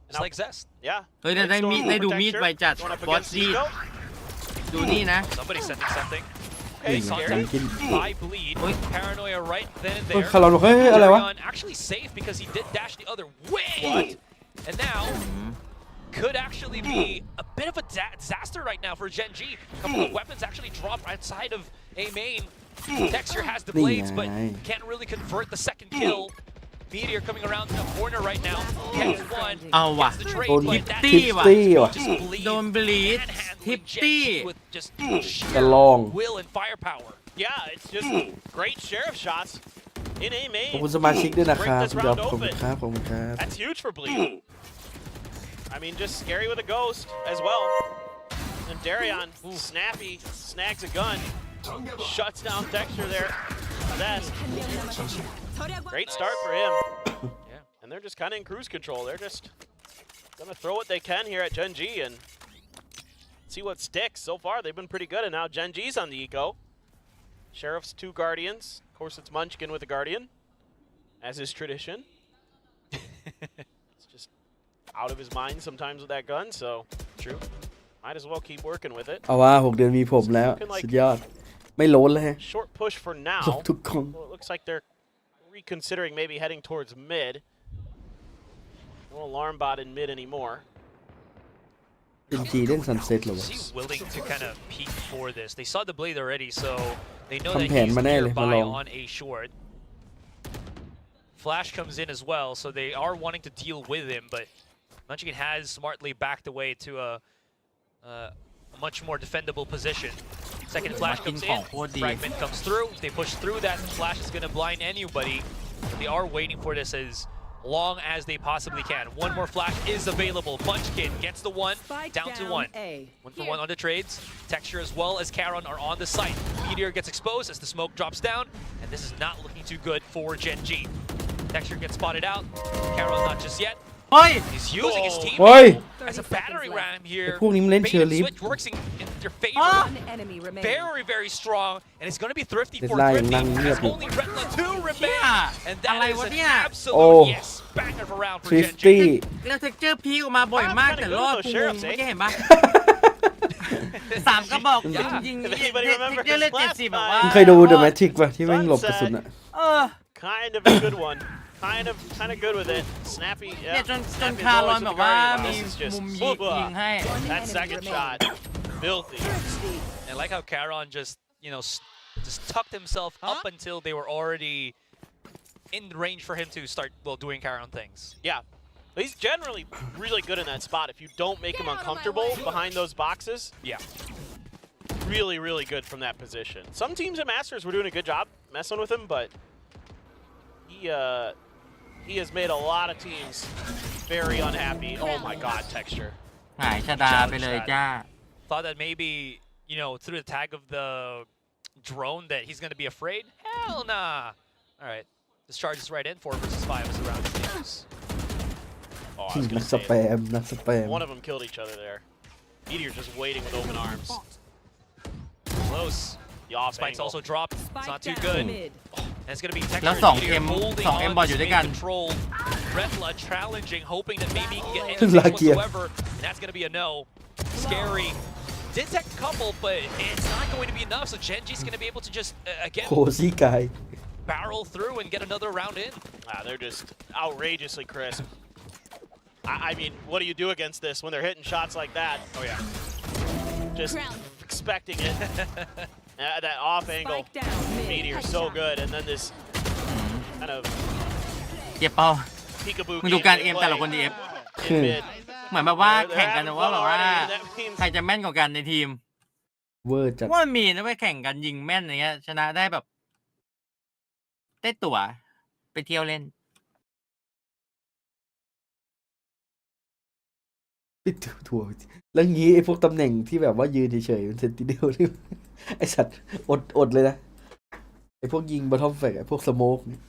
Just like Zest. Yeah. เฮ้ยได้มีดได้ดูมีดไวจัด Going up บอส against ดี Nico. ดูนี่นะ Somebody sending something. นี่ Okay, ไง scary. การกิน By Bleed. Oi. Paranoia right then and เฮ้ย there. คารอนบอกเฮ้ยอะไรวะ Durian actually safe because he did dash the other way. What? And now could actually be a bit of a disaster right now for Gen G. A couple of weapons actually dropped outside of A main. Texture has the blades, but can't really convert the second kill. Meteor coming around the corner right now. Gets one. เอาว่ะ Gets the trade, โดน but ทิป that ตี้ is ว่ะ just Bleed โดนบลีด manhandling ทิป Gen ตี้ G with just จะ sheer ลอง will and firepower. Yeah, it's just great sheriff shots in A ขอบ main. คุณสมาชิกด้วยนะครับ Break this คุณจ๊อบ round ขอบคุณ open. ครับขอบคุณครับ That's huge for Bleed. I mean, just scary with a ghost as well. And Darion, snappy, snags a gun, shuts down Texture there. That's great start for him. Yeah. And they're just kind of in cruise control. They're just gonna throw what they can here at Gen G and see what sticks. So far, they've been pretty good, and now Gen G's on the eco. Sheriff's 2 Guardians. course, it's Munchkin with the Guardian, as is tradition. It's just out of his mind sometimes with that gun, so True. might as well keep working with it. เอาว่า6 เดือนมีผมแล้ว สุดยอด ไม่โล้นเลยฮะ Short push for จบ now. ทุกคน Well, it looks like they're reconsidering maybe heading towards mid. No alarm bot in mid anymore. เป็นจีเล่นซันเซ็ตเหรอวะ Is he willing to kind of peek for this? They saw the blade already, so they know that ทำแผน he's มาแน่เลยมา nearby ลอง on a short. Flash comes in as well, so they are wanting to deal with him, but Munchkin has smartly backed away to a much more defendable position. Second flash comes in, fragment comes through, they push through that, flash is going to blind anybody. They are waiting for this as long as they possibly can. One more flash is available. Munchkin gets the one, down to one. 1 for 1 on the trades. Texture as well as Karon are on the site. Meteor gets exposed as the smoke drops down, and this is not looking too good for Gen G. Texture gets spotted out. Karon not just yet. เฮ้ย He's using his เฮ้ย teammate as a battering ram here. พวกนี้มันเล่น Bait เชอร์ and ลีฟ switch works in their favor. Very, very strong, and it's going to be thrifty for เล่นไล่อย่าง Thrifty นั่งเงียบ as อยู่ only Retla 2 remain. And อะ that ไร is วะ an เนี่ย absolute yes. Banger for round for Gen G. 50 แล้วเท็กเจอร์พีคออกมาบ่อยมากแต่รอดกูงงไม่ได้เห็นปะ3 กระบอกยิงๆเท็กเจอร์เลือด70แบบว่า มึงเคยดูเดอะแมทริกป่ะที่แม่งหลบกระสุนอะ Kind of a good one. Kind of good with it. Snappy. เนี่ย Yeah. จน Snappy คารอน always แบ with บ the ว่า Guardian. มี This is just มุม whoop. ยิงให้ That second shot. Filthy. And like how Karon just, just tucked himself up until they were already in range for him to start, doing Karon things. Yeah. He's generally really good in that spot. If you don't make him uncomfortable behind those boxes, Yeah. really, really good from that position. Some teams at Masters were doing a good job messing with him, but he has made a lot of teams very unhappy. Oh my God, Texture. หายชะดาไปเลยจ้า Thought that maybe, through the tag of the drone that he's going to be afraid? Hell nah. All right. This charges right in. 4 versus 5 is around the games. Oh, I was นั gonna กส say แปมนักสแปม one of them killed each other there. Meteor just waiting with open arms. Close. The off Spike's angle. also dropped. It's not too good. And it's going to be Texture แล้ว and 2 Meteor เอ็ม holding 2 เอ็ม on บอล to อยู่ด้วย main กัน control. Retla challenging, hoping that maybe he can get ขึ้น anything ลาเกียร์ whatsoever. And that's going to be a no. Scary. Did tech a couple, but it's not going to be enough. So Genji's going to be able to just, again, โคซี่กาย barrel through and get another round in. They're just outrageously crisp. I mean, what do you do against this when they're hitting shots like that? Oh, yeah. Just expecting it. That off angle. Meteor so good. And then this kind of เก็บเป้า peekaboo มึงดูการ game เอ็ม play แต่ละคนดีเอฟ in mid. เหมือนแบบว่าแข่งกัน They're ว่าแบบว่า having fun already. That means ใครจะแม่นกว่ากันในทีม เวอร์จัด ว่ามันมีนะเว้ยแข่งกันยิงแม่นอย่างเงี้ยชนะได้แบบได้ตั๋วไปเที่ยวเล่น ปิดถั่วแล้วงี้ไอ้พวกตำแหน่งที่แบบว่ายืนเฉยๆเป็นเซนติเนลนี่ ไอ้สัตว์อดเลยนะ ไอ้พวกยิงบอททอมแฟกไอ้พวกสโมกเนี่ย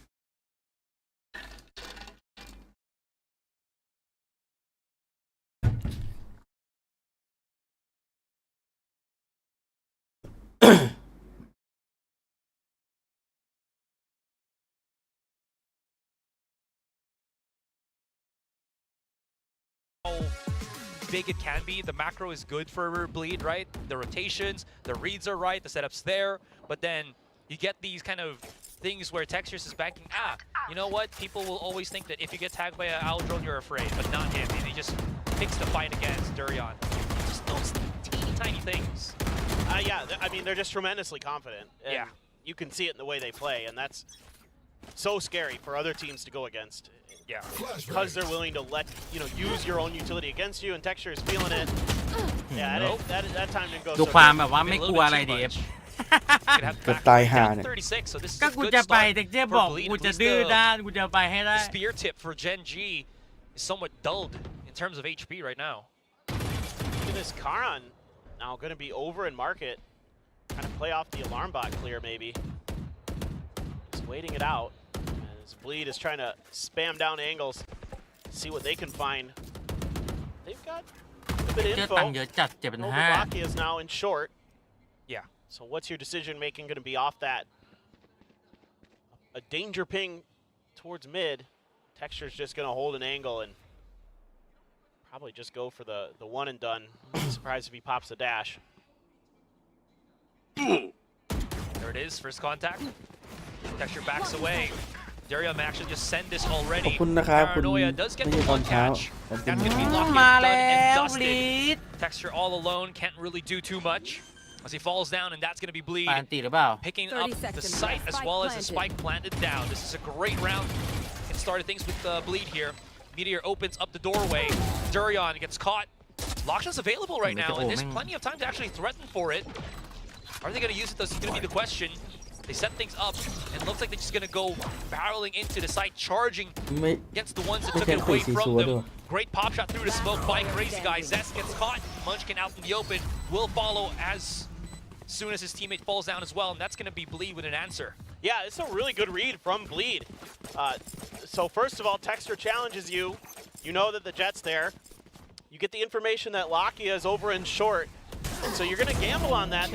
Big it can be. The macro is good for bleed, right? The rotations, the reads are right, the setup's there, but then you get these kind of things where Textures is banking, you know what? People will always think that if you get tagged by an owl drone, you're afraid, but not him. And he just picks the fight against Durian. Just those teeny tiny things. Yeah, I mean, they're just tremendously confident. And Yeah. you can see it in the way they play, and that's so scary for other teams to go against. Yeah. Because they're willing to use your own utility against you, and Texture is feeling it. Yeah, Nope. that time didn't go ดู so ความ good. แบบว่าไม่กลัวอะไรดีเอฟ เกือบตายห่าเนี่ย 36, so this is ก็ a กู good จะไป start เด็กเจ๊ for บอก Bleed. กู At จะ least ดื้อ the ด้านกูจะไปให้ได้ spear tip for Gen G is somewhat dulled in terms of HP right now. Look at this Karan now going to be over in market. Kind of play off the alarm bot clear, maybe. Just waiting it out. As Bleed is trying to spam down angles, see what they can find. They've got a bit of เจอ info. ตังค์เยอะจัด7,500 Novakia is now in short. Yeah. So what's your decision making going to be off that? a danger ping towards mid. Texture's just going to hold an angle and probably just go for the one and done. I'm surprised if he pops a dash. There it is, first contact. Texture backs away. Darion may actually just send this ขอบ already. คุณนะครับคุณ Paranoia does get ไม่ the ใช่ตอน one เช้า catch. ขอบคุณ That's going to be นะ locked มา in, แล้ done, ว and บลี dusted. ด Texture all alone, can't really do too much as he falls down, and that's going to be Bleed ปานตีหรือเปล่า picking 30 up the seconds site left. as well as the Spike spike planted down. This is a great round. It started things with Bleed here. Meteor opens up the doorway. Durion gets caught. Lockshan's available right now, and there's plenty of time to actually threaten for it. Are they going to use it? That's going to be the question. They set things up, and it looks like they're just going to go barreling into the site, charging ไม่ against the ones that ไม่ took ใช่ it คุย away ซี from ซัวด้วย them. Great pop shot through the smoke by Crazy Guy. Zest gets caught. Munchkin out in the open. Will follow as soon as his teammate falls down as well, and that's going to be Bleed with an answer. Yeah, it's a really good read from Bleed. So first of all, Texture challenges you. You know that the Jet's there. You get the information that Lakia is over in short. So you're going to gamble on that,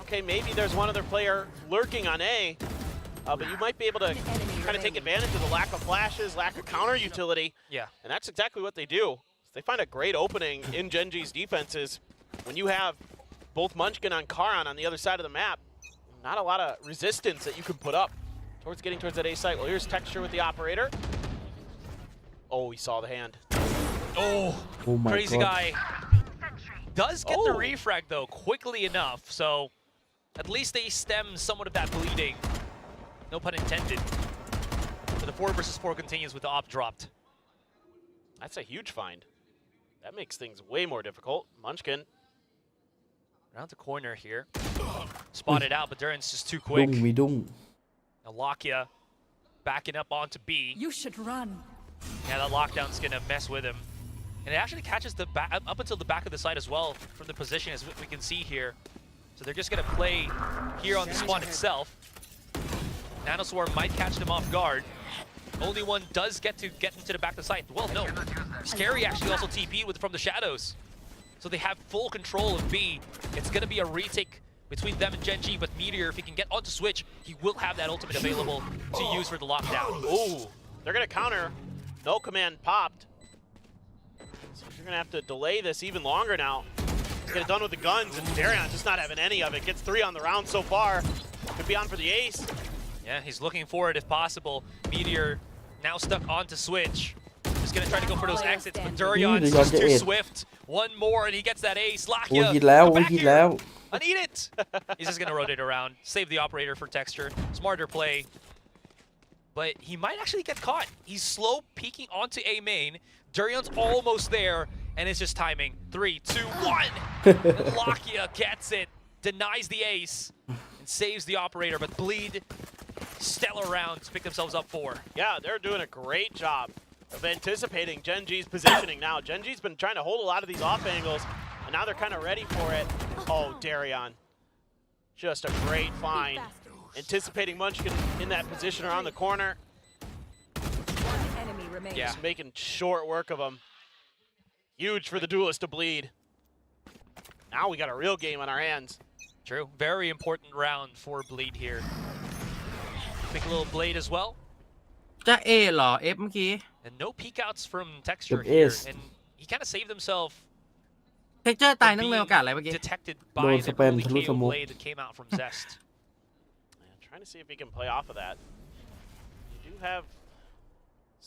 okay, maybe there's one other player lurking on A, but you might be able to kind of take advantage of the lack of flashes, lack of counter utility. Yeah. And that's exactly what they do. They find a great opening in Genji's defenses when you have both Munchkin and Karan on the other side of the map. Not a lot of resistance that you can put up towards getting towards that A site. Well, here's Texture with the operator. Oh, he saw the hand. Oh, Oh my Crazy God. Guy does get the Oh. refrag though quickly enough, so at least they stem somewhat of that bleeding. No pun intended. So the 4 versus 4 continues with the op dropped. That's a huge find. That makes things way more difficult. Munchkin. Around the corner here. Spotted out, but Duran's just too ดุ้ quick. งมีดุ้ง Now Lakia backing up onto B. You should run. Yeah, that lockdown's gonna mess with him. And it actually catches the back up until the back of the site as well from the position as we can see here. So they're just gonna play here on the spawn itself. Nanoswarm might catch them off guard. Only one does get into the back of the site. Well, no. Scary actually also TP'd from the shadows. So they have full control of B. It's gonna be a retake between them and Genji, but Meteor, if he can get onto switch, he will have that ultimate available to use for the lockdown. Ooh, they're gonna counter. No command popped. So you're gonna have to delay this even longer now. Get it done with the guns, and Darion just not having any of it. Gets 3 on the round so far. Could be on for the ace. Yeah, he's looking for it if possible. Meteor now stuck onto switch. Just gonna try to go for those exits, but Durion's Durion just tooจะ swift. One more and he gets that ace. โอ้ย Lakia, ฮิตแล้ว go โอ้ย back ฮิต here. แล้ว I need it! He's just gonna rotate around, save the operator for Texture. Smarter play. But he might actually get caught. He's slow peeking onto A main. Durion's almost there, and it's just timing. 3, 2, 1. And Lakia gets it, denies the ace, and saves the operator. But Bleed, stellar round to pick themselves up for. Yeah, they're doing a great job of anticipating Genji's positioning now. Genji's been trying to hold a lot of these off angles, and now they're kind of ready for it. Oh, Darion. Just a great find. Anticipating Munchkin in that position around the corner. One enemy remains. Yeah. Just making short work of him. Huge for the duelist to Bleed. Now we got a real game on our hands. True. Very important round for Bleed here. Pick a little Blade as well. จะเอเหรอ F เมื่อกี้ And no peek outs from Texture Yep, here. ace. And he kind of saved himself เทคเจอร์ตาย from นึกเลยโอกาสอะไรเมื่อกี้ being detected โด by น the สแปม early ทะลุส KO โมก blade that came out from Zest. Yeah, trying to see if he can play off of that. You do have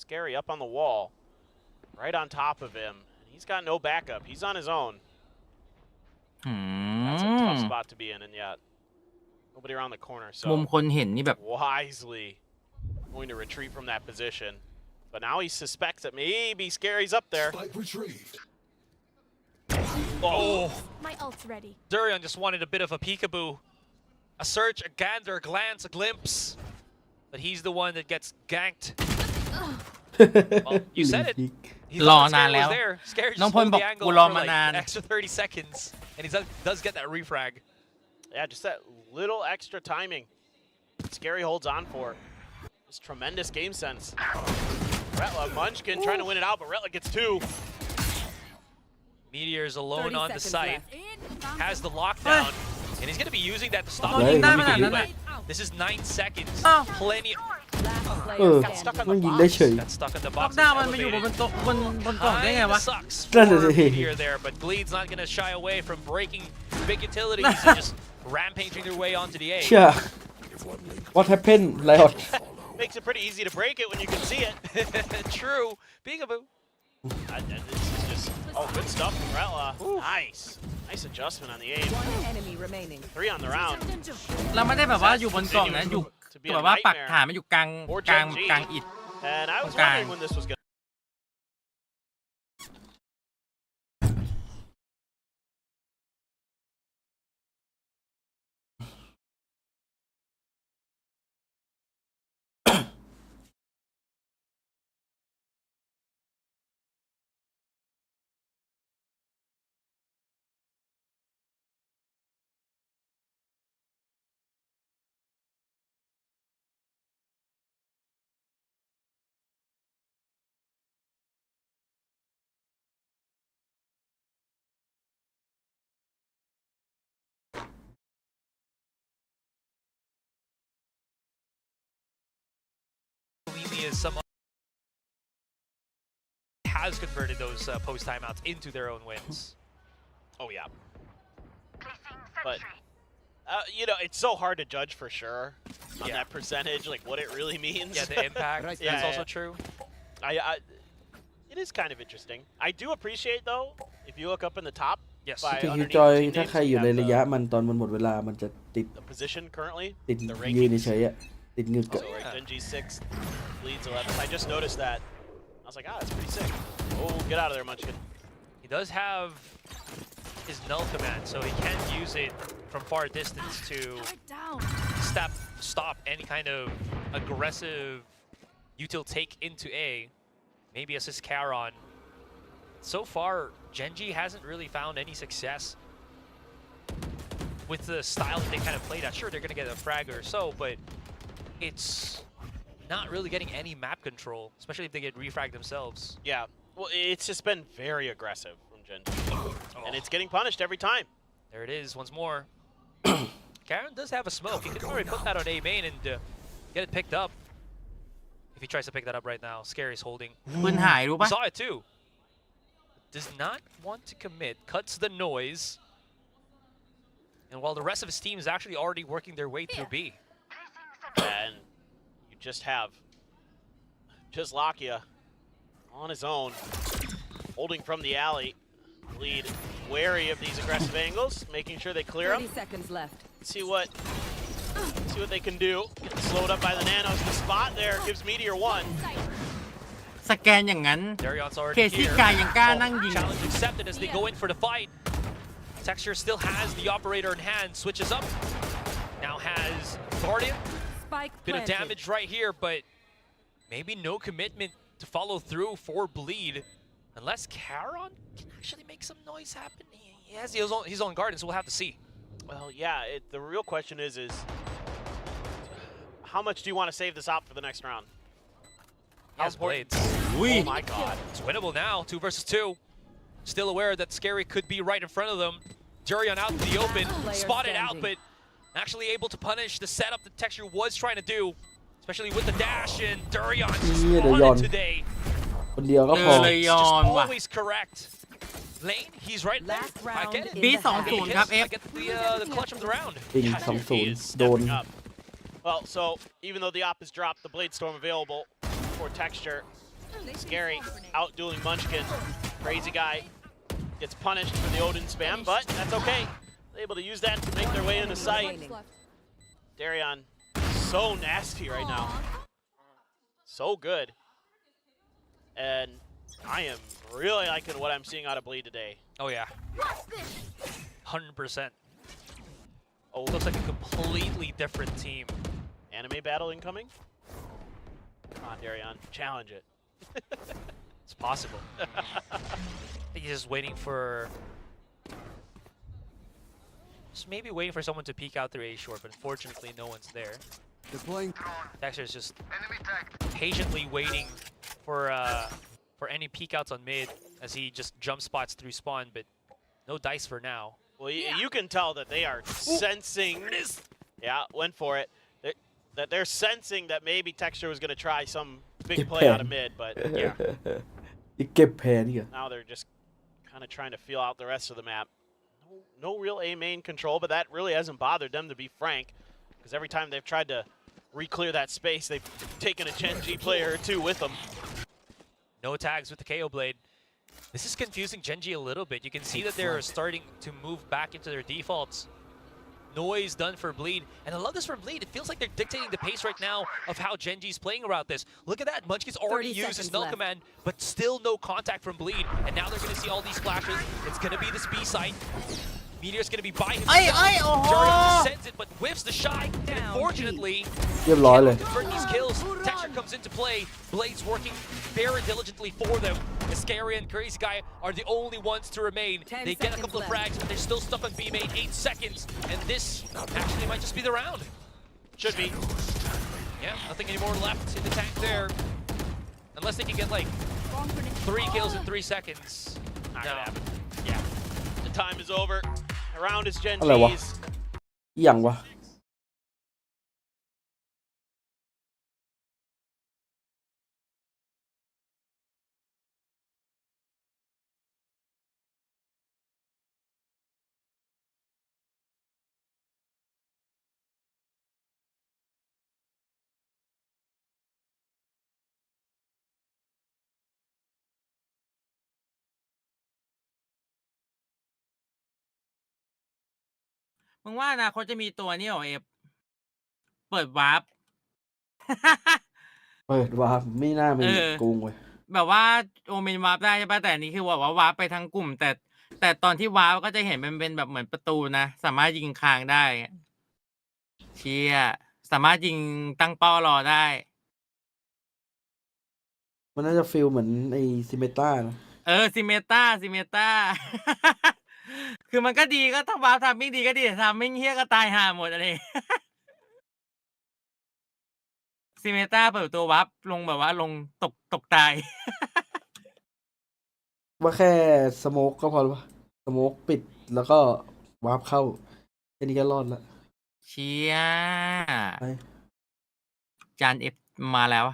Scary up on the wall, right on top of him. And he's got no backup. He's on his own. หื That's a ม tough spot to be in, and yet nobody around the corner. มุม So คนเห็นนี่แบบ wisely going to retreat from that position. But now he suspects that maybe Scary's up there. Spike retrieved. Oh, My ult's ready. Durion just wanted a bit of a peekaboo. A search, a gander, a glance, a glimpse. But he's the one that gets ganked. Well, you said it. He รอ thought นาน Scary แล้ was ว there. Scary น้อง just พล hold บอก the angle กูรอ for มา like นาน an extra 30 seconds. And he does get that refrag. Yeah, just that little extra timing. Scary holds on for. Just tremendous game sense. Retla, Munchkin trying to win it out, but Retla gets 2. Meteor's alone 30 on the seconds site. left. Has the lockdown. And he's going to be using that to stop Oh, the he movement. died, This is 9 seconds. Oh. Plenty. เออ Player standing. มันยิงได้เฉย Got stuck in the ล็อก box. ดาวน์มันมาอยู่บนโต๊ะบนกล่องได้ไงวะ Kinda sucks That's for the thing. Meteor there, but Bleed's not gonna shy away from breaking big utilities and just rampaging their way onto the A. เชื่อ what happened ไลออด Makes it pretty easy to break it when you can see it. True. Peekaboo. This is just good stuff from Retla. Nice adjustment on the aim. One enemy remaining. 3 on the round. เราไม่ได้แบบว่าอยู่บนกล่องนะอยู่แบบว่าปักฐานมันอยู่กลางอิฐ And I was Okay. wondering when this was going to. Is someone has converted those post timeouts into their own wins. Oh yeah. But you know, it's so hard to judge for sure on that percentage, like what it really means. Yeah, the impact. That's also true. It is kind of interesting. I do appreciate though, if you look up in the top. Yes. ที่คิวจอยถ้าใครอยู่ในระยะมันตอนมันหมดเวลามันจะติด The position currently. ติด The ยืน rankings. เฉยๆอะติดเงือก So like Genji 6, Bleeds 11. I just noticed that. I was like, that's pretty sick. Oh, get out of there, Munchkin. He does have his null command, so he can use it from far distance to stop any kind of aggressive util take into A. Maybe assist Charon. So far, Genji hasn't really found any success with the style that they kind of played at. Sure, they're going to get a frag or so, but it's not really getting any map control, especially if they get refragged themselves. Yeah, well, it's just been very aggressive from Genji. And it's getting punished every time. There it is, once more. Charon does have a smoke. He could probably put that on A main and get it picked up. If he tries to pick that up right now, Scary's holding. ปืนหายรู้ We ปะ saw it too. Does not want to commit, cuts the noise. And while the rest of his team is actually already working their way through B. And you just have Lakia on his own, holding from the alley. Lead wary of these aggressive angles, making sure they clear 30 them. seconds left. See what they can do. Getting slowed up by the nanos. The spot there gives Meteor 1. สแกนอย่างนั้น Darion's เค already ซี่ here. กายยังกล้านั่งยิง Challenge accepted as they go in for the fight. Texture still has the operator in hand, switches up. Now has Guardian. Spike Bit of planted. damage right here, but maybe no commitment to follow through for Bleed. Unless Charon can actually make some noise happen. He has his own Guardian, so we'll have to see. Well, yeah, the real question is how much do you want to save this op for the next round? He has blades. Oh my god. It's winnable now, 2 versus 2. Still aware that Scary could be right in front of them. Durian out in the open, spotted out, but actually able to punish the setup that Texture was trying to do, especially with the dash, and Durian just on it today. คนเดียวก็พอ เลย It's ยอ just นว่ะ always correct. Lane, he's right there. Last I round get it. in ปี the 2-0 half. ครับ I get the clutch of the round. จริง Yeah, 2-0 he is โดน stepping up. Well, so even though the op is dropped, the Blade Storm available for Texture. Scary out dueling Munchkin. Crazy guy gets punished for the Odin spam, but that's okay. They're able to use that to make their way into sight. Darion, so nasty right now. So good. And I am really liking what I'm seeing out of Bleed today. Oh yeah. 100%. Oh, looks like a completely different team. Anime battle incoming? Come on, Darion, challenge it. It's possible. I think he's just waiting for... Just maybe waiting for someone to peek out through A short, but unfortunately no one's there. Dexter's just patiently waiting for any peek outs on mid as he just jump spots through spawn, but no dice for now. Well, you can tell that they are sensing... There it is! Yeah, went for it. that they're sensing that maybe Texture was going to try some big play out of mid, but yeah. อีกเก็บแพ้นี่กัน Now they're just kind of trying to feel out the rest of the map. No real A main control, but that really hasn't bothered them, to be frank, because every time they've tried to re-clear that space, they've taken a Gen G player or two with them. No tags with the KO blade. This is confusing Gen G a little bit. You can see that they're starting to move back into their defaults. Noise done for Bleed, and I love this from Bleed. It feels like they're dictating the pace right now of how Gen G's playing around this. Look at that, Munchkin's already used his null command, but still no contact from Bleed, and now they're going to see all these flashes. It's going to be this B site. Meteor's going to be by himself. Jarian sends it, but whiffs the shy. Unfortunately, เรียบร้อยเลย convert these kills. Texture comes into play. Blade's working very diligently for them. Scary and Crazy Guy are the only ones to remain. They get a couple of frags, but they're still stuck on B main. 8 seconds, and this actually might just be the round. Should be. Yeah, nothing anymore left in the tank there. Unless they can get like 3 kills in 3 seconds. Not gonna happen. Yeah. The time is over. Around is Gen อะไรวะ G's. อหย่างวะ มึงว่าอนาคตจะมีตัวนี้เหรอเอฟเปิดวาร์ป เปิดวาร์ปไม่น่ามี เออ กรุงเว้ย แบบว่าโอเมนวาร์ปได้ใช่ปะแต่อันนี้คือว่าวาร์ปไปทั้งกลุ่ม แต่ตอนที่วาร์ปก็จะเห็นมันเป็นแบบเหมือนประตูนะ สามารถยิงคางได้ เชี่ยสามารถยิงตั้งเป้ารอได้ มันน่าจะฟีลเหมือนไอ้ซิเมต้านะ ซิเมต้า คือมันก็ดีก็ถ้าวาร์ปทำมิ่งดีก็ดีแต่ทำมิ่งเฮี้ยก็ตายห่าหมดอะไร ซิเมต้าเปิดตัววาร์ปลงแบบว่าลงตกตาย ว่าแค่สโมกก็พอแล้ววะสโมกปิดแล้วก็วาร์ปเข้าแค่นี้ก็รอดละ เชี่ย ไป จานเอฟมาแล้ว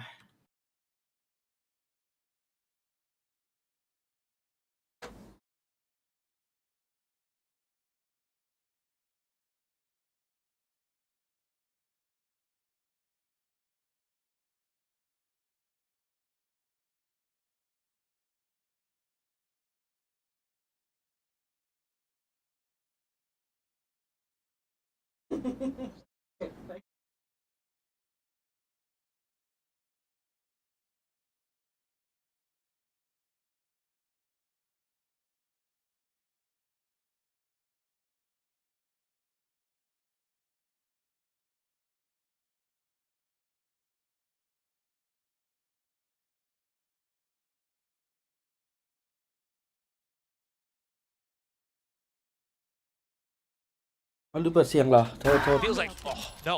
มันรู้เปิดเสียงเหรอโทษ Feels like, oh, no,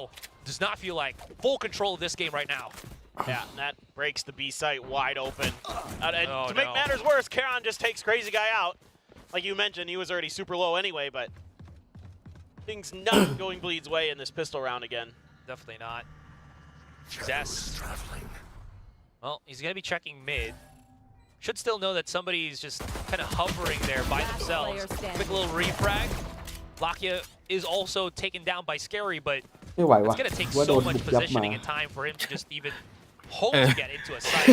does not feel like full control of this game right now. Yeah, and that breaks the B site wide open. And Oh, to make no. matters worse, Karon just takes Crazy Guy out. Like you mentioned, he was already super low anyway, but things not going Bleed's way in this pistol round again. Definitely not. Zest. Well, he's going to be checking mid. Should still know that somebody's just kind of hovering there by themselves. Quick little refrag. Lakia is also taken down by Scary, but ไม่ไหว it's วะ going to take ว่าโด so น much บุกยับมา positioning and time for him to just even hope to get into a site.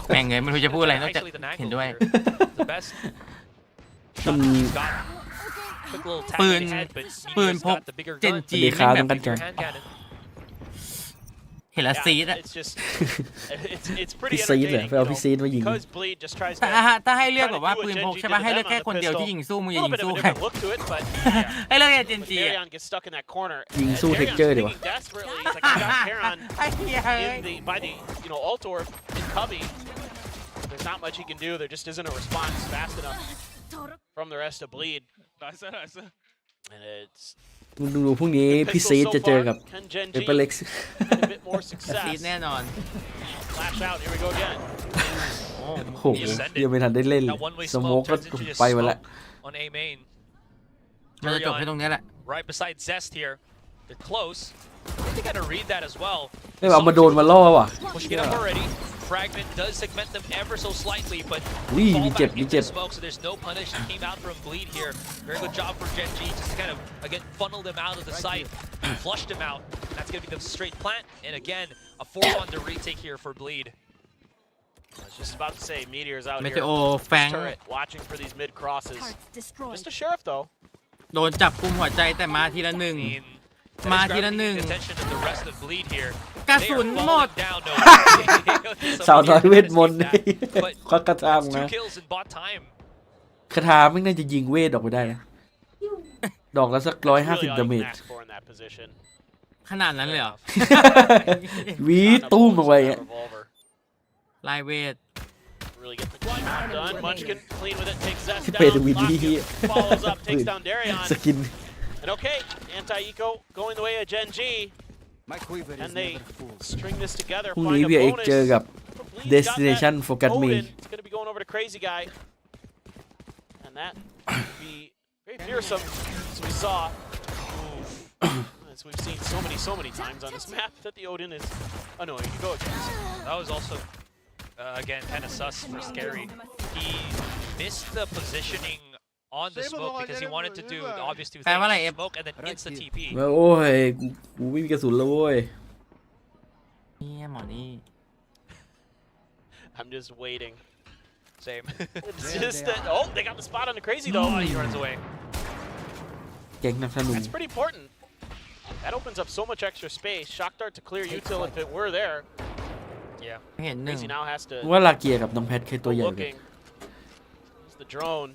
แม่งเลยไม่รู้จะพูดอะไรนอกจาก Actually, the เห็น Nagel ด้วย here, the best shot he's got. Quick little tap in the head, butปืน Meteor's พก got the bigger เจน gun. จี ดีครับ แม่ง ต้ แบ องกัน บ ใจ Hand cannon. เห็นแล้วซีดอะ It's just, it's พี่ pretty ซีดเลย entertaining. ไปเอาพี่ซีดมายิง Because Bleed just tries ถ้า to ให้เลือกแบบว่าปืนพกใช่ปะให้เลือกแค่คนเดียวที่ยิงสู้มึง a จะ little ยิง bit of สู้ a ใคร different look to it, but ให้เลือกแค่เจนจี Arion gets stuck in that corner. ยิงสู้ And เทคเจอร์ Arion's ดีวะ thinking desperately. He's like, I got Karon ไอ้เหี้ย by the ult orb in Cubby. There's not much he can do. There just isn't a response fast enough from the rest of Bleed. And it's มึงดูพรุ่งนี้พี่ซีดจะเจอกับ Can Gen เอ G เปอร์เล็กซ์ get a bit more ซีด success? แน่นอน Flash out. Here we go again. โอ้โหยังไม่ทันได้เล่นเลย That one-way สโมก smoke ก็ turns into just ไปมาแล้ว smoke on A main. มันจะจบแค่ตรงนี้แหละ Right beside Zest here. They're close. have to kind of read that as well. ไม่เอามาโดนมาล่อว่ะ Pushing it up already. Fragment does segment them ever so slightly, but อุ้ย fall มีเจ็บ back มี into เจ็บ the smoke, so there's no punish that came out from Bleed here. Very good job for Gen G, just to kind of again funnel them out of the site, flushed them out. That's gonna be the straight plant, and again a 4-1 to retake here for Bleed. I was just about to say, Meteor's out here. Meteo This Fang turret, watching for these mid crosses. Target destroyed. Just a sheriff though. โดนจับกุมหัวใจแต่มาทีละหนึ่ง I mean, that is มาทีละ grabbing หนึ่ง the attention of the rest of Bleed here. กระ They สุ are นหม falling ด down. No, สาวน้อยเวทมนต์ But ควักกระทำ 2 นะ kills in bot time. คาถาไม่น่าจะยิงเวทออกไปได้นะดอกละสัก Really all you 150 can ดาเมจ ask for in that position. ขนาดนั้นเลยเหรอ หวีตุ้มออกไปอ่ะ Revolver. ลายเวท Really get the job done. Munchkin clean with it, takes Zest ที่เป็น down. วินนี่ Lockett follows up, takes down ส Darion. กิน And okay, anti-eco going the way of Gen G. And they string this together, พรุ่ง find นี้ a พี่เอก bonus. เจอกับ But Bleed's got that Destination Forget Me Odin. It's going to be going over to Crazy Guy. And that would be very fearsome, as we saw. As we've seen so many times on this map, that the Odin is annoying to go against. That was also, again, kind of sus for Scary. He missed the positioning on the smoke because he wanted to do the obvious two แปลว่าอะไร things, F smoke and then insta TP. โอ้ยกูไม่มีกระสุนแล้วเว้ย เนี่ยหมอนี่ I'm just waiting. Same. It's just that, oh, they got the spot on the Crazy though. Oh, he runs away. เก่งนักธนู That's pretty important. That opens up so much extra space. Shock dart to clear util if it were there. Yeah. เห็นหนึ่ง Crazy now has to ว่าลาเกียกับน้องแพทใครตัวใหญ่กว่า looking. It's the drone.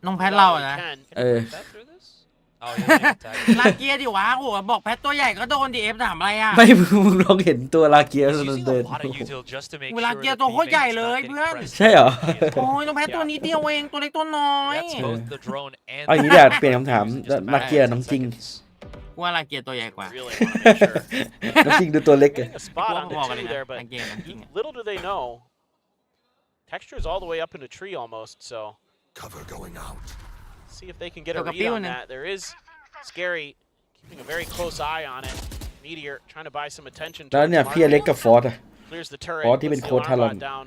น้องแพทเราอะนะ Can. เออ Is that through this? Oh, yeah. Tag. ลาเกียดิวะโอ้โหบอกแพทตัวใหญ่ก็โดนดิเอฟถามอะไรอ่ะ ไม่มึงลองเห็นตัวลาเกีย He's เดิ using เดิ a น lot of util just to make เวลา sure เกียร์ that ตัว the โคตรใหญ่ teammate's เลย not เพื่อน getting pressed. ใช่เหรอ โอ้ยน้องแพทตัวนี้เดียวเองตัวเล็กตัวน้อย That's both the drone and เอาอย่างนี้เดี๋ยวเปลี่ยนคำถามลาเกียน้องจริง กูว่าลาเกียตัวใหญ่กว่า Really want to make sure. น้องจริงดูตัวเล็กอะ Getting a spot on the Walk on two it, there, but again, again. little do they know. Texture is all the way up in a tree almost, so Cover going out. see if they can get a Took a read on pew, that. There is Scary keeping a very close eye on it. Meteor trying to buy some attention. แล้ว towards เนี่ย Mark. พี่อเล็กกับฟอร์ดอะ Clears the turret. อ๋อที่เป็น puts the โค้ช alarm ทารอน bot down.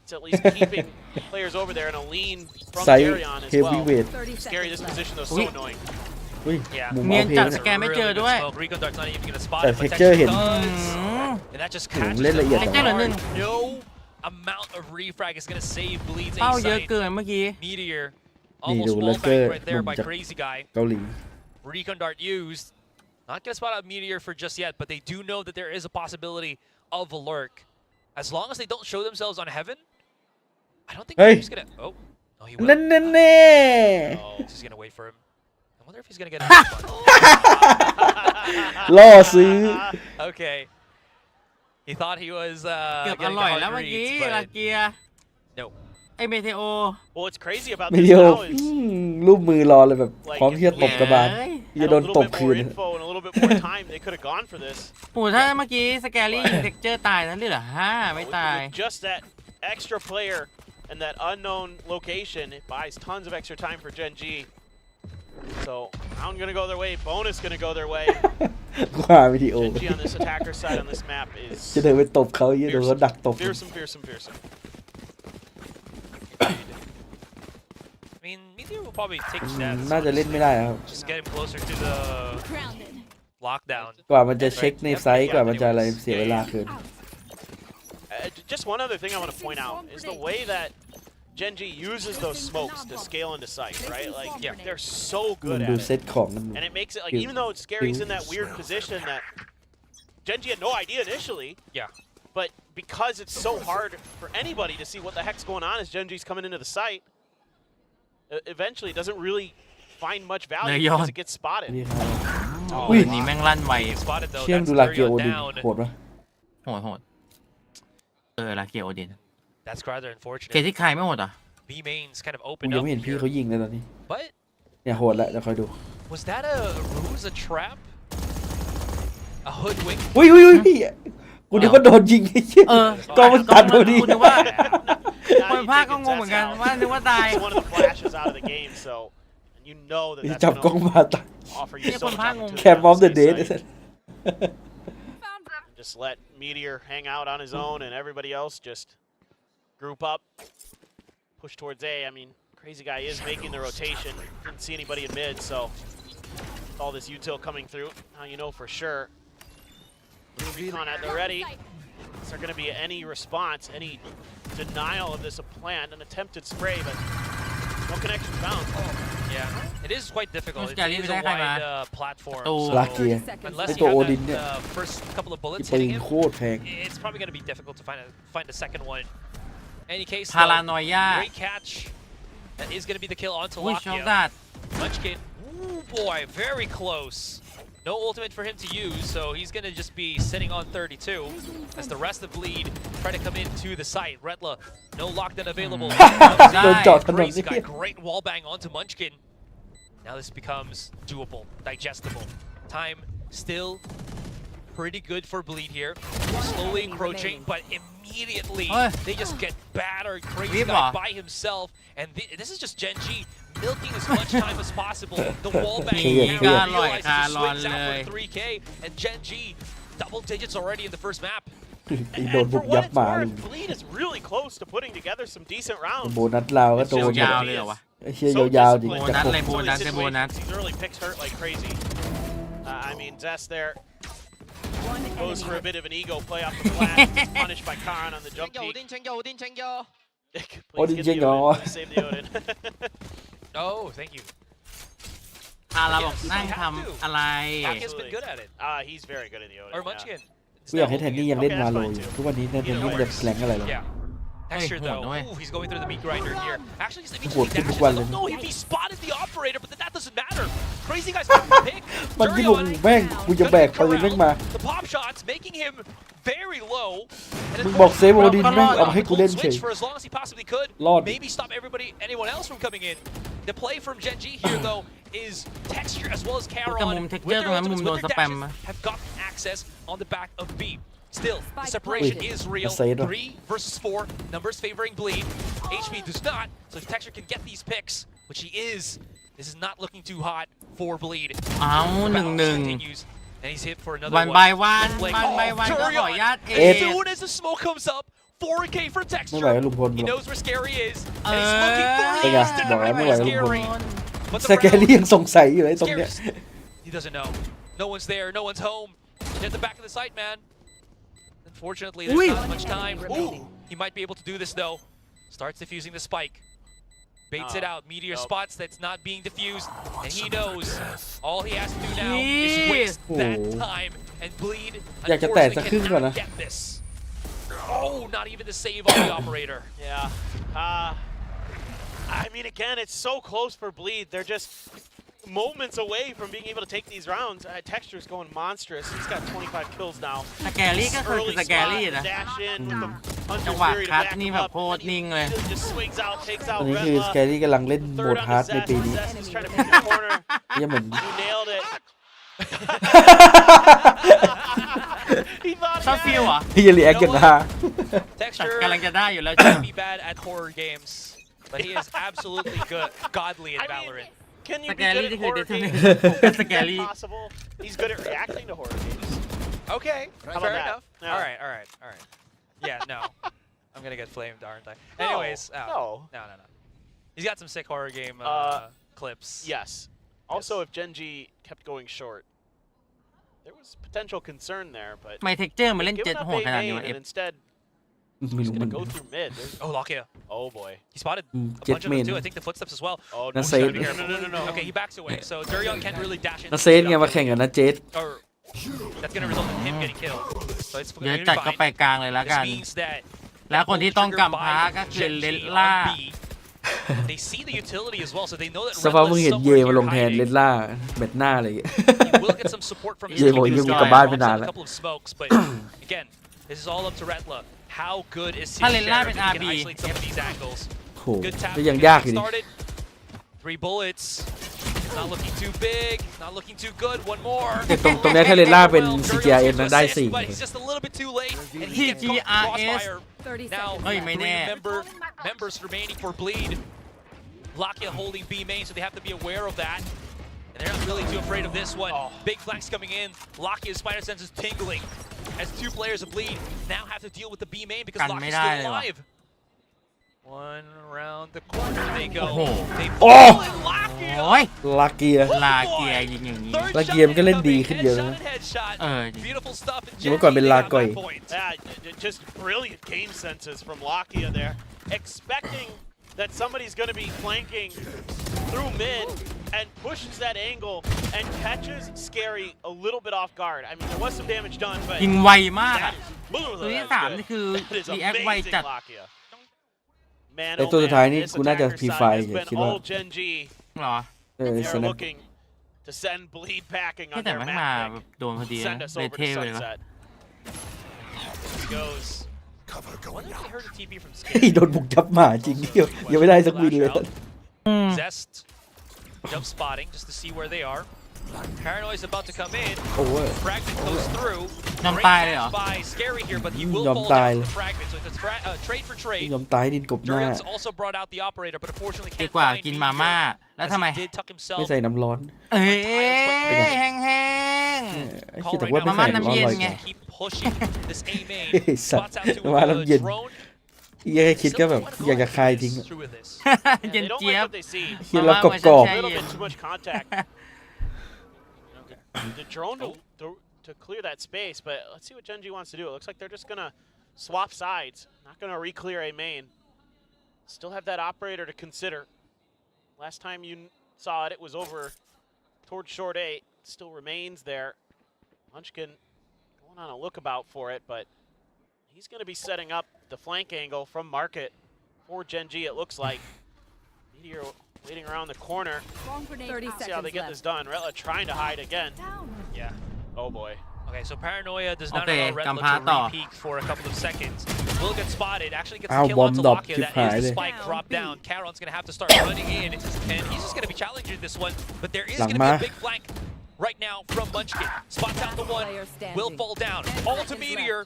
It's at least keeping players over there and a lean from ไซส์ Darion as เฮฟวี well. เวท 30 Scary, seconds this left. position though is Ui. so annoying. อุ้ย Yeah. มุม เนี เอา ยน เพล จั ง ด นะ แกไม่เจอ Really good ด้วย smoke. Recon Dart's not even gonna spot แต่ it, but texture เห็น does. อืม And that just โอ้โห catches เล่นละเอียด them เล่น off ละหนึ่ง guard. No amount of refrag is gonna save Bleed's เป้า A เยอะ site. เกินเมื่อกี้ Meteor นี่ almost ดูเล wall เกอร์ banged right หนุ่ there ม by จาก Crazy Guy. เกาหลี Recon Dart used. Not gonna spot out Meteor for just yet, but they do know that there is a possibility of a lurk. As long as they don't show themselves on Heaven, I don't think Hey. he's gonna. Oh, no, he นั่ will. นแน่แน่ Oh, he's gonna wait for him. I wonder if he's gonna get aๆล่อซื้อ Okay. He thought he was เกือบอ getting ร่อย the แล้ว hard เมื่อกี้ reads, ลา but เกีย no. ไอเมเทโอ Well, what's crazy about ไม่ this เดียว now is รูปมือรอเลยแบบ พร้อมที่จะตบกระบาล เฮ้ย จะ had โด a น little ตบ bit คื more น info and a little bit more time. They could have gone for this. โอ้ถ้าเมื่อกี้สแกรี่เท็กเจอร์ตายนั่นเลยเหรอไม่ With ตาย just that extra player and that unknown location, it buys tons of extra time for Gen G. So I'm gonna go their way. Bonus gonna go their way. กูหาวิดีโอ Gen G on this attacker side on this map จะ is เดินไปตบเขาเยอะเดี๋ยวเขาดักตบ fearsome, fearsome, fearsome. I mean, Meteor will probably take stats. น่าจะเล่นไม่ได้ครับ Just get him closer to the Grounded. lockdown. กว่ามันจะเช็คในไซต์กว่ามันจะอะไรเสียเวลาเกิน Just one other thing I want to point out is the way that Gen G uses those smokes to scale into sight, right? Like, they're so มัน good ดู at เซ it. ตของมัน And it makes it like, even though Scary's in that weird position that Gen G had no idea initially, Yeah. but because it's so hard for anybody to see what the heck's going on as Gen G's coming into the site, eventually it doesn't really find much value Leon. because it gets spotted. นี่ครับ โอ้ยนี่แม่งลั่นไว Spotted though. เชี่ยม That's ดูลาเกีย Darion โอดิน down. โหดปะ โหดลาเกียโอดิน That's rather เก unfortunate. ที่ใครไม่โหดอ่ะ B mains kind of กู opened ยัง up ไม่เห็นพี่ here. เขายิงเลยตอนนี้ But เนี่ยโหดแล้วเดี๋ยวคอยดู was that a ruse, a trap? A hoodwink? อุ้ยพี่กูนึกว่าโดนยิงไอ้เหี้ย เออ กล้องมันตัดพอดี กูนึกว่า Now คน you ภาค think ก็ it's งงเหมือนกัน that's ว่านึกว่าตาย It's one of the flashes out of the game, so and you know that นี่ that's จับกล้อง gonna มาตัด offer you Yeah, so muchคนภาคงง opportunity แคม on ออฟ the เดอะ safe เดย์ side. Just let Meteor hang out on his own and everybody else just group up, push towards A. I mean, Crazy Guy is making the rotation. Didn't see anybody in mid, so with all this util coming through, now you know for sure. Recon at the ready. Is there going to be any response, any denial of this plant, an attempted spray, but no connection found. Yeah, it is quite difficult. It Scary is aไม่ได้ใครมา wide platform. Oh. So Lucky. unless ไอ้ you ตัว have โอดิน that เนี่ย first couple of ที่ bullets ปื hitting น him, โคตรแพง it's probably going to be difficult to find the second one. Any case, พา though, รานอยา great catch. That is going to be the kill onto อุ้ยช็อก Lakia. ดัด Munchkin, ooh boy, very close. No ultimate for him to use, so he's going to just be sitting on 32 as the rest of Bleed try to come into the site. Redla, no lockdown available. โดนเจาะถนน Crazy นี่ guy, great wall bang onto Munchkin. Now this becomes doable, digestible. Time still pretty good for Bleed here. Slowly encroaching, but immediately they just get battered. Crazy guy by himself, and this is just Gen G milking as much time as possible. The wall bang now realizes he swings out for 3K, and Gen G double digits already in the first map. ตีโดน And บุ for ก what ยับ it's มาเลย worth, Bleed is really close to putting together some decent rounds. โบนัสลาวก็โดน ยาวเลยเหรอวะ ไอ้เชี่ยยาวๆดิ So จาก disciplined ผม โบนัสเลย in โบ so นั many ส situations. These early picks hurt like crazy. I mean, Zest there goes for a bit of an ego play off the flat. Gets punished by Khan on the jump peek. Please get the Odin. Please save the Odin. Oh, thank you. พาราบอกนั่งทำอะไร Lakia's been good at it. He's very good at the Odin. Or yeah. Munchkin. กูอยากให้แทนนี่ยังเล่นวาโลอยู่ทุกวันนี้แทนนี่เล่นแรงอะไรหรอ Yeah. Texture Hey, though, hold on, ooh, he's going through the meat grinder here. Actually, he's Hold on, dashes. hold I on. don't know if he spotted the operator, but that doesn't matter. Crazy guy's got the pick. มันที่มึงแม่งกูจะแบกปืนแม่งมา The pop shots making him very low. And มึง it's บอกเซฟโอดิน ก็รอด แม่งเอามาให้กูเล่นเฉย switch for as long as he possibly could. รอด Maybe stop anyone else from coming in. The play from Gen G here though is Texture as well as แต่ Charon มุม with texture their ตรงนั้นมุม ultimates, โดน with ส their แปม dashes อะ have gotten access on the back of B. Still, the separation Wait, is real. say it. 3 versus 4. Numbers favoring Bleed. HP does not. So if Texture can get these picks, which he is, this is not looking too hot for Bleed. เอา The หนึ่ง balance หนึ่ง continues, and he's hit for another วัน one. บายวัน Like, วันบายวันก็ขออนุญาตเอ As soon as the smoke comes up, 4K for ไม่ไหว Texture. กับลุงพล He หรอก knows where Scary is, and he's looking for เป็นไง east to บอกแล้ว the ไม่ไหว right กับลุงพล Scary. But ส the แกรี่ round- ยังสงสัยอยู่ไอ้ตรงเนี้ย Scary's- He doesn't know. No one's there. No one's home. He's at the back of the site, man. Unfortunately, there's not much time. Ooh, he might be able to do this though. Starts defusing the spike. Baits it out. Meteor spots that's not being diffused, and he knows all he has to do now is waste that time and Bleed. อยากจะแตะสักครึ่งก่อนนะ Get this. Oh, not even the save on the operator. Yeah. I mean, again, it's so close for Bleed. They're just moments away from being able to take these rounds. Texture's going monstrous. He's got 25 kills now. สแกรี่ก็คือ Early สแกรี่ spot, นะ dash in with the จัง Hunter's หวะ Fury to คัด back นี่ him แบบ up. โคตรนิ่งเลย Just swings out, takes ต out อนนี้คือ Redla. สแกรี่กำลังเล่นโหม Third ด on ฮาร์ด the ในปี Zest. นี้ Zest is trying to pick the corner. เนี่ยเหมือน You nailed it. He thought ชอบฟิลเหรอ ที่จะรีแอคอย่างฮา Texture กำลังจะได้อยู่แล้ว might be bad at horror games, but he is absolutely good, godly in I mean, Valorant. Can you be Scary good at to horror do games? this. Is that Scary. possible? He's good at reacting to horror games. Okay, about fair that? enough. No. All right. Yeah, no. I'm gonna get flamed, aren't I? Anyways, No. no. He's got some sick horror game clips. Yes. Also, if Gen G kept going short, there was potential concern there, but ทำไมเท็กเจอร์มาเล่น given เจ็ด up โหด A ขนาดนี้ main วะ and instead ไม่ he's รู้มัน gonna go through mid. There's- Oh, Lakia. Oh boy. He spotted a Jet bunch of them main. too. I think the footsteps as well. Oh, That's no, it. gotta be careful. No. Okay, he backs away. So Durion can't really dash in. นาเซนไงมาแข่งกับนาเจส Or that's gonna result in him getting killed. So it's เดี๋ยว gonna จัด be ก็ไป fine. กลางเลยแล้ว This กัน means that แล้วคนที่ต้อง triggered กำพร้า by ก็คือ Gen เล G นล่า on B. They see the utility as well, so they know that สภาพ Redla มึง is เห็นเย somewhere มา here ลงแทน hiding. เลนล่าแบตหน้าอะไรอย่างเงี้ย He will get some support from his Yeah, team. well, He you just can buy drops in banana. a couple of smokes, but again, this is all up to Redla. How good is his ถ้าเลนล่า sheriff? เป็น He can RB isolate some of these angles. โห Good tap. ก็ยังยากอยู่ดิ Started. 3 bullets. Not looking too big. Not looking too good. One more. แต่ตรงเนี้ยถ้าเลนล่าเป็น CGRN นะได้4 But he's just a little bit too late, and he gets caught in CGRS crossfire. 30 Now, seconds. เฮ้ยไม่แน่ members remaining for Bleed. Lakia holding B main, so they have to be aware of that. And They're not really too afraid of this one. Big flanks coming in. Locky's spider sense is tingling as 2 players of Bleed now have to deal with the B main becauseกัน Locky's ไม่ได้ still เลยว่ะ alive. One around the corner they go. โอ้โห They โอ้ pull in Locky. โอ้ย ลาเกีย ลาเกียยิงอย่างนี้ Third ลา shot เกียมันก็เล่นดี incoming. ขึ้นเยอะนะ Headshot and headshot. เออจริง Beautiful stuff. And เมื่อก่อนเป็น Gen G ลา got ก่อย that point. Yeah, just brilliant game senses from Lakia there. Expecting that somebody's going to be flanking through mid and pushes that angle and catches Scary a little bit off guard. I mean, there was some damage done, but ยิงไวมาก that อะ is, ooh, ตัวที่ that สาม is นี่ good. คือ That is รีแอคไว amazing, จัด Lakia. Man, ไอ oh ตัวสุดท้าย man, นี่ this กูน่าจะ attacker พี side ไฟ has been คิดว่า all Gen G. เหรอ เออ They ส are แนป looking to send Bleed packing ที่ on แต่ their มัน map มา pick. แบบโดนพอดีนะ Send us เลย over เท่ to เลยวะ sunset. He goes. Wonder if they heard a TP from เฮ้ย Scary. โดนบุกจับหมาจริงเดียวยังไม่ได้สักวินเลย Zest jump spotting just to see where they are. Paranoid's about to come in. โอ้ย Fragment goes through. ยอม Great ตายเลยเหรอ catch by Scary here, but he will ยอม fall ตาย down เล from ย the fragment. So it's a trade for trade. ยอมตายดินกบหน้า Durian's also brought out the operator, but unfortunately ดี can't กว่า find กิน Meteor, มาม่า แล้ว as ทำไม he did tuck himself. ไม่ใส่น้ำร้อน เอ้ยแห้ง ไอ้ Call คิดแต่ right ว่า now ไม่ใส่ มาม่า น้ำร้อน น้ำเย็น อร่อยก ไง ว่า keep pushing this A main. ไอ้สัตว์ Spots out to มาน้ำเย็น drone. ยังแค่คิดก็แบบอยากจะคายทิ้ง Through with this. เย็น They don't เจี๊ย like บ what they see. คิดแล้วกรอบ A little เย็น bit too much contact. The drone to clear that space, but let's see what Gen G wants to do. It looks like they're just gonna swap sides. Not gonna re-clear a main. Still have that operator to consider. Last time you saw it, it was over towards short 8. Still remains there. Munchkin going on a lookabout for it, but he's gonna be setting up the flank angle from market for Gen G. It looks like Meteor waiting around the corner. 30 See how they seconds get this left. done. Retla trying to hide again. Yeah. Oh boy. Okay, so Paranoia does not Okay, allow Red กำพร้า Lip ต่อ to re-peek for a couple of seconds. Will get spotted. Actually gets a อ้าว kill บอม onto ดรอป Lakia. ชิบ That หาย is เล the ย spike drop down. Caron's going to have to start running in, and he's just going to be challenging this one. But there is หลัง going to มา be a big flank right now from Munchkin. Spots out the one. Player standing. Will fall down. All to Meteor.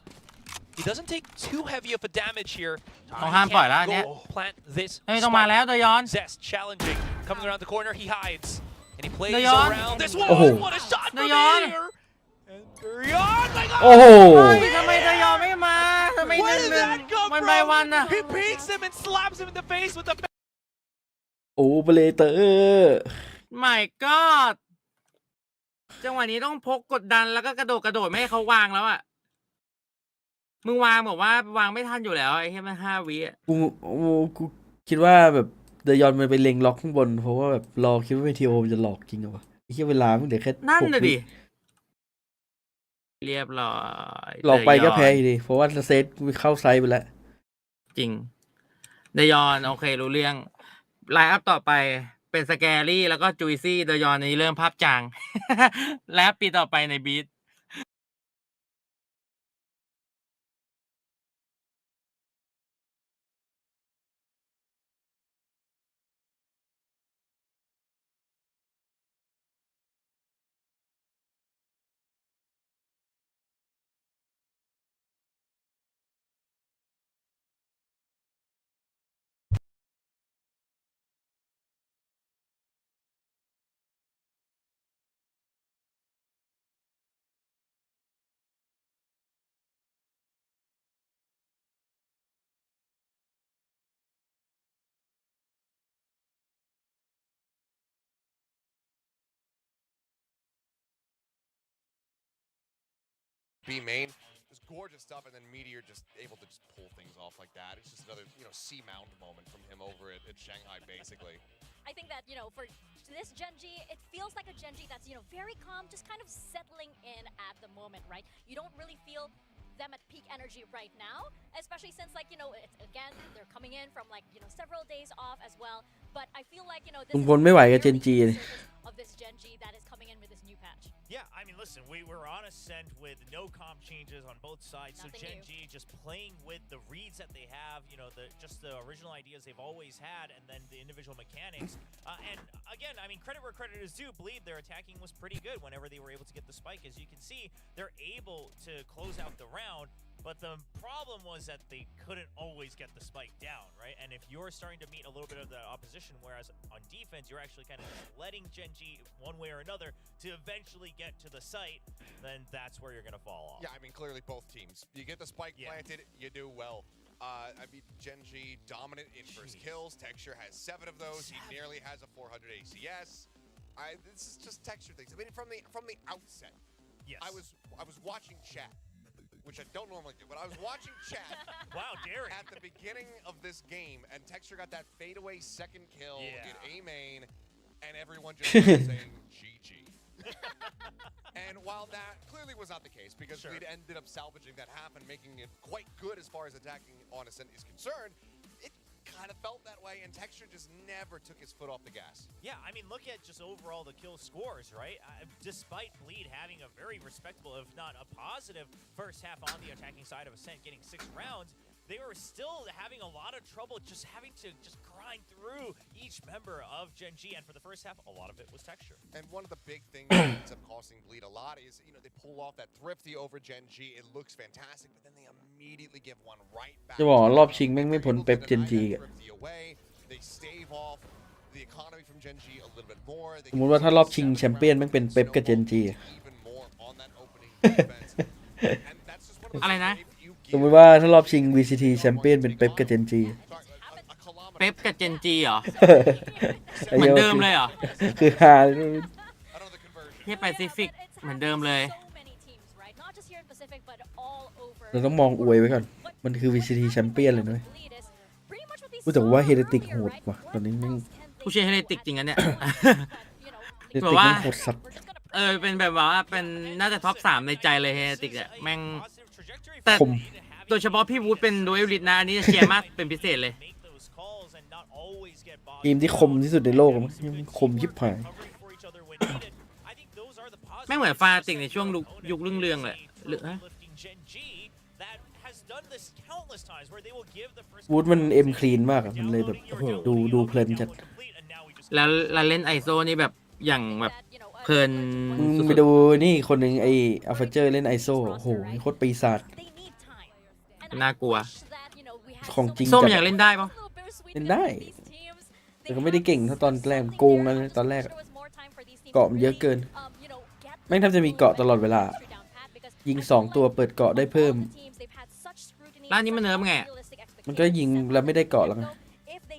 He doesn't take too heavy of a damage here. ต้องห้ามปล่อยแล้วอันเนี้ย Go plant this เฮ้ยต้องมา spike. แล้วเดยอน Zest challenging. Coming around the corner, he hides. And he plays Dayon. around this one. Oh. What a shot from Dayon. Meteor. And Dayon, my God. โอ้โห เฮ้ยทำไมเดยอนไม่มาทำไม Where หนึ่ง did หนึ่ง that come วัน from? ใบวันอะ He peeks him and slaps him in the face with the โอ้เบลเตอร์ My God จังหวะนี้ต้องพกกดดันแล้วก็กระโดดไม่ให้เขาวางแล้วอ่ะ มึงวางบอกว่าวางไม่ทันอยู่แล้วไอ้แค่มัน5 วิอ่ะ กูคิดว่าแบบเดยอนมันไปเล็งล็อกข้างบน เพราะว่าแบบรอคิดว่าเวทีโอมันจะหลอกจริงเหรอวะไอ้แค่เวลามึงเดี๋ยวแค่ นั่น 6 น่ะ วิ ดิ เรียบร้อย หลอกไปก็แพ้ เดย อยู่ดีเพราะว่าเซตเข้าไซส์ไปแล้ว จริงเดยอนโอเครู้เรื่องไลน์อัพต่อไปเป็นสแกรี่แล้วก็จุยซี่เดยอนนี้เริ่มภาพจาง และปีต่อไปในบีทB main. It's gorgeous stuff, and then Meteor just able to just pull things off like that. It's just another, C mount moment from him over at Shanghai, basically. I think that, for this Gen G, it feels like a Gen G that's, very calm, just kind of settling in at the moment, right? You don't really feel them at peak energy right now, especially since, it's, again, they're coming in from, several days off as well. But I feel like, this ลุง is พลไม่ไหวกับ the Gen G early เลย surface of this Gen G that is coming in with this new patch. Yeah, I mean, listen, we were on ascent with no comp changes on both sides. Nothing so Gen new. G just playing with the reads that they have, just the original ideas they've always had, and then the individual mechanics. And again, I mean, credit where credit is due. Bleed, their attacking was pretty good whenever they were able to get the spike. As you can see, they're able to close out the round But the problem was that they couldn't always get the spike down, right? And if you're starting to meet a little bit of that opposition, whereas on defense, you're actually kind of letting Gen G one way or another to eventually get to the site, then that's where you're going to fall off. Yeah, I mean, clearly both teams. You get the spike planted, you do well. I mean, Gen G dominant in first kills. Texture has 7 of those. He nearly has a 400 ACS. This is just Texture things. I mean, from the outset, yes. I was watching chat, which I don't normally do, but I was watching chat. Wow, daring. At the beginning of this game, and Texture got that fadeaway second kill in A main, and everyone just started saying GG. And while that clearly was not the case, because we'd ended up salvaging that half and making it quite good as far as attacking on Ascent is concerned, it kind of felt that way, and Texture just never took his foot off the gas. Yeah, I mean, look at just overall the kill scores, right? Despite Bleed having a very respectable, if not a positive, first half on the attacking side of Ascent, getting 6 rounds, they were still having a lot of trouble just having to just grind through each member of Gen G, and for the first half, a lot of it was Texture. And one of the big things that ends up costing Bleed a lot is, you know, they pull off that Thrifty over Gen G. It looks fantastic, but then they immediately give one right back. จะบอกว่ารอบชิงแม่งไม่พ้นเป๊ปเจนจีอ่ะ They stave off the economy from Gen G a little bit more. สมมติว่าถ้ารอบชิงแชมเปี้ยนแม่งเป็นเป๊ปกับเจนจี Even more on that opening defense. And that's just one of the อะไรนะ สมมติว่าถ้ารอบชิง VCT แชมเปี้ยนเป็นเป๊ปกับเจนจี เป๊ปกับเจนจีเหรอ เหมือนเดิมเลยเหรอ คือฮา ที่แปซิฟิกเหมือนเดิมเลย เราต้องมองอวยไว้ก่อน มันคือ VCT แชมเปี้ยนเลยนะพูดแต่ว่าเฮเรติกโหดว่ะตอนนี้แม่ง ผู้เชียร์เฮเลติกจริงอันเนี้ย เฮเรติกแม่งโหดสัตว์ เป็นแบบว่าเป็นน่าจะท็อป 3 ในใจเลยเฮเลติกเนี่ยแม่งแต่ คม โดยเฉพาะพี่วูดเป็นดูเอลลิทนะอันนี้จะเชียร์มากเป็นพิเศษเลย ทีมที่คมที่สุดในโลกมั้งคมยิบหาย ไม่เหมือนฟาติกในช่วงยุครุ่งเรืองเลยหรือฮะ วูดมันเอ็มคลีนมากอะมันเลยแบบโอ้โหดูเพลินจัด แล้วเล่นไอโซนี่แบบอย่างแบบเพลิน มึงไปดูนี่คนหนึ่งไออัลฟาเจอร์เล่นไอโซโอ้โหโคตรปีศาจ น่ากลัว ของจริง ส้ม จัด อยากเล่นได้ปะ เล่นได้ แต่ก็ไม่ได้เก่งเท่าตอนแรกโกงกันตอนแรกอะเกาะมันเยอะเกินแม่งแทบจะมีเกาะตลอดเวลา ยิง2 ตัวเปิดเกาะได้เพิ่ม ร้านนี้มันเนิร์ฟไง มันก็ยิงแล้วไม่ได้เกาะแล้วไง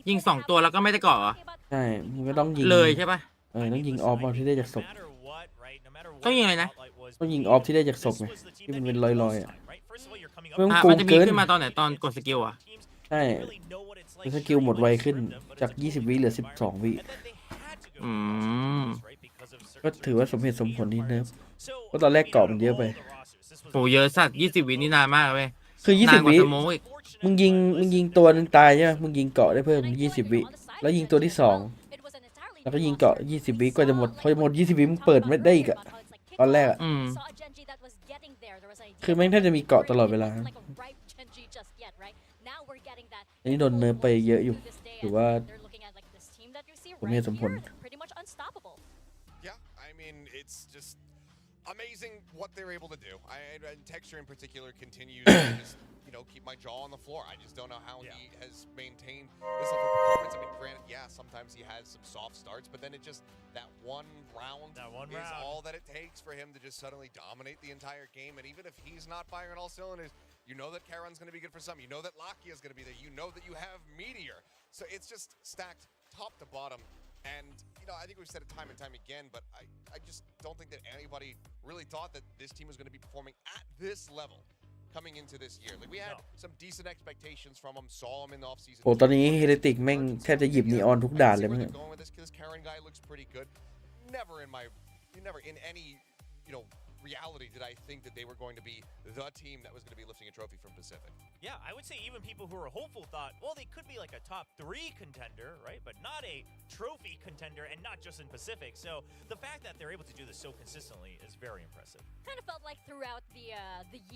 ยิง2 ตัวแล้วก็ไม่ได้เกาะเหรอ ใช่มันก็ต้องยิง เลยใช่ปะ ต้องยิงออฟเอาที่ได้จากศพ ต้องยิงอะไรนะ ต้องยิงออฟที่ได้จากศพไงที่มันเป็นลอยๆอ่ะไม่ต้องโก มั ง นจะมี เกิน ขึ้นมาตอนไหนตอนกดสกิลอ่ะ ใช่เป็นสกิลหมดไวขึ้นจาก20 วิเหลือ12 วิ อืม ก็ถือว่าสมเหตุสมผลที่เนิร์ฟเพราะตอนแรกเกาะมันเยอะไป โหเยอะสัตว์20 วินี่นานมากเว้ย คือ นานก 20 ว่า วิ สโมกอีก มึงยิงตัวนึงตายใช่ไหมมึงยิงเกาะได้เพิ่ม20 วิแล้วยิงตัวที่2แล้วก็ยิงเกาะ20 วิกว่าจะหมดพอจะหมด20 วิมึงเปิดไม่ได้อีกอะตอนแรกอะ อืม คือแม่งแทบจะมีเกาะตลอดเวลาอันนี้โดนเนิร์ฟไปเยอะอยู่ถือว่าสมเหตุสมผล Yeah, I mean, it's just amazing what they're able to do. And Texture in particular continues to just, you know, keep my jaw on the floor. I just don't know how he has maintained this level of performance. I mean, granted, yeah, sometimes he has some soft starts, but then it just, that one round is all that it takes for him to just suddenly dominate the entire game. And even if he's not firing on all cylinders, you know that Karon's going to be good for some. You know that Lakia is going to be there. You know that you have Meteor. So it's just stacked top to bottom. And, you know, I think we've said it time and time again, but I just don't think that anybody really thought that this team was going to be performing at this level coming into this year. Like, we had some decent expectations from him, saw him in the offseason. โอ้ตอนนี้เฮเรติกแม่งแทบจะหยิบนีออนทุกด่านเลยมั้ง Going with this Karon guy looks pretty good. Never in any, you know, reality did I think that they were going to be the team that was going to be lifting a trophy from Pacific. Yeah, I would say even people who were hopeful thought, well, they could be like a top 3 contender, right? But not a trophy contender, and not just in Pacific. So the fact that they're able to do this so consistently is very impressive. Kind of felt like throughout the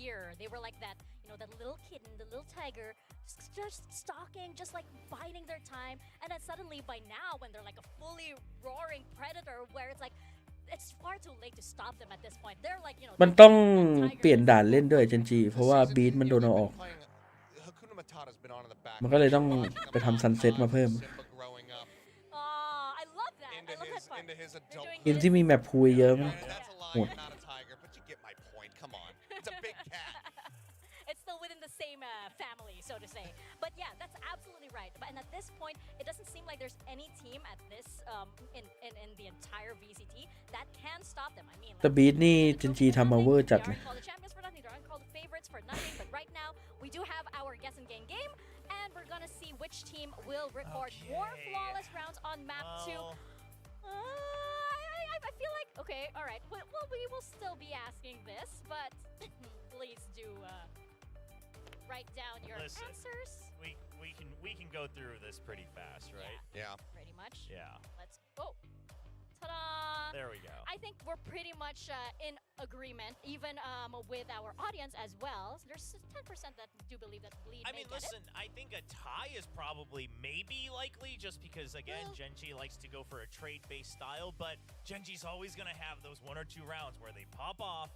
year, they were like that, you know, that little kitten, the little tiger, just stalking, just like biding their time. And then suddenly by now, when they're like a fully roaring predator, where it's like, it's far too late to stop them at this point. They're like, you know, มันต้องเปลี่ยนด่านเล่นด้วยเจนจีเพราะว่าบีทมันโดนเอาออก มันก็เลยต้องไปทำซันเซ็ตมาเพิ่ม I love that. I love that part. เกมที่มีแมปพูลเยอะมั้ยโหด It's still within the same family, so to say. But yeah, that's absolutely right. But and at this point, it doesn't seem like there's any team at this in the entire VCT that can stop them. I mean, แต่บีทนี่เจนจีทำมาเวอร์จัดเลย they aren't called the champions for nothing. They aren't called the favorites for nothing. But right now, we do have our guess and gain game, and we're gonna see which team will record more flawless rounds on map 2. I feel like okay, all right. Well, we will still be asking this, but please do write down your answers. We can go through this pretty fast, right? Yeah. Pretty much. Yeah. Let's go. Ta-da! There we go. I think we're pretty much in agreement, even with our audience as well. So there's 10% that do believe that Bleed. I mean, listen, I think a tie is probably maybe likely just because, again, Gen.G likes to go for a trade-based style, but Gen.G's always going to have those 1 or 2 rounds where they pop off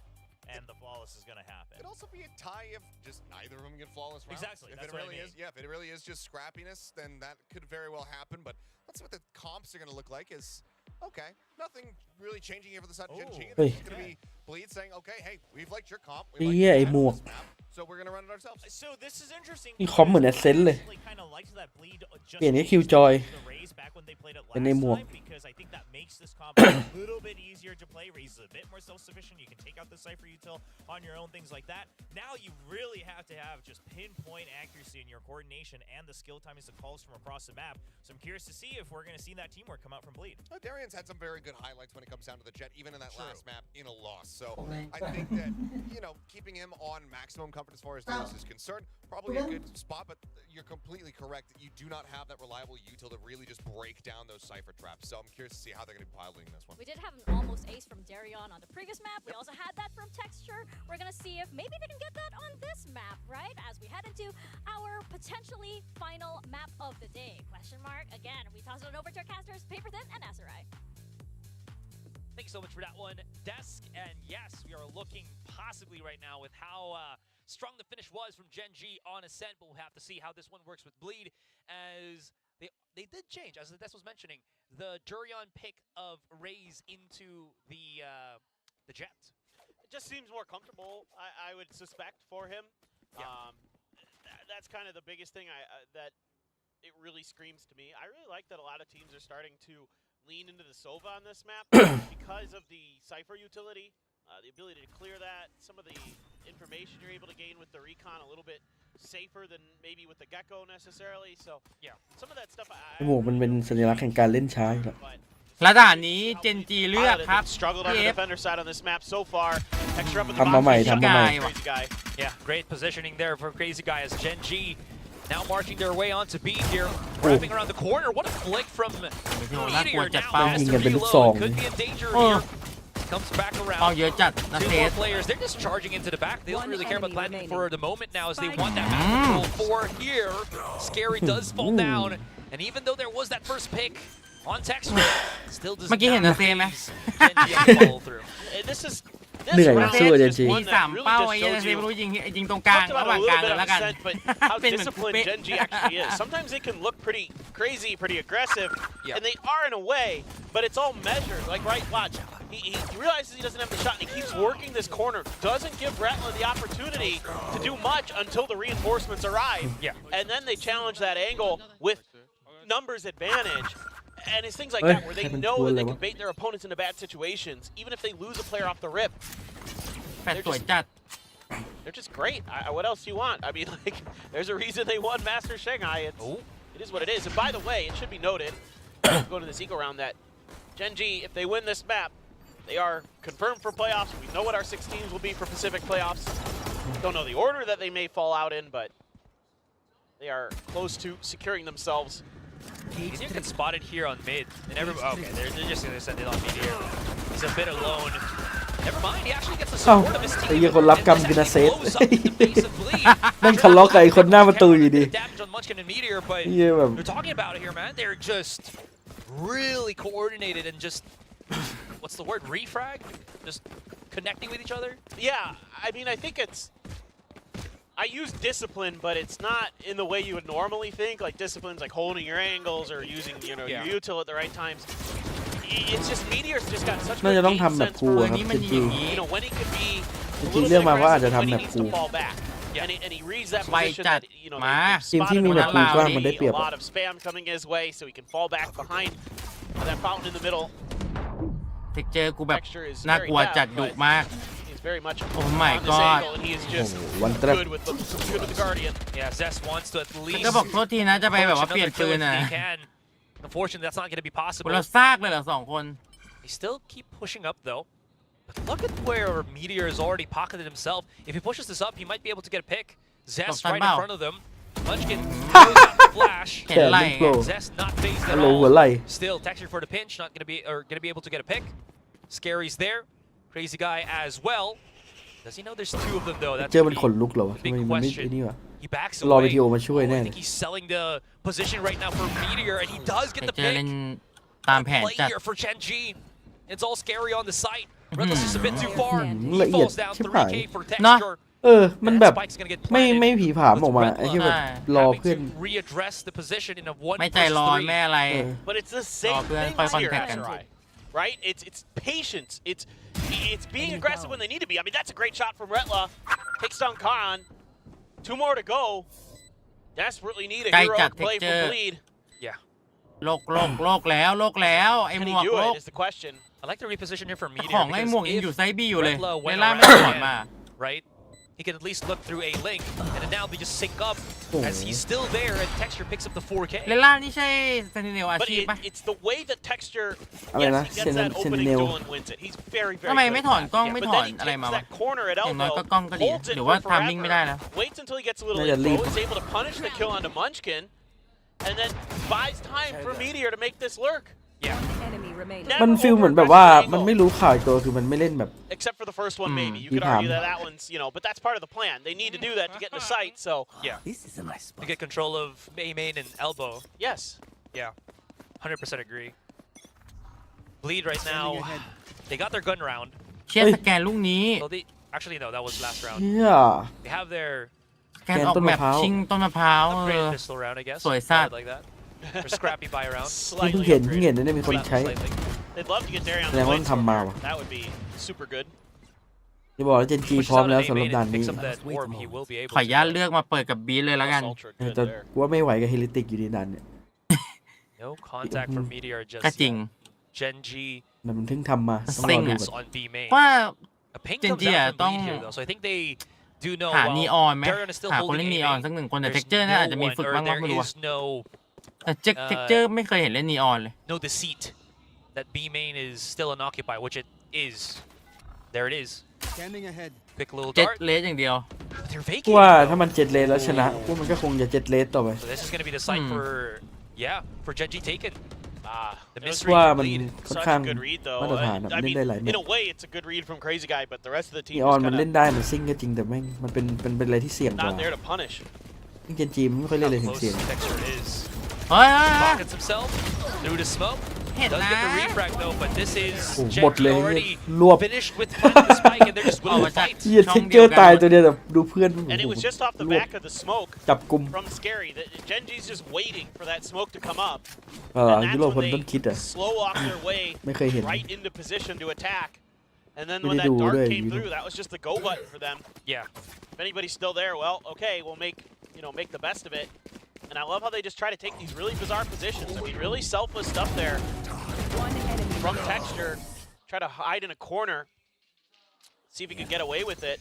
and the flawless is going to happen. It'd also be a tie if just neither of them get flawless rounds. Exactly. If that's it what really I mean. is, if it really is just scrappiness, then that could very well happen. But let's see what the comps are going to look like. Is okay, nothing really changing here for the side of Gen.G. It's just going to be Bleed saying, okay, hey, we've liked your comp. We like Yeah, your more. this map, so we're going to run it ourselves. So this is interesting. นี่คอมเหมือนแอสเซนต์เลย kind of liked that Bleed just เปลี่ยนให้คิวจอย the Raze back when they played it เป็น last ในหมวก time because I think that makes this comp a little bit easier to play. Raze is a bit more self-sufficient. You can take out the Cypher util on your own, things like that. Now you really have to have just pinpoint accuracy in your coordination and the skill timings of calls from across the map. So I'm curious to see if we're going to see that teamwork come out from Bleed. Darian's had some very good highlights when it comes down to the Jet, even in that last map in a loss. So I think that, you know, keeping him on maximum comfort as far as Darius is concerned, probably a good spot, but you're completely correct that you do not have that reliable util to really just break down those Cypher traps. So I'm curious to see how they're going to be piloting this one. We did have an almost ace from Darion on the previous map. We also had that from Texture. We're going to see if maybe they can get that on this map, right? As we head into our potentially final map of the day. Question mark. Again, we toss it over to our casters, Paper Thin and Asarai. Thank you so much for that one, Desk. And yes, we are looking possibly right now with how strong the finish was from Gen.G on Ascent, but we'll have to see how this one works with Bleed, as they did change, as Desk was mentioning, the Durion pick of Raze into the Jet. It just seems more comfortable, I would suspect, for him. Yeah. That's kind of the biggest thing that it really screams to me. I really like that a lot of teams are starting to lean into the Sova on this map because of the Cypher utility, the ability to clear that, some of the information you're able to gain with the Recon a little bit safer than maybe with the Gecko necessarily. So yeah, some of that stuff หมวกมันเป็นสัญลักษณ์แห่งการเล่นช้าอยู่แล้ว และด่านนี้เจนจีเลือกครับ struggled on the defender side on this map so far. Extra up in the ทำมาใหม่ box. ทำมาใหม่ Crazy guy. Yeah, great positioning there for Crazy Guy as Gen.G now marching their way onto B here, wrapping around the corner. What a flick from Meteor now. Has to reload. Could be in danger here. Comes back around. เอาเยอะจัดนะ Two เซ more ส players. They're just charging into the back. They don't really care about planting for the moment now as they want that map control for here. Scary does fall down. And even though there was that first pick on Texture, still does เมื่อกี้เห็น not นะเซไหม And this is เหนื่อยนะสู้กับเจนจี มี3เป้าไอ้เซไม่รู้ยิงตรงกลางระหว่างกลางเลยแล้วกัน but how เป็นเหมือน disciplined Gen.G actually is. Sometimes they can look pretty crazy, pretty aggressive, and they are in a way, but it's all measured. Like, right, watch. He realizes he doesn't have the shot, and he keeps working this corner. Doesn't give Rattler the opportunity to do much until the reinforcements arrive. Yeah. And then they challenge that angle with numbers advantage. And it's things like that where they know that they can bait their opponents into bad situations, even if they lose a player off the rip. แปดสวยจัด They're just great. What else do you want? I mean, like, there's a reason they won Master Shanghai. It is what it is. And by the way, it should be noted, going to this eco round, that Gen.G, if they win this map, they are confirmed for playoffs. We know what our 6 teams will be for Pacific playoffs. Don't know the order that they may fall out in, but they are close to securing themselves. He's even spotted here on mid, and okay, they're just gonna send it on mid here. He's a bit alone. Never mind, he actually gets the support of his ไอ้ team. เหี้ยคนรับกรรมกินนะเซฟ Blows up in the face of Bleed. แม่งทะเลาะกับไอ้คนหน้าประตูอยู่ดี Damage on Munchkin and Meteor, but เหี้ยแบบ they're talking about it here, man. They're just really coordinated and just what's the word, refrag? Just connecting with each other? Yeah, I mean, I think I use discipline, but it's not in the way you would normally think. Like discipline's like holding your angles or using, your util at the right times. It's just Meteor's just got such น่า good จะต้อง game ทำแบบ sense พู for อะครับ มัน เจน ยิง จี อย่างนี้ you know when he could be a เจนจี little เลือก bit มาว่าอาจจะ aggressive, ทำ when แบ he บ needs พู to fall back. And he reads that ไว position จัด that, you know, มา ทีมที่มีแบบปืนกว้างมันได้เปรียบ a อะ lot of spam coming his way, so he can fall back behind that fountain in the middle. เทคเจอร์กูแบบ Texture is น่า very กลัว deft, จัดดุ but มาก he's very much Oh my on this God. angle, and he is just วันแทรป good with the Guardian. Yeah, Zest wants to at ก็ least จะบอกโทษทีนะจะไปแบบว่า approach เปลี่ยน another ปื kill น if นะ he can. Unfortunately, that's not going to be possible. เราซากเลยเหรอ2 คน They still keep pushing up though. But look at where Meteor has already pocketed himself. If he pushes this up, he might be able to get a pick. Zest right in front of them. Munchkin throws out the flash. เห็นไหล โผล่ Zest not phased ฮั at ลโหลหัว all. ไหล Still, texture for the pinch, not gonna be able to get a pick. Scary's there. Crazy guy as well. Does he know there's 2 of them though? That's เจอ gonna มัน be ขนลุกเหรอวะ a ทำไม big มันไม่ไอ้ question. นี่วะ He backs รอ away. วิดีโอมาช่วย Oh, แน่ I เลย think he's selling the position right now for Meteor, and he does เท get ค the เจอร์ pick. เล่นตามแผน Play จัด here for Chen Ji. It's all scary on the site. Redless is a bit too far. He ละเอียด falls down ชิบหาย 3K for เนอะ texture. มัน And แบบ Spike's gonna get ไม่ planted ผีผามออกมา with ไอ้ที่ Redla แบบรอ having เพื่อน to readdress the position in a 1 ไม่ใจ versus ร้อน 3. ไม่อะไร But it's the same Oh, thingค่อย here, contact กัน Sarai, right? It's patience. It's being aggressive when they need to be. I mean, that's a great shot from Retla. Takes down Khan. 2 more to go. Desperately need a ใกล้จัด heroic play from Texture Bleed. Yeah. โลกแล้วไอ้ Can หม he วก do โล it ก is the question. I like the reposition here for ข Meteor องไอ้ because หมวกยัง if อยู่ไซส์บีอยู่เลย Redla เว went ลาไม่ถอด around มา right? He can at least look through a link, and then now they just sync up Oh. as he's still there, and Texture picks up the 4K. เลล่านี่ใช่เซนติเนลอา But ชีพปะ it's the way that Texture, อะไร yes, นะ he gets that opening Sentinel duel and wins it. He's very, very ทำไม good ไม่ at ถอน that. กล้อง Yeah, ไม่ but ถอ then น he อะไร takes มาวะ that corner at อย่างน้อย elbow, ก็กล้องก็ดี holds it หรือ for ว่าทามมิ่งไม่ได้ forever, แล้ว waits until he gets a little Maybe I'll leave. exposed, able to punish the kill onto Munchkin, and then buys time for Meteor to make this lurk. Yeah. Enemy remaining. มันฟีลเหมือนแบบว่ามันไม่รู้ข่าวอีกตัวคือมันไม่เล่นแบบ Except for the first one, maybe. You He could argue palmed. that one's, but that's part of the plan. They need to do that to get in the sight, so Yeah. This is a nice To get control of main and elbow. yes. Yeah. 100% agree. Bleed right now. They got their gun round. เชียร์สแกนลูกนี้ So they actually no, that was last round. เชี่ย They have their สแกนออกแบบชิงต้นมะพร้าวเอ upgraded อ pistol round, I guess. Soi sát. Like that. Or scrappy buy round. เพิ่ง Slightly เห็น upgraded. นะเนี่ยมีคนใช้ Slightly. They'd love to get Darion on แสด the งว่า blade มัน sword ทำมา there. ว่ะ That would be super good. จะบอกว่าเจนจี Pushes พร้อม out แล้ว an สำหรับ A-main ด่าน and นี้ picks up that orb. He will be able ขออนุญาต to. เลือกมาเปิดกับบีทเลยแล้วกัน Ultra แต่ good there. ว่าไม่ไหวกับเฮลิติกอยู่ในด่านเนี่ย No contact from Meteor ก็ just จริง yet. Gen G มันเพิ่งทำมาต้องรอ ซิ่ง ดู อะ ก่อน on B main. ว่า A ping Gen comes G out อะ from ต้อง Bleed here though, so I think they do know หา well. นีออนไหม Darion is still หาคนเล่ holding นนีออน A สักหนึ่งคนแต่ There's เท็กเจอร์น่า no อาจจะมี one, ฝึก or บ้าง there ไม่รู้ is no แต่เท็กเจอร์ไม่เคยเห็นเล่นนีออนเลย no deceit that B main is still an occupy, which it is. There it is. Scanning ahead. Quick little เจ็ด dart. เลสอย่างเดียว But they're กูว่า vacating. ถ้ามันเจ็ดเลนแล้วชนะกูมันก็คงจะเจ็ดเลนต่อไป So this is going to be the site for for Gen G taken. The mystery ว่า for มัน Bleed. ค่อน Such ข้าง a good read, though. มาตรฐานอะ I เล่น mean, ได้หลายแมต in ช์ a way, it's a good read from Crazy Guy, but the rest of the นี team ออน is มัน kind เล่น of ได้มันซิ่งก็จริงแต่แม่งมันเป็นอะไรที่เสี่ยงกว่า not there to punish. ซึ่งเจนจีมันไม่ค่อยเล่นเลย Close เสี่ยง Texture is. เฮ้ย Pockets himself through the smoke. เห็น Does นะ get the refrag though, but this is โอ้ Gen หมด G เลย already รวบ finished with planting the spike, and they're just willing to Oh, fight. เฮียเทคเจอร์ตายตัวเดียวแต่ดูเพื่อน And it was just off the รวบ back of the smoke จับกลุ่ม from Scary. That Genji's just waiting for that smoke to come up. ยุ And โรป that's คน when ต้นคิด they อ่ะ slow walk their way ไม่เคยเห็น right into position to attack. And then ไม่ when ได้ that ดู dart ด้วย came through, that was just the go button for them. Yeah. If anybody's still there, well, okay, we'll make the best of it. And I love how they just try to take these really bizarre positions. I mean, really selfless stuff there from Texture. Try to hide in a corner. See if he could get away with it.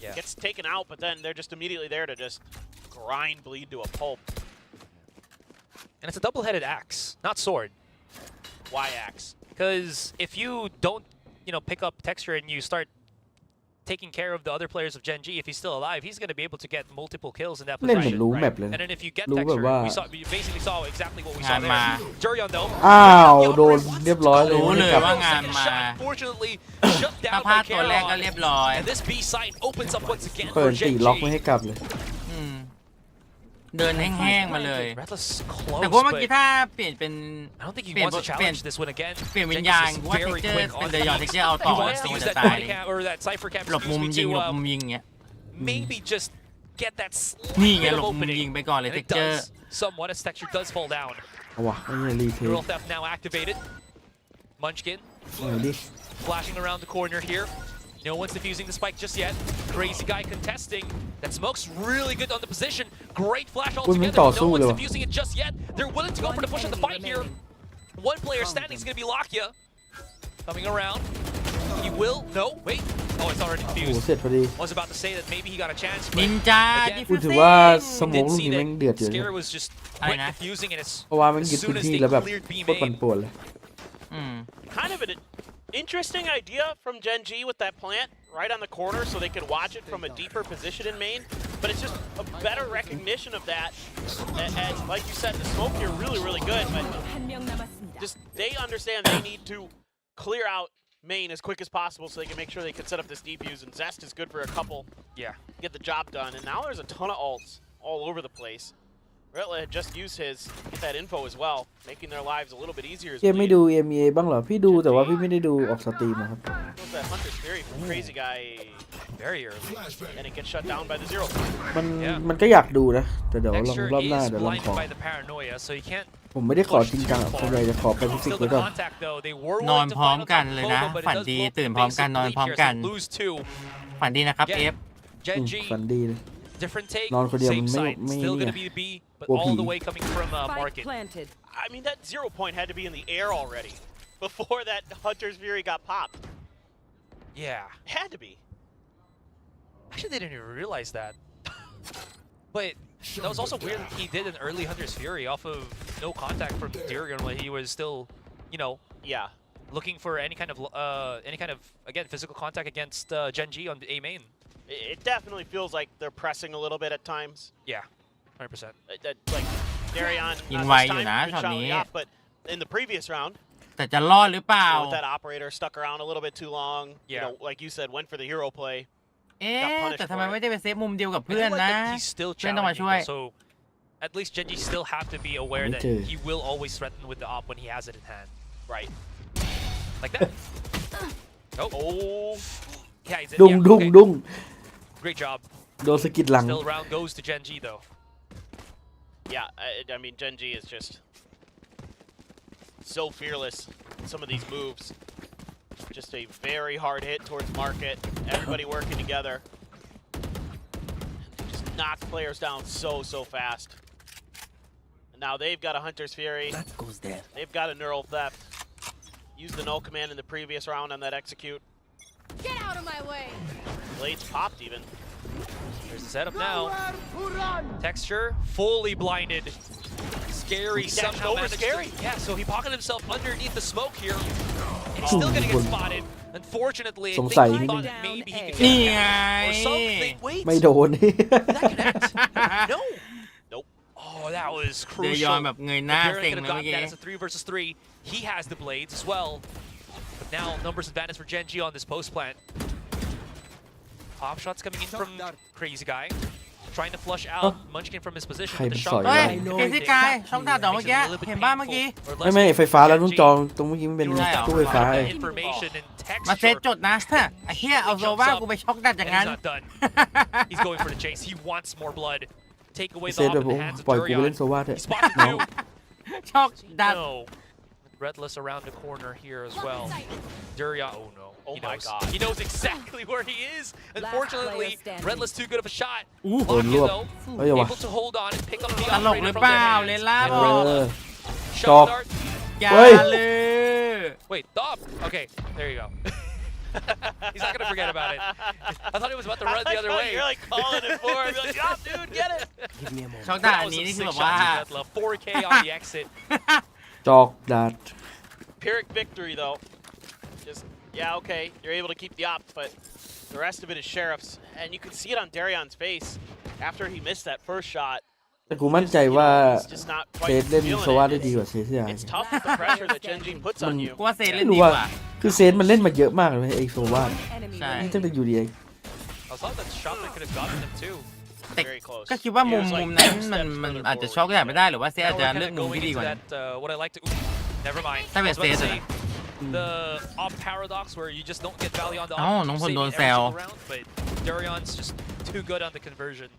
Yeah. Gets taken out, but then they're just immediately there to just grind Bleed to a pulp. And it's a double-headed axe, not sword. Why axe? Because if you don't, pick up Texture and you start taking care of the other players of Gen G, if he's still alive, he's going to be able to get multiple kills in that เล่นเหมือน position. รู้แมปเลย And นะ then if you get รู้แบบ Texture, ว่า we basically saw exactly what we saw งานมา there. Jurion though. อ้าวโดนเรียบร้อยเลย รู้เลย กลับ ว่างาน Second มา shot, unfortunately, shut ถ้า down พลา by ดตัวแรกก็ Caron. เรียบร้อย And this B site opens up once again เปิ for ดตี Gen ล็อกไม่ G. ให้กลับเลย อืม เดินแห้งๆมาเลย Redless แต่ close, ว่าเมื่อกี้ but ถ้าเปลี่ยนเป็น I don't think he เปลี่ยน wants to เปลี่ยน challenge this one again. เปลี่ยนวิญ Jenkins ญาณ is ว่า very เท็กเจอ quick ร์ on เป็น the เดยอน beat. เท็กเจอร์เอา He ต่อ wants to มัน use จะ that ตาย body cam or that cipher cam หลบมุม excuse me ยิง to หลบมุมยิงเงี้ย maybe just get that นี่ slight ไง bit หล of บมุมยิง opening. ไปก่อนเลย And เท็ it กเจอร์ does somewhat as texture does fall down. เอาวะไอ้เนี่ยรีเทค Neural theft now activated. Munchkin เอาดิ flashing around the corner here. No one's defusing the spike just yet. Crazy guy contesting. That smoke's really good on the position. Great flash คุณมัน altogether. ต่อ No สู้เลย one's วะ defusing it just yet. They're willing to go for the push of the fight here. One player standing is going to be Lakia. Coming around. He will. No, wait. Oh, it's already โอ้โห defused. เสร็จพอดี Was about to say that maybe he got a chance. นิ But นจา again, ดิฟ พูด ฟิ ถือ ซิ่ ว่าส we มอง did ลูก see นี้แม่ง that เดือดอยู่นะ Scare was just I quick know. defusing and as เพราะว่ามันยึด soon พื้น as ที่ they แล้วแบบ cleared B โคตรปั่น main. ป่วนเลย อืม Kind of an interesting idea from Gen G with that plant right on the corner so they could watch it from a deeper position in main, but it's just a better recognition of that. And like you said, the smoke here really good, but just they understand they need to clear out main as quick as possible so they can make sure they can set up this defuse, and Zest is good for a couple. Yeah. Get the job done, and now there's a ton of ults all over the place. Retla had just used his, get that info as well, making their lives a little bit easier. เกมไม่ดู EMEA บ้างเหรอ พี่ดูแต่ว่าพี่ไม่ได้ดูออกสตรีมอะครับ Goes that Hunter's Fury from Crazy Guy, Very early. and it gets shut down by the 0. มันก็อยากดูนะ แต่เดี๋ยวลอง Texture รอบหน้า is เดี๋ยวลองขอ blinded by the paranoia, so you can't ผมไม่ได้ขอจริงจังอะส่วนใหญ่จะขอไปฟิสิก still ไว้ the ก่อน contact though. They were นอน willing to พร้อม find กัน out เลย that นะ Fogo, but it ฝัน does ดี blow up ตื่น the พร้อมกัน basic นอน lead พร้อม here, กัน so lose two. ฝันดีนะครับ Yeah. เอฟ Gen อืม G, ฝันดีเลย different take, นอนคนเดียว same มันไม่ side. ไม่ Still เนี่ gonna ย be the B, but กลัว all ผี the way coming from Market. I mean, that 0 point had to be in the air already before that Hunter's Fury got popped. Yeah. Had to be. Actually, they didn't even realize that. But that was also weird that he did an early Hunter's Fury off of no contact from Durian when he was still, you know, Yeah. looking for any kind of again physical contact against Gen G on the A main. It definitely feels like they're pressing a little bit at times. Yeah, 100%. Like Darion,ยิง not ไว this อยู่ time, นะ good ช็อต shot นี้ with the op, but in the previous round, แต่จะรอดหรือเปล่า with that operator stuck around a little bit too long. You Yeah. know, like you said, went for the hero play. เอ๊ะแต่ทำไมไม่ได้ไปเซฟมุมเดียวกับ I เพื่อน do like นะ that he's still เพื่อนต้องมา challenging ช่วย though, so at least Gen G still have to be aware that Okay. he will always threaten with the op when he has it in hand. Right. Like that. Oh. Oh. Yeah, he's ดุ้ง yeah, ดุ้ง okay. ดุ้ง Great job. โดนสะกิดหลัง Still round goes to Gen G though. Yeah, I mean, Gen G is just so fearless in some of these moves. Just a very hard hit towards market. Everybody working together. Just knock players down so fast. And now they've got a Hunter's Fury. That goes there. They've got a Neural Theft. Used the null command in the previous round on that execute. Get out of my way! Blades popped even. There's the setup now. Texture fully blinded. Scary He dashed somehow over managed Scary. To, yeah, so he pocketed himself underneath the smoke here. And he's still gonna get spotted. Unfortunately, I สง think สัย he นิดนึ thought ง that maybe he could นี่ get ไง a or something. Wait, ไม่โดน did that connect? No. Nope. Oh, that was เดยอน crucial. แบบเงยหน้า Baron เซ็ง could เล have ยเมื่อ gotten กี้ that as a 3 versus 3. He has the blades as well. But now numbers advantage for Gen G on this post plant. Pop shots coming in from Crazy Guy. Trying to flush out Munchkin from his position. But the shot เฮ้ย I know เคซี่กายช่องดาดดอกเมื่อกี้ เห็นบ้างเมื่อกี้ ไม่ไม่ไฟฟ้าแล้วต้องจองตรงเมื่อกี้มันเป็น ใช่เหรอ ตู้ไฟฟ้า information and มาเซต texture. จดนะไอ้เหี้ยเอาโซว่ากูไปช็อกดัดอย่าง And นั้น he's not done. He's going for the chase. He wants more blood. Take away เซ the ต op แบบ in ผ the ม hands of ปล่อยกูไปเล่น Durian. โซวาเถอะ He spotted น้อง two. ช็อกดัด No. Redless around the corner here as well. Durian, oh no. Oh He my knows. God. He knows exactly where he is. Unfortunately, Redless too good of a shot. โดนร Lakia วบ though, เฮ้ยว่ะ able to hold on and pick up the ตลก operator หรือ from เป their ล่า hands. เลนล่า And บอก เออ Shot Dog. dart. อย่า เฮ้ย เลย Wait, stop. Okay, there you go. He's not gonna forget about it. I thought he was about to run the other way. You're like calling it for him. You're like, oh, dude, get it. Give me a moment. ช็อกดัด That อัน was นี้ some นี่คือ sick แบบว่า shots from Redla. 4K on the exit. จอกดัด Pyrrhic victory, though. Just, yeah, okay, you're able to keep the op, but the rest of it is Sheriff's. And you can see it on Darion's face after he missed that first shot. แต่กูมั่นใจว่า He's just not เซ quite ตเล่น feeling โซวาได้ it. ดีกว่าเซตที่ไหน It's tough with the pressure that Gen G puts on you. กูว่าเซนเล่น ไม่ ดี รู้ ก ว่า ว่า คือเซตมันเล่นมาเยอะมากเลยไอ้โซวา ใช่ นี่ตั้งแต่อยู่ดี I saw that shot that could have gotten him too. very close. ก็คิดว่ามุม He was, like, นั้น two มัน steps มัน further อาจจะ forward. ช็อกอย่างไม่ได้หรือว่าเซอาจ Now จะ we're เลือก kinda มุม going ที่ดีก into ว่านั้น that, what I like to. Never mind. That I was was about to Caesar. say, the op paradox where you just don't get value on the อ๋อ op. น้องพล save โดน it แซ every ว single round, but Darion's just too good on the conversion.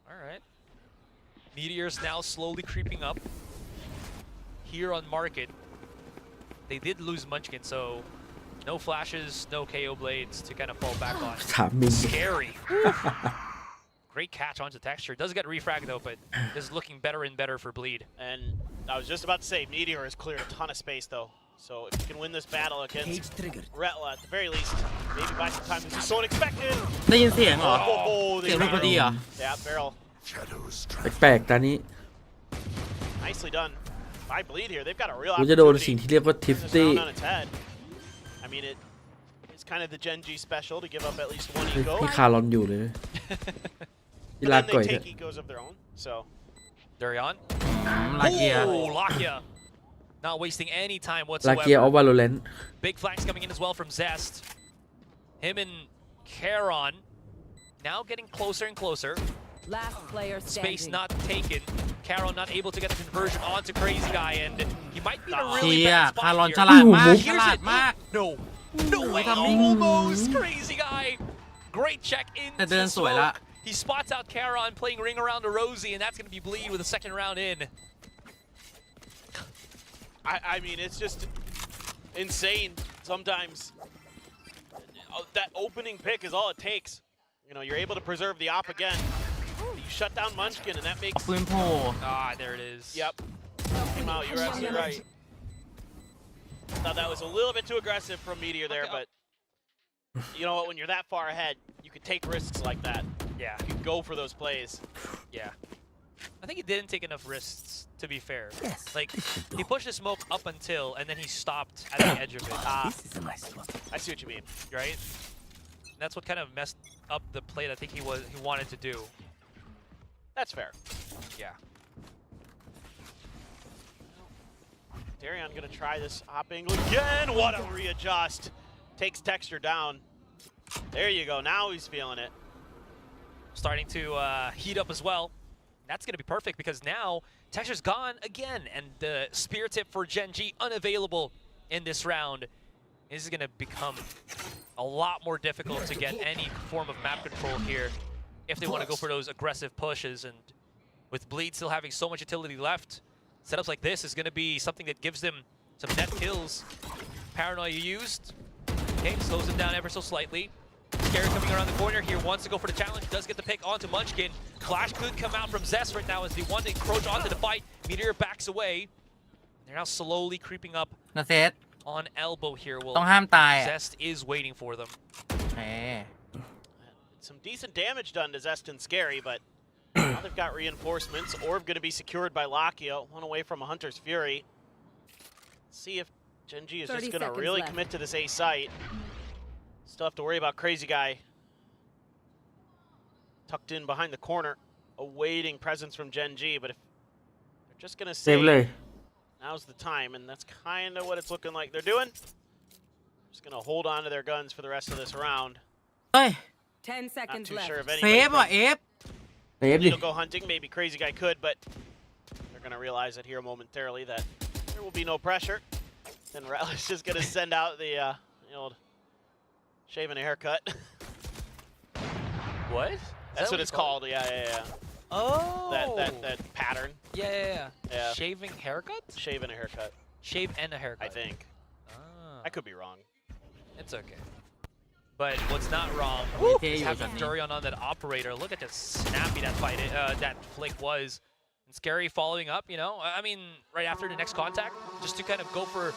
All right. Meteor's now slowly creeping up here on market. They did lose Munchkin, so no flashes, no KO blades to kind of fall back on. ถามมิง Scary. Great catch onto texture. Does get refrag though, but this is looking better and better for Bleed. And I was just about to say, Meteor has cleared a ton of space though. So if you can win this battle against Retla at the very least, maybe buy some time. This is so unexpected. ได้ยินเสียงเหรอ Oh, เสีย they งลูกพอดีเหรอ Yeah, barrel. แปลกๆตานี้ Nicely done by Bleed here. They've got a real กูจะโดน opportunity สิ่งที่เรียกว่า to ทิฟ turn this ตี้ round on its head. I mean, it's kind of the Gen G special to give up at least one eco. พี่คารอนอยู่เลย พี่ But ลา then ก่อย they เนี่ย take ecos of their own. So Darion. ลาเกีย Oh, Lakia. Not wasting any time ลาเกียออฟ whatsoever. วาโลแรน Big flanks coming in as well from Zest. Him and Charon now getting closer and closer. Last player Space standing. not taken. Charon not able to get the conversion onto Crazy Guy, and he might be in a เชี really ย bad คารอน spot ฉ here. ลาดมาก Ooh, ฉลาดมาก No, no way, Ooh. almost Crazy Guy. Great check in. แต่เดินสวยละ He spots out Charon playing ring around to Rosie, and that's going to be Bleed with the second round in. I mean, it's just insane sometimes. That opening pick is all it takes. You know, you're able to preserve the op again. You shut down Munchkin, and that makes. ปืนโผล่ Ah, there it is. Yep. Came out. You're absolutely right. Thought that was a little bit too aggressive from Meteor there, but you know what? When you're that far ahead, you could take risks like that. Yeah, You could go for those plays. yeah. I think he didn't take enough risks, to be fair. Like, he pushed the smoke up until, and then he stopped at the edge of it. I see what you mean. Right? And that's what kind of messed up the play that I think he wanted to do. That's fair. Yeah. Darion gonna try this hop angle again. What a readjust. Takes texture down. There you go. Now he's feeling it. Starting to heat up as well. That's going to be perfect because now texture's gone again, and the spear tip for Gen G unavailable in this round. This is going to become a lot more difficult to get any form of map control here if they want to go for those aggressive pushes. And with Bleed still having so much utility left, setups like this is going to be something that gives them some net kills. Paranoia used. Okay, slows him down ever so slightly. Scary coming around the corner here, wants to go for the challenge, does get the pick onto Munchkin. Flash could come out from Zest right now as they want to encroach onto the fight. Meteor backs away. They're now slowly creeping up นะเซต on elbow here. ต้องห้ามตายอ่ะ Zest is waiting for them. แหม Some decent damage done to Zest and Scary, but now they've got reinforcements. Orb going to be secured by Lakia, one away from a Hunter's Fury. See if Gen G is just 30 going to seconds really left. commit to this A site. Still have to worry about Crazy Guy. Tucked in behind the corner, awaiting presence from Gen G, but if they're just going to เซฟเลย say now's the time, and that's kind of what it's looking like they're doing. Just going to hold on to their guns for the rest of this round. เฮ้ย 10 Not seconds too left. sure if เซ anybody ฟว่ะ from เอฟ เซฟดิ Lead will go hunting. Maybe Crazy Guy could, but they're going to realize it here momentarily that there will be no pressure. Then Relish is going to send out the old shaving a haircut. What? That's what it's called. Yeah. Oh! That pattern. Yeah. Yeah. Shaving haircut? Shaving a haircut, Shave and a haircut. I think. Ah, I could be wrong. it's okay. But what's not wrong Okay, is you having got me. Durian on that operator. Look at how snappy that fight, that flick was. And Scary following up, you know? I mean, right after the next contact, just to kind of go for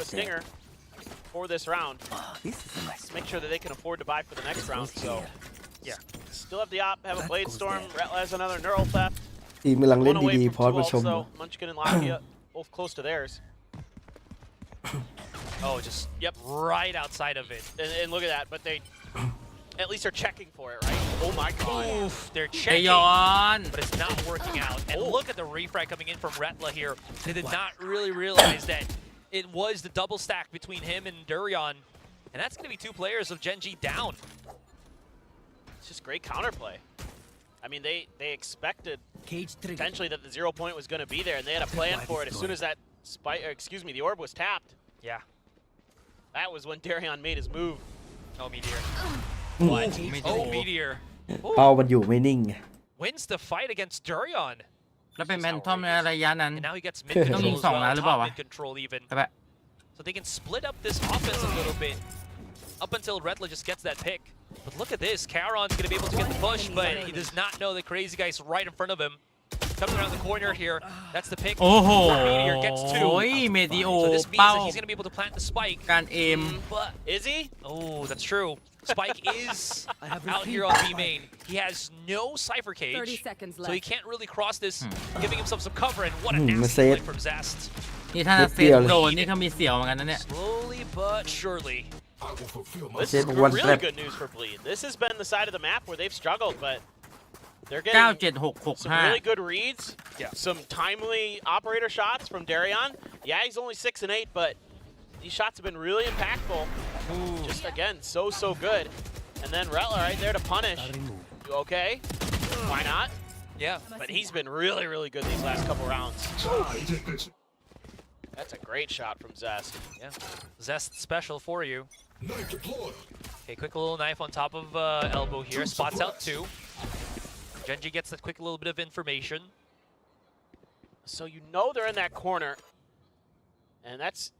a stinger for this round. Let's make sure that they can afford to buy for the next round. So, yeah, still have the op, have a Blade Storm. Retla has another Neural Theft. ทีมกำลังเล่น One away ดี from ๆ พอ two มาชม ults, though. Munchkin and Lakia both close to theirs. Oh, just yep, right outside of it. And look at that, but they at least are checking for it, right? Oh my god. Oof, they're เต checking, ยอน but it's not working out. And look at the refrag coming in from Retla here. They did not really realize that it was the double stack between him and Durian. And that's going to be 2 players of Gen.G down. It's just great counterplay. I mean, they expected potentially that the 0 point was going to be there, and they had a plan for it. As soon as that the orb was tapped. Yeah. That was when Darion made his move. Oh, Meteor. What? Oh, Meteor. เป้ามันอยู่ไม่นิ่ง Wins the fight against Durian. แล้วเป็นแมนทอมในระยะนั้น And now he gets mid ต้อง control ยิง as 2 well, แล้วหรือเปล่า top วะ mid control even. แต่แบบ So they can split up this offense a little bit up until Retla just gets that pick. But look at this, Charon's going to be able to get the push, but he does not know the crazy guy's right in front of him. Coming around the corner here, that's the pick. โอ้โห Meteor gets 2. เมดิโอ So this means เป้า that he's going to be able to plant the spike. การเอม But Is he? oh, that's true. Spike is out here on B main. He has no cipher 30 cage, seconds so he left. can't really cross this, giving himself some cover. And what a มา nasty เซฟ play from Zest. นี่ถ้า นิด เซ เดี ต ยวเลย โดนนี่เขามีเสียวเหมือนกันนะเนี่ย Slowly but surely. This Said is one really trap. good news for Bleed. This has been the side of the map where they've struggled, but they're 9 getting 7 6 6 some really good reads. Yeah. Some timely operator shots from Darion. Yeah, he's only 6 and 8, but these shots have been really impactful. Just again, so good. And then Retla right there to punish. You okay? Why not? Yeah. But he's been really good these last couple rounds. That's a great shot from Zest. Yeah. Zest special for you. Okay, quick little knife on top of elbow here. Spots out 2. Gen.G gets that quick little bit of information. So you know they're in that corner. And that's,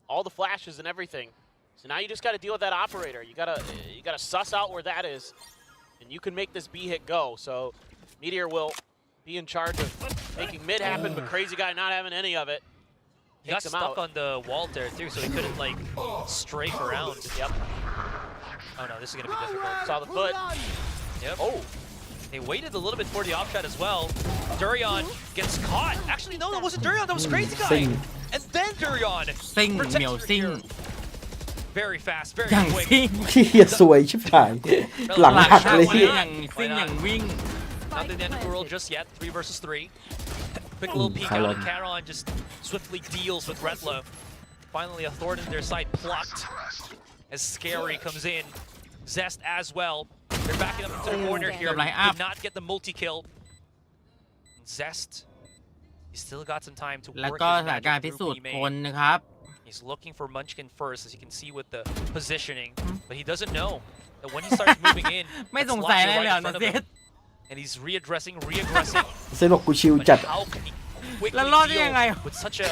all the flashes and everything. So now you just got to deal with that operator. You gotta suss out where that is, and you can make this B hit go. So Meteor will be in charge of making mid happen, but Crazy Guy not having any of it. He got Takes him stuck out. on the wall there too, so he couldn't strafe around. Yep. Oh no, this is gonna be difficult. Saw the foot. Yep. Oh. They waited a little bit for the off shot as well. Durian gets caught. Actually, no, that wasn't Durian. That was Crazy Guy. Sing. And then Durian ซิ่ง protects เหมียว her ซิ่ง here. Very fast, very อย่าง quick. ซิ่ง เฮียสวยชิบหาย หลัง หลัง หัก ฉาก เลย วัน เฮี นี้ ย อย่างซิ่งอย่างวิ่ง Nothing the end of the world just yet. 3 versus 3. Quick little peek out, and Charon just swiftly deals with Retla. Finally, a thorn in their side plucked as Scary comes in. Zest as well. They're backing up into the corner here. Did not get the multi-kill. Zest, he's still got some time to แล้ว work ก็ his สถานการณ์ magic พิสูจ through น์ B คน main. นะครับ He's looking for Munchkin first, as you can see with the positioning. But he doesn't know that when he starts moving in, ไม่ that's สงสัย Lakia อะไร right เลยเหร in อ front นะ of เซ him. ต And he's reaggressing. เซนบอกกูชิล But จัด how can he quickly แล้วรอดได้ยังไง deal with such a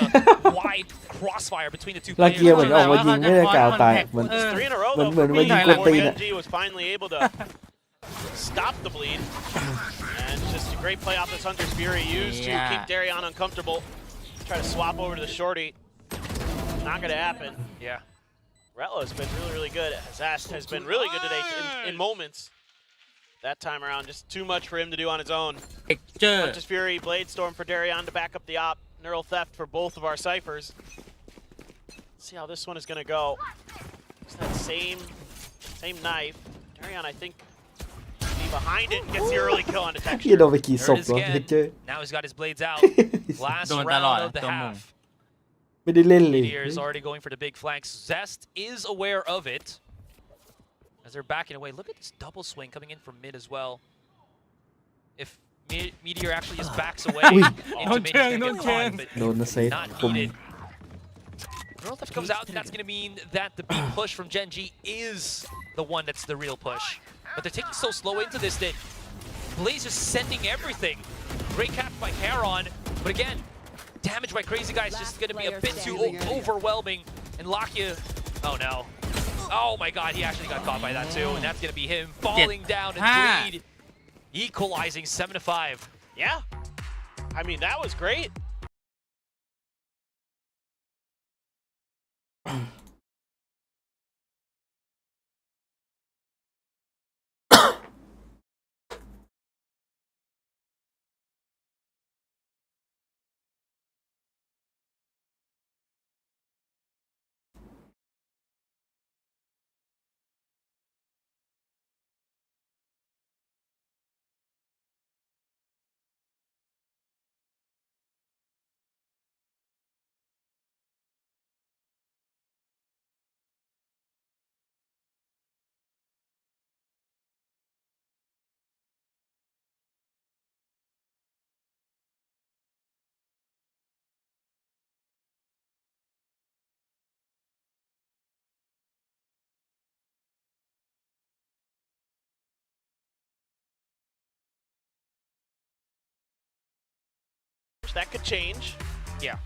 wide crossfire between the two ลา players? เกียเหมือนออกมายิงไม่ได้กาวตายเหมือน It's 3 in a row เหมือน though เหมือน for ว่ายิง Bleed กวนตีน before อะ Gen.G was finally able to stop the bleed. And just a great play off this Hunter's Fury used to Yeah. keep Darion uncomfortable. Try to swap over to the shorty. Not gonna happen. Yeah. Retla has been really good. Zast has been really good today in moments. That time around, just too much for him to do on his own. เอ็กเจอร์ Hunter's Fury, Blade Storm for Darion to back up the op. Neural Theft for both of our ciphers. Let's see how this one is gonna go. It's that same knife. Darion, I think, be behind it and gets the early kill on เฮียโด detection. นไปกี่ศ There พ it is วะเฮ again. เจอร์ Now he's got his blades out. Last โดนตลอด round of the ตัวหมง half. ไม่ได้เล่นเลย Meteor is already going for the big flanks. Zest is aware of it. As they're backing away. Look at this double swing coming in from mid as well. If Meteor actually just backs away into mid, he's gonna get caught, but โดนนะเซต not คุม needed. Neural Theft comes out, that's going to mean that the big push from Gen.G is the one that's the real push. But they're taking so slow into this that Blaze is sending everything. Great cap by Charon, but again, damage by Crazy Guy is just going to be a bit too overwhelming. And Lakia, oh no. Oh my god, he actually got caught by that too, and that's going to be him falling down and Bleed equalizing 7-5. Yeah. I mean, that was great. That could change. Yeah.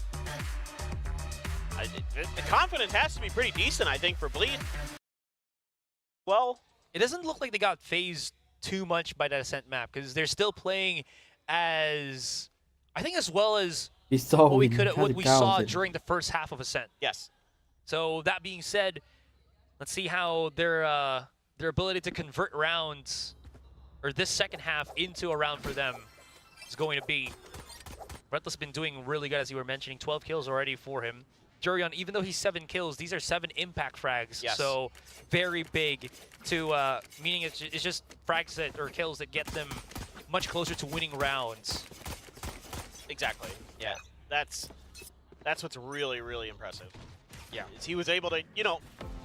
The confidence has to be pretty decent, I think, for Bleed. Well, it doesn't look like they got phased too much by that Ascent map because they're still playing as, I think, as well as what we saw during the first half of Ascent. Yes. So that being said, let's see how their ability to convert rounds, or this second half into a round for them, is going to be. Breathless been doing really good, as you were mentioning. 12 kills already for him. Jurion, even though he's 7 kills, these are 7 impact frags. Yes. So very big to, meaning it's just frags that, or kills that get them much closer to winning rounds. Exactly. Yeah. That's what's really, really impressive. Yeah. Is he was able to, you know,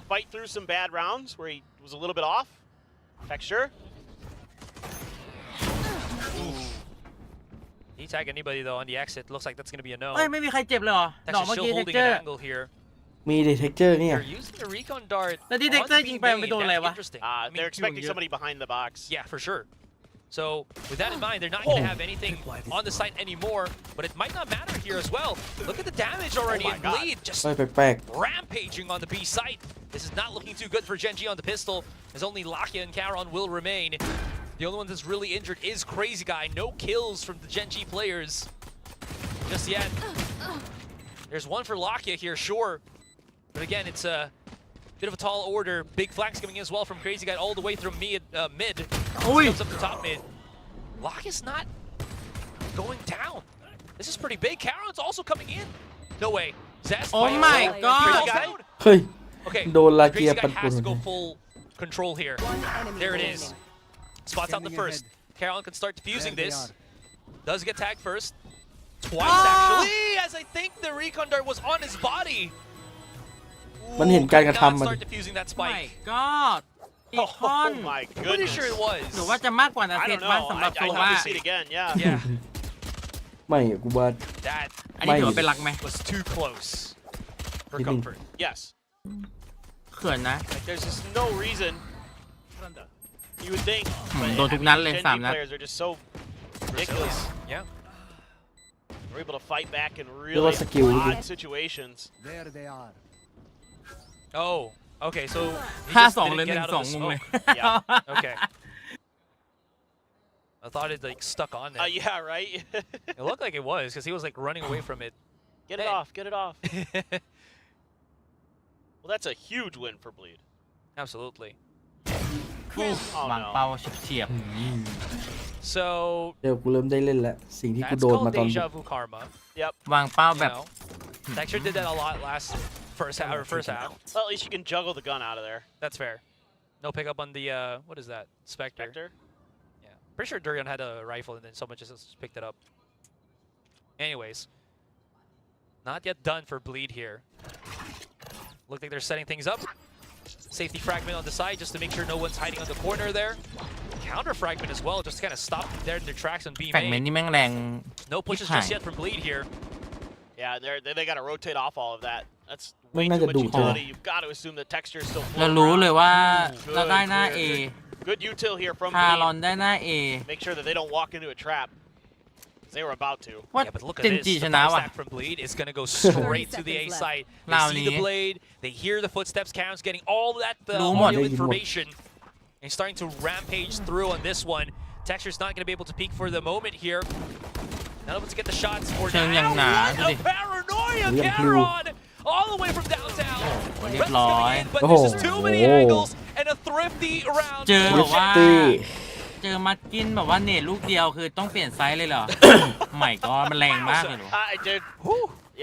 fight through some bad rounds where he was a little bit off. Texture. He tag anybody though on the exit. Looks like that's going to be a no. เฮ้ยไม่มีใครเจ็บเลยเหรอหนอ Texture เมื่อ still กี้เท็ก holding เจอ an ร์ angle here. มีเดเท็กเจอร์เนี่ย They're using the recon dart. แล้วที่เท็กเจอร์ยิงไปมันไปโดนอะไรวะ Interesting. They're expecting somebody behind the box. Yeah, for sure. So with that in mind, they're not going to have anything on the site anymore, but it might not matter here as well. Look at the damage already and Bleed just แปลก rampaging on the B site. This is not looking too good for Gen G on the pistol, as only Lakia and Charon will remain. The only one that's really injured is Crazy Guy. No kills from the Gen G players just yet. There's one for Lakia here, sure. But again, it's a bit of a tall order. Big flanks coming in as well from Crazy Guy all the way through mid. Comes up the top mid. Lakia's not going down. This is pretty big. Charon's also coming in. No way. Zest Oh my god. down. ๆ เฮ้ย Okay. โดนลาเกีย Crazy ปัน Guy ปุ่น has to go full control here. There it is. Spots out the first. Charon can start defusing this. Does get tagged first. Twice actually, as I think the recon dart was on his body. มันเห็นการกระทำมัน Start defusing that ไม่ spike. ก็อีกคอน Oh my Pretty goodness. sure it was. หรือว่าจะมากกว่านะ I เซต don't บ้าง know. สำหรับ I โซ have ว่า to see it again. Yeah. Yeah, ไม่กูว่า that อันนี้ถือว่าเป็นรักไหม was too close for Didn't- comfort. Yes. เขินนะ Like there's just no reason you would think. But, โดนทุกนัดเลย Gen G 3 นัด players are just so ridiculous. Yeah. We're able to fight back in เรียกว่า really สกิล odd situations. There they are. Oh, okay. So he 5-2 just didn't เลย get out of the 1-2 งงเลย smoke. Yeah. Okay. I thought it like stuck on there. Yeah, right? It looked like it was because he was like running away from it. Get it off, get it off. Well, that's a huge win for Bleed. Absolutely. Oh วาง no. เป้าเฉียบ So เดี๋ยวกูเริ่มได้เล่นแล้ว สิ่งที่กู that's โดน called มาตอน deja vu karma. Yep. ๆวางเป้า You แบบ know, Texture did that a lot first half. Well, at least you can juggle the gun out of there. That's fair. No pickup on the what is that? Spectre. Vector? Yeah. Pretty sure Durian had a rifle and then someone just picked it up. Anyways, not yet done for Bleed here. Look like they're setting things up. Safety fragment on the side just to make sure no one's hiding on the corner there. Counter fragment as well, just to kind of stop them there in their tracks on B แฟกเมน main. นี่แม่งแรง No pushes just yet from Bleed here. Yeah, they got to rotate off all of that. That's ไม่ way น่า too จะ much ดูดใช่ไหม utility. You've got to assume the texture is still เรา floating รู้เลย around. ว่า Good, เราได้หน้า A Good util here from คารอน Bleed. ได้หน้า A Make sure that they don't walk into a trap. They were about to. ว่า Yeah, but look เจ at น this. จี The ชนะ bounce ว่ะ back from Bleed is going to go straight to the A seconds site. They Now see theนี้ blade. They hear the footsteps counts, getting all thatรู้หมด audio information. And starting to rampage through on this one. Texture's not going to be able to peek for the moment here. Not able to get the shots for เชิงอย่างหนา now. ดู What ดิ a paranoia, เรื่องพลิ้ว Charon! all the way from downtown. เรียบร้อย But there's just too many angles and a thrifty around. เจอแบบว่า ตี้ เจอมัดกินแบบว่าเนตลูกเดียวคือต้องเปลี่ยนไซส์เลยเหรอ ใหม่ก็มันแรงมากเลยเหรอ Dude.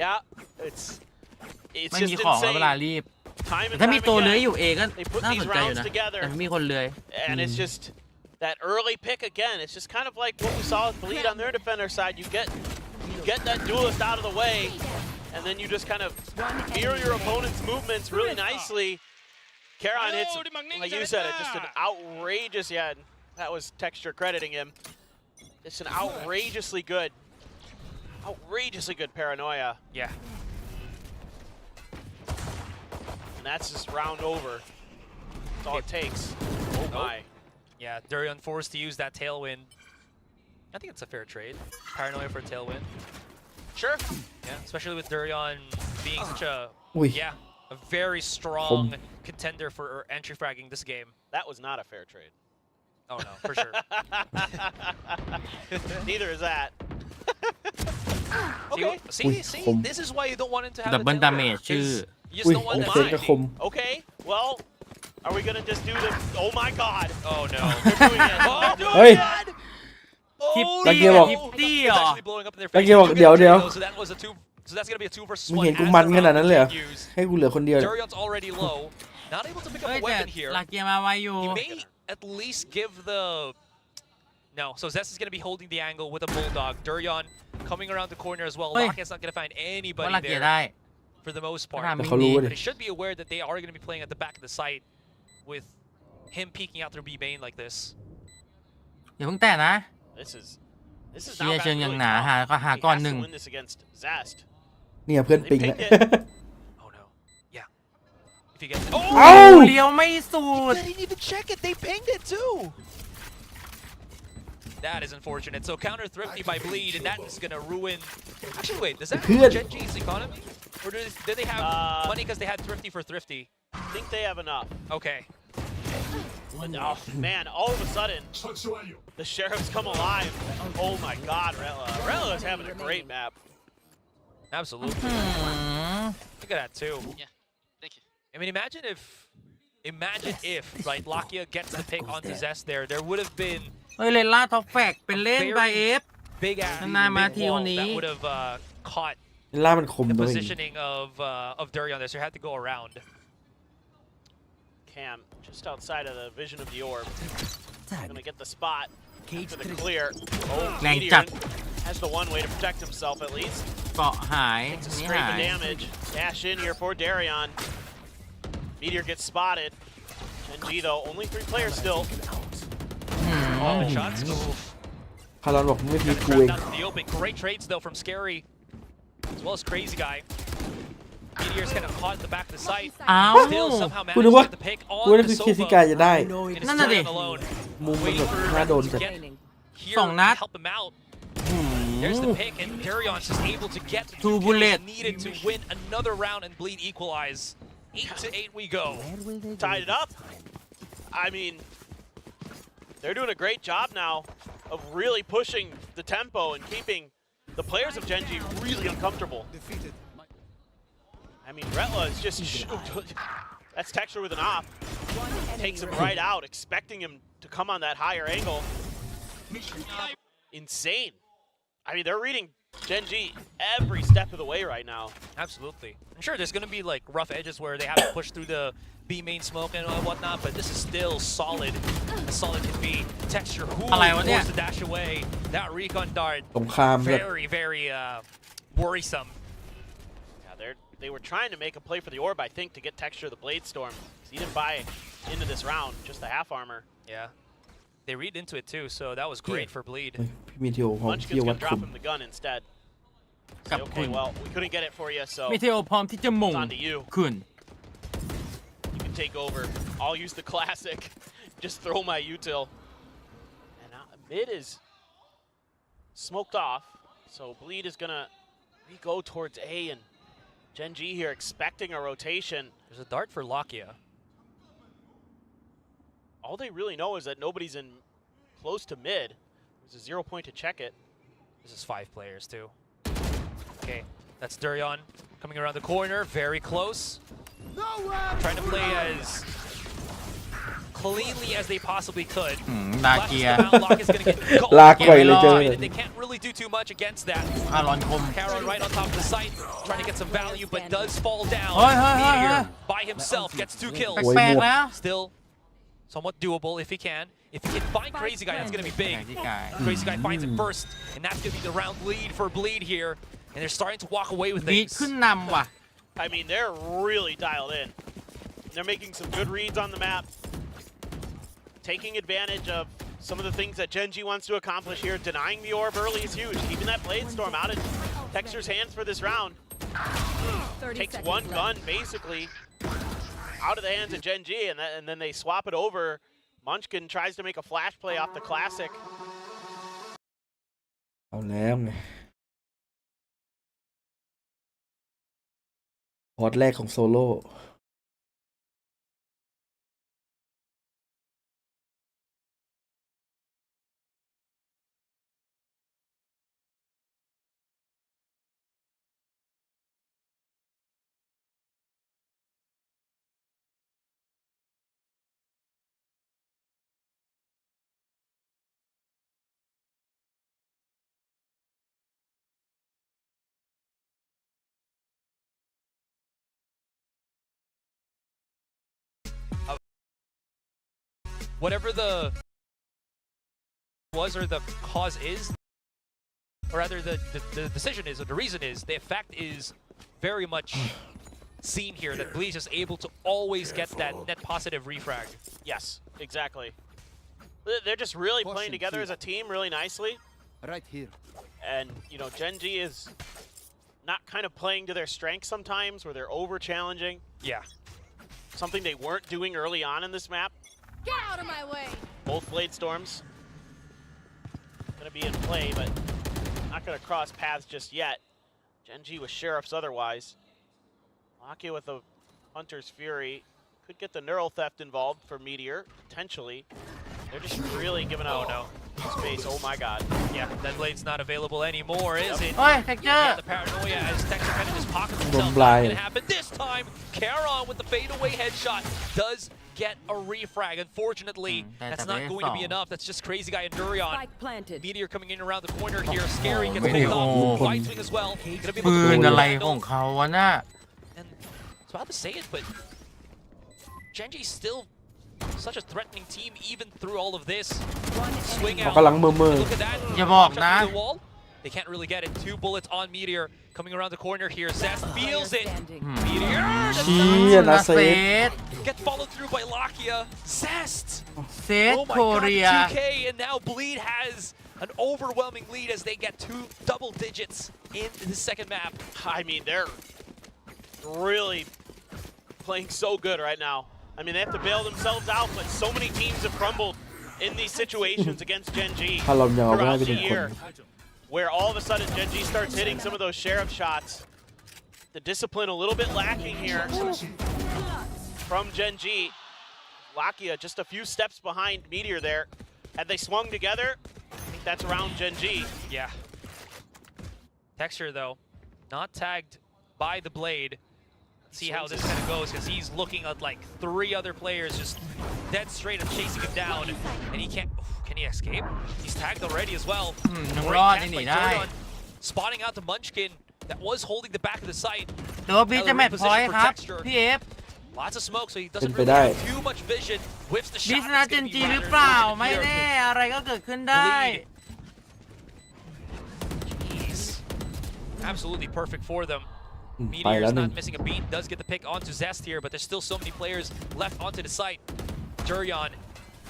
Yeah, it's ไม่ just มีของแล้ว insane. เวลารีบ Time แต่ and ถ้ามี time ตัวเลื้อย again, อยู่เอก็ they put น่า these สนใจอยู่ rounds นะ together. แต่ไม่มีคนเลื้อย And it's just that early pick again. It's just kind of like what we saw with Bleed on their defender side. You get that duelist out of the way, and then you just kind of mirror your opponent's movements really nicely. Karon hits, like you said, it just an outrageous. Yeah, that was Texture crediting him. It's an outrageously good paranoia. Yeah. And that's just round over. That's all it takes. Oh my. Yeah, Durian forced to use that tailwind. I think it's a fair trade. Paranoia for a tailwind. Sure. Yeah, especially with Durian being such a อุ้ย a very strong contender for entry fragging this game. That was not a fair trade. Oh no, for sure. Neither is that. Okay. See, Ui, khum. this is why you don't want him to have ดับ the เบิล tailwind, ดาเมจ 'cause ชื่อ You just อุ้ย don't want โอ that เคก็คม Okay, well, are we gonna just do the? Oh my God! Oh no. They're doing it. Oh, They're doing เฮ้ย it. ทิป ตะ ตี้ เกียบบอก ทิปตี้ It's เหรอ actually blowing up in their ตะ face. เกียบบอก You เดี๋ยว get the เดี๋ยว trade, though, so that was a two. So that's gonna be a 2 versus มึง 1 เห็นกู as มัน the ขนาด round นั้นเลยเหรอ continues. ให้กูเหลือคนเดียวเลย Durion's already low, not able to pick up เฮ้ย a แต่ weapon here. ลาเกียมาไวอยู่ He may at least give the. No, so Zest is gonna be holding the angle with a bulldog. Durion coming around the corner as well. Oi. Lockett's not gonna find ว่า anybody ลาเกีย there ได้ for the most ก็ part. ทำ แต่ มิ่ง เขา ดี รู้ But ดิ he should be aware that they are gonna be playing at the back of the site with him peeking out through B main like this. อย่าเพิ่งแตะนะ This is เชี่ย now เชิง gotten ยัง really หนา tough. หา He ก่อน has หนึ่ง to win this against Zest. เนี่ยเพื่อนปิง They แล้ว pinged it. Oh no. Yeah. If you get. โอ้ เอ้า เลี้ยวไม่สุด They didn't even check it. They pinged it too. That is unfortunate. So counter thrifty by Bleed, and that is gonna ruin. Actually, wait. Does that ruin Genji's economy, or did they have money because they had thrifty for thrifty? I think they have enough. Okay. But, oh man, all of a sudden, the sheriffs come alive. Oh my God, Rella. Rella is having a great map. Absolutely. อืม Look at that too. Yeah, thank you. I mean, imagine if right, Lakia gets the pick onto Zest there. There would have been เฮ้ยเลนล่าท็อปแฟกเป็นเล่นไบเอฟ big ass นานๆมา big ที wall วันนี้ that would have caught ล่ามันคม the ด้วย positioning of Durian there, so he had to go around. Cam, just outside of the vision of the orb. Gonna get the spot for the clear. Oh, แรง Meteor จัด has the one way to protect himself at least. เกาะหาย Takes a นี่ scrape หา of ย damage. Dash in here for Darion. Meteor gets spotted. NG though, only 3 players still. อืม All the shots. Oof. พารอนบอกไม่พี Gonna กู trap เอง down to the open. Great trades though from Scary, as well as Crazy Guy. Meteor's kind of caught at the back of the site. อ้าว Still somehow กู managed นึก to ว่า get the pick กู on นึก the ว่าคิดซิ Sova กายจะได้ in his นั่นน่ะดิ time alone. มุมมัน Waiting แบบ for น่าโดน Red จัด to get here สองนัด to help him out. There's the pick, and Darion's just able to get the 2 kills bullet needed to win another round and Bleed equalize. 8-8 we go. Tied it up. I mean, they're doing a great job now of really pushing the tempo and keeping the players of Genji really uncomfortable. I mean, Retla is just that's Texture with an op. Takes him right out, expecting him to come on that higher angle. Insane. I mean, they're reading Genji every step of the way right now. Absolutely. I'm sure there's going to be like rough edges where they have to push through the B main smoke and whatnot, but this is still solid, as solid can be. Texture, who อะไรวะเนี่ย forced the dash away. That recon dart, สงครามแบบ very worrisome. Yeah, they were trying to make a play for the orb, I think, to get Texture the Blade Storm. He didn't buy into this round, just the half armor. Yeah. They read into it too, so that was great for Bleed. พี่มีเทียวของเที่ยว Munchkin's วัด gonna คุ drop ม him the gun instead. Say, Cặp okay, khủng. well, we couldn't get it for you, so มิเทโอพร้อมที่จะมุ่ง it's on to you. ขึ้น You can take over. I'll use the classic. Just throw my util. And now mid is smoked off, so Bleed is gonna re-go towards A, and Genji here expecting a rotation. There's a dart for Lakia. All they really know is that nobody's in close to mid. There's a 0 point to check it. This is 5 players too. Okay, that's Durion Coming around the corner, very close. Trying to play as cleanly as they possibly could. นาเกีย Lock is gonna get ลากไกวเลยเจอ They can't really do too much against that. อารอนคม Caron right on top of the site, trying to get some value, but does fall down. Oi, oi, oi, Meteor oi. by himself gets 2 kills. แปลกๆแล้ว Still somewhat doable if he can. If he can find Crazy Guy, that's gonna be big. ที่กาย Crazy Guy finds it first, and that's gonna be the round lead for Bleed here. And they're starting to walk away with บีท things. ขึ้นนำว่ะ I mean, they're really dialed in. They're making some good reads on the map, taking advantage of some of the things that Gen.G wants to accomplish here. Denying the orb early is huge. Keeping that Blade Storm out of Texture's hands for this round. Takes one gun, basically, out of the hands of Gen.G, and then they swap it over. Munchkin tries to make a flash play off the classic. เอาแล้วไงพอร์ตแรกของโซโล่ Whatever the was or the cause is, or rather the decision is or the reason is, the effect is very much seen here that Bleed is able to always get that net positive refrag. Yes, exactly. They're just really playing together as a team really nicely. Right here. And, you know, Gen.G is not kind of playing to their strengths sometimes, where they're over-challenging. Yeah. Something they weren't doing early on in this map. Get out of my way! Both Blade Storms gonna be in play, but not gonna cross paths just yet. Gen.G with Sheriffs otherwise. Lakia with the Hunter's Fury. Could get the Neural Theft involved for Meteor, potentially. They're just really giving out space. Oh my god. Yeah, that Blade's not available anymore, is it? โอ้ยเทคเจอร์ Yeah, the paranoia as Texture kind of just pockets himself. Don't lie. Not gonna happen this time. Caron with the fadeaway headshot does get a refrag. Unfortunately, that's not going to be enough. That's just Crazy Guy and Durian. Meteor coming in around the corner here. Scary gets picked off. Fight swing as well. Gonna be able ปื to น pull อะไร the ของ handle. เขาวะน่ะ And I was about to say it, but Gen.G's still such a threatening team even through all of this. Swing เขา out. กำลังเมื่อ Look at that. อย่าบอกนะ Shot through the wall. They can't really get it. 2 bullets on Meteor coming around the corner here. Zest feels it. Meteor เชี่ยนะเซ เซ ต ต get followed through by Lakia. Zest. เซต Oh my โค god, เรีย 2K, and now Bleed has an overwhelming lead as they get 2 double digits in the second map. I mean, they're really playing so good right now. I mean, they have to bail themselves out, but so many teams have crumbled in these situations against Gen.G ถ้าเรายังเอาไม่ได้ throughout ไปถึ the งคน year, where all of a sudden Gen.G starts hitting some of those Sheriff shots. The discipline a little bit lacking here from Gen.G. Lakia just a few steps behind Meteor there. Had they swung together, I think that's around Gen.G. Yeah. Texture, though, not tagged by the Blade. See how this kind of goes, because he's looking at like 3 other players just dead straight up chasing him down, and he can't. Can he escape? He's tagged already as well. ยัง Great รอด catch หนี by ได้ Jordan, spotting out the Munchkin that was holding the back of the site. หรือว่าบีทจะแมตช์พอยต์ครับ พี่เอฟ Lots of smoke, so he doesn't เป็นไป really ได้ have too much vision. Whiffs the บี shot. ชนะ It's เจน gonna จี be หรือ rather เปล่า unfortunate ไม่ here. แน่อะไรก็เกิดขึ้นได้ Jeez. Absolutely perfect for them. ไปแล้ว Meteor's หนึ่ง not missing a beat. Does get the pick onto Zest here, but there's still so many players left onto the site. Durian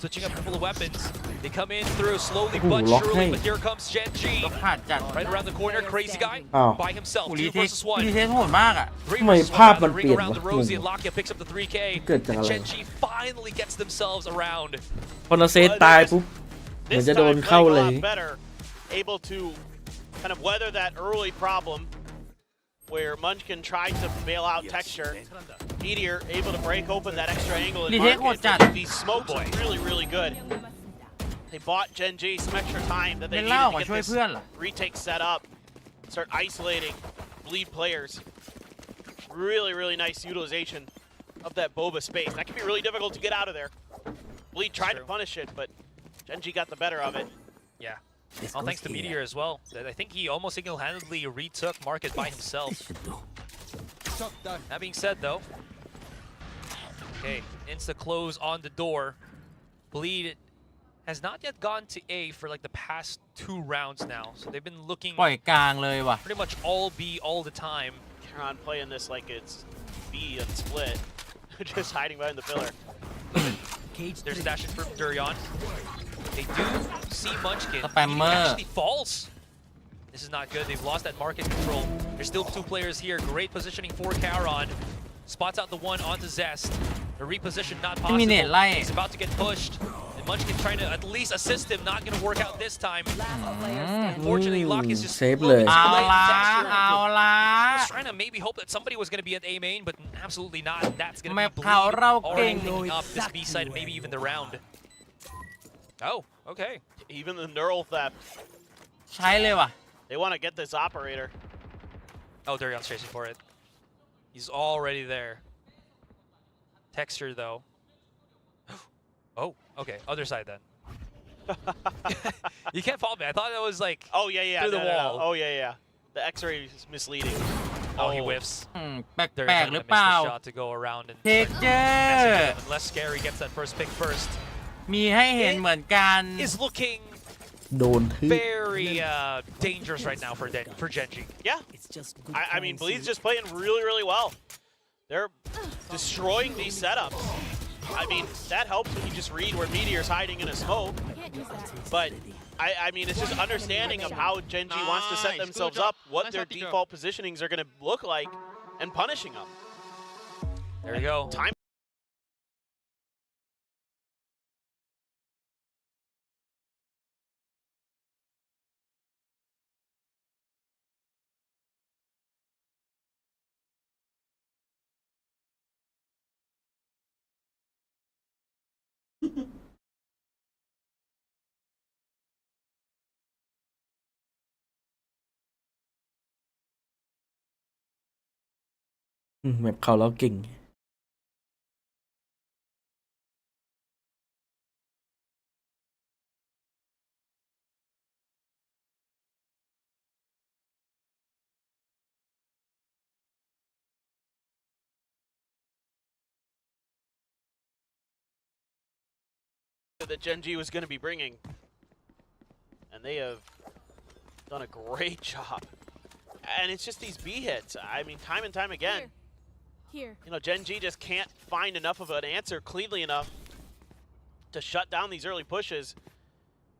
switching up a couple of weapons. They come in through slowly but lock surely, hey. but here comes Gen.G. ขาดจัด Right around the corner, Crazy Guy อ้าว by himself. รี 2 เทค versus รี 1. เทคโหดมากอ่ะ 3 ทำไม versus 1 ภาพ now. มัน The เป ring ลี่ยน around วะ the Rosie ง and ง Lakia picks up the 3K. เกิดจาก And อะไร Gen.G finally gets themselves around. พอนาเซตตายปุ๊บ เหมือน This จะโดน time เข้า playing เล a ย lot better, able to kind of weather that early problem where Munchkin tried to bail out Texture. Meteor able to break open that extra angle and Retake market. hot shot. These smokes are really, really good. They bought Gen.G some extra time that they เป็น needed เล่า to มา get ช่วย this เพื่อนเหรอ retake set up, start isolating Bleed players. really nice utilization of that Boba space. That can be really difficult to get out of there. Bleed tried to punish it, but Gen.G got the better of it. Yeah. All thanks to Meteor as well. I think he almost single-handedly retook Market by himself. That being said, though, okay, insta close on the door. Bleed has not yet gone to A for like the past 2 rounds now, so they've been looking ปล่อยกลางเลยว่ะ pretty much all B all the time. Kieran playing this like it's B and split, just hiding behind the pillar. There's a dash in from Durian. They do see Munchkin. Spammer. He actually falls. This is not good. They've lost that market control. There's still 2 players here. Great positioning for Kieran. Spots out the one onto Zest. The reposition not possible. He's about to get pushed. And Munchkin trying to at least assist him. Not going to work out this time. Unfortunately, Lock is just เซฟเลย เอาละเอาละ was trying to maybe hope that somebody was going to be at A main, but absolutely not. That's going to แม be ปเขาเรา Bleed เก่ง already picking up this B side and maybe even the round. Oh, okay. Even the neural theft. ใช้เลยว่ะ They want to get this operator. Oh, Durian's chasing for it. He's already there. Texture, though. Oh, okay. Other side, then. You can't follow me. I thought it was like Oh yeah, through the wall. Oh yeah. The X-ray is misleading. Oh, he whiffs. แปล Durian's กๆหรือ gonna เป miss ล่า the shot to go around and เทค start เจอ messing ร์ with him. Unless Scary gets that first pick first. มีให้เห็นเหมือนกัน Is looking โดนทึบ very dangerous right now for Gen.G. Yeah. I mean, Bleed's just playing really well. They're destroying these setups. I mean, that helps when you just read where Meteor's hiding in a smoke. But, I mean, it's just understanding of how Gen.G wants to set themselves up, what their default positionings are going to look like, and punishing them. There you go. Time.อืมแบบเขาเราเก่ง That Gen.G was going to be bringing, and they have done a great job. And it's just these B hits. I mean, time and time again, Here. you know, Gen.G just can't find enough of an answer cleanly enough to shut down these early pushes.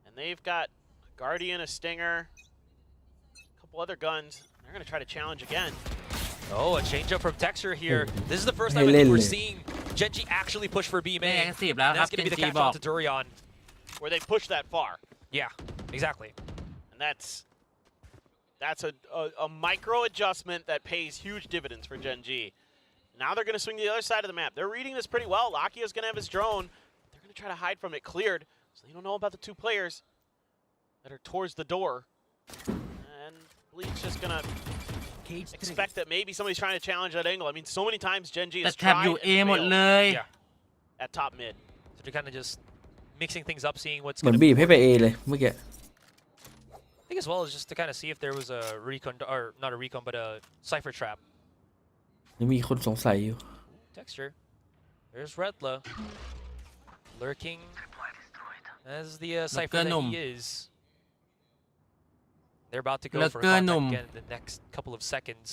And they've got a Guardian, a Stinger, a couple other guns. They're going to try to challenge again. Oh, a change up from Texture here. This is the first Hey, time I think we're Lele. seeing Gen.G actually push for B ไม่ main. แอคทีฟแล้วครับ That's เจ going to น be the จี catch บอก on to Durian. Where they push that far. Yeah, exactly. And that's a micro adjustment that pays huge dividends for Gen.G. Now they're going to swing to the other side of the map. They're reading this pretty well. Lakia's going to have his drone. They're going to try to hide from it cleared, so they don't know about the 2 players that are towards the door. And Bleed's just going to expect that maybe somebody's trying to challenge that angle. I mean, so many times Gen.G แต่ has แท็บ tried อยู่ and เอหมด failed เลย Yeah. at top mid. So they're kind of just mixing things up, seeing what's เหมือน going to บี be. บให้ไปเอเลยเมื่อกี้ I think as well as just to kind of see if there was a recon, or not a recon, but a cipher trap. ยังมีคนสงสัยอยู่ Texture. There's Redla. Lurking as the cipher that he is. They're about to go for contact again in the next couple of seconds.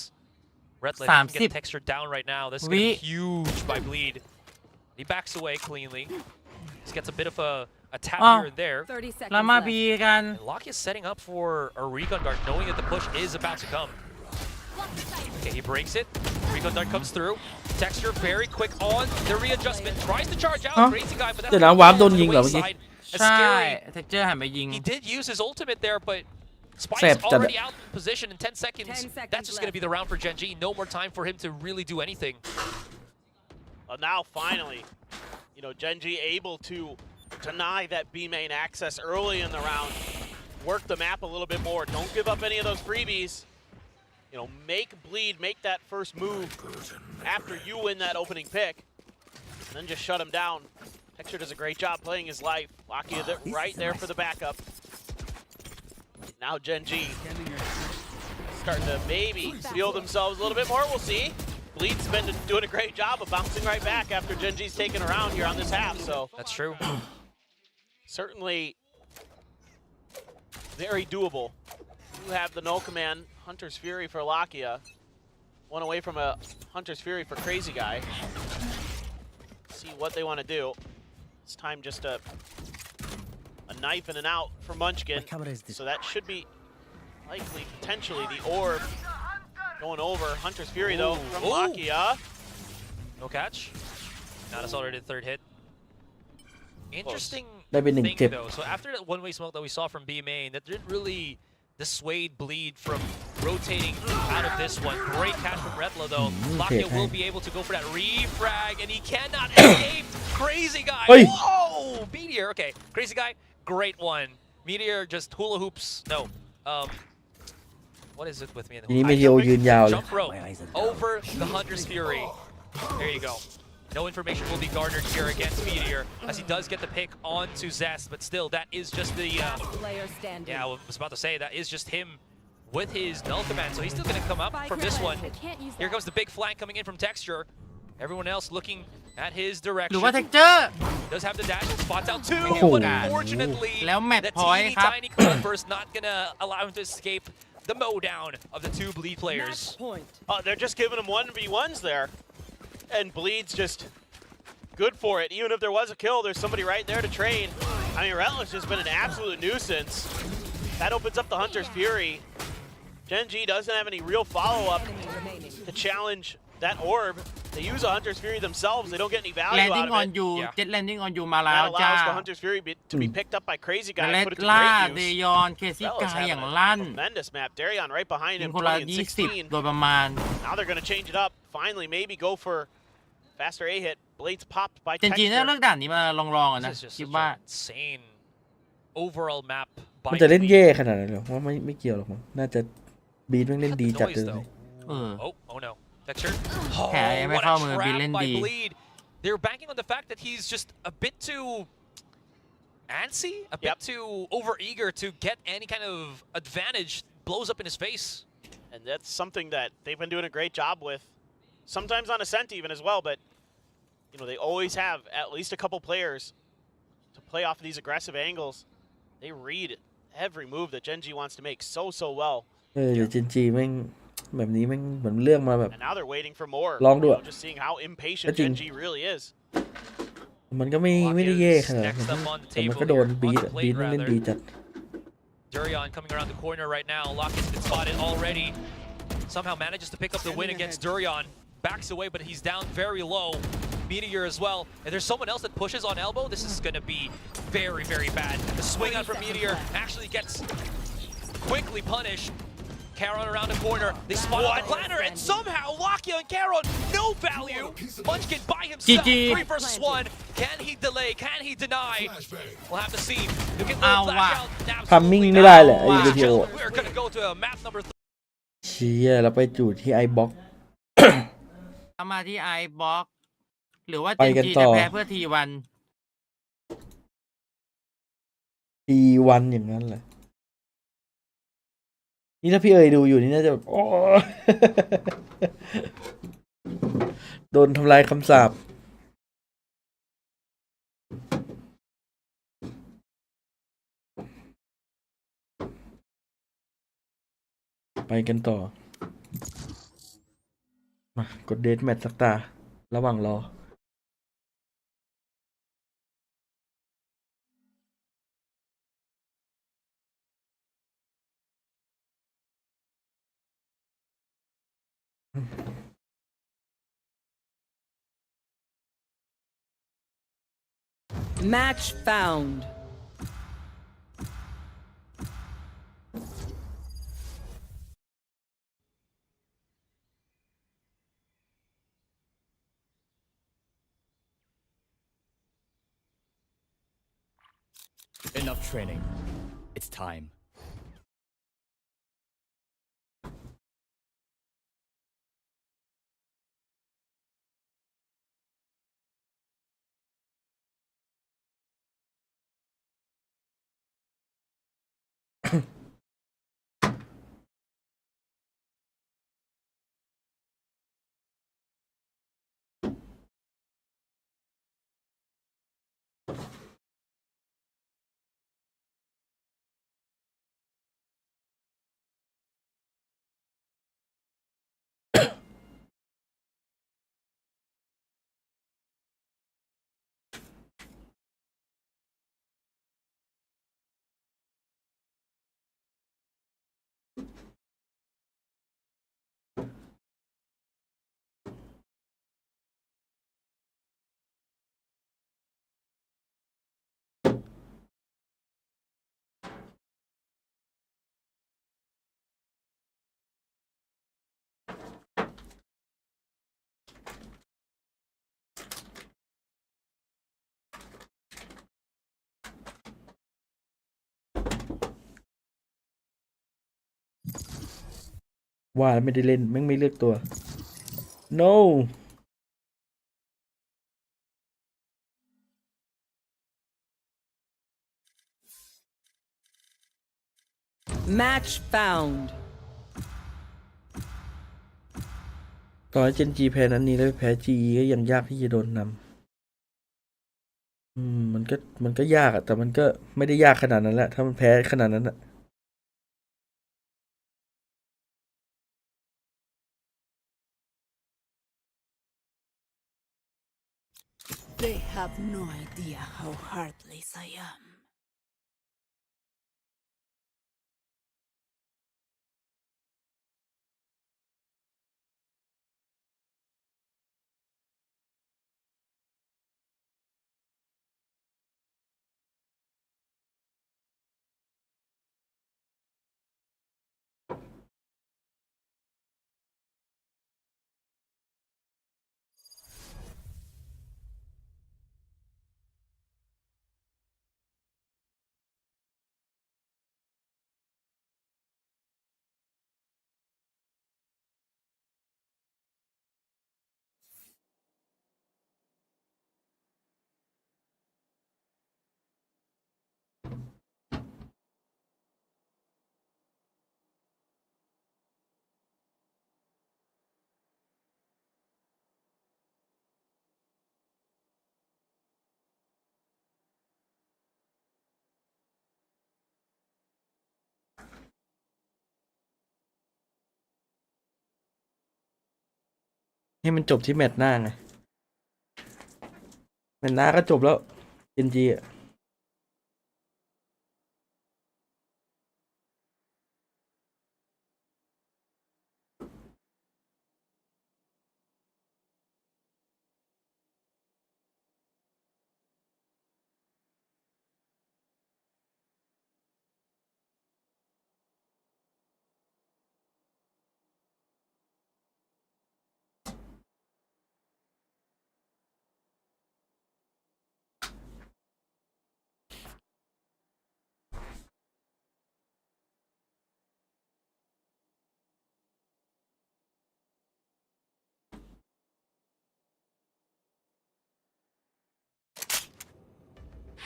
Redla can get Texture down right now. This is going to be huge by Bleed. He backs away cleanly. He gets a bit of a tap here and there. 30 seconds แล้วมา left. บีกัน And Lock is setting up for a recon dart, knowing that the push is about to come. Okay, he breaks it. Recon dart comes through. Texture very quick on the readjustment. Tries to charge out. Crazy guy, but that's เดี๋ยวนะวาร์ปโดนยิงเหรอเมื่อกี้ As ใช่ Scary, เทคเจอร์หันไปยิง he did use his ultimate there, but Spike's Sep, already out in position in 10 seconds. 10 seconds That's just going to be the round for Gen.G. No more time for him to really do anything. Well, now finally, you know, Gen.G able to deny that B main access early in the round. Work the map a little bit more. Don't give up any of those freebies. you know, make Bleed make that first move after you win that opening pick, and then just shut him down. Texture does a great job playing his life. Lakia right there for the backup. Now Gen G starting to maybe feel themselves a little bit more. We'll see. Bleed's been doing a great job of bouncing right back after Gen G's taken around here on this half. So That's true. certainly very doable. You have the null command, Hunter's Fury for Lakia. One away from a Hunter's Fury for Crazy Guy. See what they want to do. This time just a knife and an out for Munchkin. So that should be likely, potentially, the orb going over. Hunter's Fury, though, from Lakia. No catch. Natus already did third hit. Interesting ได้เป็นหนึ่ง thing เจ็บ though. So after that one-way smoke that we saw from B main, that didn't really dissuade Bleed from rotating out of this one. Great catch from Replo though. Lakia will be able to go for that refrag, and he cannot escape. Crazy Guy. Hey. Whoa! Meteor. Okay, Crazy Guy. Great one. Meteor just hula hoops. No. What is it with me? In the ทีนี้เมเทโอยืนยาวเลย Jump rope over the Hunter's Fury. There you go. No information will be garnered here against Meteor as he does get the pick onto Zest, but still, that is just the. Yeah, I was about to say that is just him with his null command, so he's still going to come up from this one. Here comes the big flank coming in from Texture. Everyone else looking at his หรือ direction. ว่า Texture Does have the dash, spots out two, Oh. but unfortunately, แล้ว match the point teeny ครับ tiny Clippers not gonna allow him to escape the mowdown of the two Bleed players. They're just giving him 1v1s there. And Bleed's just good for it. Even if there was a kill, there's somebody right there to train. I mean, Relentless has been an absolute nuisance. That opens up the Hunter's Fury. Gen G doesn't have any real follow-up to challenge that orb. They use a Hunter's Fury themselves. They don't get any value out landing of on it. you Yeah. jet landing on you มาแล้ว That จ้า allows the Hunter's Fury to be picked up by Crazy Guy เล and ด put it to ล่า great เด use. ยอนเคซี่ Bella's กายอ having ย่าง a ลั่น tremendous map. Darion right behind ยิง him, คนละ 20 and 20 16. โดยประมาณ Now they're going to change it up. Finally, maybe go for faster A hit. Blades popped by จริงๆน่า Texture. เลือกด่านนี้มาลองๆอะนะ This is just คิด such ว่า an insane overall map มัน by จะเล่น Bleed. แย่ขนาดนั้นเหรอว่าไม่เกี่ยวหรอกมั้งน่าจะบีทแม่งเล่นดีจัดเลย Noise, though. เออ Oh no. Texture. Yeah, yeah, what may a come with trap BLD. by Bleed. They're banking on the fact that he's just a bit too antsy, a bit too overeager to get any kind of advantage. Blows up in his face. And that's something that they've been doing a great job with. Sometimes on Ascent even as well, but you know, they always have at least a couple players to play off of these aggressive angles. They read every move that Gen G wants to make so well. เดี๋ยวเจนจีแม่งแบบนี้แม่งเหมือนเรื่องมาแบบ And now they're waiting for more. ลองดู You อะ know, just seeing how impatient ก็จริง Gen G really is. มันก็ไม่ได้แย่ขนาดนั้นแต่มันก็โดนบีทบีทแม่งเล่นดีจัด Durion coming around the corner right now. Locket's been spotted already. Somehow manages to pick up the win against Durion. Backs away, but he's down very low. Meteor as well. And there's someone else that pushes on elbow. This is going to be very bad. The swing out from Meteor actually gets quickly punished. Caron around the corner. They spot on the planner, and somehow Lakia and Caron, no value. Munchkin by himself, GG. 3 versus 1. Can he delay? Can he deny? We'll have to see. You can Ow, flash wow. out. ทำมิ่งไม่ได้แหละไอ้ Wow. วิดีโอ We're going to go to map number 3. เชี่ยเราไปจูดที่ไอบ็อก เอามาที่ Icebox หรือว่า ไป เจน กัน จี ต่ จะ อ แพ้เพื่อทีวัน T1 อย่างนั้นแหละนี่ถ้าพี่เอ๋ยดูอยู่นี่น่าจะแบบโอ้ โดนทำลายคำสาปไปกันต่อ มากดเดทแมทสักตา ระหว่างรอ Match found. Enough training. It's time. ว่าแล้วไม่ได้เล่นแม่งไม่เลือกตัว no Match found. ต่อให้เจนจีแพ้นั้นนี้แล้วแพ้จีก็ยังยากที่จะโดนนำมันก็ยากอะแต่มันก็ไม่ได้ยากขนาดนั้นแหละถ้ามันแพ้ขนาดนั้นอะ They have no idea how heartless I am. ให้มันจบที่แมตช์หน้าไงแมตช์หน้าก็จบแล้วเจนจีอะ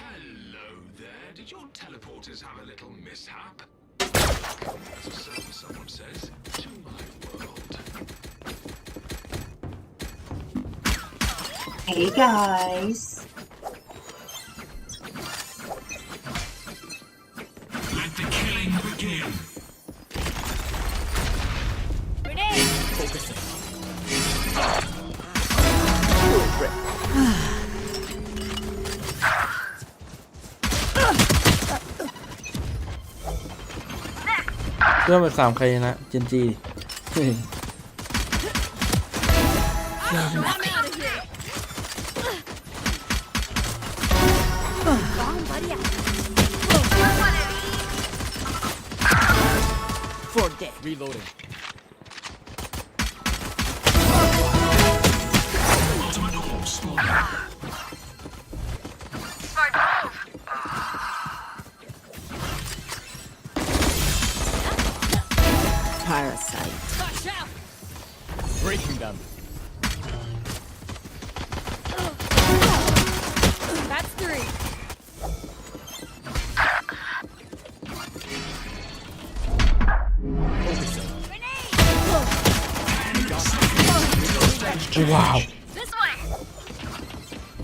Hello there. Did your teleporters have a little mishap? So someone says to my world. Hey guys. Let the killing begin. Grenade! Focusing. เรื่องแบบ3 ใครชนะเจนจี I'm out of here. For dead. Reloading. Ultimate orb spawning. Parasite. Watch out! Breaking them. That's 3. Focusing. Grenade! ว้าว This way!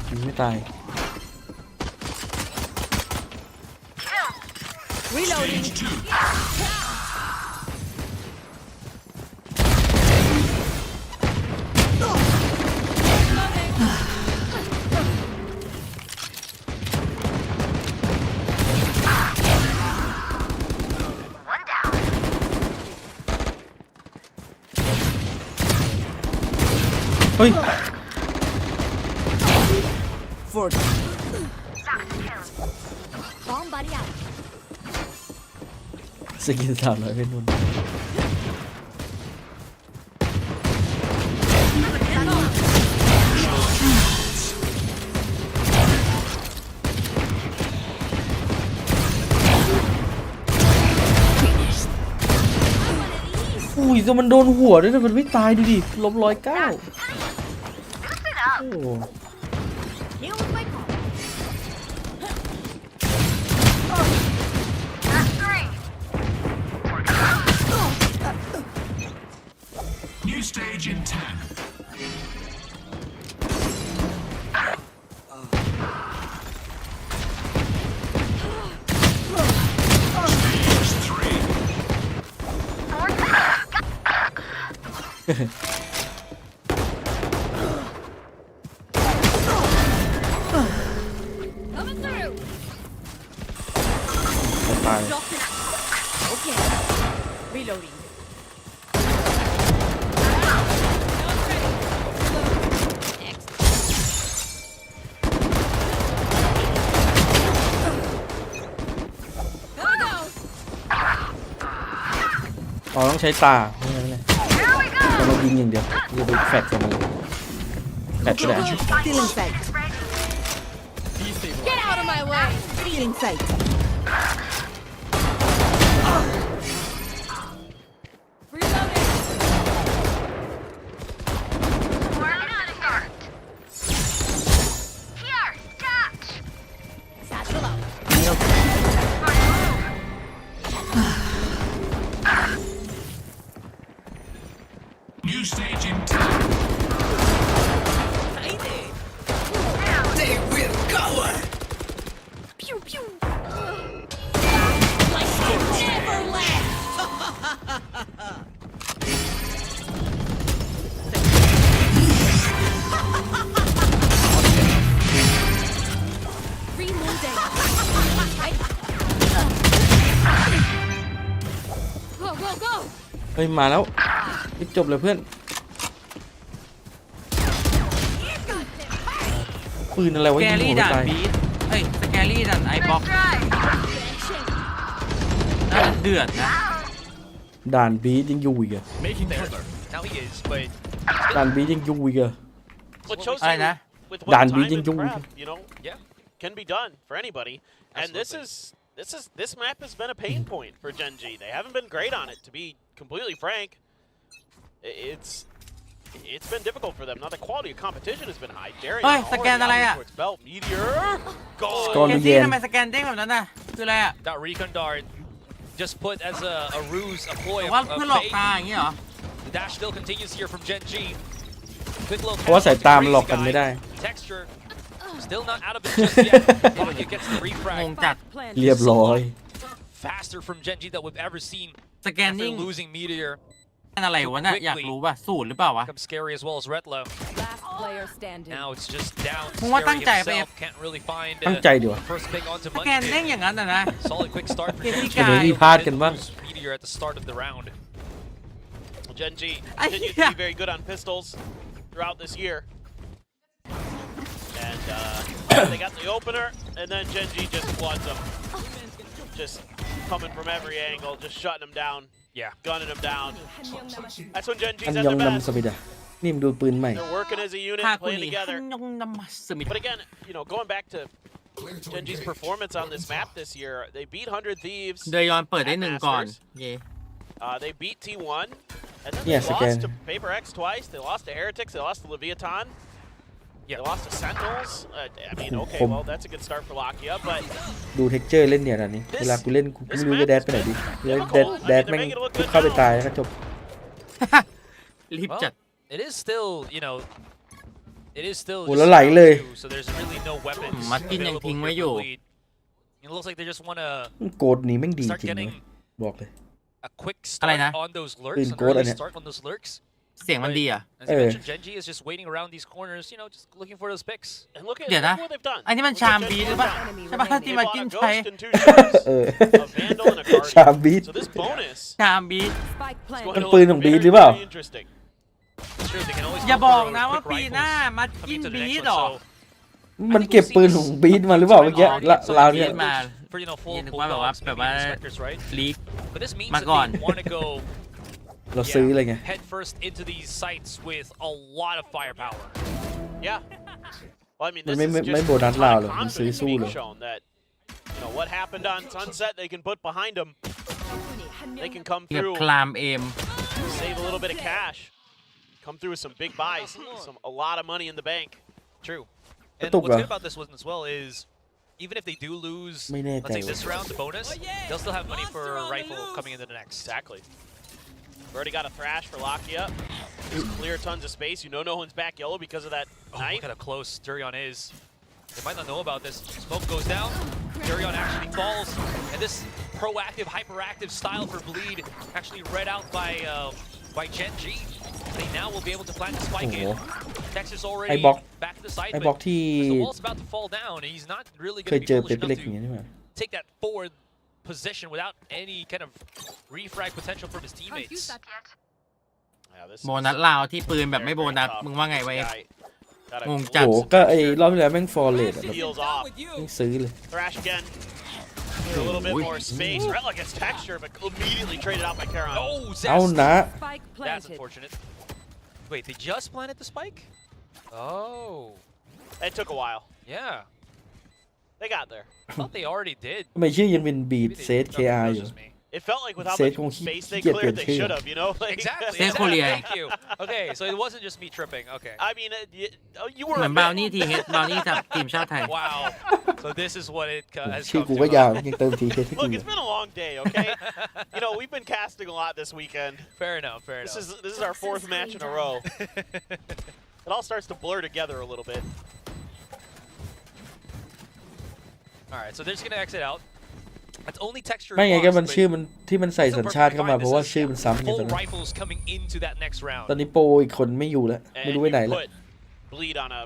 ยิงไม่ตาย Reloading. เฮ้ย For Bomb buddy out. สกิน300เป็นนุ่นอุ้ยแต่มันโดนหัวด้วยนะมันไม่ตายดูดิลบ109โอ้ Deal with my call. New stage in 10. Coming through. ตาย okay. Reloading. อ๋อต้องใช้ตาไม่งั้นเลยจะมายิงอย่างเดียวอย่าไปแฟดกันมันเลยแฟดก็ได้ Still in sight. Get out of my way. Still in sight. Reloading. Satchel out. New stage in 10. They will cover. Pew pew. Like never left. Reloading. Go go go. เฮ้ยมาแล้วรีบจบเลยเพื่อนปืนอะไร ส วะ แก ยิง รี่ หัว ด่าน ตาย บีทเอ้ยสแกรี่ด่านไอบ็อกน่าจะเดือดนะ ด่านบียังอยู่อีกอะ Making there. Now he is, but ด่านบียังอยู่อีกอะ What shows อะไร you นะ with Dan what time beating and you. craft, you know, Yeah. can be done for anybody. And this map has been a pain point for Gen G. They haven't been great on it, to be completely frank. It's been difficult for them. Now the quality of competition has been high. Darian เฮ้ย already สแกนอะไร out อ่ะ towards belt. Meteor สกอ gone. ร์ เคน เย ซี่ น ทำไมสแกนเด้งแบบนั้นน่ะคืออะไรอ่ะ that recon dart just put as a ruse, a ploy, ว่า a เพื่อหลอก fake. ตาอย่างงี้เหรอ The dash still continues here from Gen G. Quick little เพราะว่าสายตามนหลอกกันไม่ได้ texture. Still not out of it just yet. Pocket gets the งง refrag. จัด เรียบร้อย Faster from Gen G that we've ever seen สแกน after นิ่ง losing Meteor. เป็นอะไรวะน่ะอยากรู้ป่ะสูตรหรือเปล่าวะ Becomes scary as well as Retlo. Last player standing. Now it's just down. มึงว่าตั้ง Scary ใจไป himself can't really find ตั้งใจดีวะ first pick onto สแกนเด้ง Munchkin. อย่างนั้นน่ะนะ Solid quick start for เกม Gen ที่ G. กาย เดี๋ยวมีพลาดกันบ้าง Meteor at the start of the round. Gen G I- continues to yeah. be very good on pistols throughout this year. And they got the opener, and then Gen G just floods them. Just coming from every angle, just shutting them down, Yeah. gunning them down. That's when Gen อัน G's at ยอง their นำ best. สมิดานี่มันดูปืนใหม่ They're working as a unit, ถ้าคุณ playing นี่ together. ยองนำมาสมิธ But again, you know, going back to Gen G's performance on this map this year, they beat 100 Thieves. เดยอนเปิดได้หนึ่งก่อนเย่ They beat T1, and then Yes, they again. lost to Paper X twice. They lost to Heretics. They lost to Leviathan. Yeah. They lost to Sentinels. I mean, okay, Kom. well, that's a good start for Lakia, but ดูเท็กเจอร์เล่นเนี่ยนะนี่เวลากูเล่นกูไม่รู้จะแดดไปไหนดีเลยแดดแม่งกูเข้าไปตายแล้วก็จบ รีบ Well, จัด it is still, you know, it is still. โอ้ just แล้วไหล round เลย two, so there's really no weapons มัดกินยัง available ทิ้ง here ไว้ for อยู่ the lead. It looks like they just want to โกดนี้แม่งดี start จริงนะ getting บอกเลย a quick อะไร start นะ on those lurks,ปืน an โกด early อันเนี้ย start on those lurks. เสียงมันดีอ่ะ As you Eh. mentioned, Gen G is just waiting around these corners, you know, just looking for those picks. and look at, Yeah, look nah. what they've done. อันนี้มัน Look ชาม what Gen บี G หรือ has เปล่า done. ใช่ปะ They ที่มา bought กิน a ใช้ Ghost and 2 ships, เออ a Vandal and a Guardian. ชามบีท So this bonus ชามบี Spike is going มัน to ปืน look ของบีท very, หรือเปล่า very interesting. It's true, they can always อย่า go บอก for นะว่า quick ปีหน้า rifles มา coming จิ้ม into the บี next ด one, หรอ so มันเก็บปืนของบีทมาหรือเปล่าเมื่อกี้ลาวเนี่ย มา for you know full นึกว่าแบบว่า bulldogs, แบบ maybe ว่า inspectors, right? ลีก But this means มา that ก่อน they want to go เราซื้อเลยไง head first into these sites with a lot of firepower. Yeah. Well, I mean, มัน this ไม่ is ไม่ just ไม่โบนัส a ลาว ton เล of ยมันซื้อ confidence สู้เล being ย shown that, you know, what happened on Sunset, they can put behind them. They can come เก็บ through, คลามเอม save a little bit of cash, come through with some big buys, a lot of money in the bank. True. Cái And tục what's à? good about this one as well is even if they do lose, Mới nè let's say chạy this round, the bonus, they'll still have money for a rifle coming into the next. Exactly. We've already got a thrash for Lakia. Clear tons of space. You know no one's back yellow because of that Oh, knife. look at how close Durion is. They might not know about this. Smoke goes down. Durion actually falls. And this proactive, hyperactive style for Bleed actually read out by Gen G. They now will be able to plant the spike in. Texas already Icebox. back to the site, ไอ้บล็อก but ที่ the wall's about to fall down, and he's not really เคย going to เจอ be เป๊ foolish ปเล็ก enough อย่างนี้ to ใช่ไหม take that forward position without any kind of refrag potential from his teammates. Yeah, this โบ is นัสลาวที่ปืนแบบไม่ very, โบ very นัส tough. มึงว่าไง This ไว้ guy got a งงจัด โอ้ glimpse of ก็ไอ้ texture. รอบที่แล้วแม่งฟอร์เรดแบบ Heals off. ไม่ซื้อเลย Thrash again. A little bit more space. Rella gets texture, but immediately traded out by Karon. Oh, เอา Zest. นะ Spike That's planted. unfortunate. Wait, they just planted the spike? Oh, It took a while. yeah. They got there. I thought they already did. ทำไมชื่อยังเป็นบีด Maybe เซ they- ต no, เคอา that อ was ยู่ just me. It felt like with how Said much kung space they get cleared, the they kill. should have, you know? Like, Exactly. Say exactly. Julia. Thank you. Okay, so it wasn't just me tripping. Okay. I mean, you were เหมื a อน bit- บาวนี่ทีเฮดบาวนี่จากทีมชาติไทย Wow. So this is what it has ชื่อ come กู to. ก็ยาว huh? ยังเติมทีเให้กู Look, อยู่ it's been a long day, okay? You know, we've been casting a lot this weekend. Fair enough. Fair This enough. is our fourth match in a row. It all starts to blur together a little bit. All right, so they're just gonna exit out. That's only texture. ไม่ไงก็ lost, มัน but ชื่อมันที่มันใส่ still สัญชาติ perfectly เข้ามา fine. เพราะว่า This is ชื่อมันซ้ำกันตอน full นั้น rifles coming into that next ตอน round. นี้โปรอีกคนไม่อยู่แล้ว ไม่ And รู้ไปไหน you แล้ว put Bleed on a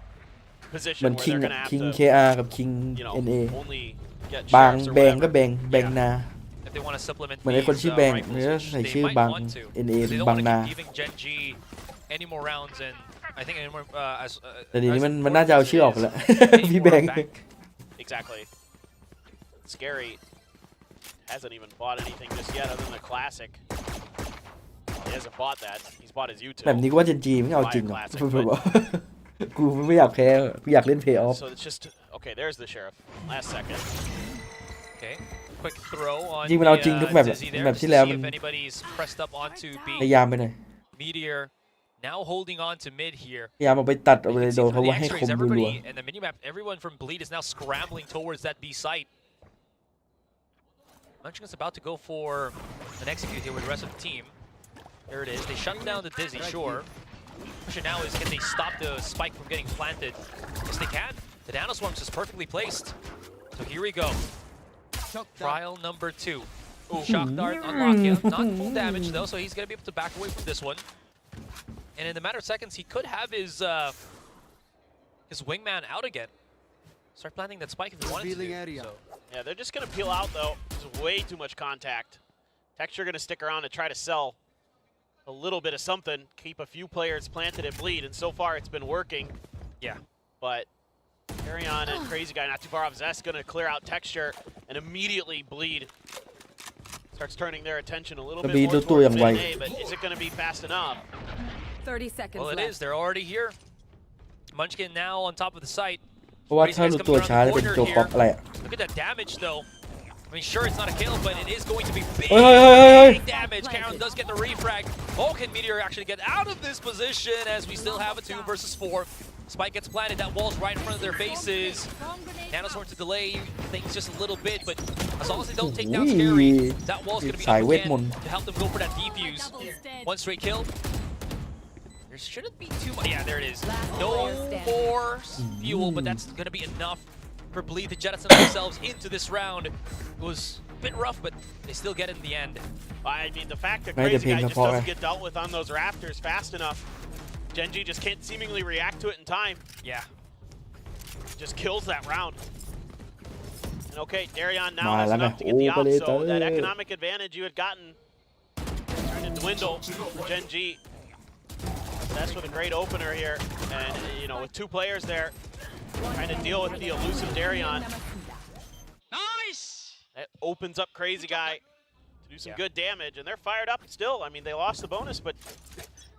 เหมื position อน where คิง they're อะ gonna have คิง to, เคอากับคิง you เอ็น know, เอ only get บาง sheriffs or แบงก็ whatever. แบงนา If they want to supplement เหมือนไอ้คน these, ชื่อแบง rifles, มันก็ which ใส่ they ชื่อ might บาง want to. เอ็นเอ They don't บาง want to นา keep giving Gen G any more rounds, and I think any more. แต่ทีนี้ as มันน่าจะเอา important ชื่อออก as แล้ว it is, พี่แบง any more back. Exactly. Scary hasn't even bought anything just yet other than a classic. He hasn't bought that. He's bought his util. แบบนี้ก็ว่าเจนจีไม่เอาจริงหรอกแบบว่า กูไม่อยากแพ้กูอยากเล่นเพย์ออฟ So it's just okay. There's the sheriff. Last second. Okay, quick throw on จริงมันเอาจริงทุกแมป Dizzy there แมป just ที่ to แล้ว see มัน if anybody's pressed up onto พยา B. ยามไปหน่อย Meteor now holding on to mid here. พยายามเอาไปตัดเอา You ไป can โด see นเขา through ว่า the ให้ค X-rays, มรัว everybody and the minimap, everyone from Bleed is now scrambling towards that B site. Munchkin's about to go for an execute here with the rest of the team. There it is. They shut down the Dizzy, sure. The question now is, can they stop the spike from getting planted? Yes, they can. The Nanoswarms is perfectly placed. So here we go. Trial number 2. Shock dart on Lakia. Not full damage though, so he's going to be able to back away from this one. And in a matter of seconds, he could have his wingman out again. Start planting that spike if he wanted to. So. Yeah, they're just gonna peel out though. There's way too much contact. Texture gonna stick around to try to sell a little bit of something, keep a few players planted and Bleed, and so far it's been working. Yeah. But carry on and Crazy Guy not too far off. Zest gonna clear out Texture and immediately Bleed starts turning their attention a little bit Bleed more tuh towards yang mid wide. A, but is it gonna be fast enough? 30 seconds Well, it left. is. They're already here. Munchkin now on top of the site. เพราะว่าถ้ารู้ตัวช้าจะเป็นตัวป๊อปอะไรอะ Look at that damage, though. I mean, sure, it's not a kill, but it is going to be big, Oi. big damage. Karen does get the refrag. Oh, can Meteor actually get out of this position as we still have a 2 versus 4? Spike gets planted. That wall's right in front of their faces. Nanoswarm to delay things just a little bit, but as long as they don't take down Scary, that wall's going to be up again to help them go for that defuse. One straight kill. There shouldn't be too much. Yeah, there it is. No more fuel, but that's going to be enough for Bleed to jettison themselves into this round. It was a bit rough, but they still get it in the end. I mean, the fact that May Crazy Guy the just ping doesn't pong. get dealt with on those rafters fast enough. Genji just can't seemingly react to it in time. Yeah. Just kills that round. And okay, Darion now Mà has là enough to mày get the ố op, lên so tới. that economic advantage you had gotten starting to dwindle for Gen G. That's with a great opener here, and you know, with 2 players there, trying to deal with the elusive Darion. Nice. That opens up Crazy Guy to do some good damage, and they're fired up still. I mean, they lost the bonus, but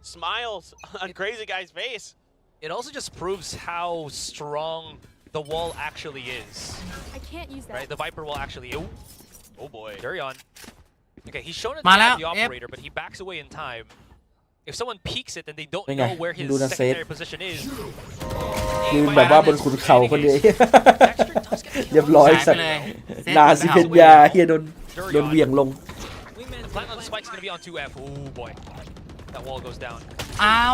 smiles on Crazy Guy's face. It also just proves how strong the wall actually is. I can't use that. Right, the Viper wall actually. Ooh, Oh boy. Darion. Okay, he's shown it to มาแล้ว the operator, but he backs away in time. If someone peeks it, then they don't เป็นไง know where his ดูนะเซต secondary position is. ยืนแบบว่าบนขุนเขาคนเดียว เรียบร้อย หาย สั ไป ตว์ เลยเซต นาซิเพนยาเฮียโดนเหวี่ยงลง The plan on the spike's gonna be on 2F. Oh boy, that wall goes down. เอา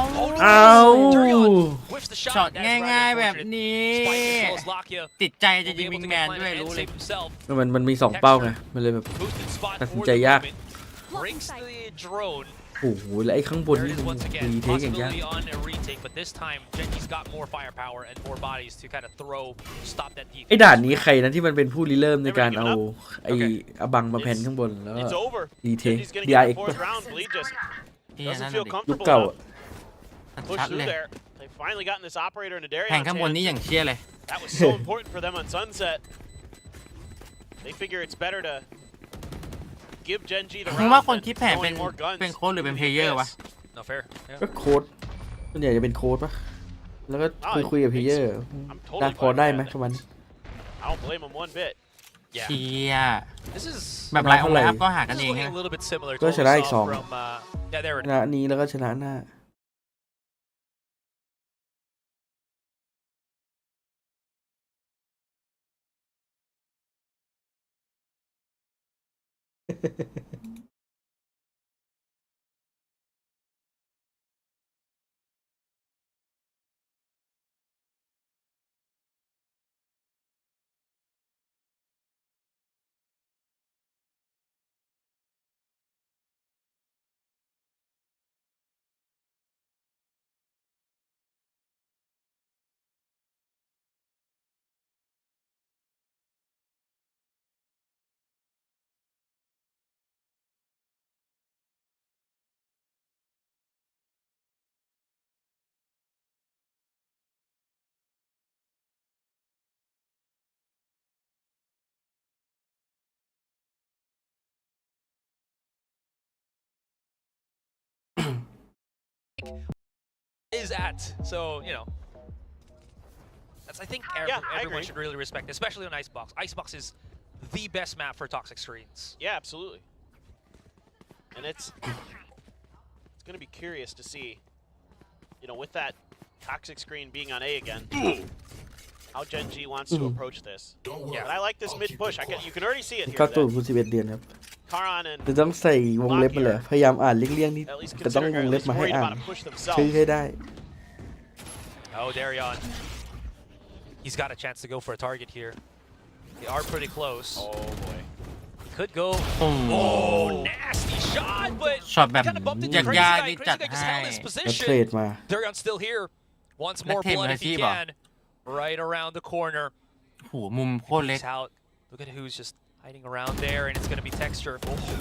เอา Darion whiffs the shot. ช็อต That's rather ง่ายๆแบบ unfortunate. นี้ Spike controls Lakia. ติดใจจะ Will ยิ be ง able วิง to แม get น plan ด้วย and รู้เลย save himself. มันมี2เป้าไงมันเลยแบบ Boosted spot ตัดสิน for ใจ the ยาก moment. Breaks the drone. โอ้โหแล้วไอ้ข้างบน There นี่ it is มัน once again. รีเทคอย่างยาก Possibility on a retake, but this time Genji's got more firepower and more bodies to kind of stop that defense. ไอ้ด่านนี้ใครนะที่มันเป็นผู้ริเริ่มในการเอาไอ้อบังมาแผ่นข้างบนแล้วก็ It's over. รีเทค Genji's gonna DRX get the 4th round. Bleed just เฮียนั่น doesn't น่ะ feel ดิ ยุค comfortable เก่า enough. ชั Push ดเล through ย there. They finally gotten this operator into แข่ง Darion's ข้างบน hand. นี่อย่างเชี่ยเลย That was so important for them on Sunset. They figure it's better to give Genji the มึงว่า round คน than คิดแผนเป็น throwing more guns. เป็นโค้ชหรือเป็นเพลเยอร์วะ No fair. Yeah. ก็โค้ดส่วนใหญ่จะเป็นโค้ดปะแล้วก็คุยกับเพลเยอร์ได้พอได้ไหมประมาณนี้ I don't blame him one bit. เชี่ย This is แบบไลน์ของไลน์อัพก็หากัน this เอ is ง looking ใช่ไหม a little bit similar to ก็ what ช we นะอีก saw 2 from yeah, there ช it is. นะนี้แล้วก็ชนะหน้า Is at. So, you know, that's, I think I everyone agree. should really respect, especially on Icebox. Icebox is the best map for toxic screens. Yeah, absolutely. And it's going to be curious to see, you know, with that toxic screen being on A again, how Genji wants to approach this. Yeah. But I like this mid push. You can already see it เข้า here. ตูด that กู11 เดือนครับ Karan and จะต้องใส่วงเล็บมาเลยพยายามอ่านเลี่ยงๆนี่ at least จะต้อง considering ว are ง at เล็บ least มาให้ worried อ่าน about a push ชื่อ themselves. ให้ได้ Oh, Darion. He's got a chance to go for a target here. They are pretty close. Oh boy. He could go. โอ้ Oh, nasty shot, but ช็อตแบบ kind of bumped into ยาก Crazy ยาก Guy. นี่ Crazy จัด Guy just ให้ held his แล้วเทร position. ดมา Darion's still here. Wants Let more him blood if he receive, can. Right around the corner. โหมุมโคตรเล็ก He's out. Look at who's just hiding around there, and it's going to be Texture.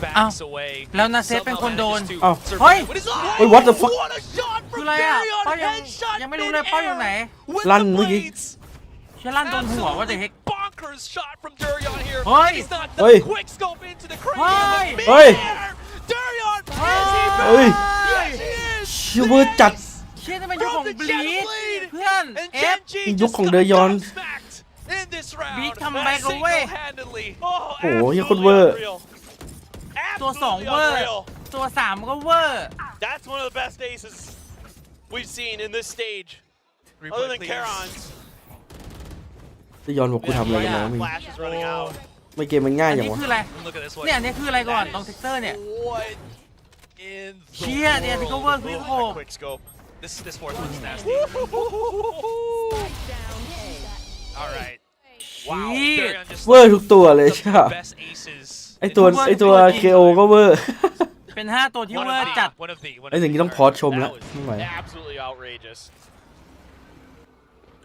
Backs away. แล้วนาเซฟเป็นคนโดน Somehow manages to อ้าว survive. เฮ้ย What is Wait, what the fuck? What a shot คือ from อะไรอ่ะ Darion! เป้ายัง Headshot ยังไม่รู้เลยเป้าอยู่ไหน with ลั่น the เมื่อกี้ blades. เชื่อลั่นโดนหัวว่าจะเฮก Bonkers shot from Darion here. Hey! He's not Hey! the quick scope into the cranium. Hey! but Hey! mid-air, Darion, is he เฮ้ย back? Yes, he is. ชิวเวอร์จัด เชื่อนี่มันยุคของ From the บลีด Jet Blade. เพื่อน And เอฟ Genji ยุค just ของ got เดยอน smacked in this round. Beat comeback away. Single-handedly. โอ้ โอ้โหเหี้ยโคตรเวอร์ unreal. ตัวสอง Absolutely เวอร์ unreal. ตัวสามก็เวอร์ That's one of the best aces we've seen in this stage. Replay, Other than please. Karon's. จะย้อนบอกกูทำอะไรกันนะมึง Flash is running out. ไม่เกมมันง่าย อัน อย่าง นี้ วะ คืออะไร Look at this one. เนี่ยอันนี้คืออะไรก่อนตรงเท็กเตอร์เนี่ย What in the เชี่ยเนี่ยที่เขาเวอร์คือโค Quick scope. This fourth one's nasty. All right. Wow. Shit. Darion just เวอร์ทุกตัวเลย some ใช่ of ปะ the best aces. ไอตัว เวอร์ ไอตัว จริง KO ก็เวอร์ เป็น5ตัวที่ One เวอ of ร์ the, จัด one of the, one ไอ of สิ่ง the. นี้ต้องพอสชมแล้ว That ไม่ไหว was absolutely outrageous.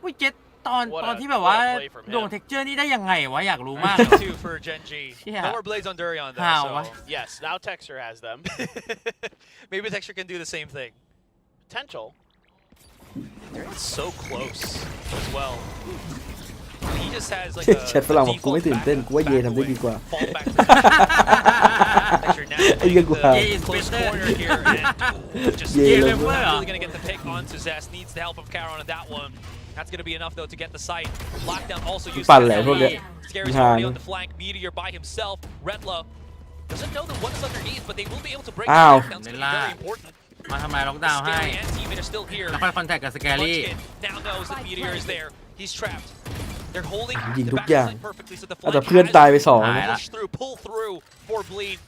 อุ้ยเจ็ดตอน What a- ตอนที่แบบว่า what a play from him. โดนเท็กเจอร์นี่ได้ยังไงวะอยากรู้มาก Round two for Genji. Yeah. No more blades on Darion though. How? So Yes, now Texture has them. maybe Texture can do the same thing. Potential. They're so close as well. He just has like แชทฝรั่งบอกกูไม่ตื่นเต้นกูว่าเยทำได้ดีกว่า ไอ้เหี้ยกูหา close corner here and just Yeah, not level. really gonna get the pick onto Zest. Needs the help of Caron on that one. That's gonna be enough though to get the site. Lockdown also used ปั่นแหละพวกเนี้ย Scary's already on the flank. Meteor by himself. Redla doesn't know that one is underneath, but they will be able to break the Ow. lockdown. It's gonna be very important. มาทำลายล็อกดาวน์ให้ Scary and teammate are still here. แล้วค่อยคอนแทคกับสแกรี่ Munchkin now knows that Meteor is there. He's trapped. They're holding ยิง the ทุก back อย่าง line perfectly, so the เอาแต่ flank เพื่อน has ตายไปสอง หายละ push through, pull through for Bleed.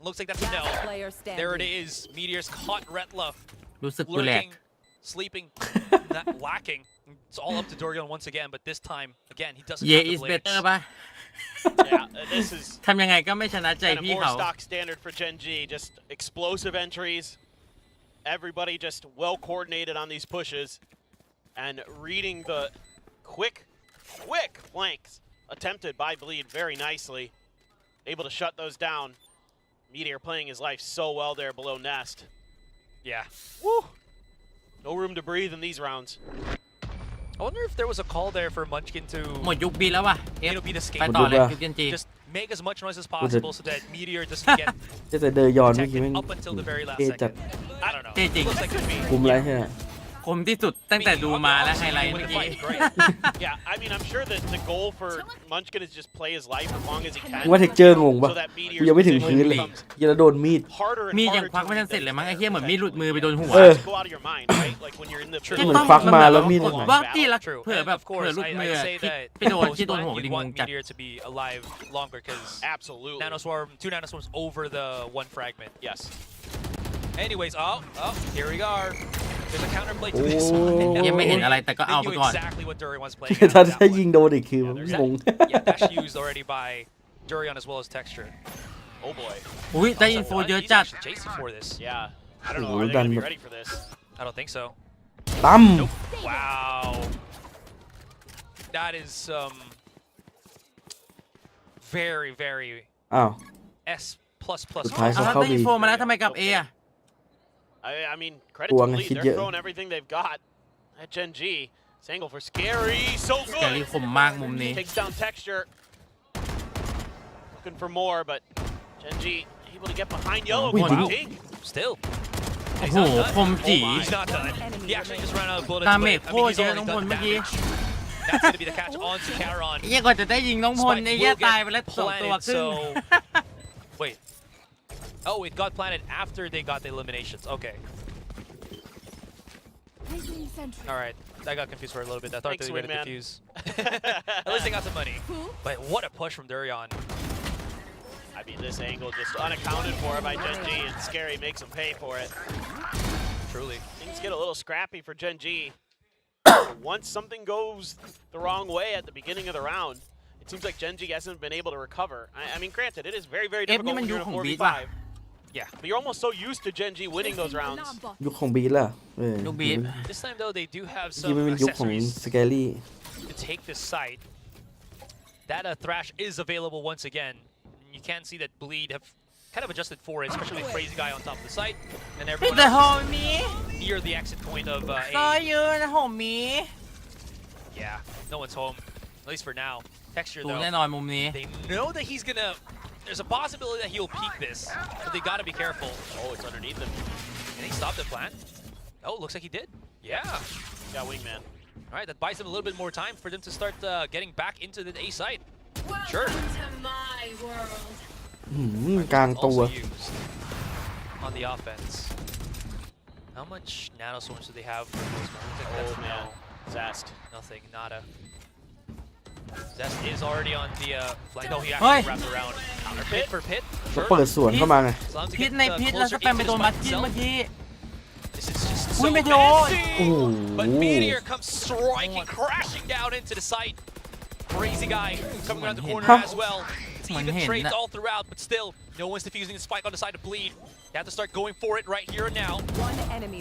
Looks like that's a no. Player There it standing. is. Meteor's caught Retla รู้สึกกูแหลก lurking, sleeping, not lacking. It's all up to Dorian once again, but this time, again, he doesn't เย have อิ the สเบ blades. เตอร์ป่ะ Yeah, this is ทำยังไงก็ไม่ชนะใจ kind of พี่ more เขา stock standard for Gen G. Just explosive entries. Everybody just well coordinated on these pushes and reading the quick flanks attempted by Bleed very nicely. Able to shut those down. Meteor playing his life so well there below Nest. Yeah. Woo! No room to breathe in these rounds. I wonder if there was a call there for Munchkin to หมดยุคบีแล้วว่ะ you know, be the ไป scapegoat. ต่อเลย หมดยุค ยุคเจนจี Just make as much noise as possible so that Meteor doesn't get แต่เดยอนเมื่อกี้ protected แม่ง up until the very last เท่จัด second. I don't know. เท่จริง Looks like it could be. คุมไรใช่ไหม คมที่สุดตั้งแต่ดูมาและไฮไลท์เมื่อกี้ Yeah, I mean, I'm sure that the goal for Munchkin is just play his life as long as he can. ว่าเทคเจอร์งงปะ So that กูยังไม่ถึง Meteor's พื้นเลย becomes ยังโดนมีด harder and มีดยัง harder ควัก to ไม่ทันเสร็จเลยมั้ง evade ไอ้เหี้ยเหมือนมีดหลุดมือไปโดนหัว เออ go out of your mind, right? Like when you're in the เหมือนควักมาแล้วมีด ผ มัน ม หาย ว่าที่ละ True. เผื่อ And แบบ of เผื่อ course, หลุดมือ I'd say ที่ that ไปโดนที่โดน most หัว likely ดิ you'd งง want จัด Meteor to be alive longer because absolutely. nanoswarm, 2 nanoswarms over the 1 fragment. Yes. Anyways, here we are. There's a counterplay to โอ้ this one. ยังไม่เห็นอะไรแต่ก็ They เอาไป knew ก่อน exactly what Durian was playing. ถ้า on that ถ้า one. ยิงโดนอีกคือมันงง Yeah, dash used already by Durian as well as Texture. Oh boy. อุ้ยได้อินโฟเยอะจัด He's actually chasing for this. Yeah. I don't know. Oh, Are they gonna be done. ready for this? I don't think so. ตั้ม Wow. That is very, very อ้าว S++. สุดท้าย เอา เขา แล้ว เข้า ได้ บี อินโฟมาแล้วทำไมกลับเออะ I mean, credit Buang to ang Bleed. hit They're yun. throwing everything they've got at Gen G. This angle for Scary. So สแกรี่ good. คมมากมุมนี้ Takes down Texture. Looking for more, but Gen G able to get behind Yellow. Wait, Good wow. take. Still. โอ้ He's โห not done. คมจี He's not done. He actually just ran out of bullets. ดา but เมจ I โค mean, ตร he's เยอะ already น้องพล done เมื่อกี้ damage. That's going to be the catch onto Caron. เหี้ยก่อนจะได้ยิงน้องพล Spike ไอ้เหี้ย will get ตายไปแล้วสองตัว planted, ครึ่ง so- Wait. Oh, it got planted after they got the eliminations. Okay. All right. I got confused for a little bit. I thought Thanks, they were going to Wingman. defuse. At least they got some money. But what a push from Durian. I mean, this angle just unaccounted for by Gen G, and Scary makes them pay for it. Truly. Things get a little scrappy for Gen G. Once something goes the wrong way at the beginning of the round, it seems like Gen G hasn't been able to recover. I mean, granted, it is very, very เอฟนี่ difficult มัน when ยุ you're ค in ของ a บีทว่ะ 4v5. Yeah. But you're almost so used to Gen G winning those rounds. ยุคของบีทล่ะเออ ยุคบีท This time, though, they do have ที่ some มันเป็นยุคของ accessories สแกรี่ to take this site. That Thrash is available once again. You can see that Bleed have kind of adjusted for it, especially with Crazy Guy on top of the site. And พี่ everyone แต่โฮ else มี near the exit point of ก็ A. ยืนโฮมี Yeah, no one's home, at least for now. Texture, ดู though, แน่นอนมุมนี้ they know that he's gonna... There's a possibility that he'll peek this, but they gotta be careful. Oh, it's underneath him. Can he stop the plan? Oh, looks like he did. Yeah. Got Wingman. All right, that buys them a little bit more time for them to start getting back into the A site. Sure. หืมกลางตัว Also used on the offense. How much nano swarms do they have for this one? Looks like that's Oh, man. Zest. nothing, nada. Zest is already on the flank. No, he Hey. actually wrapped around. Counter pit for pit. แล้ว Sure. เปิดสวนเข้ามาไง As long as he พิษ gets, ในพิษแล้ว closer สแปมไป into โด the นมัด spike จิ้น itself. เมื่อกี้ This is just so Uy, medyo. messy. Oh. But Meteor comes striking, crashing down into the site. Crazy guy coming around the corner Huh. as well. It's Mình even hên trades đó. all throughout, but still, no one's defusing the spike on the side of Bleed. They have to start going for it right here and now.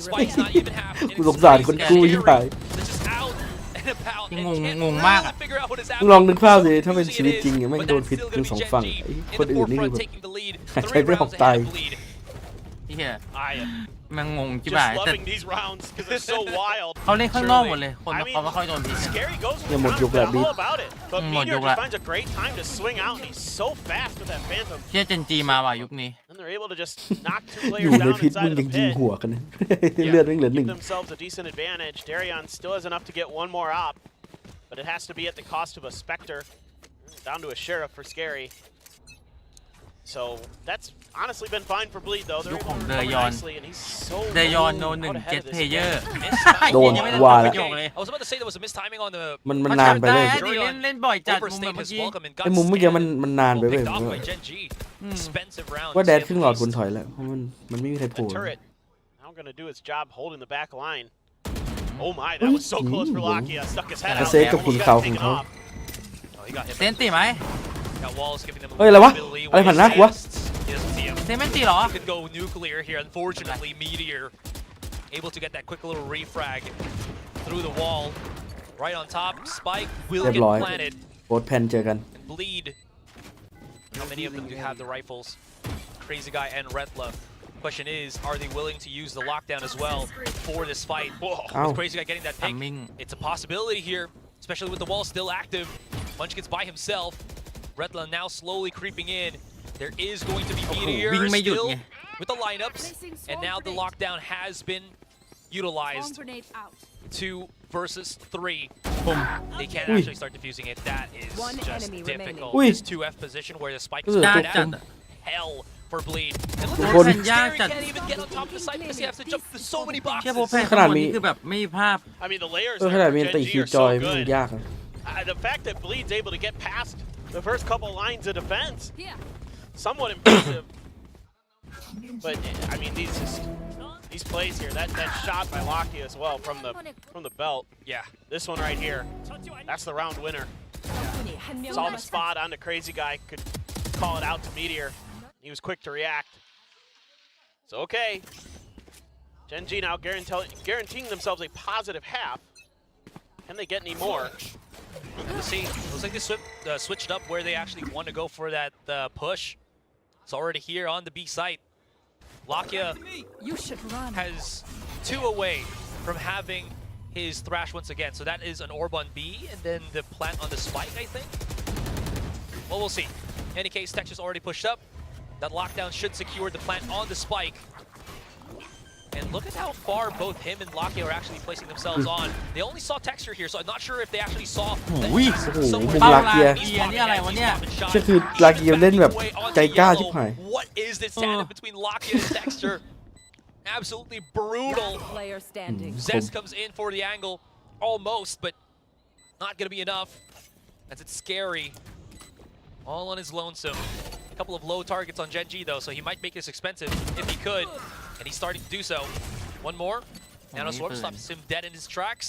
Spike's not even half. and กู it's สงสารคน Scary. กู้ยิ่งไป They're just out and about and งง can't งงมากอะ really figure out what is มึงลอง happening. นึกภาพสิถ้าเป็น Confusing ชีวิต it จริง is, แม่ง but โดน that's พิษ still ทั้ง gonna สอง be ฝั่ง Gen G ไอ้ in คน the อื่นนี่คือ forefront แบบ taking the lead. หายใจ Three ไม่ออก rounds ตาย ahead of Bleed. เหี้ย I มันงงจิ๋ Just บ่ายแต่ loving these rounds because they're so wild. เขาเล่นข้างนอกหมดเลยคน I เขาไม่ค่อยโดนพิษ Scary goes with Yeah, the một counter, dục là they're beat. all about it. But Một Meteor dục just là- finds a great time to swing out, and he's so fast with that Phantom. เชี่ยเจนจีมาว่ะยุคนี้ And they're able to just knock 2 อยู่ players ใน down พิษมึ inside ง of ยั the งยิง pit. หัวกันนะเลือดแม่งเหลือ Give 1 themselves a decent advantage. Darion still has enough to get 1 more op, but it has to be at the cost of a Spectre. Down to a Sheriff for Scary. So that's honestly been fine for Bleed though. They're able to recover Dayon. nicely, and he's so เดยอนโน low หนึ่ง out เจ็ ahead ด of เพ this เยอร์ guy. โดนว่าแล้ว I was about to say there was a mistiming on the มันนานไปเลย เล่นบ่อยจัดมุม overstayed เมื่อ his กี้ welcome and ไอ้ got มุมเมื่อกี้มัน scanned. นานไปเว้ย Picked ผม off ว่า by Gen G. Expensive round. ว่าแดดครึ่งหลอดคุณถอยแล้วเพราะมันไม่มีใครโผ The ล่ turret now going to do its job holding the back line. Oh my, that was so close for Lakia. Stuck his head กระ out. เซฟกับขุน Almost เขา got ของ taken เขา off. Oh, he got hit เซนตีไหม Got walls giving them a เฮ้ยอะไรวะ little bit of อะไรผ่านหน้า leeway. กูวะ He doesn't see him. เซนไม่ตีเหรอ He could go nuclear here. Unfortunately, Meteor able to get that quick little refrag through the wall. Right on top, Spike will เรีย get บร้อย planted โคตรแพนเจอกัน and Bleed. How many of them do have the rifles? Crazy Guy and Retla. Question is, are they willing to use the lockdown as well for this fight? Whoa, Ow. with Crazy Guy getting that pick, Timing. it's a possibility here, especially with the wall still active. Munchkin's by himself. Retla now slowly creeping in. There is going to be Meteor วิ่งไม่หยุด still ไง with the lineups, and now the lockdown has been utilized. 2 versus 3. Boom. They can't Ui. actually start diffusing it. That is One just enemy difficult. Ui. This 2F position where the spike is Ui, coming tôi out. Hell for Bleed. And look Tôi at khôn. this, Scary can't even get on top of the site because he has to jump through so many เชี่ยโบ boxes. แพนข้างบนนี่คือแบบไม่มีภาพ I mean, the layers ขนาด there มี for ตี Gen คิ G ว are จ so อยมัน good. ยากอะ The fact that Bleed's able to get past the first couple lines of defense, somewhat impressive. But I mean, these plays here, that shot by Lakia as well from the belt. Yeah. This one right here, that's the round winner. Saw the spot on the Crazy Guy, could call it out to Meteor. He was quick to react. So okay, Gen G now guaranteeing themselves a positive half. Can they get any more? We'll see. Looks like they switched up where they actually want to go for that push. It's already here on the B site. Lakia You should run. has 2 away from having his Thrash once again. So that is an orb on B and then the plant on the spike, I think. Well, we'll see. In any case, Texture's already pushed up. That lockdown should secure the plant on the spike. And look at how far both him and Lakia are actually placing themselves on. They only saw Texture here, so I'm not sure if they actually saw that Ui. he's somewhere พวก down ลาเกีย He's นี่อะไรวะเนี่ย popping shots. ก็คือลาเกียเล่นแบบใจกล้าชิบหาย What is this tandem between Lakia and Texture? Absolutely brutal. Player standing. Zest comes in for the angle, almost, but not gonna be enough. As it's Scary, all on his lonesome. A couple of low targets on Gen G though, so he might make this expensive if he could, and he's starting to do so. One more. Nano Swarm stops him dead in his tracks.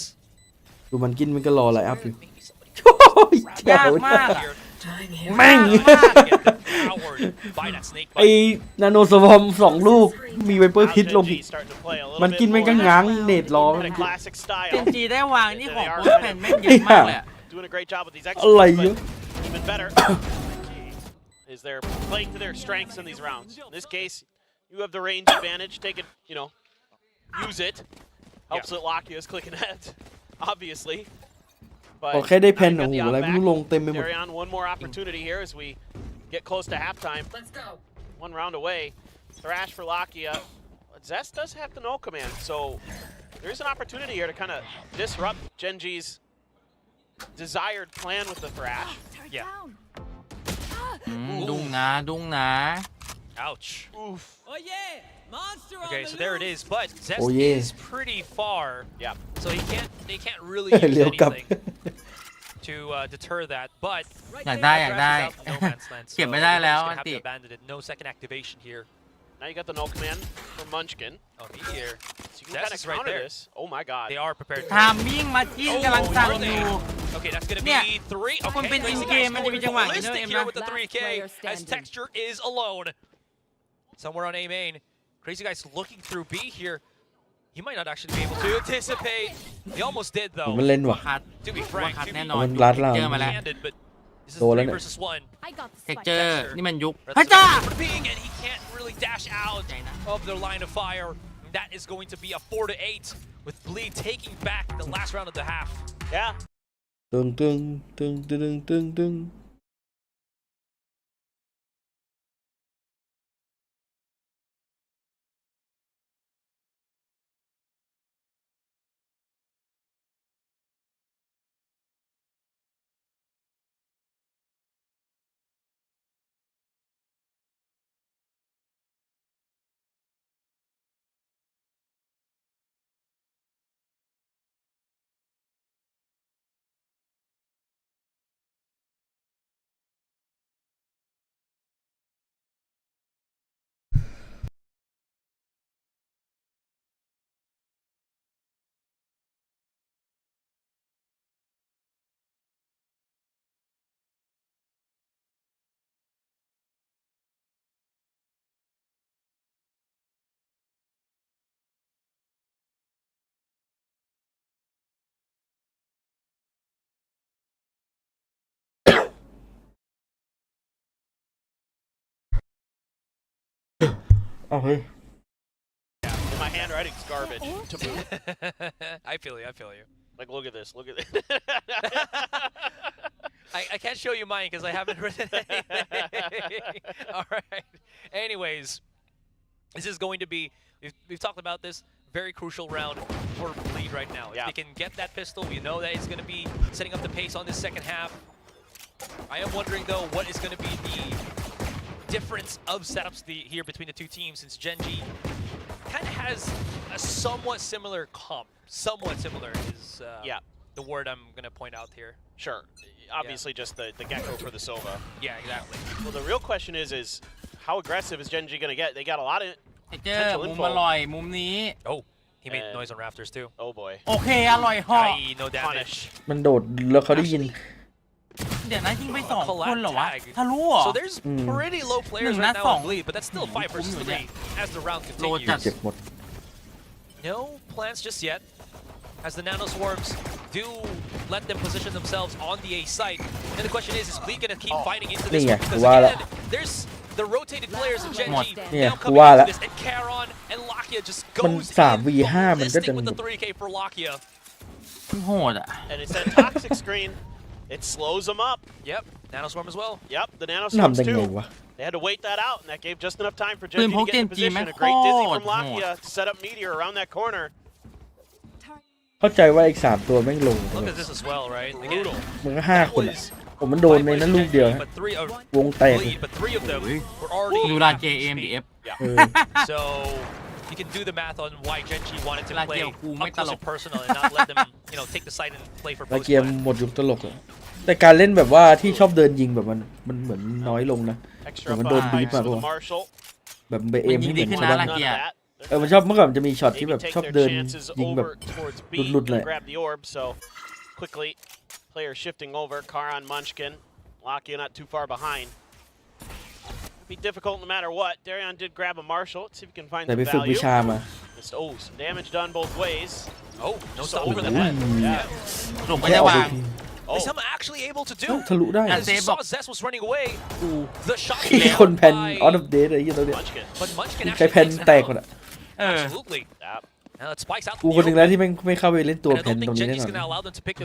ดูมันกินมันก็รอไลน์อัพอยู่ Maybe somebody โอ้ยเจ๋ ยาก ว มากอะ here. แม่ง Get devoured by that snake ไอ้ bite. นาโนสวอม2 ลูก มีไวเปอร์ Now พิษ Gen ลง G อีก starting to play a little มัน bit กินมันก็ more ง้างเนตรอ in a classic เจ style. นจีได้วางนี่ของโบแพนแม่งเยอะมากเลยอะ Doing a great job with these อะไร executes, เยอะ but even better is they're playing to their strengths in these rounds. In this case, you have the range advantage. Take it, use it. Helps that Lakia is clicking heads, obviously. ขอ But แค่ได้แพน now โอ้ you โห got the อะไร op ไม่รู้ back. ลงเต็มไปหมด Darion, one more opportunity here as we get close to halftime. One round away. Thrash for Lakia. Zest does have the no command, so there is an opportunity here to kind of disrupt Gen G's desired plan with the Thrash. Yeah. ดุ้งนะดุ้งนะ Ouch. Oof. Okay, so there it is, but Zest Oh, yeah. is pretty far. Yeah. So they can't really เลี้ use ยวกลับ anything to deter that. But อยากได้อยากได้ Thrash is out in no man's land, เก็บ so ไม่ได้ they're แล้ว just อั gonna น have ติ to abandon it. No second activation here. Now you got the no command from Munchkin. Oh, Meteor. So you can Zest kind of is right counter there. this. Oh my god. They are prepared. ทามมิ่งมาจิ้นกำลังสั่งอยู่ Okay, that's gonna เนี่ย be 3. มัน Okay, เป็น Crazy Guy in-game มันจะมี scoring จังหวะอย่างนี้ด้วย ballistic เอ็ม here นะ with the 3K as Texture is alone. Somewhere on A main. Crazy Guy's looking through B here. He might not actually be able to anticipate. He almost did ผม though. มันเล่นว่ะ คัด To be ว่า frank, คัด to แน่ be นอน มันรัดเรา เจอมาแล้ว candid, but this is Đồ 3 lên này. versus 1. I got the เท็ก spike. เจอร์นี่มันยุค Red's พระเจ้า for the ping, and he can't really dash out of their line of fire. that is going to be a 4-8 with Bleed taking back the last round of the half. Yeah. ตึงตึงตึงตึงตึงตึงเอาเฮ้ย And my handwriting's garbage to boot. I feel you. I feel you. Like, look at this. Look at this. I can't show you mine because I haven't written anything. All right. Anyways, this is going to be, we've talked about this, very crucial round for Bleed right now. If they can get that pistol, we know that it's going to be setting up the pace on this second half. I am wondering, though, what is going to be the difference of setups here between the two teams, since Gen.G kind of has a somewhat similar comp. Somewhat similar is the word I'm going to point out here. Sure. Obviously, just the gecko for the Sova. Yeah, exactly. Well, the real question is how aggressive is Gen.G going to get? They got a lot of เจอมุมอร่อยมุมนี้ Oh, he made noise on Rafters too. Oh boy. โอเคอร่อยเหาะ Aye, no damage. มันโดดแล้วเขาได้ยิน เดี๋ยวนะยิงไป2 คนเหรอวะ tag. ทะลุเหรอ So there's pretty low players right now on Bleed, but that's still 5 versus 3 as the round โลจัด continues. เจ็บหมด No plans just yet, as the Nano Swarms do let them position themselves on the A site. And the question is Bleed going to keep fighting into this Nè, one? Because qua lại. again, there's the rotated players of Gen.G Nè, now coming qua into lại. this, and Charon and Lakia just มัน goes 3v5 มันก็จะ ballistic with the 3K for Lakia. โหดอ่ะ And it's that toxic screen. It slows them up. Yep, Nano Swarm as well. Yep, the Nano ทำ Swarms ได้ไง too. วะ They had to wait that out, and that gave just enough time for ปืน Gen.G พ to ก get เจ in นจีแม่ position. ง A โค great dizzy ตร from โหด Lakia to set up Meteor around that corner. เข้าใจว่าอีก3ตัวแม่งลง Look at this as well, right? Again, มันก็5 คนอะผมมันโดนในนั้นลูกเดียวนะ but three of วงแตกเลย Bleed, but 3 of them were already ดู in ราน half เจ of เอ็ม speed. ดีเอฟ เออ So you can do the math on why Gen.G wanted to Là play kiểu cú up mấy close tà and personal and not let them, take the side and play for แล้ว post เกม play. หมดยุคตลกอะแต่การเล่นแบบว่าที่ชอบเดินยิงแบบมันเหมือนน้อยลงนะ Extra แต่มันโดนบีบ 5 มาก for ก the ว่า Marshal. แบบไปเอมให้เหมือน มันยิงดีขึ้น ชาว นะ บ้าน Là None kìa. of that. มันชอบเมื่อก่อนมันจะมีช็อตที่ Maybe แบบ take ชอบ their เดิน chances ยิงแบบ over towards B, หลุดๆเลย grab the orb. So quickly, player shifting over. Karan Munchkin, Lakia not too far behind. Be difficult no matter what. Darion did grab a Marshal. Let's see if we can find แต่ some ไปฝึกวิ value. ชามา Just, some damage done both ways. Oh, no Just stop over over the the head. head. Yeah. หลงไม่ แค่ ได้ ออก วา ไป ง ที Is someone actually able to เอ้า do? ทะลุได้ As you saw, Zest was running away. The shot มีคนแพนออฟเดทอะไรอย่างเงี้ยตรงเนี้ย Munchkin. but Munchkin ใคร actually แพน takes him แตก out. หมดอะ เออ Absolutely. Yep. Now it spikes out กู the คนหนึ่ง open. แล้วที่ไม่เข้าไปเล่นตัว And I แพน don't ตรง think นี้แน่ Gen.G's นอน going to allow them to pick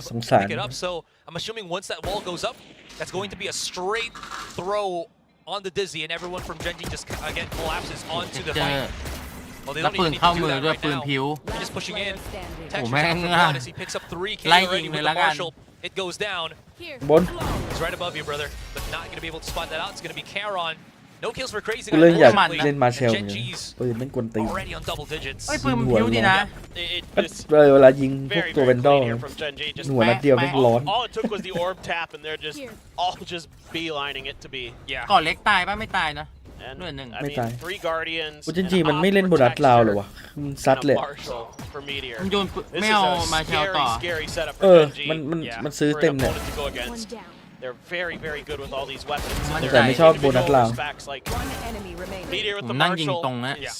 it up. So I'm assuming once that wall goes up, that's going to be a straight throw on the Dizzy, and everyone from Gen.G just again collapses onto the เจอ fight. Well, they แล้ว don't ปืน even need เข้า to do มือ that ด้วย right ปืน now. ผิว They're just pushing in. Texture's man, out for blood as he picks up 3K Light alreadyยิง with เลย the ละกัน Marshal. It goes down. บน It's right above you, brother. But not going to be able to spot that out. It's going to be Charon. No kills for Crazy กู Guy, เริ่มอยาก unfortunately. เล่นมาเชล And เหมือนกัน Gen.G's ปืนแม่งกวนตีน already on double digits. เอ้ยปืนมันผิวดีนะ It ก็ just เวลายิงพวก very, ตัวเว very นดอ clean ร์ here from Gen.G. Just หัวนัดเดียวแม่งร้อน all it took was the orb tap, and they're just all just beelining it to be. Yeah. ก่อนเล็กตายป่ะไม่ตายนะ And Nửa nừng. I Mấy mean, tay. 3 Guardians. กูจริง an ๆมันไม่ op เล่น for โบนัสลาวเล Texture, ยวะมันซัด and เลย a Marshal for Meteor. มันโยนปืน This ไม่ is เอา a มาเชล scary, ต่อ scary setup เอ for อ Gen.G. มันซื้อ for เต็ an มเนี่ย opponent to go against. They're very, very good with all these weapons. and แต่ their ไม่ชอบโบนัส individual ลาว respects, like Meteor with ผ the มนั่งยิง Marshal. ตรงนะ is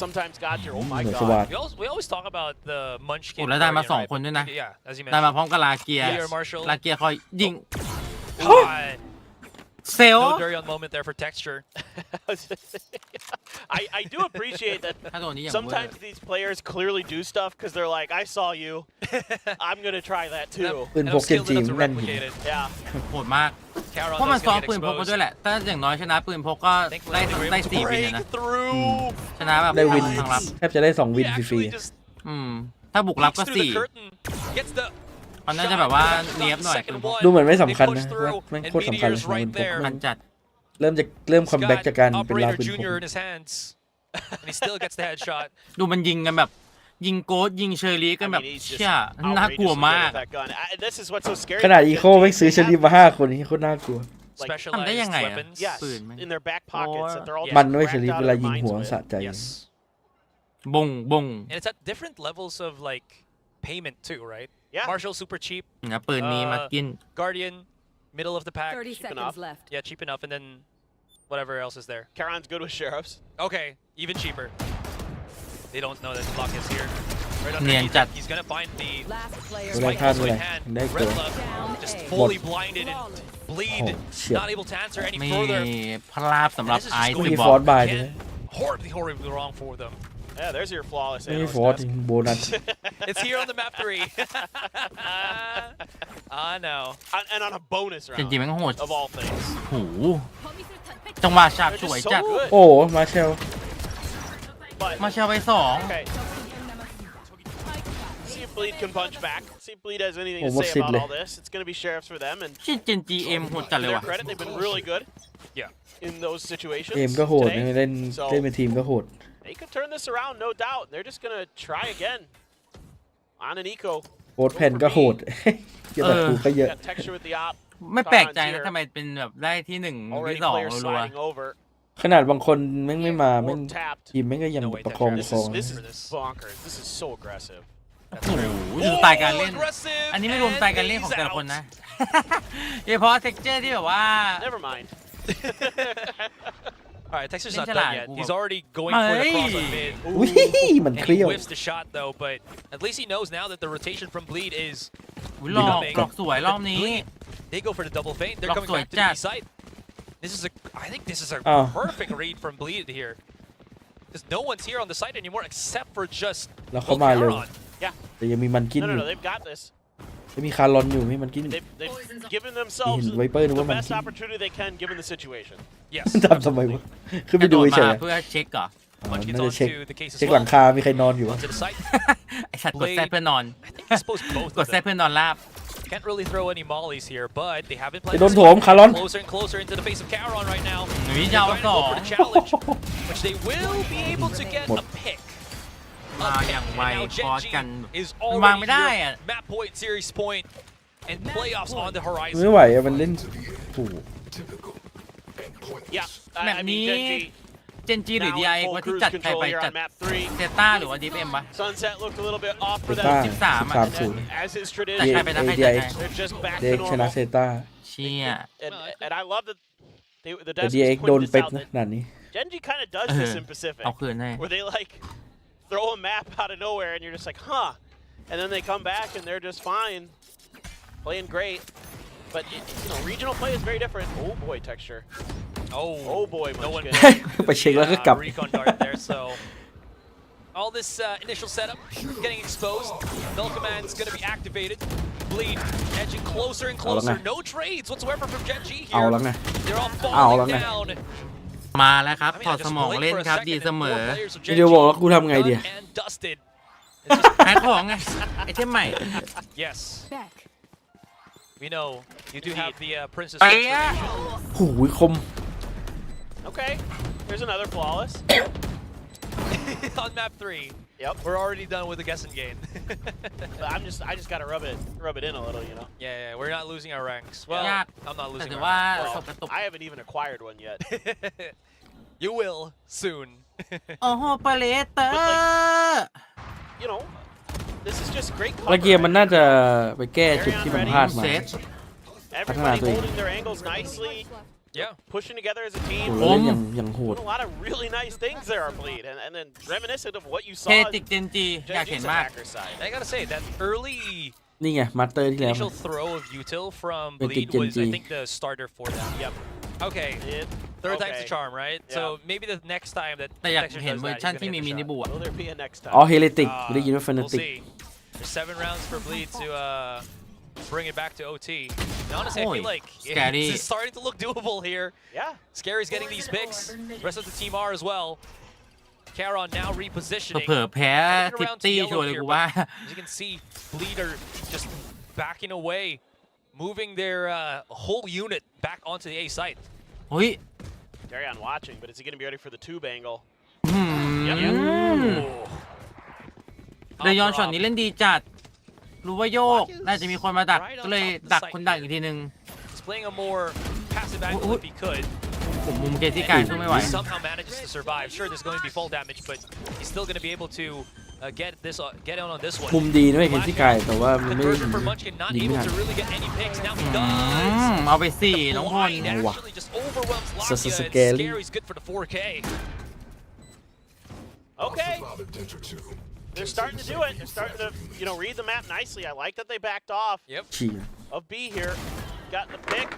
sometimes got your, oh my เหนือส god. วัสด We always talk about the โอ้ Munchkin. แล้วได้มา Guardian, 2 คนด้วยนะ Yeah, as you ได้มา mentioned. พร้อมกับลาเกีย Meteor Marshal. ลาเกียคอยยิง Ah, เซล no Darion moment there for Texture. I do appreciate that ถ้าโดนนี้อย่าง sometimes these players clearly do stuff because they're like, I saw you, I'm gonna try that too. ปืนพกเจนจีแม่นจริง Yeah. โหดมากเพราะมันซ้อมปืนพกมาด้วยแหละถ้าอย่างน้อยชนะปืนพกก็ได้4 วินนะชนะแบบ ได้วิน ทางรับ แทบจะได้2 วินฟรี ถ้าบุกรับก็4มันน่าจะแบบว่าเนียบหน่อยปืนพก ๆดูเหมือนไม่สำคัญนะว่าแม่งโคตรสำคัญเลยปืนพก มันจัด เริ่มคัมแบ็กจากการเป็นลาปืนพก And he still gets the headshot. ดูมันยิงกันแบบยิงโกดยิงเชอรี่กันแบบ He's เชี่ย just น่ากลัว outrageously มาก good with that gun. This is what's so scary. ขนาดอีโคไม่ซื้อชลีมา5 คนนี่โคตรน่ากลัว ทำได้ยังไง Specialized อะ weapons. Yes, ปืนมัน in their back pockets that they're all มัน just ด้วยช cracked ลี out เว of ลา their ยิง minds หัว with. สะใจ Yes. บงบง And it's at different levels of like payment too, right? Yeah. Marshall super cheap. นะปืนนี้มากิน Guardian, middle of the pack. 30 enough. seconds left. Yeah, cheap enough, and then whatever else is there. Charon's good with sheriffs. Okay, even cheaper. They don't know that Block is here. Right Nian underneath chat. it. He's gonna find the Last player. ไม่ได้ spike พลาด missile เล in ย hand. ได้ตัว Red Love just fully blinded and bleed. shit. Not able to answer any มี further. พลาบสำหรับ This is ไอ just ซ์ going มี บ ฟ อ อ ล ร์สบายด้วย horribly wrong for them. Yeah, there's your flawless ไม่มี analyst ฟอร์ส desk. โบนัส It's here on the map 3. I know. And on a bonus จ round ริงๆมันโหด of all things. โหจังหวะฉาบ They're สวย just so จัด good. โอ้มาเชล But มาเชลไป2 okay. See if Bleed can punch back. See if Bleed has anything to Almost say about Sidley. all this. It's going to be sheriffs for them, and ชื่อเจน GM โหดจัด to เลย their ว่ะ credit, they've been really good Yeah. in those situations เกมก็โหด today. เล่นเป็นทีมก็โหด They could turn this around, no doubt. They're just going to try again on an eco. โค้ดแผ่นก็โหด เยอะกูก็เยอะ Got texture with the op. ไม่แปลกใจนะทำไมเป็นแบบได้ที่1 Already ที่2 players รัว sliding over. ขนาดบางคนแม่งไม่มาแม่ง Or tapped. ทีมแม่งก็ยัง No way, ประคอง This คอง is bonkers. This is so aggressive. โอ้โหดูสไตล์การเล่น Aggressive อันนี้ไม่รวมสไตล์การเล่นของแต่ละคนนะ โดยเฉพาะเท็กเจอร์ที่แบบว่า Never mind. All right, Texas not Ninja done Lad. yet. He's already going for the cross on mid. อุ้ยมัน And เค he รี้ยว whiffs the shot though, but at least he knows now that the rotation from Bleed is อุ๊ยหลอกสวยรอบนี้ Bleed. They go for the double feint. They're Lock coming back to side. the side. I think this is a Oh. perfect read from Bleed here. Because no one's here on the site anymore except for just แล้วเขามาเร็ว Volcaron. แต่ยังมีมันกิน No, อ no, ยู่ no. They've got this. จะมีคาร์ลอนอยู่มีมันกิน They've given themselves เห็นไวเปอร์นึก the ว่ามัน best กิน opportunity they can given the situation. Yes. ทำทำไมวะขึ้นไป กระโด ดู ด เฉ มาย ๆ เพื่อเช็คเหรอ Much gets น่าจะเช็ค onto the case as เช็คหลัง well. คามีใครนอนอยู่วะ Onto the site. ไอสัตว์กดแซดเพื่อนนอน I think I suppose both กด of แซด them. เพื่อนนอนราบ Can't really throw any mollies here, but they haven't ไป played โดนโถมคาร์ลอน closer and closer into the face of Charon right now. หนี They're ยาว going to ส go อง for the challenge, which they will be able to get a pick. มาอย่างไว And now คอร์ส Gen กัน G is วางไม่ already ได้ here. อะ Map point, series point, and playoffs on the ไม่ horizon. ไหวอะมันเล่นโอ้โห Yeah. แบบ I นี้ mean, Gen G เจนจีหรือ now in DI full ว่าที่ cruise จัดใคร control ไป here จัด on map 3. เซต้าหรือว่าดิฟเอ็มปะ Sunset looked a little bit off เซ for ต้า them. 13 13 As is แต่ใคร tradition, ไปนะใคร ADI จัดใคร they're just back เด็ to กชนะ normal. เซต้า เชี่ย And I love that the แต่ desk DX just โดน pointed เป็ this ด out นะ that ขนาดนี้ Gen G kind of does this in Pacific, เอาคืนให้ where they like throw a map out of nowhere and you're just like, huh, and then they come back and they're just fine, playing great. But regional play is very different. Oh boy, texture. Oh boy, no one Munchkin. ไปเช็คแล้วก็กลับ recon dart there, so all this initial setup getting exposed. Null command's gonna be activated. Bleed edging closer and closer. No trades whatsoever from Gen G เอา here. แล้วไง They're all เอาแล้ว falling ไง down. มาแล้วครับ I mean, ถอด I ส just มอง blinked เล่น for a ครับ second ดี and เสม four อ players of วิ Gen ดีโอ G บอกแล้วกูทำไงดี done and dusted. It's just- ขายของไงไอเทมใหม่ yes, Back. we know you do have the princess ไป transformation โอ้โหคม Okay, here's another flawless. on map 3. Yep. We're already done with the guessing game. But I just gotta rub it in a little, you know. Yeah, we're not losing our ranks. Well, ยาก I'm not แต่ losing ถือ my ว่า ranks. สกระตุก I haven't even acquired one yet. You will soon. โอ้โหเปเลเตอร์ You know, this is just great แล้วเกมมัน cover. น่าจะไปแก้จุดที่มันพลาดมา เซต Everybody Definitely. holding their angles nicely, Yeah. pushing together as a โอ้ team. โหเล่นอย่างโหด Doing a lot of really nice things there are Bleed, and then reminiscent of what you เท saw ติกเจนจีอยาก Gen เห็น G's มาก attacker side. I gotta say that early นี่ไงมาสเตอร์ที่แล้ว initial throw of util from They Bleed did was, I Gen G. think, the starter for them. Yep. Okay. It Third time's the Okay. charm, right? Yeah. So maybe the next time that แต่อยาก Texture เห็น does เวอ that, ร์ he's ชัน gonna ที่ hit มี the มินิ shot. บูอะ Will there be a next time? อ๋อเฮเลติกได้ยินว่า We'll fanatic see. There's 7 rounds for Bleed to bring it back to OT. And honestly, I Oi, feel like Scary. this is starting to look doable here. Yeah. Scary's getting these picks. The rest of the team are as well. Caron now เผ repositioning. ลอๆแพ้ Heading ทิป around to ตี้ yellow ชัวร์เลย here, กู but ว่า as you can see, Bleed are just backing away, moving their whole unit back onto the A site. เฮ้ย Darion watching, but is he going to be ready for the tube angle? เดยอนช็อตนี้เล่นดีจัด รู้ว่าโยก น่าจะมีคนมาดัก ก็เลยดักคนดักอีกทีนึง He's playing a more passive angle if he could. ผมมุมเกซี่กายสู้ไม่ไหว He somehow manages to survive. Sure, there's going to be fall damage, but he's still going to be able to get on this one. มุมดีนะเว้ยเคนซี่กายแต่ว่ามันไม่ Conversion for Munchkin, not ยิง able ไม่ทัน to really get any picks. Now he เอาไปสี่ does. น้องพล Blind actually just overwhelms Lakia. And Scary. Scary's good for the 4K. Okay. Ultraviolet Danger 2. They're starting to do it. They're starting to, read the map nicely. I like that they backed off Yep. ฉี่ of B here. Got the pick.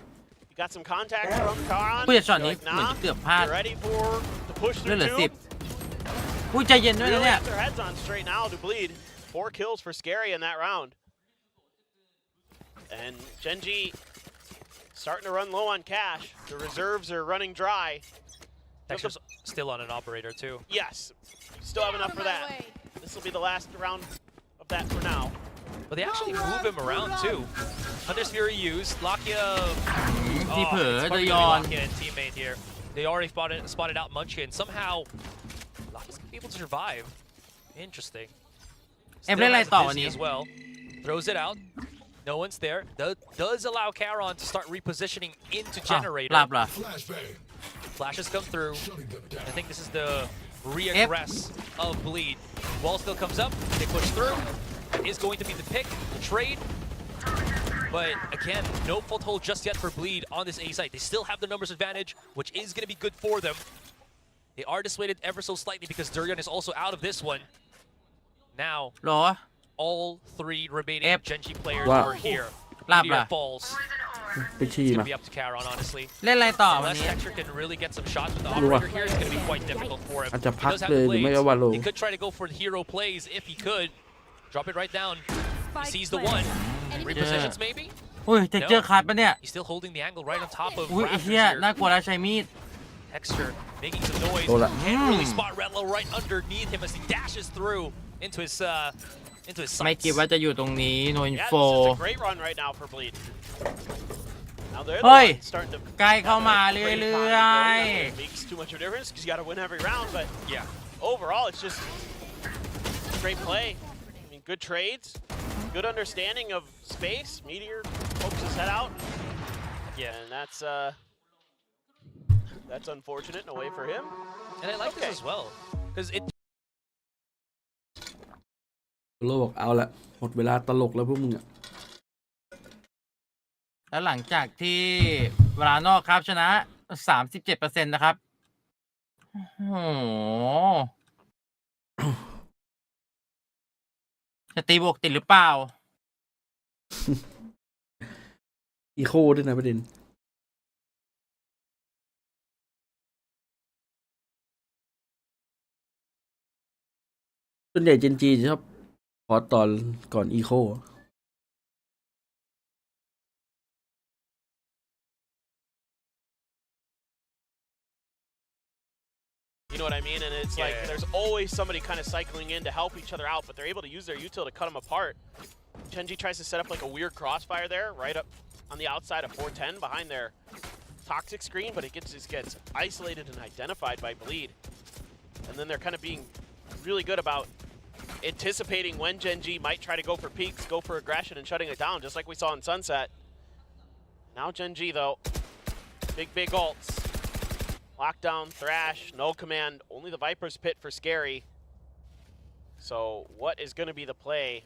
You got some contact from Karan. ผู้จัดช็อตนี้ You're เหมือน like, จะเกือบพลาด You're ready for the push เลือ through ดเหลือ tube. 10ผู้ใจเย็นด้วยนะ Really เนี่ย have their heads on straight now to Bleed. 4 kills for Scary in that round. And Genji starting to run low on cash. The reserves are running dry. Texture's still on an operator, too. Yes, still have enough for that. This will be the last round of that for now. But they actually move him around, too. Hunter's Fury used. Lakia... He it's put probably the gonna yawn. be Lakia and teammate here. They already spotted out Munchkin. Somehow, Lakia's gonna be able to survive. Interesting. Still Every has light thought Busy on as well. Throws it out. No one's there. Does allow Caron to start repositioning into อ่ะ Generator. หลับเหรอ Flashbang. Flashes come through. Shutting them down. I think this is the reaggress of Bleed. Wall still comes up. They push through. Is going to be the pick, the trade. But again, no foothold just yet for Bleed on this A site. They still have the numbers advantage, which is going to be good for them. They are dissuaded ever so slightly because Durian is also out of this one. Now, หรอ all 3 remaining F. Genji players Wow. are here. Lab Meteor lah. falls. ไปฉี่ It's มา going to be up to Caron, honestly. เล่นอะไรต่อวัน Unless นี้ Texture can really get some shots with the Lua. operator here, it's going to be quite difficult for him. อาจจะ He พัก does have เล the ยหรือไม่ blades. ก็วาโล He could try to go for the hero plays if he could. Drop it right down. He sees the one. Repositions maybe? อุ้ยเทคเจอร์คัดปะเนี่ย He's still holding the angle right on top of อุ้ยไอ้ Raptors เหี้ย here. น่ากลัวแล้วใช้มีด Texture making some noise. โดนละ Can't really spot Redlow right underneath him as he dashes through into his ไม่ sights. คิดว่าจะอยู่ตรงนี้โนอิน Yeah, โฟ this is a great run right now for Bleed. Now they're the Hey. ones starting to ใกล้เข้ามาเรื่ Great อย economy going. Makes too much of a difference because you got to win every round. But Yeah. overall, it's just great play. I mean, good trades, good understanding of space. Meteor pokes his head out, Yeah. and that's unfortunate in a way for him. And I like this as well. Because it โลบอกเอาละหมดเวลาตลกแล้วพวกมึงอ่ะ ๆ แล้วหลังจากที่เวลานอกครับชนะ 37% นะครับ โอ้โห จะตีบวกติดหรือเปล่า อีโคด้วยนะประเด็น ส่วนใหญ่เจนจีจะชอบพอตอนก่อนอีโค You know what I mean? And it's like there's always somebody kind of cycling in to help each other out, but they're able to use their util to cut them apart. Genji tries to set up like a weird crossfire there, right up on the outside of 410 behind their toxic screen, but it just gets isolated and identified by Bleed. And then they're kind of being really good about anticipating when Genji might try to go for peaks, go for aggression, and shutting it down, just like we saw in Sunset. Now Genji, though, big ults. Lockdown, Thrash, no command, only the Viper's Pit for Scary. So what is going to be the play?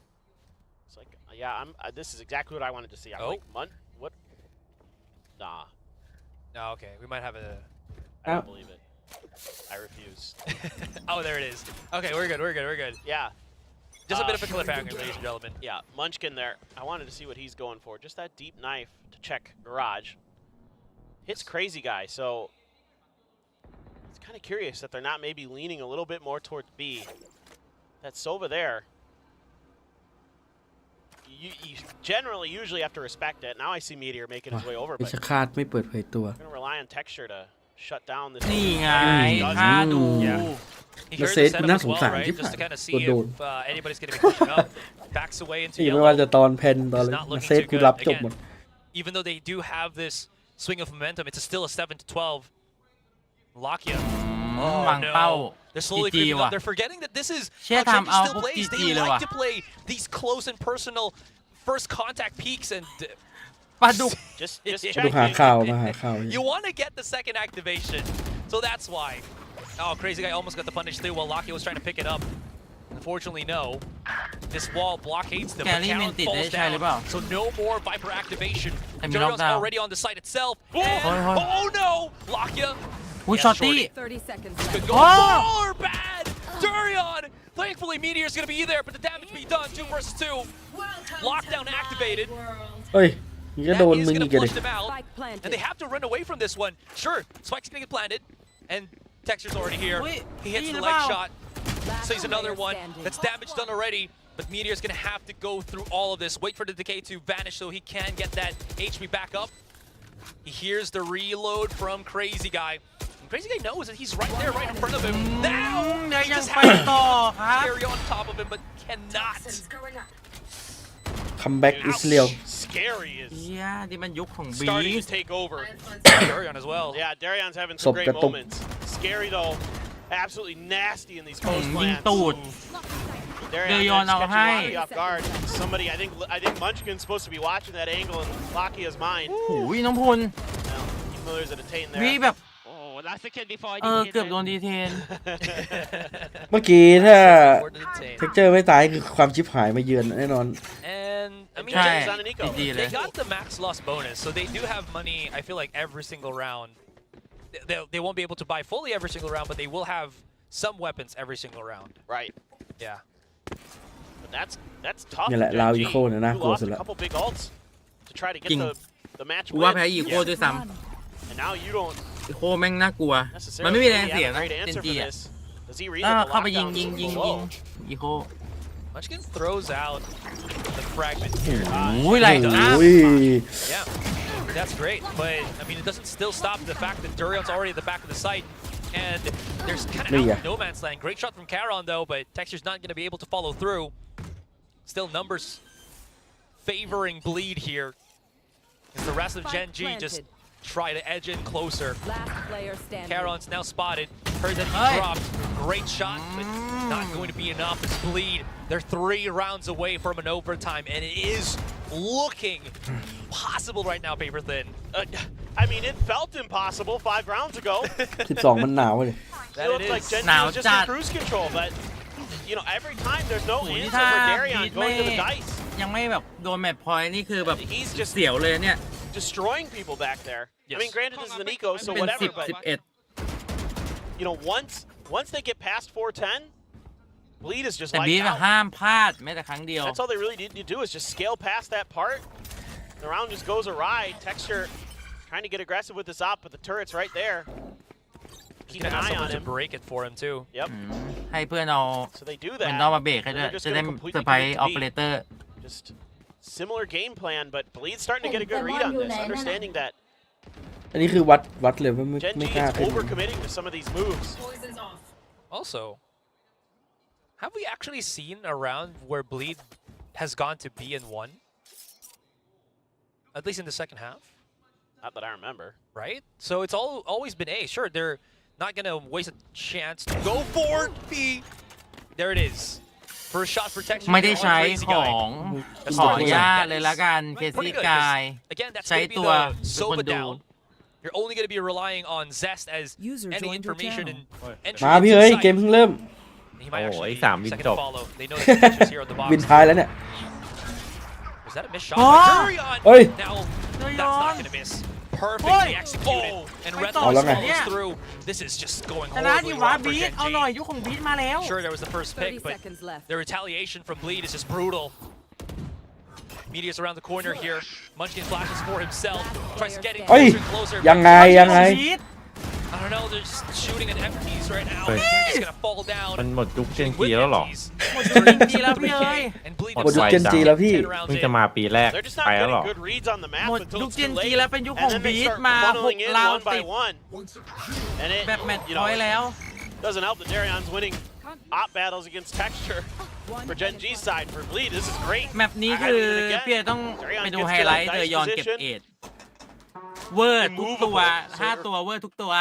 It's like, yeah, this is exactly what I wanted to see. I'm like, what? Nah. No, okay. We might have a... I don't believe it. I refuse. Oh, there it is. Okay, we're good. Yeah. Just a bit of a cliffhanger, ladies and gentlemen. Yeah, Munchkin there. I wanted to see what he's going for. Just that deep knife to check Garage. Hits Crazy Guy, so kind of curious that they're not maybe leaning a little bit more towards B. That Sova there. You generally usually have to respect it. Now I see Meteor making his way over, เพ but ชรฆาตไม่เปิดเผยตัว we're gonna rely on Texture to shut down this. นี่ไง Does ฆ่า it. ดู He แล้ว heard เซ the ตกู setup น่า as สง well, สาร right? ที่ Just ผ่าน to kind of โด see นโดน if anybody's going to be pushing up. Backs away into ที่ไม่ว่า yellow. จะตอนเพนตอน It's เลย not มา looking เซต too กู good. รับจบหมด Again, even though they do have this swing of momentum, it's still a 7-12. Lakia. วางเป้า They're slowly GG creeping ว่ะ up. They're forgetting that this is เชี่ย how Genji ทำเอา still พวก plays. GG They เลย like ว่ะ to play these close and personal first contact peaks and ปลาดุก Just ดูหา checking. ข่าวมาหาข่าว you want to get the second activation. So that's why. Oh, Crazy Guy almost got the punish through while Lakia was trying to pick it up. Unfortunately, no. This wall blockades them. But Carry Caron minted falls ได้ใช่หรือเปล่า down. So no more Viper activation. แต่มีล็อก Durion's ดาวน์ already on the site itself. And, โอ้ย oh no! Lakia อุ้ย Yeah, ช็อตตี้ shorty. 30 seconds could left. go Oh! far bad. Durion. Thankfully, Meteor's gonna be there, but the damage be done. 2 versus 2. Lockdown activated. เฮ้ยนี่ก็ That โดน is มึง gonna อีกเลย push them out, Spike planted. and they have to run away from this one. Sure, Spike's gonna get planted, and Texture's already here. Wait, He hits Ian the leg about- shot. Last Sees another player one. standing. That's damage done already. But Meteor's gonna have to go through all of this. Wait for the decay to vanish so he can get that HP back up. He hears the reload from Crazy Guy. And Crazy Guy knows that he's right there, right in front of him. Now เดี๋ยว he ยัง just ไป has to ต่อครับ carry on top of him, but cannot. คัมแบ็กอิสเรียล Scary is เชี่ยนี่มันยุคของบี starting to take over. Durion as well. Yeah, Darion's having Sob some great katok. moments. Scary though. Absolutely nasty in these ยิ coast ง plants. ตูด Darion Durion justเอา catching ให้ Lockie off guard. Somebody, I think Munchkin's supposed to be watching that angle in Lakia's mind. โอ้ยน้องพล Well, even though there's a detain วี there. แบบ Oh, that's the kid before I เกือบโดนดีเทน เมื่อกี้ถ้า Forward to detain. เท็กเจอร์ไม่ตายคือความชิบหายมาเยือนแน่นอน And I mean, ใช่ James on an eco. ดีๆเล they ย got the max loss bonus, so they do have money. I feel like every single round, they won't be able to buy fully every single round, but they will have some weapons every single round. Right. Yeah. But that's tough. นี่แหละ for ลาว Gen อี G. โคเนี่ยน่า You กลัว lost สุด a ละ couple big ults to try to get จริง the match กูว่า win. แพ้อีโคด้วยซ้ And now you don't ำอีโคแม่งน่ากลัว มัน necessarily ไม่มีแรง really เสีย have a นะ great เจน answer จี for อ่ะ this. Does he read อ่า that the เข้าไปยิง lockdown ยิง is ยิง below? อีโค Munchkin throws out the fragment here. โอ้ยไหลอ้าว โอ้ย Yeah, that's great, but I mean, it doesn't still stop the fact that Durion's already at the back of the site, and there's kind of Yeah. out no man's land. Great shot from Caron though, but Texture's not going to be able to follow through. Still numbers favoring Bleed here, as the rest of Gen G just try to edge in closer. Last player standing. Caron's now spotted. Heard that he Hey. dropped. Great shot, but not going to be enough. It's Bleed. They're 3 rounds away from an overtime, and it is looking possible right now, Paper Thin. I mean, it felt impossible 5 rounds ago. 12 มันหนาวเลย It looked like Gen G Now was just that- in cruise control, but you know, every time there's no โอ้ย answer ถ้า for บี Darion ด going to ไม่ the dice, ยังไม่แบบโดนแมตช์พอยต์นี่คือแบบ He's just เสียวเลยเนี่ย destroying people back there. I Yes. mean, granted, this is an eco, so เป็น whatever, 10 but 11 you know, once they get past 410, Bleed is just แต่บี like ดแบบห้ามพลาดแม้แต่ครั้งเดียว That's all they really need to do is just scale past that part. The round just goes awry. Texture trying to get aggressive with this op, but the turret's right there. He's Keep gonna an have eye on someone to him. break it for him too. Yep. ให้เพื่อนเอา So they do เป็นต้อง that. มาเบรกให้ด้วย They're just จะได้ gonna completely เซอร์ไพรส์ commit อ to อ B. เปอเรเตอร์ Just similar game plan, but Bleed's starting to get a good read on this, understanding that อันนี้คือวัดเลยว่าไม่ Gen ไม่ G กล้า is ขึ้น overcommitting to some of these moves. Also, have we actually seen a round where Bleed has gone to B and 1? At least in the second half, Not that I remember. right? So it's always been A. Sure, they're not gonna waste a chance to go for B. There it is. First shot protection ไม่ได้ on ใช้ Crazy ข Guy. องขออนุญาตเลยละกันเค Pretty ซี่ good, กาย 'cause, again, that's ใช้ going to be ตัว the เป็นคน Sova ดู down. You're only going to be relying on Zest as User any joined your information and channel. entry มาพี่ into เอ้ย site. เกมเพิ่งเริ่ม He might Oh, actually he's down, second top. to follow. They know the pitches here on the box. วินท้ายแล้วเนี่ย Was that a missed shot? Oh! by Durion? Oi! Now, that's Durion! not going to miss. Perfectly Oi! executed. And Red Oh, Lock lang eh. follows Yeah. through. This is just going ชนะดิ horribly วะ wrong for บีด Gen เอาหน่อย G. ยุคของบีดมาแล้ว Sure, there was the first 30 pick, but seconds left. the retaliation from Bleed is just brutal. Meteor's around the corner here. Munchkin flashes for himself. Tries to get in เฮ้ย closer and closer. ยังไงยังไง บีด I don't know, they're just shooting at empties right now. They're just gonna fall down. มันหมดยุคเจนจีแล้วเหรอ หมดยุค Gen G แล้วพี่เอ้ย And Bleed หมด หมดยุค ไฟ เจนจีแล้วพี่ เพิ่งจะมาปีแรก They're just ไป not แล้วเหรอ getting good reads on the map หมด until ยุค it's เจ too นจี late. แล้วเป็นยุคของ And then บี they ท start มา funneling in 6 ราว one ติ by ด one. And it, แบบแมตช์ you พอย know, ต์แล้ว doesn't help that Darion's winning op battles against Texture for Gen G's side. For Bleed, this is great. แมปนี้คือพี่ต้องไปดูไฮไลท์เธอยอนเก็บเอ็ดเวอร์ทุกตัว5 ตัวเวอร์ทุกตัว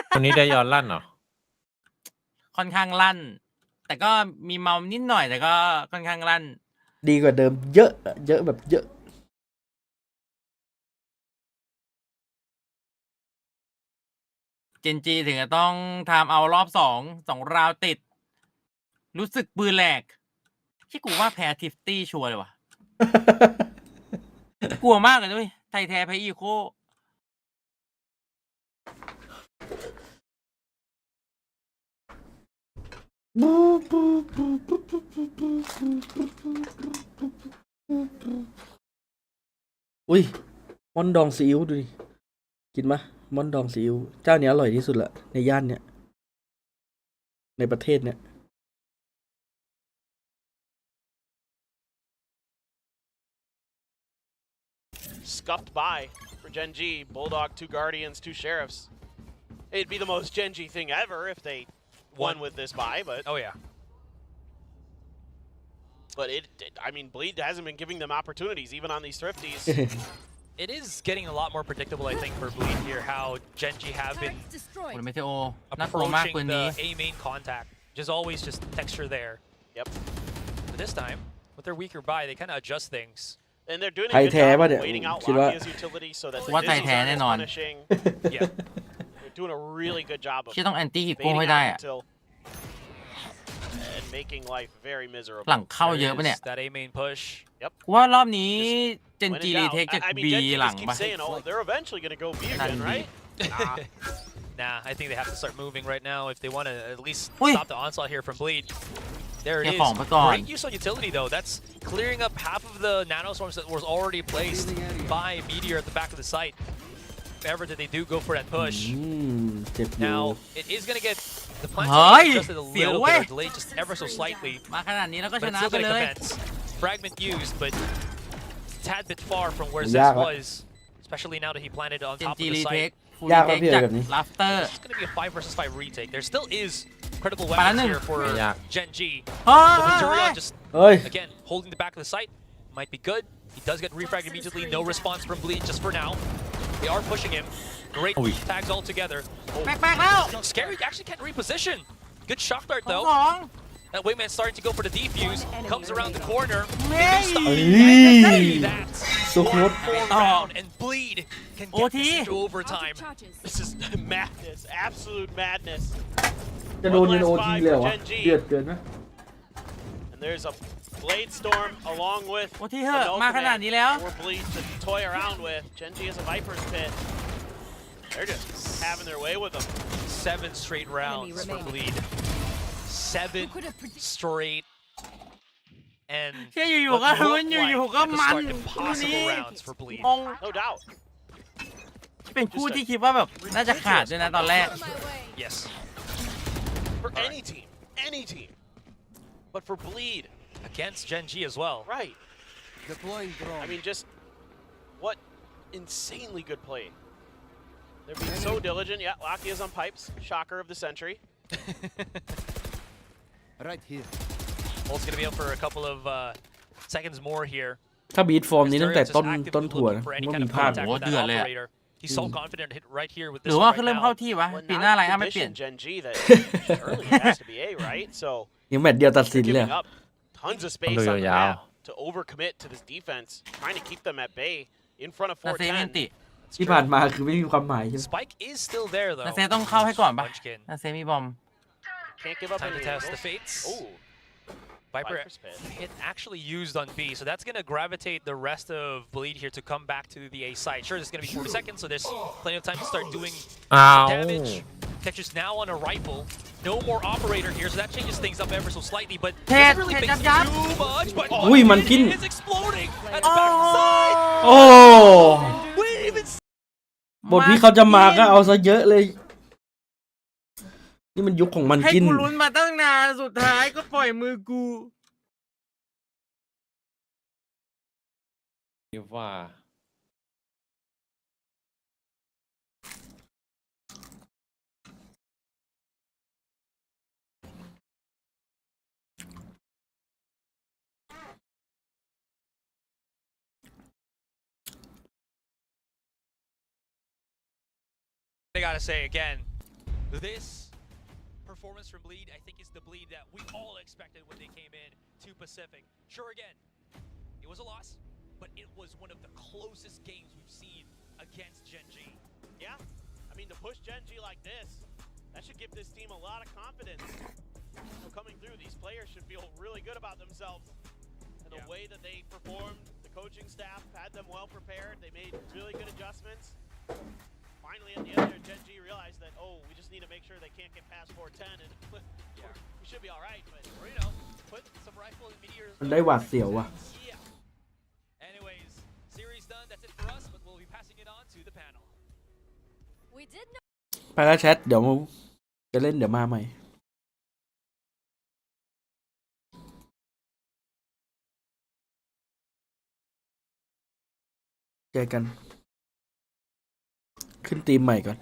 คนนี้ได้ยอนลั่นเหรอ ค่อนข้างลั่น แต่ก็มีเมานิดหน่อยแต่ก็ค่อนข้างลั่น ดีกว่าเดิมเยอะเยอะแบบเยอะ เจนจีถึงจะต้องทำเอารอบ2 ราวติด รู้สึกปืนแหลกที่กูว่าแพ้ทิฟตี้ชัวร์เลยว่ะ กลัวมากเลยด้วยไทยแท้แพ้อีโคอุ้ยมอนดองซีอิ๊วดูดิกินมะมอนดองซีอิ๊วเจ้าเนี้ยอร่อยที่สุดละในย่านเนี้ยในประเทศเนี้ย Scuffed by for Gen G. Bulldog, 2 Guardians, 2 Sheriffs. It'd be the most Gen G thing ever if they won with this buy, but... Oh, yeah. But I mean, Bleed hasn't been giving them opportunities, even on these Thrifties. It is getting a lot more predictable, I think, for Bleed here, how Gen G have been โอ้ยเมเทโอน่ากลัวมากปืน approaching นี้ the A main contact. Just always just texture there. Yep. But this time, with their weaker buy, they kind of adjust things. And they're doing a ไทย good แท้ job ป่ะ of เนี่ย waiting out คิดว่า Lakia's utility so that the ว่าไทย Dizzies แท้ aren't แน่นอน punishing. Yeah. They're doing a really good job of ที่ต้องแอนตี้ฮิโก้ baiting ให้ได้ out อะ until and making life very miserable. หลังเข้าเยอะ There ปะเนี่ย is that A main push. ว่ารอบนี้เจน When จี in รี doubt. เทคจาก I mean, บี Gen G หลัง just ปะ keeps saying, oh, they're eventually going to go B again, Not right? Nah. Nah, I think they have to start moving right now if they want to at least Ui. stop the onslaught here from Bleed. There it เก็บ is. ของไปก่อน Great use on utility though. That's clearing up half of the nanoswarms that was already placed by Meteor at the back of the site. If ever did they do go for that push. เจ็บอยู่ Now it is going to get the plant Hey, adjusted a feel little way. bit or delayed just ever so slightly. มาขนาดนี้แล้วก็ But ช it's นะ still ไป going เล to ย commence. Fragment used, but a tad bit far from where Yeah, Zex but- was. Especially now that he planted on เจน top จี of รี the เทค site. ฟู ยาก รี ปะ เทค พี่ จาก แบบนี้ ลัฟเตอร์ It's going to be a 5 versus 5 retake. There still is critical Para weapons nun. here for Yeah. Gen G. เฮ้ But ย Durian just, เฮ้ย again, holding the back of the site might be good. He does get refragged immediately. No response from Bleed just for now. They are pushing him. Great Ui. tags all together. แบกแล้ว Scary actually can't reposition. Good shock dart ส though. อง That wingman's starting to go for the defuse. Comes around the corner. Hey. Maybe that. สุขุด 4 round and Bleed can get OT. this into overtime. This is madness, absolute madness. จะโดนยันโอทีเลยเหรอวะเดือดเกินนะ And there's a Blade Storm along with โอ้ที่เหอะ a no มาขนาด command นี้แล้ว for Bleed to toy around with. Gen G has a Viper's Pit. They're just having their way with them. 7 straight rounds for Bleed. 7 straight. And แค่อยู่ what ๆก็ looked ลุ้น like อยู่ๆก็ at the มัน start คู่ impossible นี้ rounds for Bleed. งง No doubt. เป็นคู่ที่คิดว่าแบบน่าจะขาดด้วยนะตอนแรก Yes. For any team. Any team. But for Bleed. Against Gen G as well. Right. I mean, just what insanely good play. They're being so diligent. Yeah, Lakia's on pipes. Shocker of the century. Right here. Bolt's going to be up for a couple of seconds more here. ถ้าบีทฟอร์มนี้ตั้งแต่ Just ต้น actively ต้นถั่ว looking นะ for any ว่า kind มี of พลาด contact โอ้ with เดือด that เลยอะ operator. He's so confident hit right here with ห this รือว่า one เขา right เริ่ม now. เข้าที่วะ Well, ปี not หน้าไรอั to พไม่เปลี่ยน condition Gen G that surely it has to be A, right? So ยังแมตช์เดียวตัดสิน they're เลย giving up tons of space on the Yao. map to overcommit to this defense, trying to keep them at bay in front of นาเซเมนติ 410. ที่ผ่านมาคือไม่มีความหมายใช่ไหม Spike is still there though. นาเซต้องเข้าให้ก่อนปะ Munchkin. นาเซมีบอม Can't give up Time any to test the angles. fates. Oh, Viper Viper's Pit. hit actually used on B, so that's going to gravitate the rest of Bleed here to come back to the A side. Sure, there's going to be 40 seconds, so there's plenty of time to start doing อ้าว damage. Tetris now on a rifle. No more operator here, so that changes things up ever so slightly, but Ted, doesn't really Ted, fix jab, jab. too much. But Ui, Mankin. is exploding at the back side. โอ้ Wait, even บทที่เขาจะมาก็เอาซะเยอะเลย นี่มันยุคของมัน ให้ กิน กูลุ้นมาตั้งนานสุดท้ายก็ปล่อยมือกู คิดว่า I gotta say again, this performance from Bleed, I think, is the Bleed that we all expected when they came in to Pacific. Sure, again, it was a loss, but it was one of the closest games we've seen against Gen G. Yeah, I mean, to push Gen G like this, that should give this team a lot of confidence. So coming through, these players should feel really good about themselves. And the way that they performed, the coaching staff had them well prepared. They made really good adjustments. Finally, at the end there, Gen G realized that, oh, we just need to make sure they can't get past 410, and we should be all right. But, Or, you know, put some rifle and meteors. มันได้หวาดเสียวว่ะ Yeah. Anyways, series done. That's it for us, but we'll be passing it on to the panel. We did know ไปแล้วแชท เดี๋ยวจะเล่นเดี๋ยวมาใหม่ เจอกัน ขึ้นทีมใหม่ก่อน